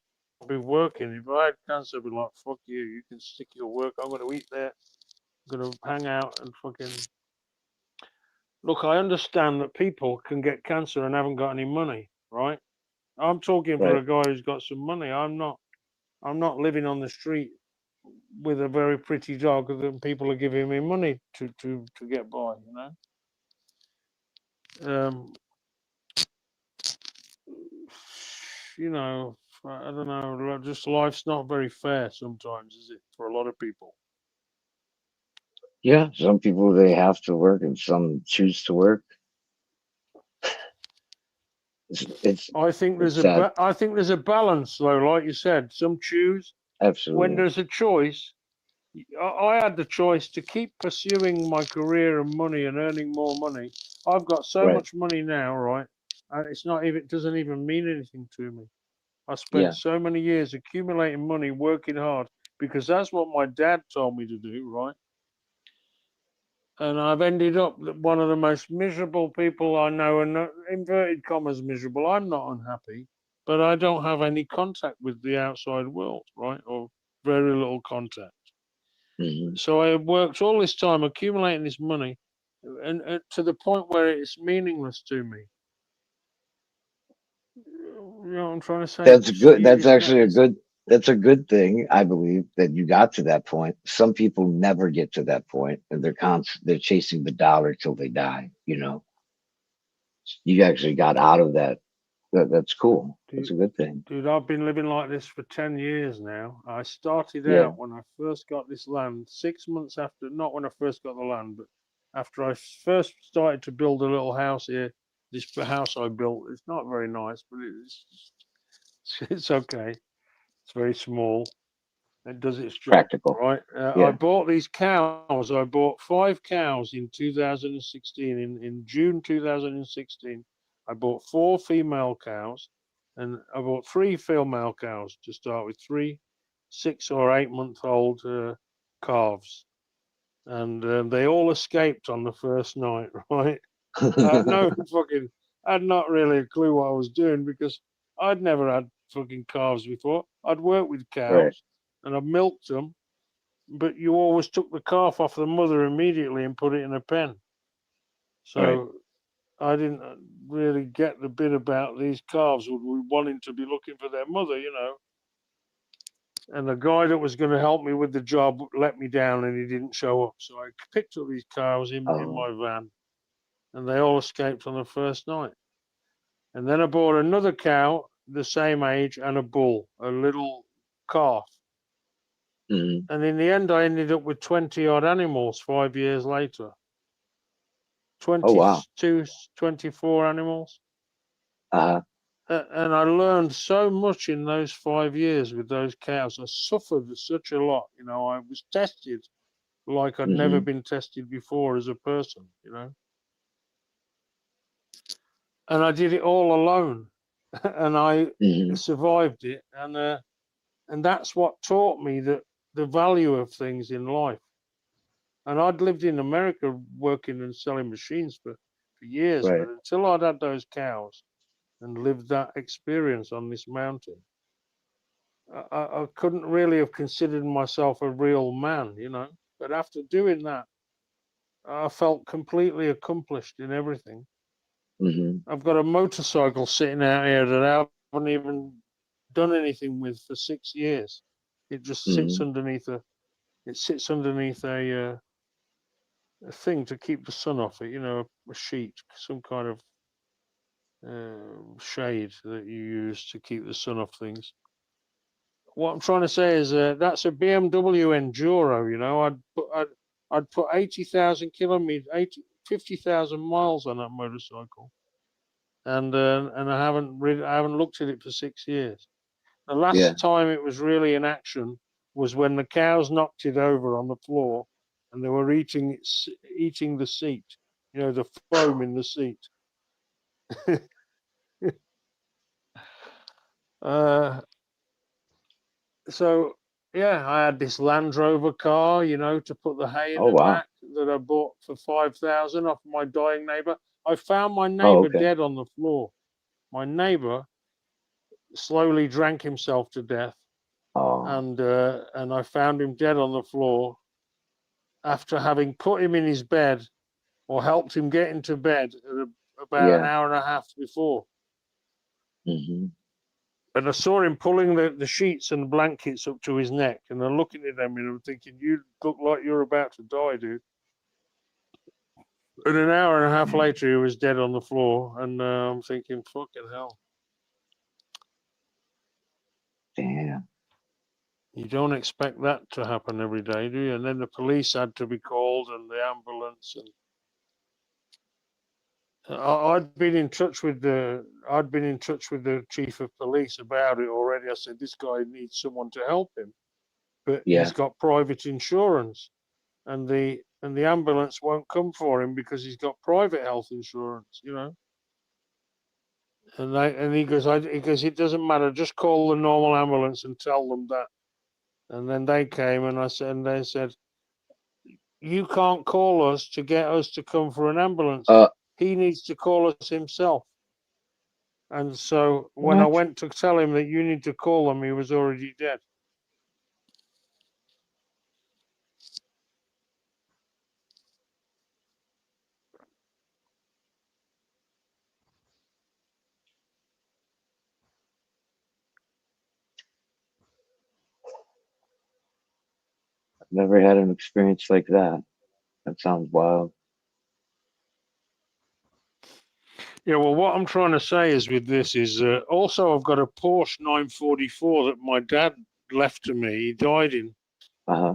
be working. If I had cancer, I'd be like, fuck you. You can stick your work. I'm going to eat there. I'm going to hang out and fucking... Look, I understand that people can get cancer and haven't got any money, right? I'm talking for a guy who's got some money. I'm not living on the street with a very pretty dog that people are giving me money to get by, I don't know, just life's not very fair sometimes, is it, for a lot of people? Yeah, some people, they have to work and some choose to work. I think there's sad. I think there's a balance, though. Like you said, some choose. Absolutely. When there's a choice, I had the choice to keep pursuing my career and money and earning more money. I've got so much money now, right? And it doesn't even mean anything to me. I spent so many years accumulating money, working hard, because that's what my dad told me to do, right? And I've ended up one of the most miserable people I know, and inverted commas miserable. I'm not unhappy, but I don't have any contact with the outside world, right? Or very little contact. So I worked all this time accumulating this money, and to the point where it's meaningless to me. You know what I'm trying to say? That's good. That's actually that's a good thing, I believe, that you got to that point. Some people never get to that point, and they're chasing the dollar till they die. You actually got out of that. That's cool. That's a good thing. Dude, I've been living like this for 10 years now. I started out when I first got this land, 6 months after, not when I first got the land, but after I first started to build a little house here. This house I built, it's not very nice, but it's okay. It's very small. It does its job. Practical. Right? I bought these cows. I bought 5 cows in 2016. In June 2016, I bought 4 female cows, and I bought 3 female cows to start with, 3 6 or 8 month old calves, and they all escaped on the first night. Right? I had not really a clue what I was doing, because I'd never had fucking calves before. I'd worked with cows and I milked them, but you always took the calf off the mother immediately and put it in a pen. So I didn't really get the bit about these calves wanting to be looking for their mother, you know. And the guy that was going to help me with the job let me down, and he didn't show up. So I picked up these cows in my van, and they all escaped on the first night. And then I bought another cow the same age and a bull, a little calf. Mm-hmm. And in the end, I ended up with 20 odd animals 5 years later. 22, Oh, wow. 24 animals. Uh-huh. And I learned so much in those 5 years with those cows. I suffered such a lot. You know, I was tested like I'd never Mm-hmm. been tested before as a person, you know. And I did it all alone. And I Mm-hmm. survived it. And that's what taught me that the value of things in life. And I'd lived in America working and selling machines for years, Right. but until I'd had those cows and lived that experience on this mountain, I couldn't really have considered myself a real man, you know. But after doing that, I felt completely accomplished in everything. Mm-hmm. I've got a motorcycle sitting out here that I haven't even done anything with for 6 years. It just sits Mm-hmm. underneath a thing to keep the sun off it, you know, a sheet, some kind of shade that you use to keep the sun off things. What I'm trying to say is that's a BMW Enduro, you know. I'd put 80,000 kilometers, 50,000 miles on that motorcycle, and I haven't looked at it for 6 years. The last Yeah. time it was really in action was when the cows knocked it over on the floor, and they were eating the seat, you know, the foam in the seat. So yeah, I had this Land Rover car, you know, to put the hay in Oh, the wow. back that I bought for 5,000 off my dying neighbor. I found my Oh, neighbor okay. dead on the floor. My neighbor slowly drank himself to death, Oh, and I found him dead on the floor after having put him in his bed or helped him get into bed about an yeah. hour and a half before. Mm-hmm. And I saw him pulling the sheets and blankets up to his neck, and I'm looking at him and I'm thinking, you look like you're about to die, dude. And an hour and a half later, he was dead on the floor, and I'm thinking, fucking hell. Damn. You don't expect that to happen every day, do you? And then the police had to be called, and the ambulance, and I'd been in touch with the chief of police about it already. I said, this guy needs someone to help him, but Yeah. he's got private insurance, and the ambulance won't come for him because he's got private health insurance, you know. And he goes, it doesn't matter, just call the normal ambulance and tell them that. And then they came, and they said, you can't call us to get us to come for an ambulance. He needs to call us himself. And so when I What? went to tell him that you need to call them, he was already dead. I've never had an experience like that. That sounds wild. Yeah, well, what I'm trying to say is with this is also I've got a Porsche 944 that my dad left to me. He died Uh-huh.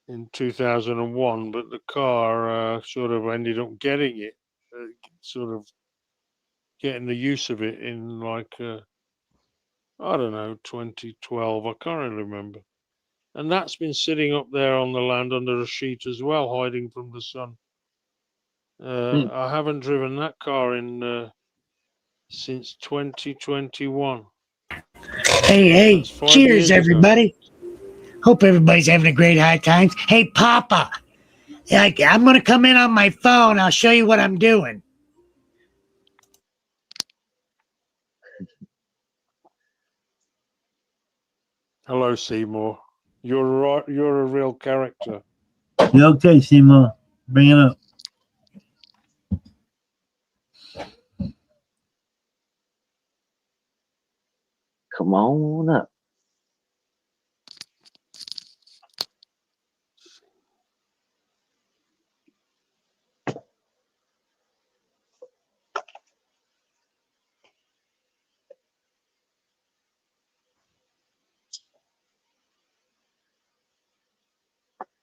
in 2001, but the car sort of ended up getting it, sort of getting the use of it in like I don't know, 2012. I can't really remember. And that's been sitting up there on the land under a sheet as well, hiding from the sun. I haven't driven that car in since 2021. Hey, That's 5 cheers, years ago. everybody. Hope everybody's having a great high times. Hey, Papa, I'm going to come in on my phone. I'll show you what I'm doing. Hello, Seymour. You're a real character. Yeah, okay, Seymour. Bring it up. Come on up.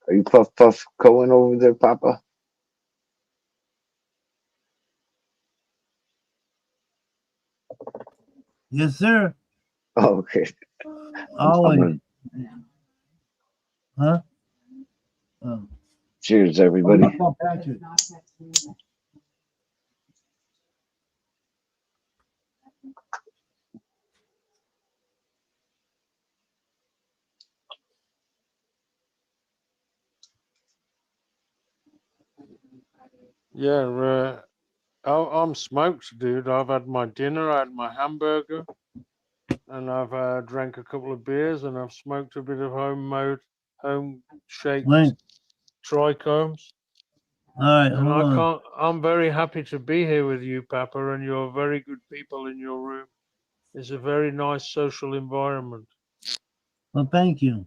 Are you puff going over there, Papa? Yes, sir. Oh, okay. Always. gonna- Huh? Oh. Cheers, everybody. Oh, Patrick. Yeah, I'm smoked, dude. I've had my dinner, I had my hamburger, and I've drank a couple of beers, and I've smoked a bit of home shaped Wait. trichomes. All right, And hold on. I'm very happy to be here with you, Papa, and you're very good people in your room. It's a very nice social environment. Well, thank you.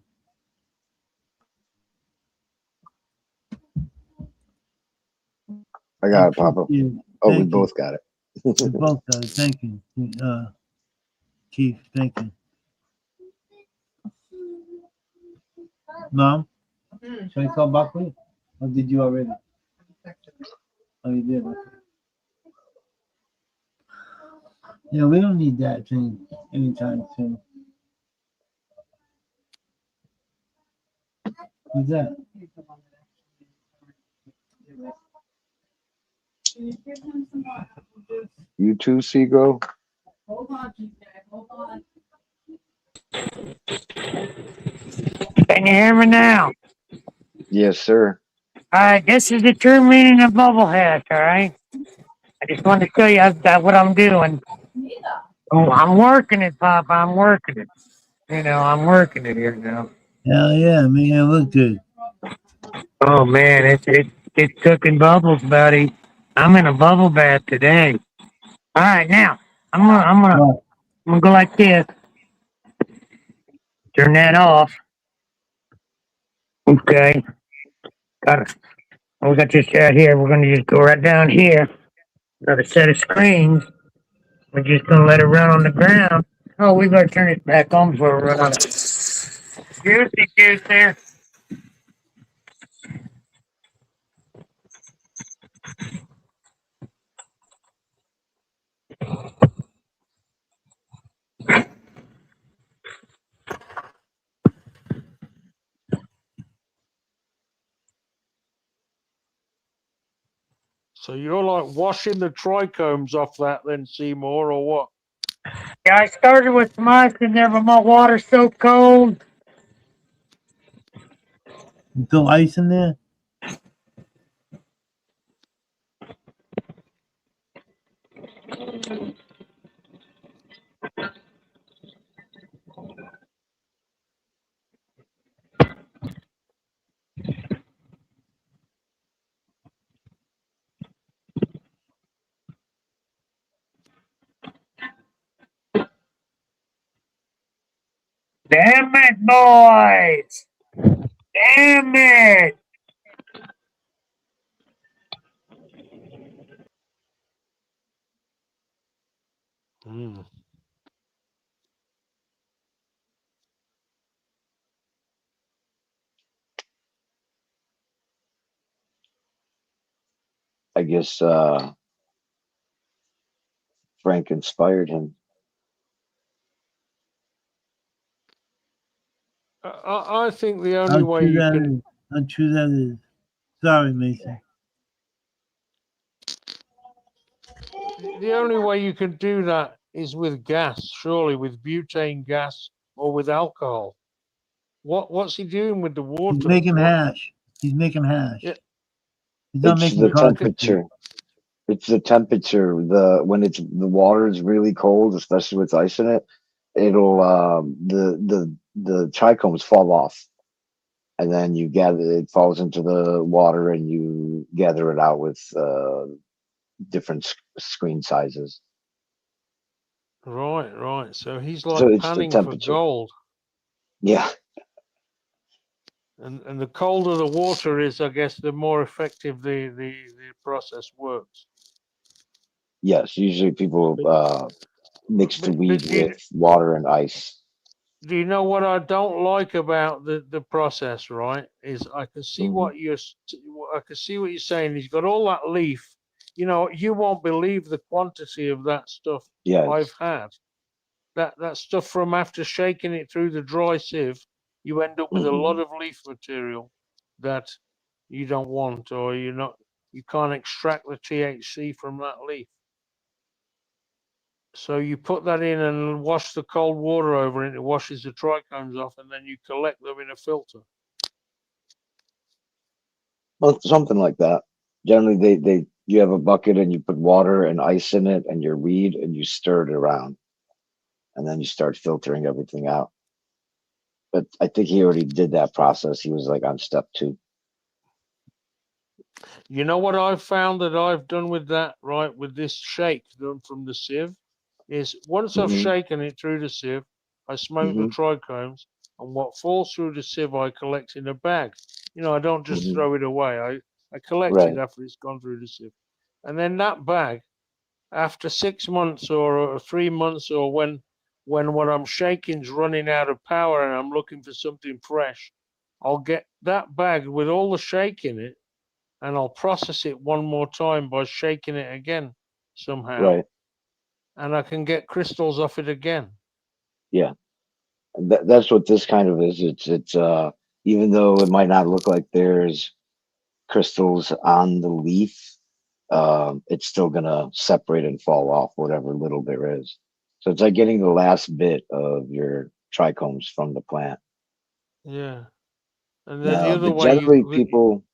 I got it, Papa. You. Oh, we Thank you. both got it. We both got it. Thank you, Chief. Thank you. Mom, should I call Buckley? Or did you already? Oh, you did. Okay. Yeah, we don't need that thing anytime soon. Who's that? You too, Seago? Hold on, Jack. Hold on. Can you hear me now? Yes, sir. All right, this is the true meaning of bubble hash, all right? I just want to show you what I'm doing. Oh, I'm working it, Papa. I'm working it. I'm working it here now. Hell yeah, man, it look good. Oh man, it's cooking bubbles, buddy. I'm in a bubble bath today. All right, now I'm gonna go like this. Turn that off. Okay. Got it. We got this out here. We're gonna just go right down here. Got a set of screens. We're just gonna let it run on the ground. Oh, we better turn it back on for a run. Juicy juice there. So you're like washing the trichomes off that then, Seymour, or what? Yeah, I started with some ice in there, but my water's so cold. You throw ice in there? Damn it, boys! Damn it! Mm. I guess Frank inspired him. I think the only How way true you that can is. How true that is. Sorry, Mason. the only way you can do that is with gas, surely with butane gas or with alcohol. What's he doing with the water? He's making hash. He's making hash. Yeah. He's not It's making the coffee. temperature. It's the temperature. When the water is really cold, especially with ice in it, it'll the trichomes fall off, and then it falls into the water, and you gather it out with different screen sizes. Right. So he's So like it's the panning for temperature. gold. Yeah. And the colder the water is, I guess, the more effective the process works. Yes. Usually people mix the But weed do with water and ice. you know what I don't like about the process, right? Is I can see Mhm. what you're saying. He's got all that leaf. You know, you won't believe the quantity of that stuff I've Yes. had. That stuff from after shaking it through the dry sieve, you end up with a lot Mhm. of leaf material that you don't want, or you can't extract the THC from that leaf. So you put that in and wash the cold water over it. It washes the trichomes off, and then you collect them in a filter. Well, something like that. Generally, you have a bucket and you put water and ice in it and your weed and you stir it around and then you start filtering everything out. But I think he already did that process. He was like on step 2. You know what I've found that I've done with that, right? With this shake done from the sieve, is once I've Hmm. shaken it through the sieve, I smoke the Hmm. trichomes, and what falls through the sieve, I collect in a bag. I don't just Hmm. throw it away. I collect it Right. after it's gone through the sieve, and then that bag, after 6 months or 3 months, or when what I'm shaking's running out of power and I'm looking for something fresh, I'll get that bag with all the shake in it and I'll process it one more time by shaking it again somehow, Right. and I can get crystals off it again. Yeah. And that's what this kind of is. It's even though it might not look like there's crystals on the leaf, it's still gonna separate and fall off whatever little there is. So it's like getting the last bit of your trichomes from the plant. Yeah, and then the Now, other but way generally people,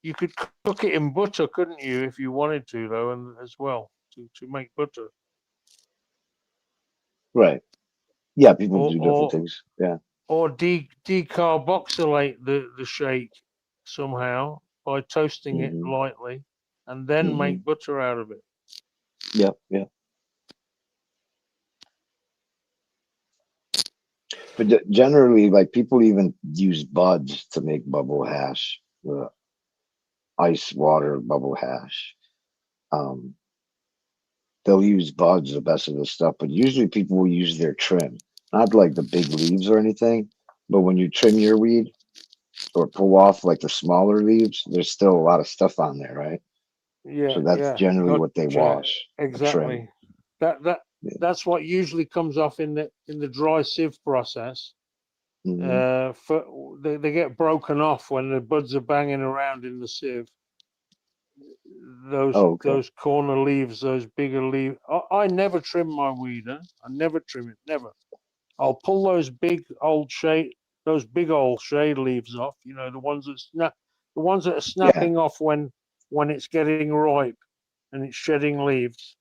you could cook it in butter, couldn't you, if you wanted to, though, and as well to make butter, right? Yeah, people or do different or things. Yeah. or decarboxylate the shake somehow by toasting it Hmm. lightly, and then Hmm. make butter out of it. Yep. Yeah. But generally, like people even use buds to make bubble hash, ice water bubble hash. Um, they'll use buds, the best of the stuff, but usually people will use their trim, not like the big leaves or anything. But when you trim your weed or pull off like the smaller leaves, there's still a lot of stuff on there, right? So that's Yeah, generally what they gotcha. wash or trim. Exactly. That that Yeah. that's what usually comes off in the dry sieve process. Hmm. They get broken off when the buds are banging around in the sieve. Those Oh, okay. those corner leaves, those bigger leaves. I never trim my weed. Huh? I never trim it. Never. I'll pull those big old shade leaves off. The ones that are Yeah. snapping off when it's getting ripe and it's shedding leaves.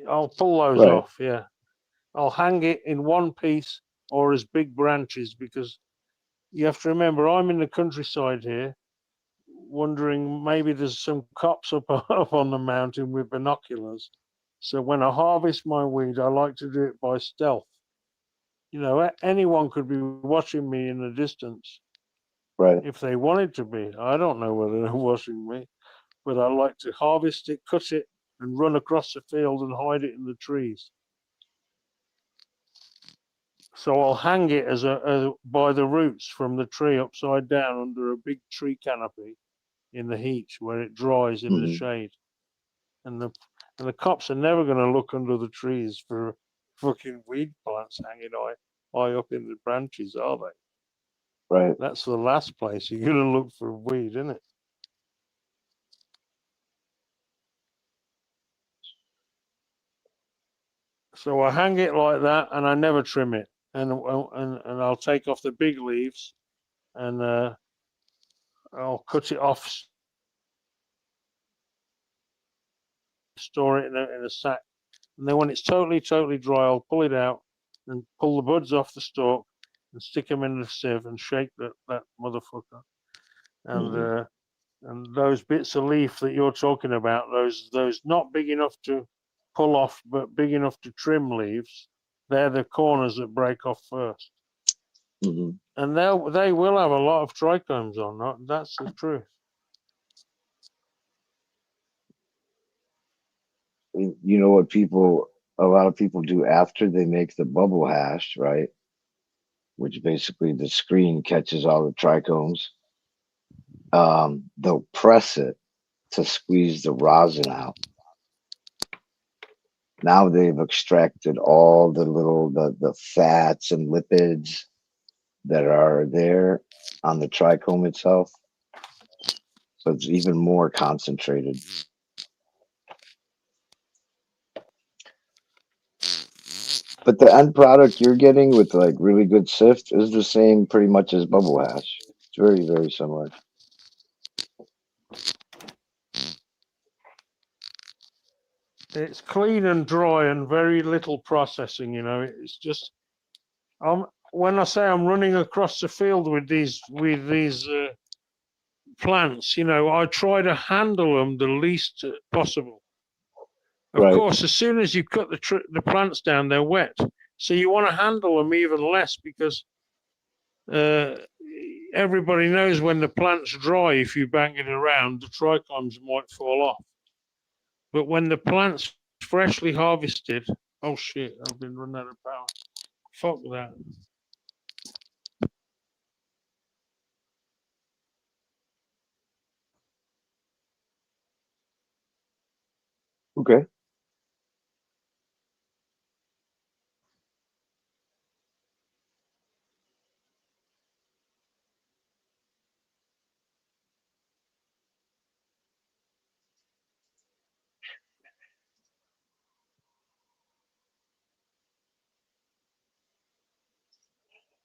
I'll pull those Right. off. Yeah, I'll hang it in one piece or as big branches, because you have to remember I'm in the countryside here, wondering maybe there's some cops up up on the mountain with binoculars. So when I harvest my weed, I like to do it by stealth. Anyone could be watching me in the distance Right. if they wanted to be. I don't know whether they're watching me, but I like to harvest it, cut it, and run across the field and hide it in the trees. So I'll hang it by the roots from the tree upside down under a big tree canopy in the heat where it dries in the Hmm. shade. And the cops are never going to look under the trees for fucking weed plants hanging high up in the branches, are they? Right. That's the last place you're going to look for weed, isn't it? So I hang it like that, and I never trim it, and I'll take off the big leaves, and I'll cut it off, store it in a sack, and then when it's totally dry, I'll pull it out and pull the buds off the stalk and stick them in the sieve and shake that motherfucker, and Hmm. and those bits of leaf that you're talking about, those not big enough to pull off but big enough to trim leaves, they're the corners that break off first. Hmm. And they will have a lot of trichomes on that. That's the truth. You know what a lot of people do after they make the bubble hash, right? Which basically the screen catches all the trichomes. They'll press it to squeeze the rosin out. Now they've extracted all the fats and lipids that are there on the trichome itself. So it's even more concentrated. But the end product you're getting with like really good sift is the same pretty much as bubble hash. It's very, very similar. It's clean and dry and very little processing. It's just when I say I'm running across the field with these plants, I try to handle them the least possible. Of Right. course, as soon as you cut the plants down, they're wet, so you want to handle them even less because everybody knows when the plant's dry, if you bang it around, the trichomes might fall off. But when the plant's freshly harvested, oh shit, I've been running out of power. Fuck that. Okay.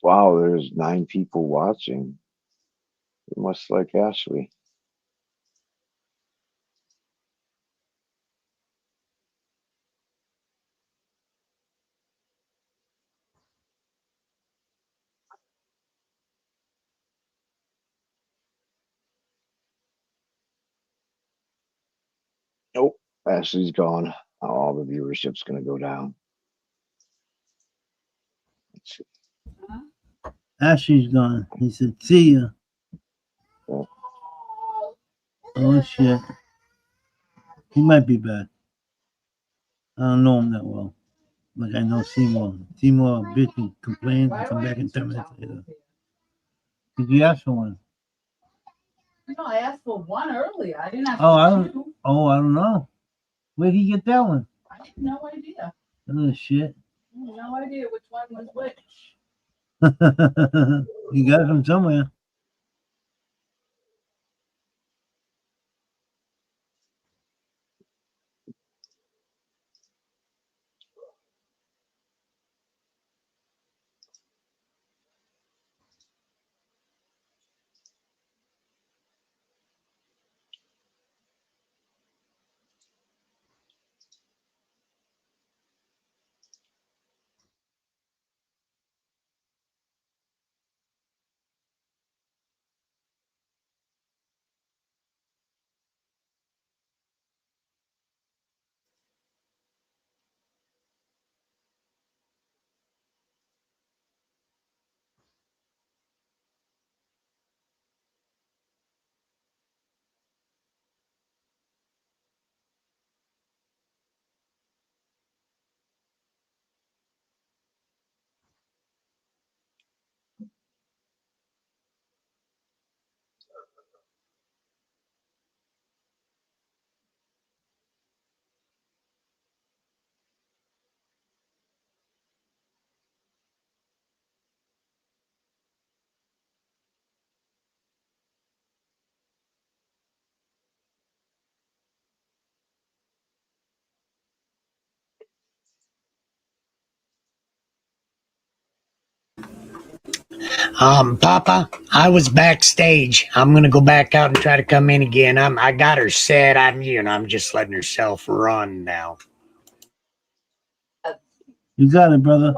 Wow, there's 9 people watching. You must like Ashley. Nope. Ashley's gone. All the viewership's gonna go down. Let's see. Ashley's gone. He said, see ya. Yeah. Oh, shit. He might be back. I don't know him that well. Like I know Seymour. Seymour bitch and complain and come back in 10 minutes later. Did you ask for one? No, I asked for one earlier. I didn't ask Oh, I for don't. two. Oh, I don't know. Where'd he get that one? I have no idea. Oh shit. I have no idea which one was which. He got it from somewhere. Papa, I was backstage. I'm gonna go back out and try to come in again. I got her set. I'm just letting herself run now. You got it, brother.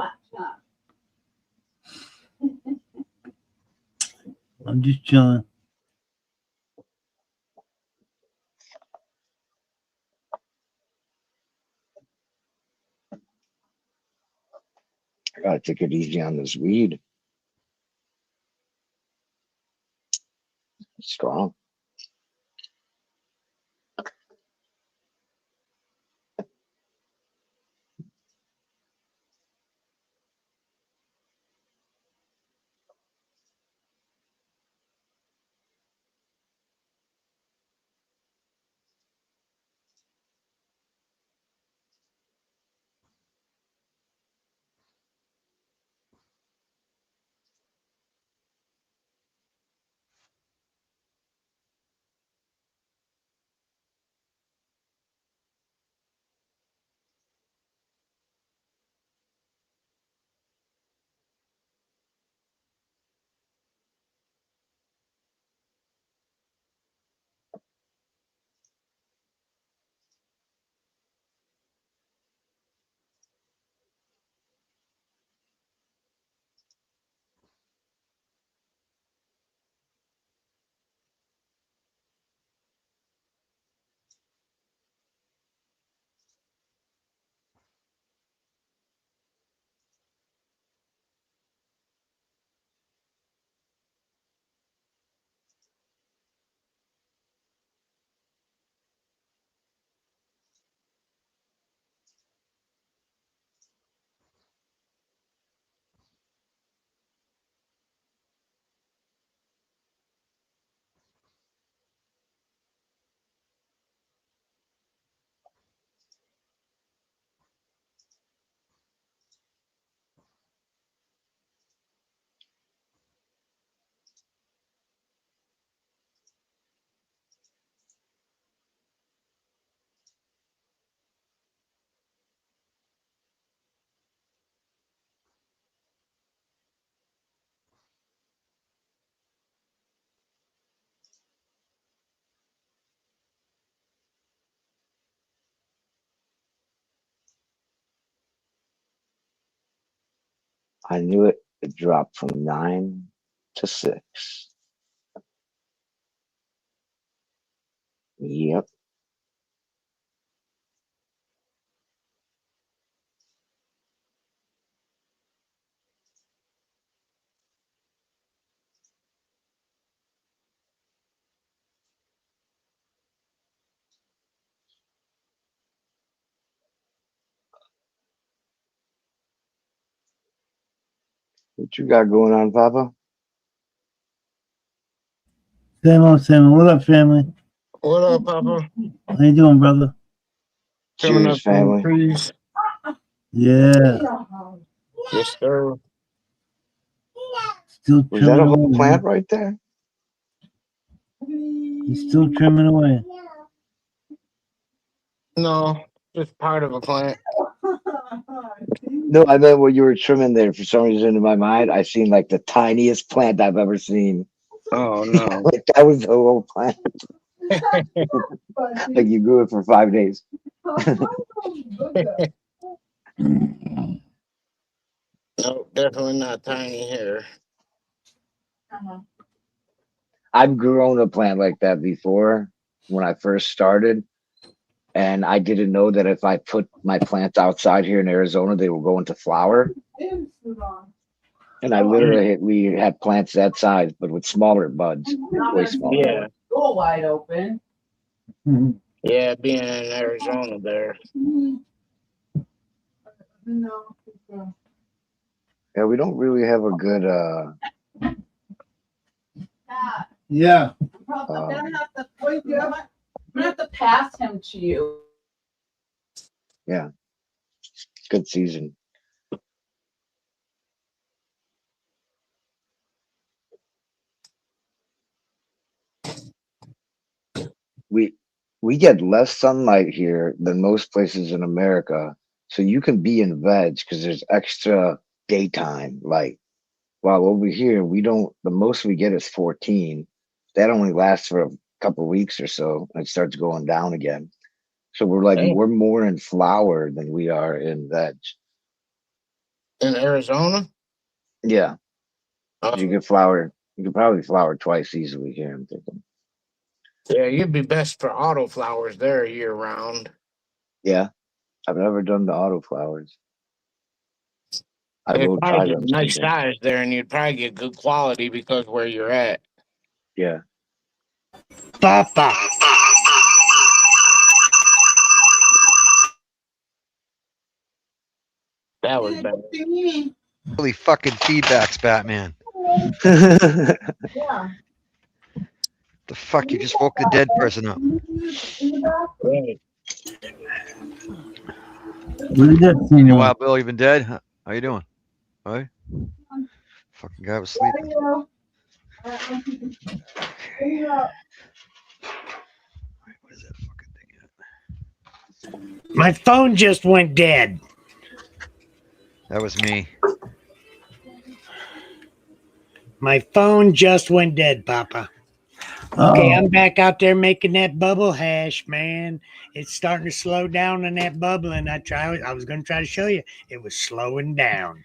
I'm just chilling. Gotta take it easy on this weed. It's strong. I knew it. It dropped from 9 to 6. Yep. What you got going on, Papa? Same old, same old. What up, family? What up, Papa? How you doing, brother? Coming Cheers, up from the family. trees. Yeah. Yes, sir. Still Was that trimming a whole away. plant Man. right there? He's still trimming away. No, just part of a plant. No, I meant what you were trimming there. For some reason, in my mind, I seen like the tiniest plant I've ever seen. Oh no. Like that was the whole plant. Like you grew it for 5 days. No, definitely not tiny here. I've grown a plant like that before when I first started. And I didn't know that if I put my plants outside here in Arizona, they will go into flower. And I literally, we had plants that size, but with smaller buds, way smaller. Yeah. Go wide open. Yeah, being in Arizona there. No. Yeah, we don't really have a good Yeah. I'm gonna have to wait, you know what? I'm gonna have to pass him to you. yeah, good season. We get less sunlight here than most places in America, so you can be in veg because there's extra daytime light. While over here, we don't. The most we get is 14. That only lasts for a couple weeks or so, and it starts going down again. So we're like Hey, we're more in flower than we are in veg. in Arizona? Yeah, you Oh, can flower. You can probably flower twice easily here. I'm thinking. yeah, you'd be best for auto flowers there year round. Yeah, I've never done the auto flowers. I They'd will probably try get them nice someday. size there, and you'd probably get good quality because where you're at. Yeah. Papa. That was better. Holy fucking feedbacks, Batman. Yeah. The fuck? You just woke the dead person up. Right. What is that, Hey, Seymour? Wild Bill, you been dead? Huh? How you doing? All right. Fucking guy was sleeping. My phone just went dead. That was me. My phone just went dead, Papa. Okay, I'm back out there making that bubble hash, man. It's starting to slow down on that bubbling. I was going to try to show you. It was slowing down.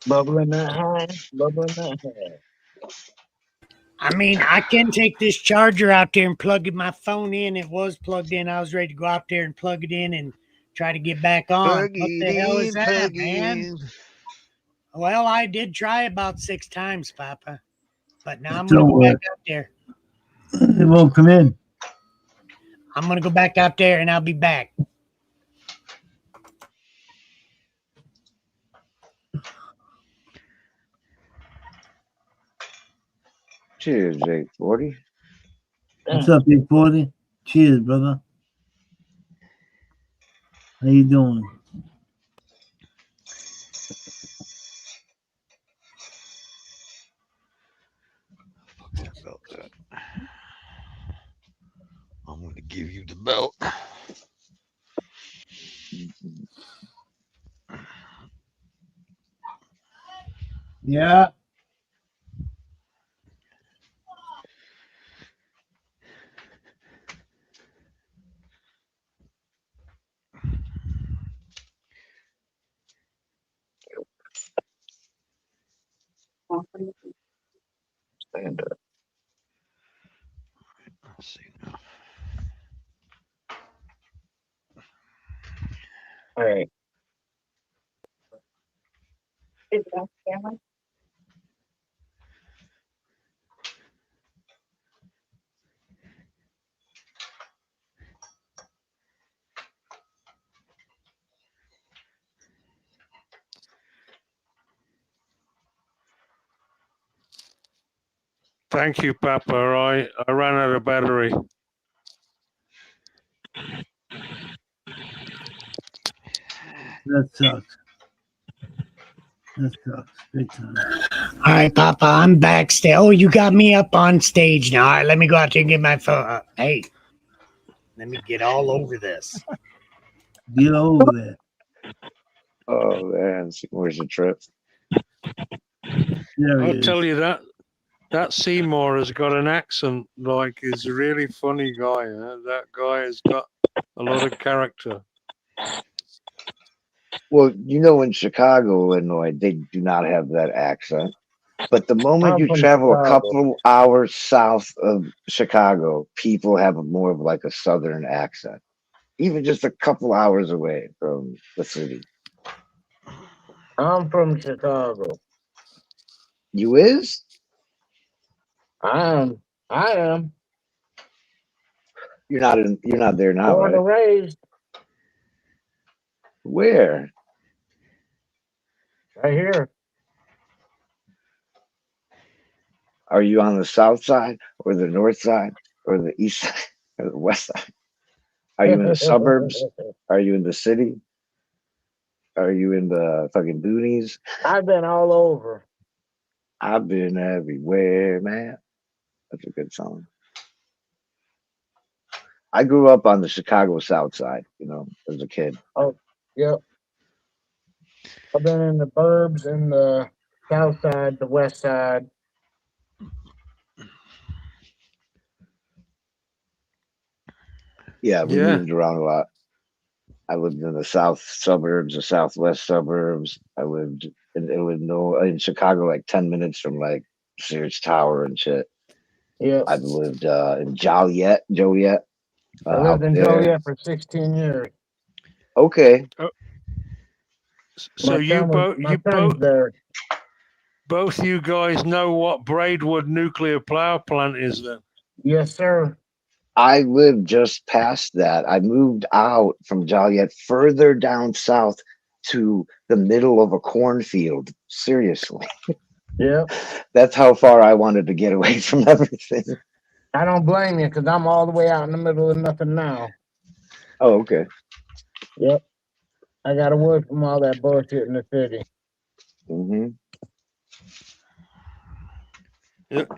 Bubbling that high, bubbling that high. I mean, I can take this charger out there and plug my phone in. It was plugged in. I was ready to go out there and plug it in and try to get back on. Plug What the it hell is in, that, plug man? in. Well, I did try about 6 times, Papa. But now I'm Don't going to go worry. back out there. It won't come in. I'm going to go back out there and I'll be back. Cheers, Jake 40. What's up, Big 40? Cheers, brother. How you doing? I'm going to give you the belt. Yeah. Stand up. Let's see now. All right. Is it on camera? Thank you, Papa. I ran out of battery. That sucks. That sucks. Big time. All right, Papa, I'm backstage. Oh, you got me up on stage now. All right, let me go out there and get my phone. Hey, let me get all over this. Get over there. Oh, man. Where's the trip? There I'll he is. tell you that Seymour has got an accent. Like, he's a really funny guy. Huh? That guy has got a lot of character. Well, you know, in Chicago, Illinois, they do not have that accent. But the moment I'm you from travel a Chicago. couple hours south of Chicago, people have more of like a southern accent. Even just a couple hours away from the city. I'm from Chicago. You is? I am. You're not there now, Born and right? raised Where? right here. Are you on the south side or the north side or the east side or the west side? Are you in the suburbs? Are you in the city? Are you in the fucking boonies? I've been all over. I've been everywhere, man. That's a good song. I grew up on the Chicago South Side, you know, as a kid. Oh, yep. I've been in the burbs, in the south side, the west side. Yeah, we Yeah. moved around a lot. I lived in the south suburbs, the southwest suburbs. I lived in Chicago, like 10 minutes from like Sears Tower and shit. Yep. I've lived in Joliet. I lived out in there. Joliet for 16 years. Okay. So My son's there. both you guys know what Braidwood nuclear power plant is then? Yes, sir. I lived just past that. I moved out from Joliet further down south to the middle of a cornfield. Seriously. Yeah. That's how far I wanted to get away from everything. I don't blame you because I'm all the way out in the middle of nothing now. Oh, okay. Yep. I got away from all that bullshit in the city. Mm-hmm.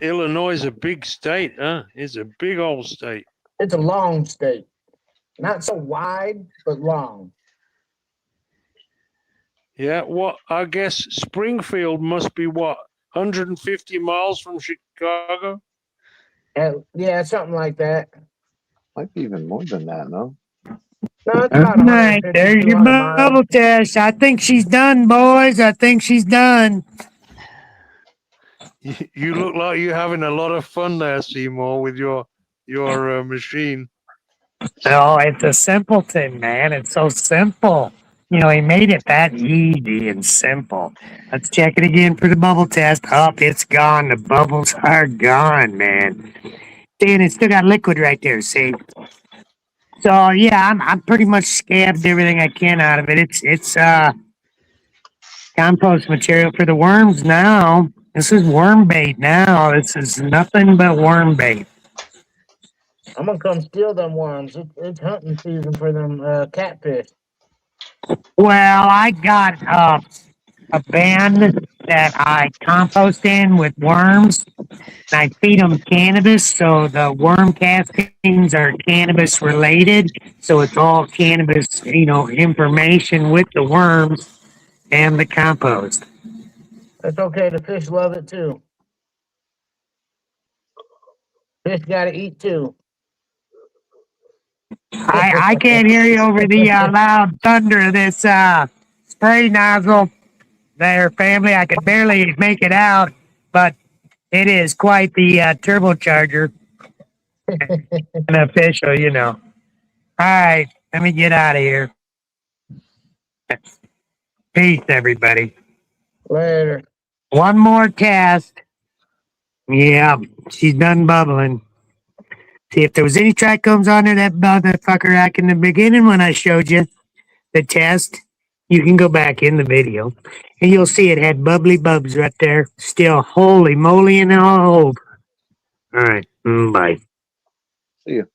Illinois is a big state, huh? It's a big old state. It's a long state. Not so wide, but long. Yeah, what I guess Springfield must be what, 150 miles from Chicago? Yeah, something like that. Might be even more than that, no? No, it's All about right, 150, there's your 200 miles. bubble test. I think she's done, boys. I think she's done. You look like you're having a lot of fun there, Seymour, with your machine. Oh, it's a simpleton, man. It's so simple. You know, he made it that easy and simple. Let's check it again for the bubble test. Up, it's gone. The bubbles are gone, man. See, and it's still got liquid right there. See. So yeah, I'm pretty much scabbed everything I can out of it. It's compost material for the worms now. This is worm bait now. This is nothing but worm bait. I'm gonna come steal them worms. It's hunting season for them catfish. Well, I got a band that I compost in with worms. And I feed them cannabis, so the worm castings are cannabis related. So it's all cannabis, information with the worms and the compost. That's okay. The fish love it too. Fish gotta eat too. I can't hear you over the loud thunder of this spray nozzle there, family. I can barely make it out, but it is quite the turbocharger. An official, All right, let me get out of here. Peace, everybody. Later. One more cast. Yeah, she's done bubbling. See, if there was any trichomes on there, that motherfucker back in the beginning when I showed you the test, you can go back in the video and you'll see it had bubbly bubs right there. Still holy moly and all over. All right, bye. See you.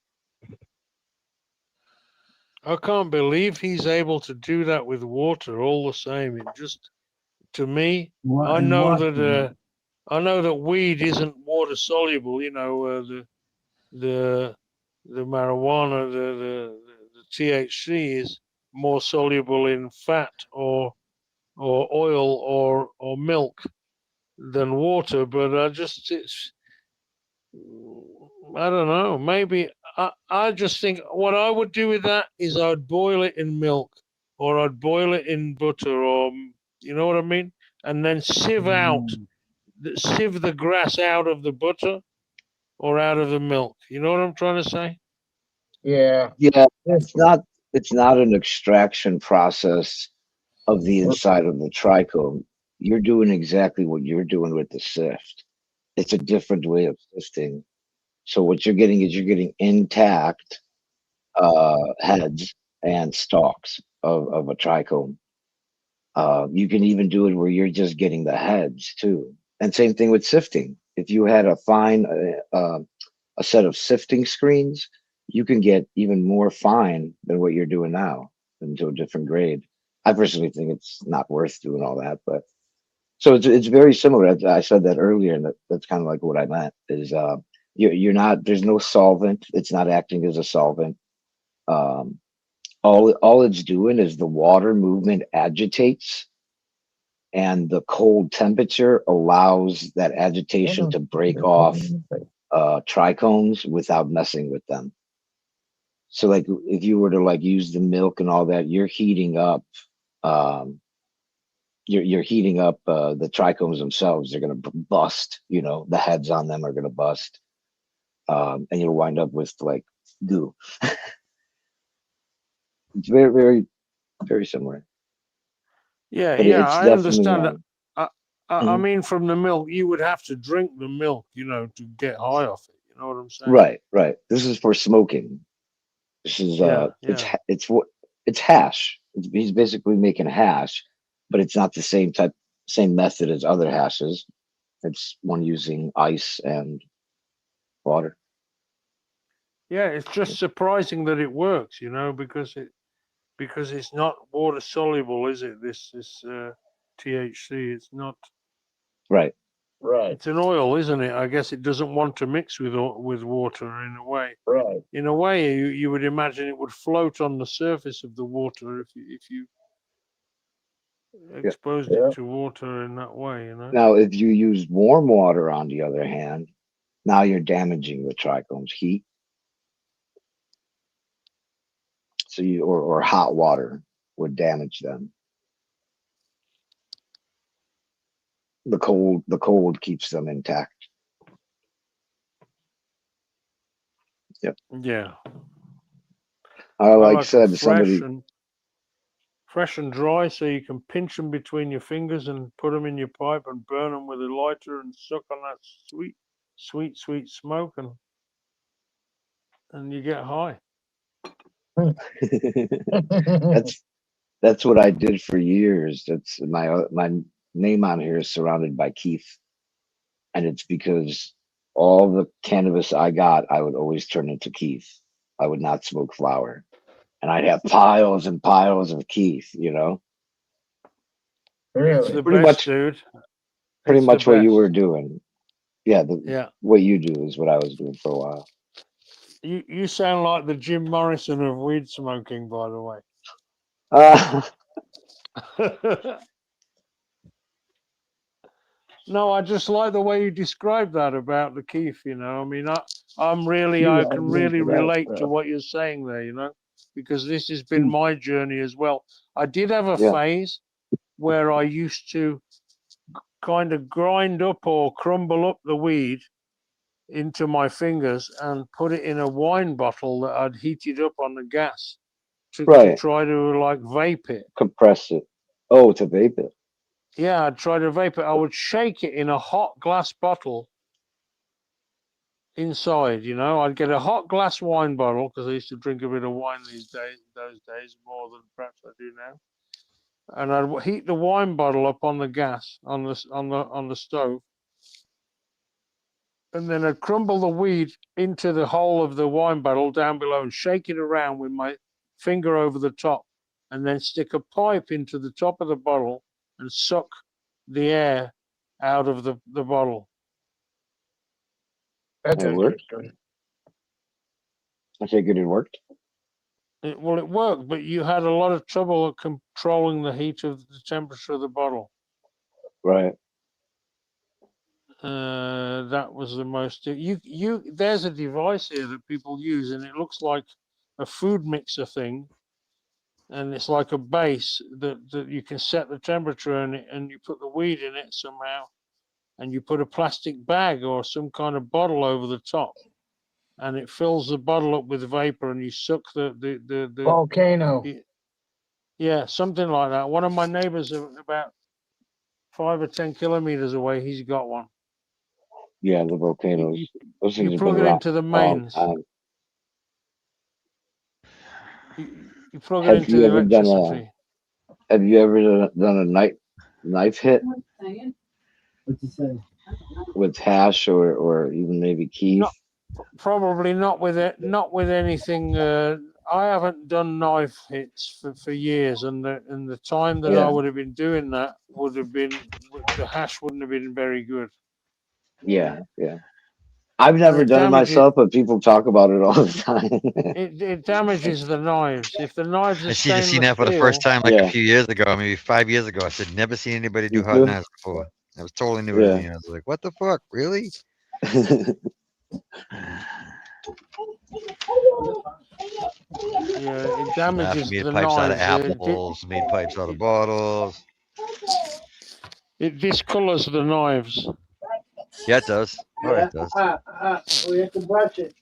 I can't believe he's able to do that with water all the same. It just, to me, I know that weed isn't water soluble. The marijuana, the THC is more soluble in fat or oil or milk than water. But I don't know. Maybe I just think what I would do with that is I'd boil it in milk or I'd boil it in butter, or you know what I mean, and then sieve the grass out of the butter or out of the milk. You know what I'm trying to say? Yeah. Yeah, it's not an extraction process of the inside of the trichome. You're doing exactly what you're doing with the sift. It's a different way of sifting. So what you're getting is intact heads and stalks of a trichome. You can even do it where you're just getting the heads too. And same thing with sifting. If you had a fine a set of sifting screens, you can get even more fine than what you're doing now into a different grade. I personally think it's not worth doing all that, but so it's very similar. I said that earlier, and that's kind of like what I meant is you're not, there's no solvent. It's not acting as a solvent. All it's doing is the water movement agitates, and the cold temperature allows that agitation to break off trichomes without messing with them. So like if you were to like use the milk and all that, you're heating up you're heating up the trichomes themselves. They're going to bust, the heads on them are going to bust. And you'll wind up with like goo. It's very, very, very similar. Yeah, But yeah, it's I definitely understand that. I Mhm. mean, from the milk, you would have to drink the milk, you know, to get high off it. You know what I'm saying? right, right. This is for smoking. This is Yeah, it's yeah. it's what it's hash. He's basically making hash, but it's not the same method as other hashes. It's one using ice and water. Yeah, it's just surprising that it works, you know, because it's not water soluble, is it? This THC, it's not. Right. Right. It's an oil, isn't it? I guess it doesn't want to mix with water in a way. Right. In a way, you would imagine it would float on the surface of the water if you Yeah. exposed Yeah. it to water in that way, you know. Now, if you use warm water, on the other hand, now you're damaging the trichomes. Heat, so or hot water would damage them. The cold keeps them intact. Yep. Yeah. I I like like said them to somebody, fresh and dry, so you can pinch them between your fingers and put them in your pipe and burn them with a lighter and suck on that sweet smoke, and you get high. that's what I did for years. That's my name on here is surrounded by Keith, and it's because all the cannabis I got, I would always turn into Keith. I would not smoke flower, and I'd have piles and piles of Keith. You know, It's the pretty best, much, dude. pretty It's the much what you best. were doing. Yeah, Yeah. what you do is what I was doing for a while. You sound like the Jim Morrison of weed smoking, by the way. No, I just like the way you described that about the Keith, you know. I mean, I can really relate to what you're saying there, you know, because this has been my journey as well. I did have a Yeah. phase where I used to kind of grind up or crumble up the weed into my fingers and put it in a wine bottle that I'd heated up on the gas to Right. try to like vape it. Compress it. Oh, to vape it. Yeah, I'd try to vape it. I would shake it in a hot glass bottle inside, you know. I'd get a hot glass wine bottle because I used to drink a bit of wine those days, more than perhaps I do now. And I'd heat the wine bottle up on the gas on the stove, and then I'd crumble the weed into the hole of the wine bottle down below and shake it around with my finger over the top, and then stick a pipe into the top of the bottle and suck the air out of the bottle. That's It worked. interesting. I take it worked. It worked, but you had a lot of trouble controlling the heat of the temperature of the bottle. Right. That was the most. There's a device here that people use, and it looks like a food mixer thing, and it's like a base that you can set the temperature in it, and you put the weed in it somehow, and you put a plastic bag or some kind of bottle over the top, and it fills the bottle up with vapor, and you suck the Volcano. Yeah, something like that. One of my neighbors, about 5 or 10 kilometers away, he's got one. Yeah, the volcanoes. Those things You have plug been it around into the a long mains. time. You plug it Have into you the ever done electricity. Have you ever done a knife hit What's it say? with hash or even maybe Keith? Probably not with it. Not with anything. I haven't done knife hits for years, and the time that I Yeah. would have been doing that would have been the hash wouldn't have been very good. Yeah, yeah. I've And never it done it damages myself, but people talk about it all the time. it damages the knives. If the knives are I see just seen stainless that for the first steel, time like Yeah. a few years ago, maybe 5 years ago. I said never seen anybody do Me hot too. knives before. I was totally new to Yeah. me. I was like, what the fuck, really? yeah, it Laugh, damages made the pipes out of knives. apples, made pipes out of bottles. It discolors the knives. Yeah, it does. Oh, it does. We have to brush it.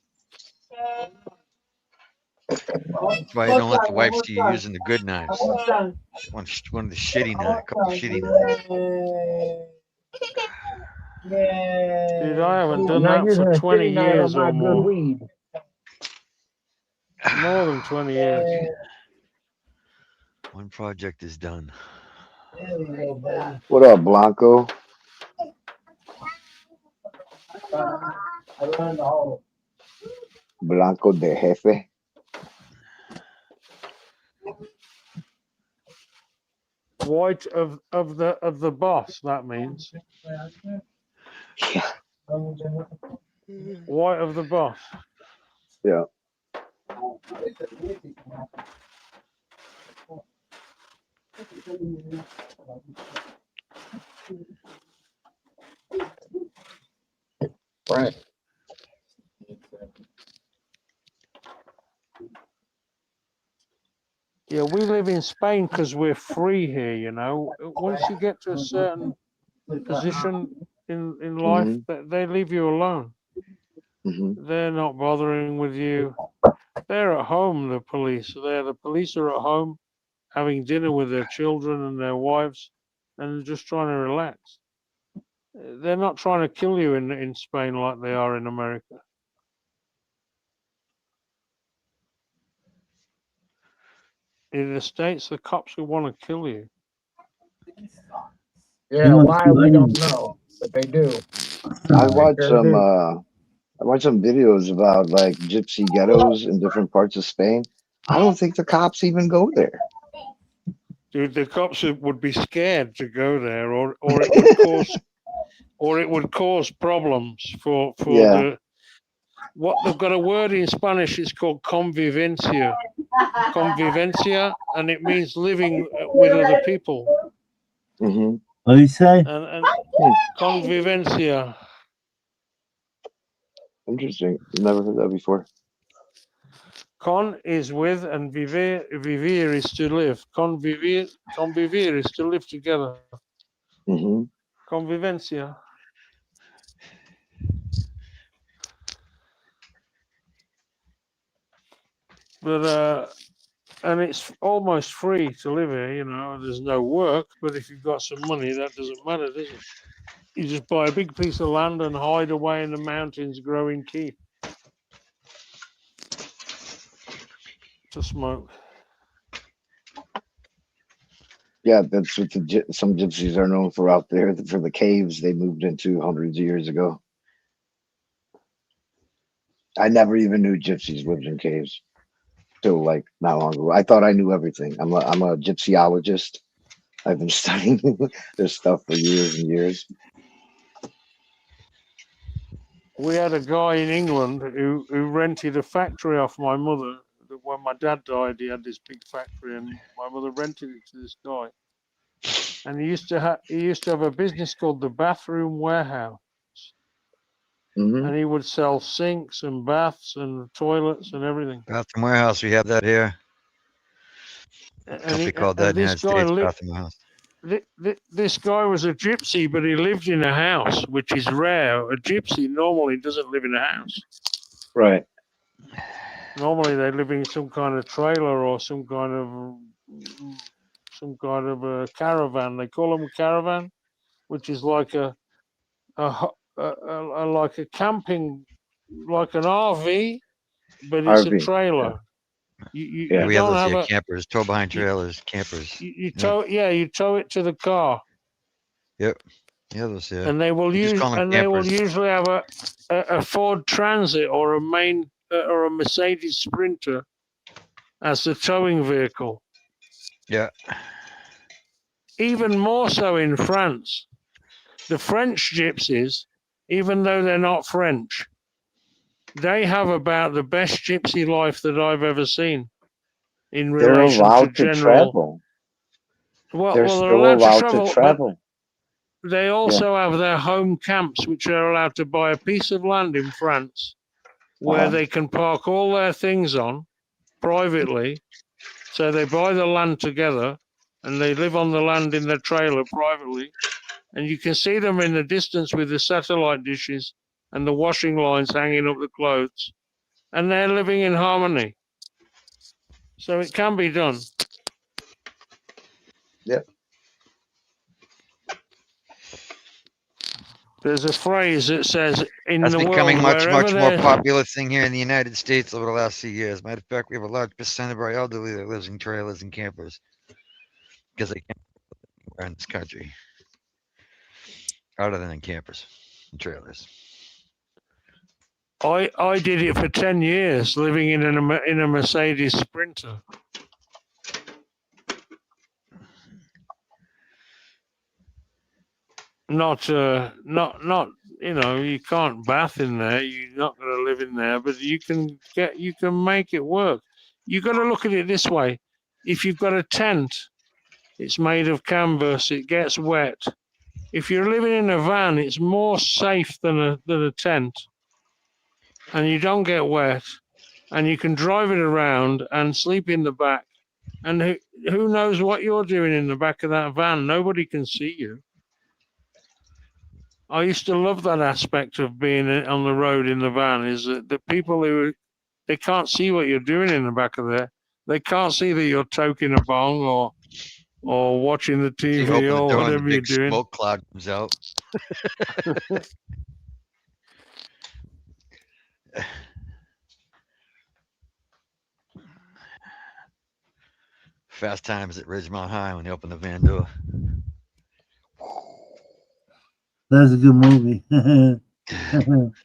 That's why you don't let the wife see you using the good knives. One of the shitty knives, a couple shitty knives. Dude, I haven't done I'm not that using for a 20 shitty knife on years my or good more. weed. More than 20 years. One project is done. What up, Blanco? Blanco de Jefe. White of the boss, that means. Yeah. White of the boss. Yeah. Right. Yeah, we live in Spain because we're free here, you know. Once you get to a certain position in life, they leave you alone. They're not bothering with you. They're at home, the police. The police are at home having dinner with their children and their wives and just trying to relax. They're not trying to kill you in Spain like they are in America. In the States, the cops will want to kill you. Yeah, why we don't know, but they do. I They watched sure some. do. I watched some videos about like gypsy ghettos in different parts of Spain. I don't think the cops even go there. Dude, the cops would be scared to go there, or it would cause, or it would cause problems for Yeah. the. What they've got a word in Spanish. It's called convivencia. Convivencia, and it means living with other people. Mm-hmm. What do you say? And convivencia. Interesting. Never heard that before. Con is with, and vivir is to live. Convivir is to live together. Mm-hmm. Convivencia. But and it's almost free to live here, you know. There's no work, but if you've got some money, that doesn't matter, does it? You just buy a big piece of land and hide away in the mountains growing tea to smoke. Yeah, that's what some gypsies are known for out there, for the caves they moved into hundreds of years ago. I never even knew gypsies lived in caves till like not long ago. I thought I knew everything. I'm a gypsyologist. I've been studying this stuff for years and years. We had a guy in England who rented a factory off my mother. When my dad died, he had this big factory, and my mother rented it to this guy. And he used to have a business called the Bathroom Warehouse. Mm-hmm. And he would sell sinks and baths and toilets and everything. Bathroom Warehouse, we have that here. Company called that in the United States, Bathroom Warehouse. This guy was a gypsy, but he lived in a house, which is rare. A gypsy normally doesn't live in a house. Right. Normally they live in some kind of trailer or some kind of a caravan. They call them a caravan, which is like like a camping, like an RV, but it's a RV, trailer. yeah. You We have don't those have here, a campers, tow behind trailers, campers. you tow it to the car. Yep. Yeah, those here. And they will We just call them campers. usually have a Ford Transit or a Mercedes Sprinter as the towing vehicle. Yeah. Even more so in France. The French gypsies, even though they're not French, they have about the best gypsy life that I've ever seen in They're relation allowed to to general. travel. Well, They're they're still allowed allowed to to travel. travel. They also have their home camps, which are allowed to buy a piece of land in France where they can park all their things on privately. So they buy the land together and they live on the land in their trailer privately. And you can see them in the distance with the satellite dishes and the washing lines hanging up the clothes. And they're living in harmony. So it can be done. Yep. There's a phrase that says, "In That's the becoming world, much wherever more there's popular thing here in the United States over the last few years. Matter of fact, we have a large percent of our elderly that lives in trailers and campers because they can't live anywhere in this country other than in campers and trailers. I did it for 10 years, living in a Mercedes Sprinter. Not you know, you can't bath in there. You're not going to live in there, but you can make it work. You got to look at it this way: if you've got a tent, it's made of canvas. It gets wet. If you're living in a van, it's more safe than a tent, and you don't get wet, and you can drive it around and sleep in the back. And who knows what you're doing in the back of that van? Nobody can see you. I used to love that aspect of being on the road in the van, is that the people they can't see what you're doing in the back of there. They can't see that you're toking a bong or watching the You TV open the or door and the whatever you're big doing. smoke cloud comes out. Fast Times at Ridgemont High when they open the van door. That's a good movie.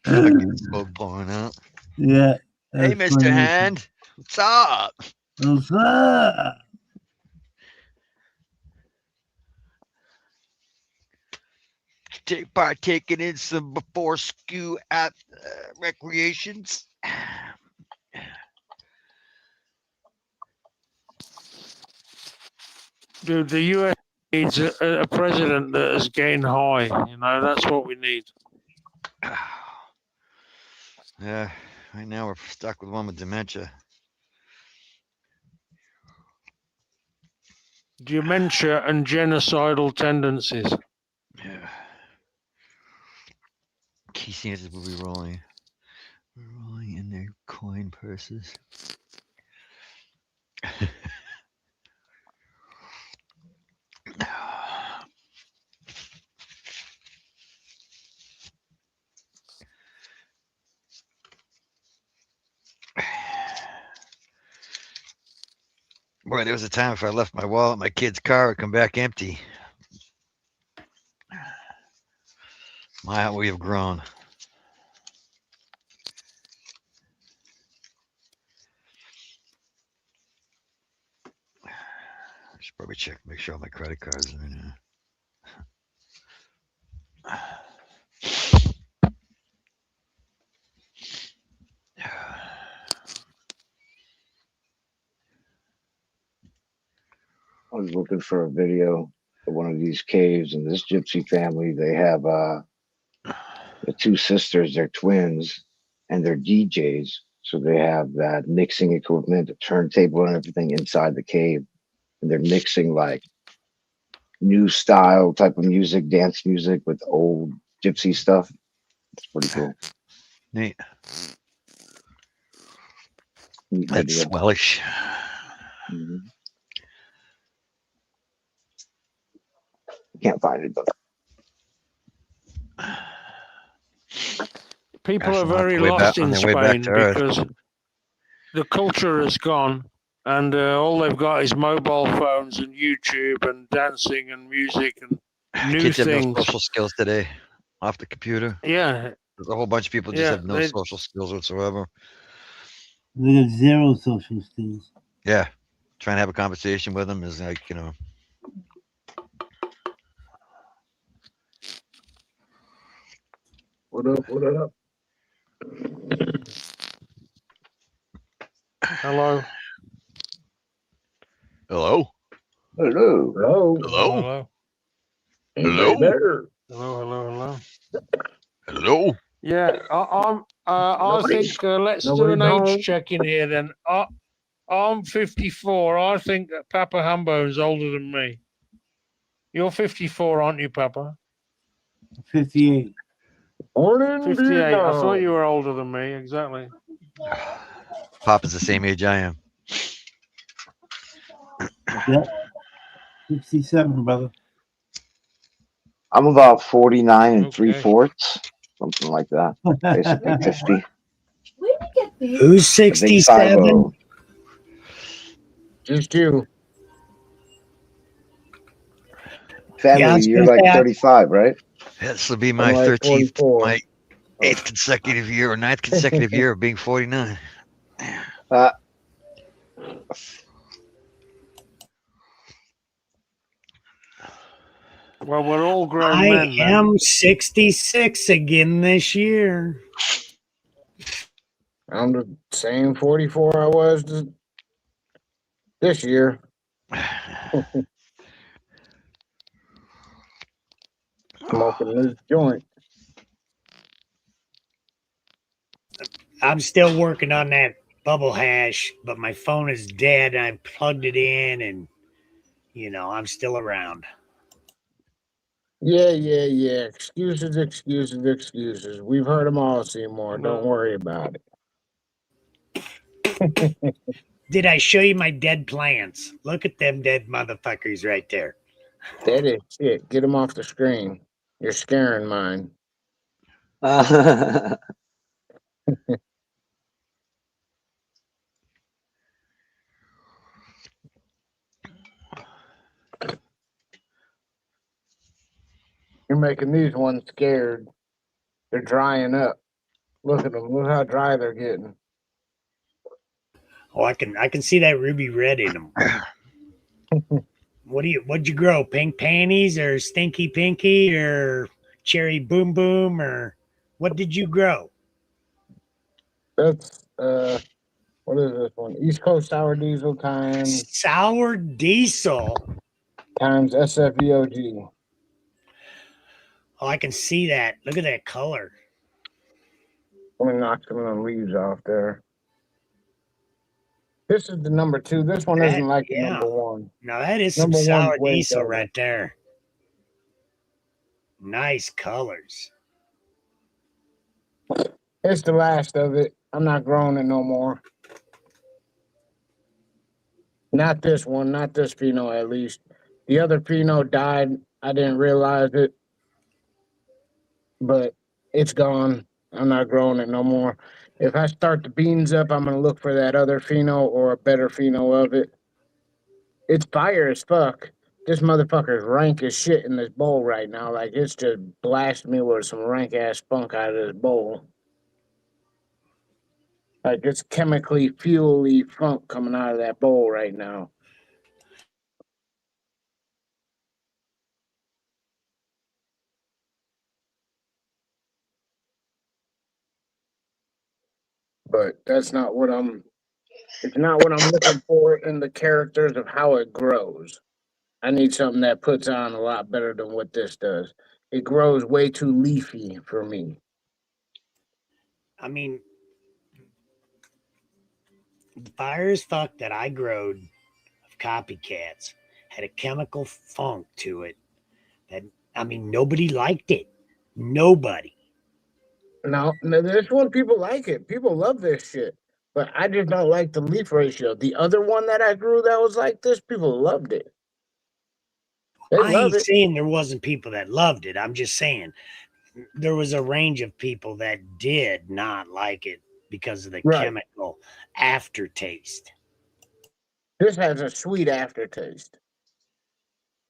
Fucking smoke pouring out. Yeah. Hey, that's Mr. funny. Hand, what's up? What's up? Partaking in some before school at recreations. Dude, the US needs a president that is getting high. You know, that's what we need. Yeah, right now we're stuck with one with dementia. Dementia and genocidal tendencies. Yeah. Key Santas will be rolling in their coin purses. Boy, there was a time if I left my wallet in my kid's car, it'd come back empty. My, how we have grown. I should probably check, make sure all my credit cards are in there. I was looking for a video of one of these caves, and this gypsy family, they have the two sisters, they're twins, and they're DJs. So they have that mixing equipment, the turntable and everything inside the cave. And they're mixing like new style type of music, dance music with old gypsy stuff. It's pretty cool. Neat. Neat That's video. swellish. Mhm. Can't find it, but People are Astronaut very way lost back on in their way back Spain to Earth. because the culture is gone, and all they've got is mobile phones and YouTube and dancing and music and new Kids have no things. social skills today off the computer. Yeah, There's a whole bunch of people just yeah. have no social skills whatsoever. They have zero social skills. Yeah. Trying to have a conversation with them is like, you know. What up? What up? Hello. Hello. hello. Hello. Hello. Anybody there? Hello. Hello. Yeah, I Nobody's- think let's do nobody's an home. age check in here then. I'm 54. I think that Papa Humbo's older than me. You're 54, aren't you, Papa? 58. Born in 58. I thought Vietnam. you were older than me. Exactly. Papa's the same age I am. Yeah. 67, brother. I'm about 49 and Okay. 3/4, something like that. Basically 50. Where did you get these? Who's The big 67? 50. Just you. Family, Yeah, I was you're gonna like say, 35, right? This will be I'm my like 13th, 44. my 8th consecutive year or 9th consecutive year of being 49. Uh, Well, we're all grown I men then. am 66 again this year. I'm the same 44 I was this year. Smoking this joint. I'm still working on that bubble hash, but my phone is dead. I plugged it in, and I'm still around. Yeah. Excuses. We've heard them all, Seymour. Don't worry about it. Did I show you my dead plants? Look at them dead motherfuckers right there. That is shit. Get them off the screen. You're scaring mine. You're making these ones scared. They're drying up. Look at them. Look how dry they're getting. Oh, I can see that ruby red in them. What'd you grow? Pink panties or stinky pinky or cherry boom boom or what did you grow? That's what is this one? East Coast Sour Diesel times Sour diesel. times SFEOG. Oh, I can see that. Look at that color. Let me knock some of the leaves off there. This is the number 2. This one isn't like the number 1. Now that is Number some one's sour way diesel better. right there. Nice colors. It's the last of it. I'm not growing it no more. Not this one, not this Pinot at least. The other Pinot died. I didn't realize it. But it's gone. I'm not growing it no more. If I start the beans up, I'm going to look for that other Pheno or a better Pheno of it. It's fire as fuck. This motherfucker's rank as shit in this bowl right now. Like, it's just blasting me with some rank ass funk out of this bowl. Like, it's chemically fuel-y funk coming out of that bowl right now. But that's not what it's not what I'm looking for in the characters of how it grows. I need something that puts on a lot better than what this does. It grows way too leafy for me. I mean, the fire as fuck that I growed of copycats had a chemical funk to it that, I mean, nobody liked it. Nobody. No, this one, people like it. People love this shit. But I just don't like the leaf ratio. The other one that I grew that was like this, people loved it. They I love ain't it. saying there wasn't people that loved it. I'm just saying there was a range of people that did not like it because of the Right. chemical aftertaste. This has a sweet aftertaste.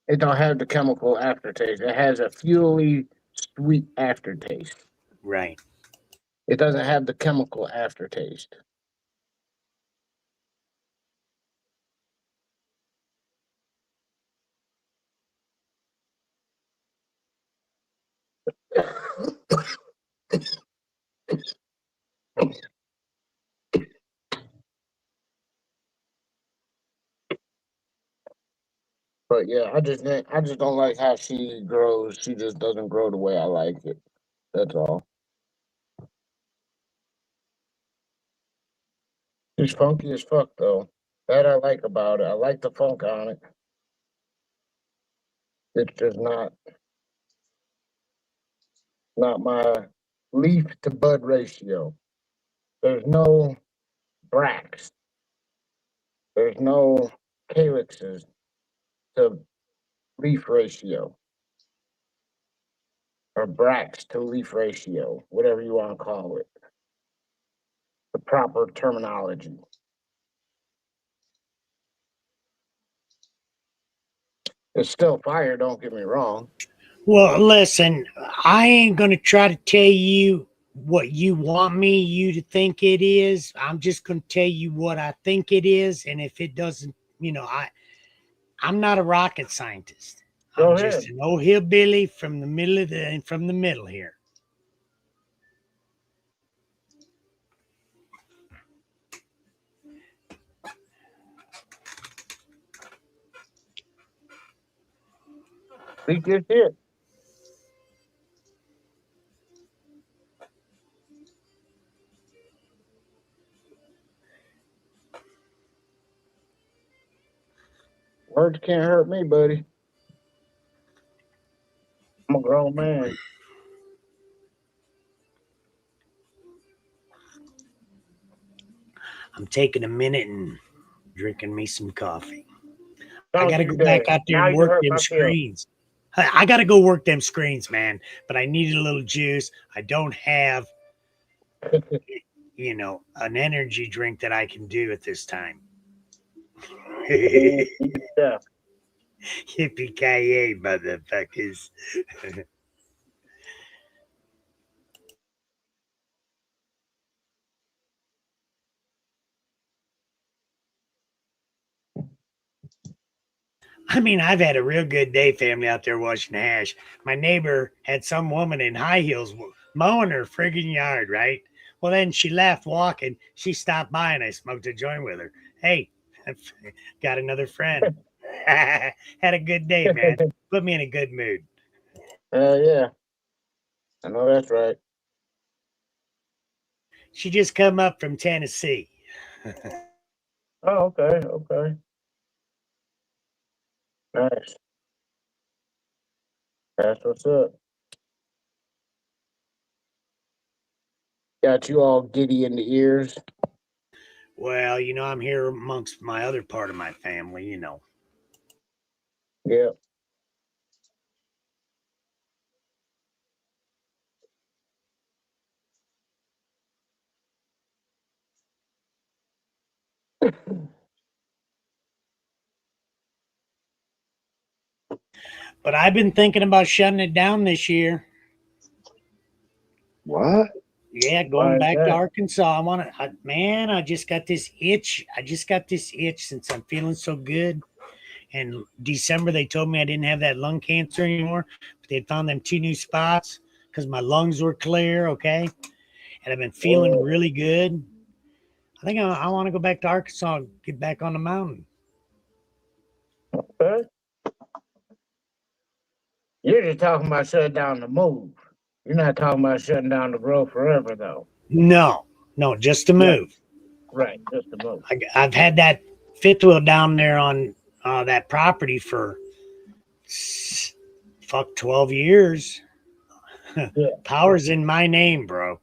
It don't have the chemical aftertaste. It has a fuely sweet aftertaste. Right. It doesn't have the chemical aftertaste. But yeah, I just don't like how she grows. She just doesn't grow the way I like it. That's all. She's funky as fuck though. That I like about it. I like the funk on it. It's just not my leaf to bud ratio. There's no bracts. There's no calyxes. to leaf ratio, or Brax to leaf ratio, whatever you want to call it. The proper terminology. It's still fire, don't get me wrong. Well, listen, I ain't gonna try to tell you what you want you to think it is. I'm just gonna tell you what I think it is, and if it doesn't, I'm not a rocket scientist. Go I'm ahead. just an old hillbilly from the middle here. Speak your shit. Words can't hurt me, buddy. I'm a grown man. I'm taking a minute and drinking me some coffee. I Don't gotta you go back dare. out there Now and you work hurt them my feelings. screens. I gotta go work them screens, man. But I needed a little juice. I don't have, an energy drink that I can do at this time. Yeah. Yippee-ki-yay, motherfuckers. I mean, I've had a real good day, family, out there washing hash. My neighbor had some woman in high heels mowing her friggin' yard, right? Well, then she left walking. She stopped by and I smoked a joint with her. Hey, got another friend. Had a good day, man. Put me in a good mood. Yeah. I know that's right. She just come up from Tennessee. Oh, okay. Nice. That's what's up. Got you all giddy in the ears. Well, I'm here amongst my other part of my family, Yeah. But I've been thinking about shutting it down this year. What? Yeah, Why going is back to that? Arkansas. I just got this itch. I just got this itch since I'm feeling so good. And December, they told me I didn't have that lung cancer anymore. But they found them 2 new spots because my lungs were clear, okay? And I've been feeling Whoa. really good. I think I want to go back to Arkansas and get back on the mountain. Okay. You're just talking about shutting down the move. You're not talking about shutting down the grow forever, though. No, just to move. Right, just the move. I've had that fifth wheel down there on that property for 12 years. Yeah. Power's in my name, bro.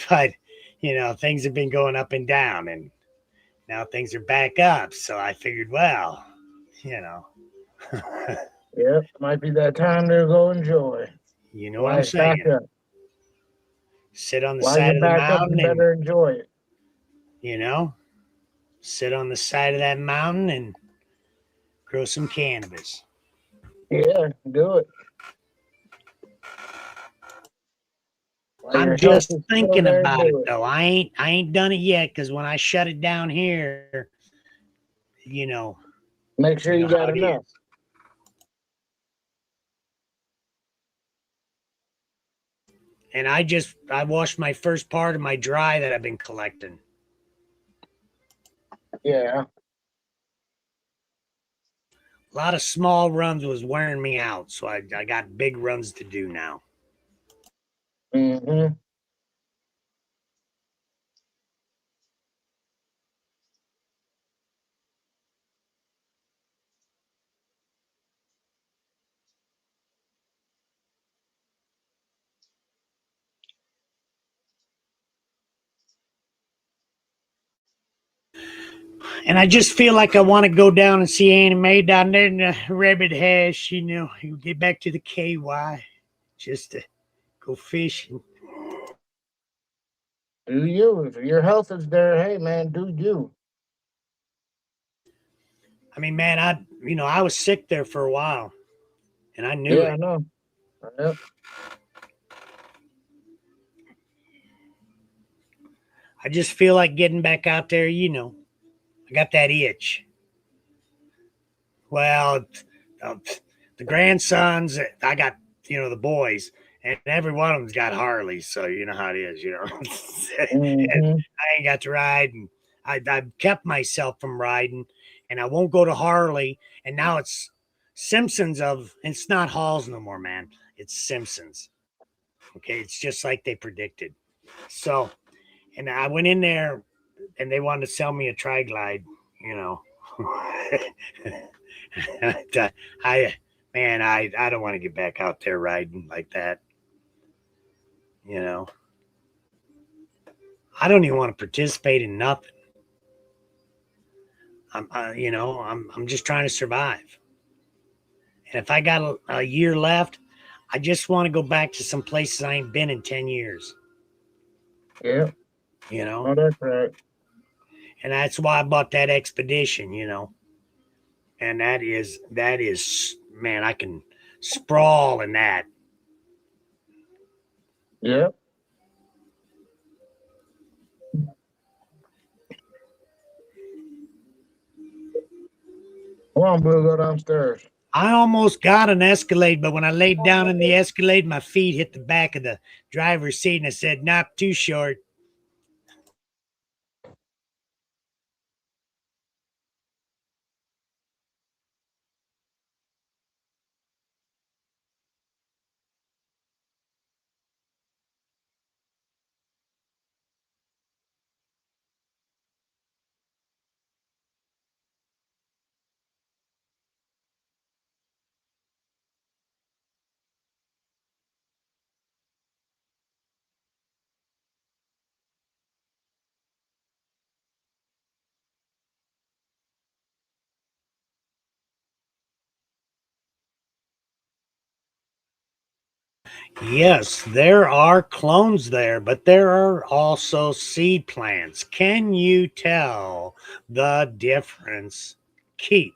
But things have been going up and down, and now things are back up. So I figured, well, Yep, might be that time to go enjoy. you know what I'm saying. Back up. Sit on the While side you're of the back up, you mountain and better enjoy it. sit on the side of that mountain and grow some cannabis. Yeah, do it. While I'm your just health is still thinking there, about do it though. I ain't done it yet because when I shut it down here, Make sure you how got it enough. is. And I washed my first part of my dry that I've been collecting. Yeah. A lot of small runs was wearing me out, so I got big runs to do now. Mm-hmm. And I just feel like I want to go down and see Annie Mae down there in the Rabbit Hash, you know, get back to the KY, just to go fishing. Do you? If your health is there, hey man, do you? I mean, man, I was sick there for a while, and I knew Yeah, it. I know. Yep. I just feel like getting back out there, you know. I got that itch. Well, the grandsons, I got, you know, the boys, and every one of them's got Harleys, so you know how it is, you know. Mhm. I ain't got to ride, and I've kept myself from riding, and I won't go to Harley, and now it's Simpsons it's not Halls no more, man. It's Simpsons. Okay, it's just like they predicted. So, and I went in there, and they wanted to sell me a Tri-Glide, you know. I don't want to get back out there riding like that. You know, I don't even want to participate in nothing. I'm just trying to survive. And if I got a year left, I just want to go back to some places I ain't been in 10 years. Yeah. You know? Oh, that's right. And that's why I bought that Expedition, you know. And that is, man, I can sprawl in that. Yep. Come on, Bill, go downstairs. I almost got an Escalade, but when I laid down in the Escalade, my feet hit the back of the driver's seat, and I said, "Not too short." Yes, there are clones there, but there are also seed plants. Can you tell the difference, Keith?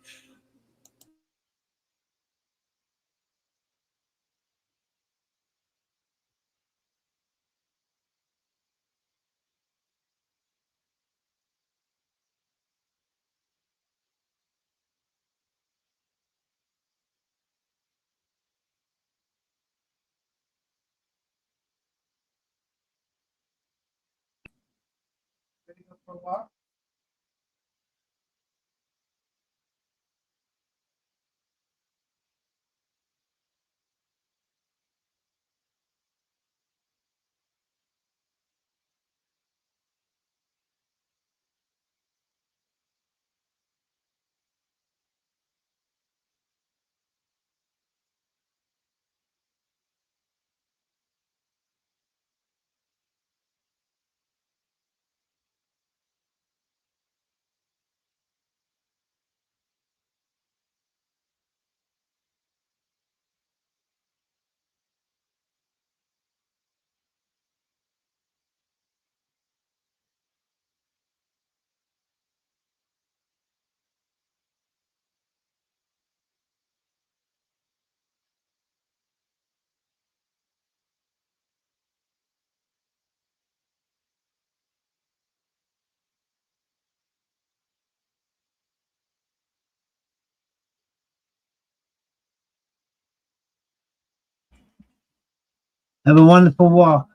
Have a wonderful walk.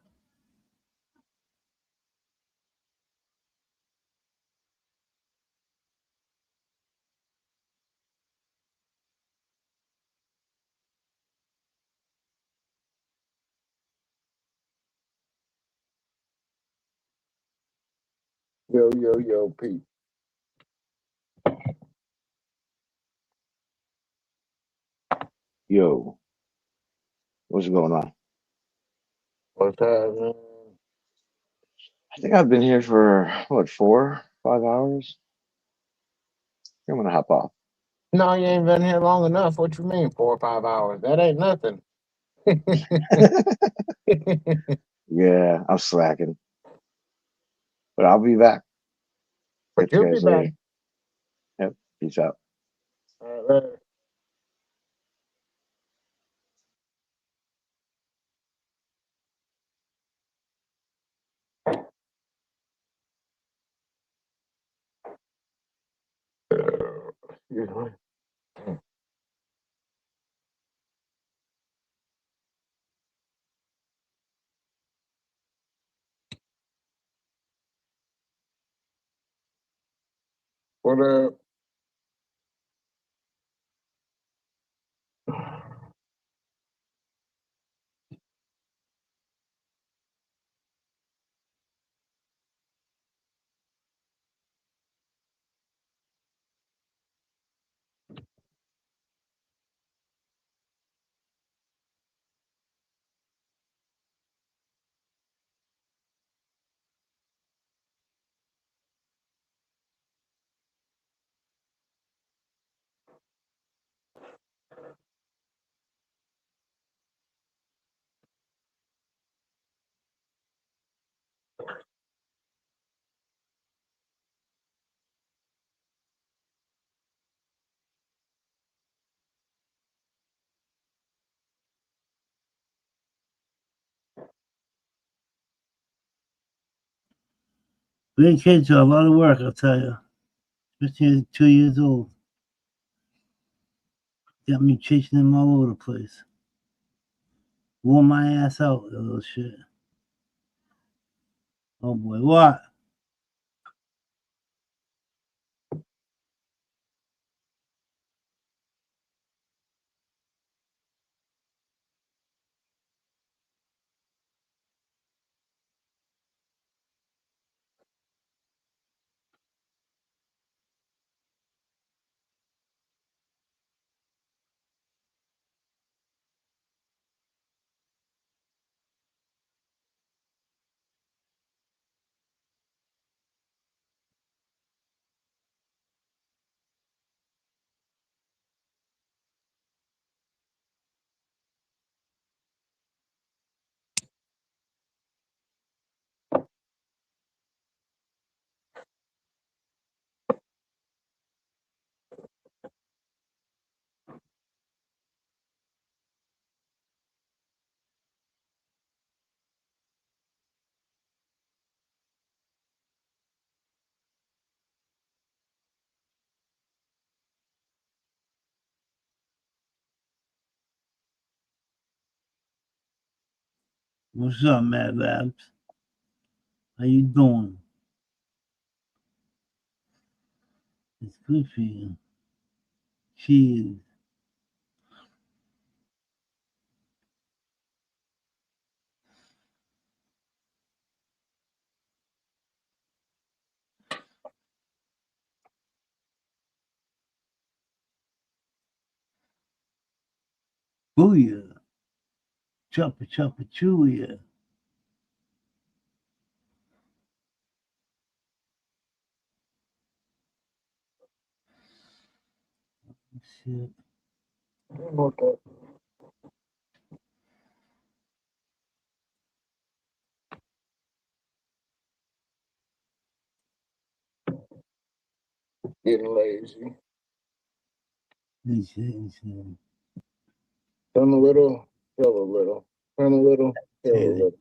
Yo, Pete. Yo, what's going on? What's happening? I think I've been here for what, 4, 5 hours? I'm gonna hop off. No, you ain't been here long enough. What you mean, 4 or 5 hours? That ain't nothing. Yeah, I'm slacking. But I'll be back. But Catch you you'll be guys back. later. Yep. Peace out. All right, later. Excuse me. What up? Great kids are a lot of work, I'll tell you. Especially at 2 years old. Got me chasing them all over the place. Wore my ass out, that little shit. Oh boy, what? What's up, Mad Labs? How you doing? It's good for you. Cheers. Booyah. Chopper, chopper, chewia. Shit. Okay. Getting lazy. Turn a little, kill a little. Turn a little, kill a little.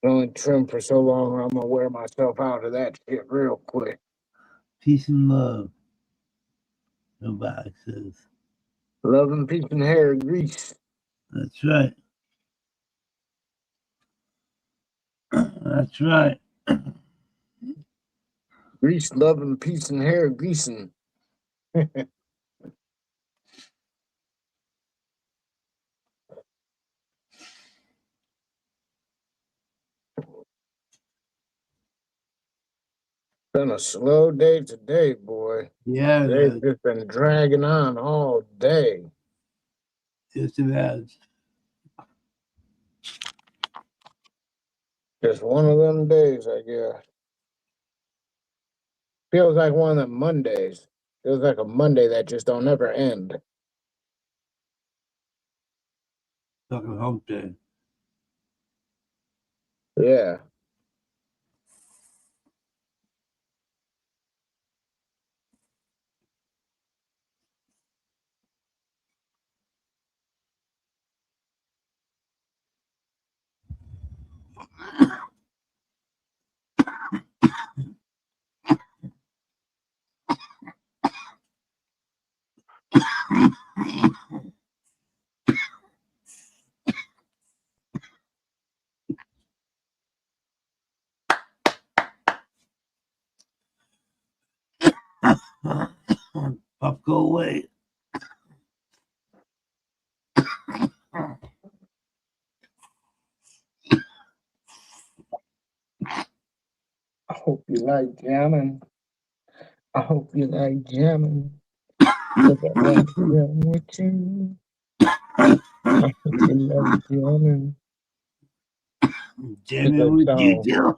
Only trim for so long, I'm gonna wear myself out of that shit real quick. Peace and love. Nobody says. Love and peace and hair grease. That's right. That's right. Grease, love and peace and hair greasing. Been a slow day today, boy. Yeah, They've just been dragging on all day. Just about. Just one of them days, I guess. Feels like one of them Mondays. Feels like a Monday that just don't ever end. Fucking hump day. Yeah. Pup, go away. I hope you like jamming. I hope you like jamming. 'Cause I want to jam with you. I hope you like jamming. Jamming with you, Jill.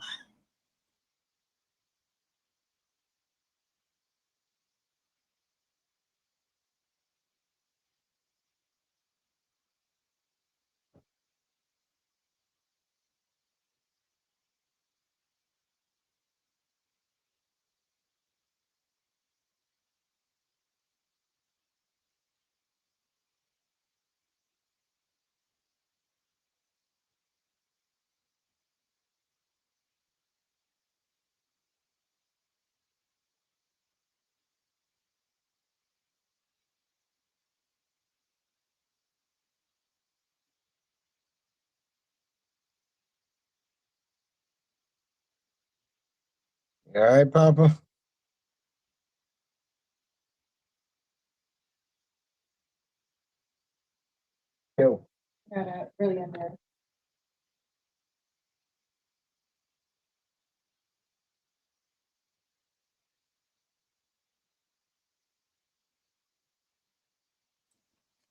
All right, Papa? Yo. Really good there.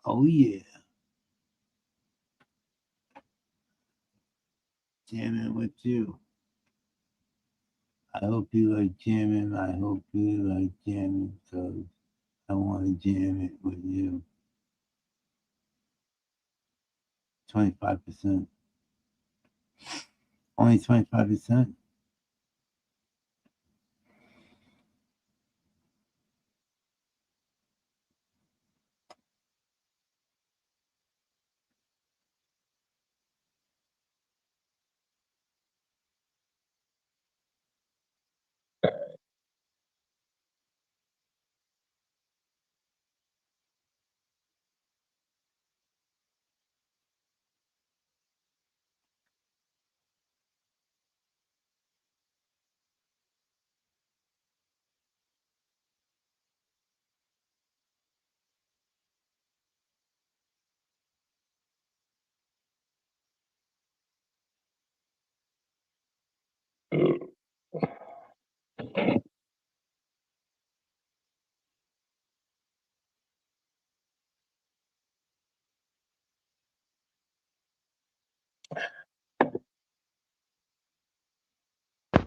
Oh, yeah. Jamming with you. I hope you like jamming. I hope you like jamming because I want to jam it with you. 25%. Only 25%.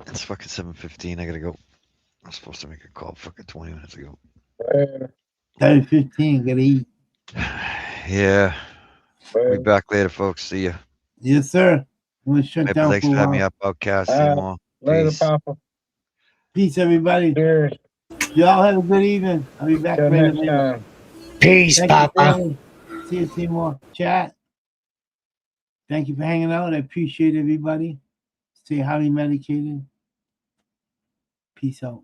It's fucking 7:15. I gotta go. I was supposed to make a call fucking 20 minutes ago. 10:15. Gotta eat. Yeah. We'll be back later, folks. See ya. Yes, sir. I'm gonna shut Maple down Lakes for a for having me while. up. Outcast. See you more. Later, Peace. Papa. Peace, everybody. Cheers. Y'all have a good evening. I'll be back Till later. next time. Peace, Thank you, Papa. family. See you, Seymour. Chat. Thank you for hanging out. I appreciate everybody. Stay highly medicated. Peace out.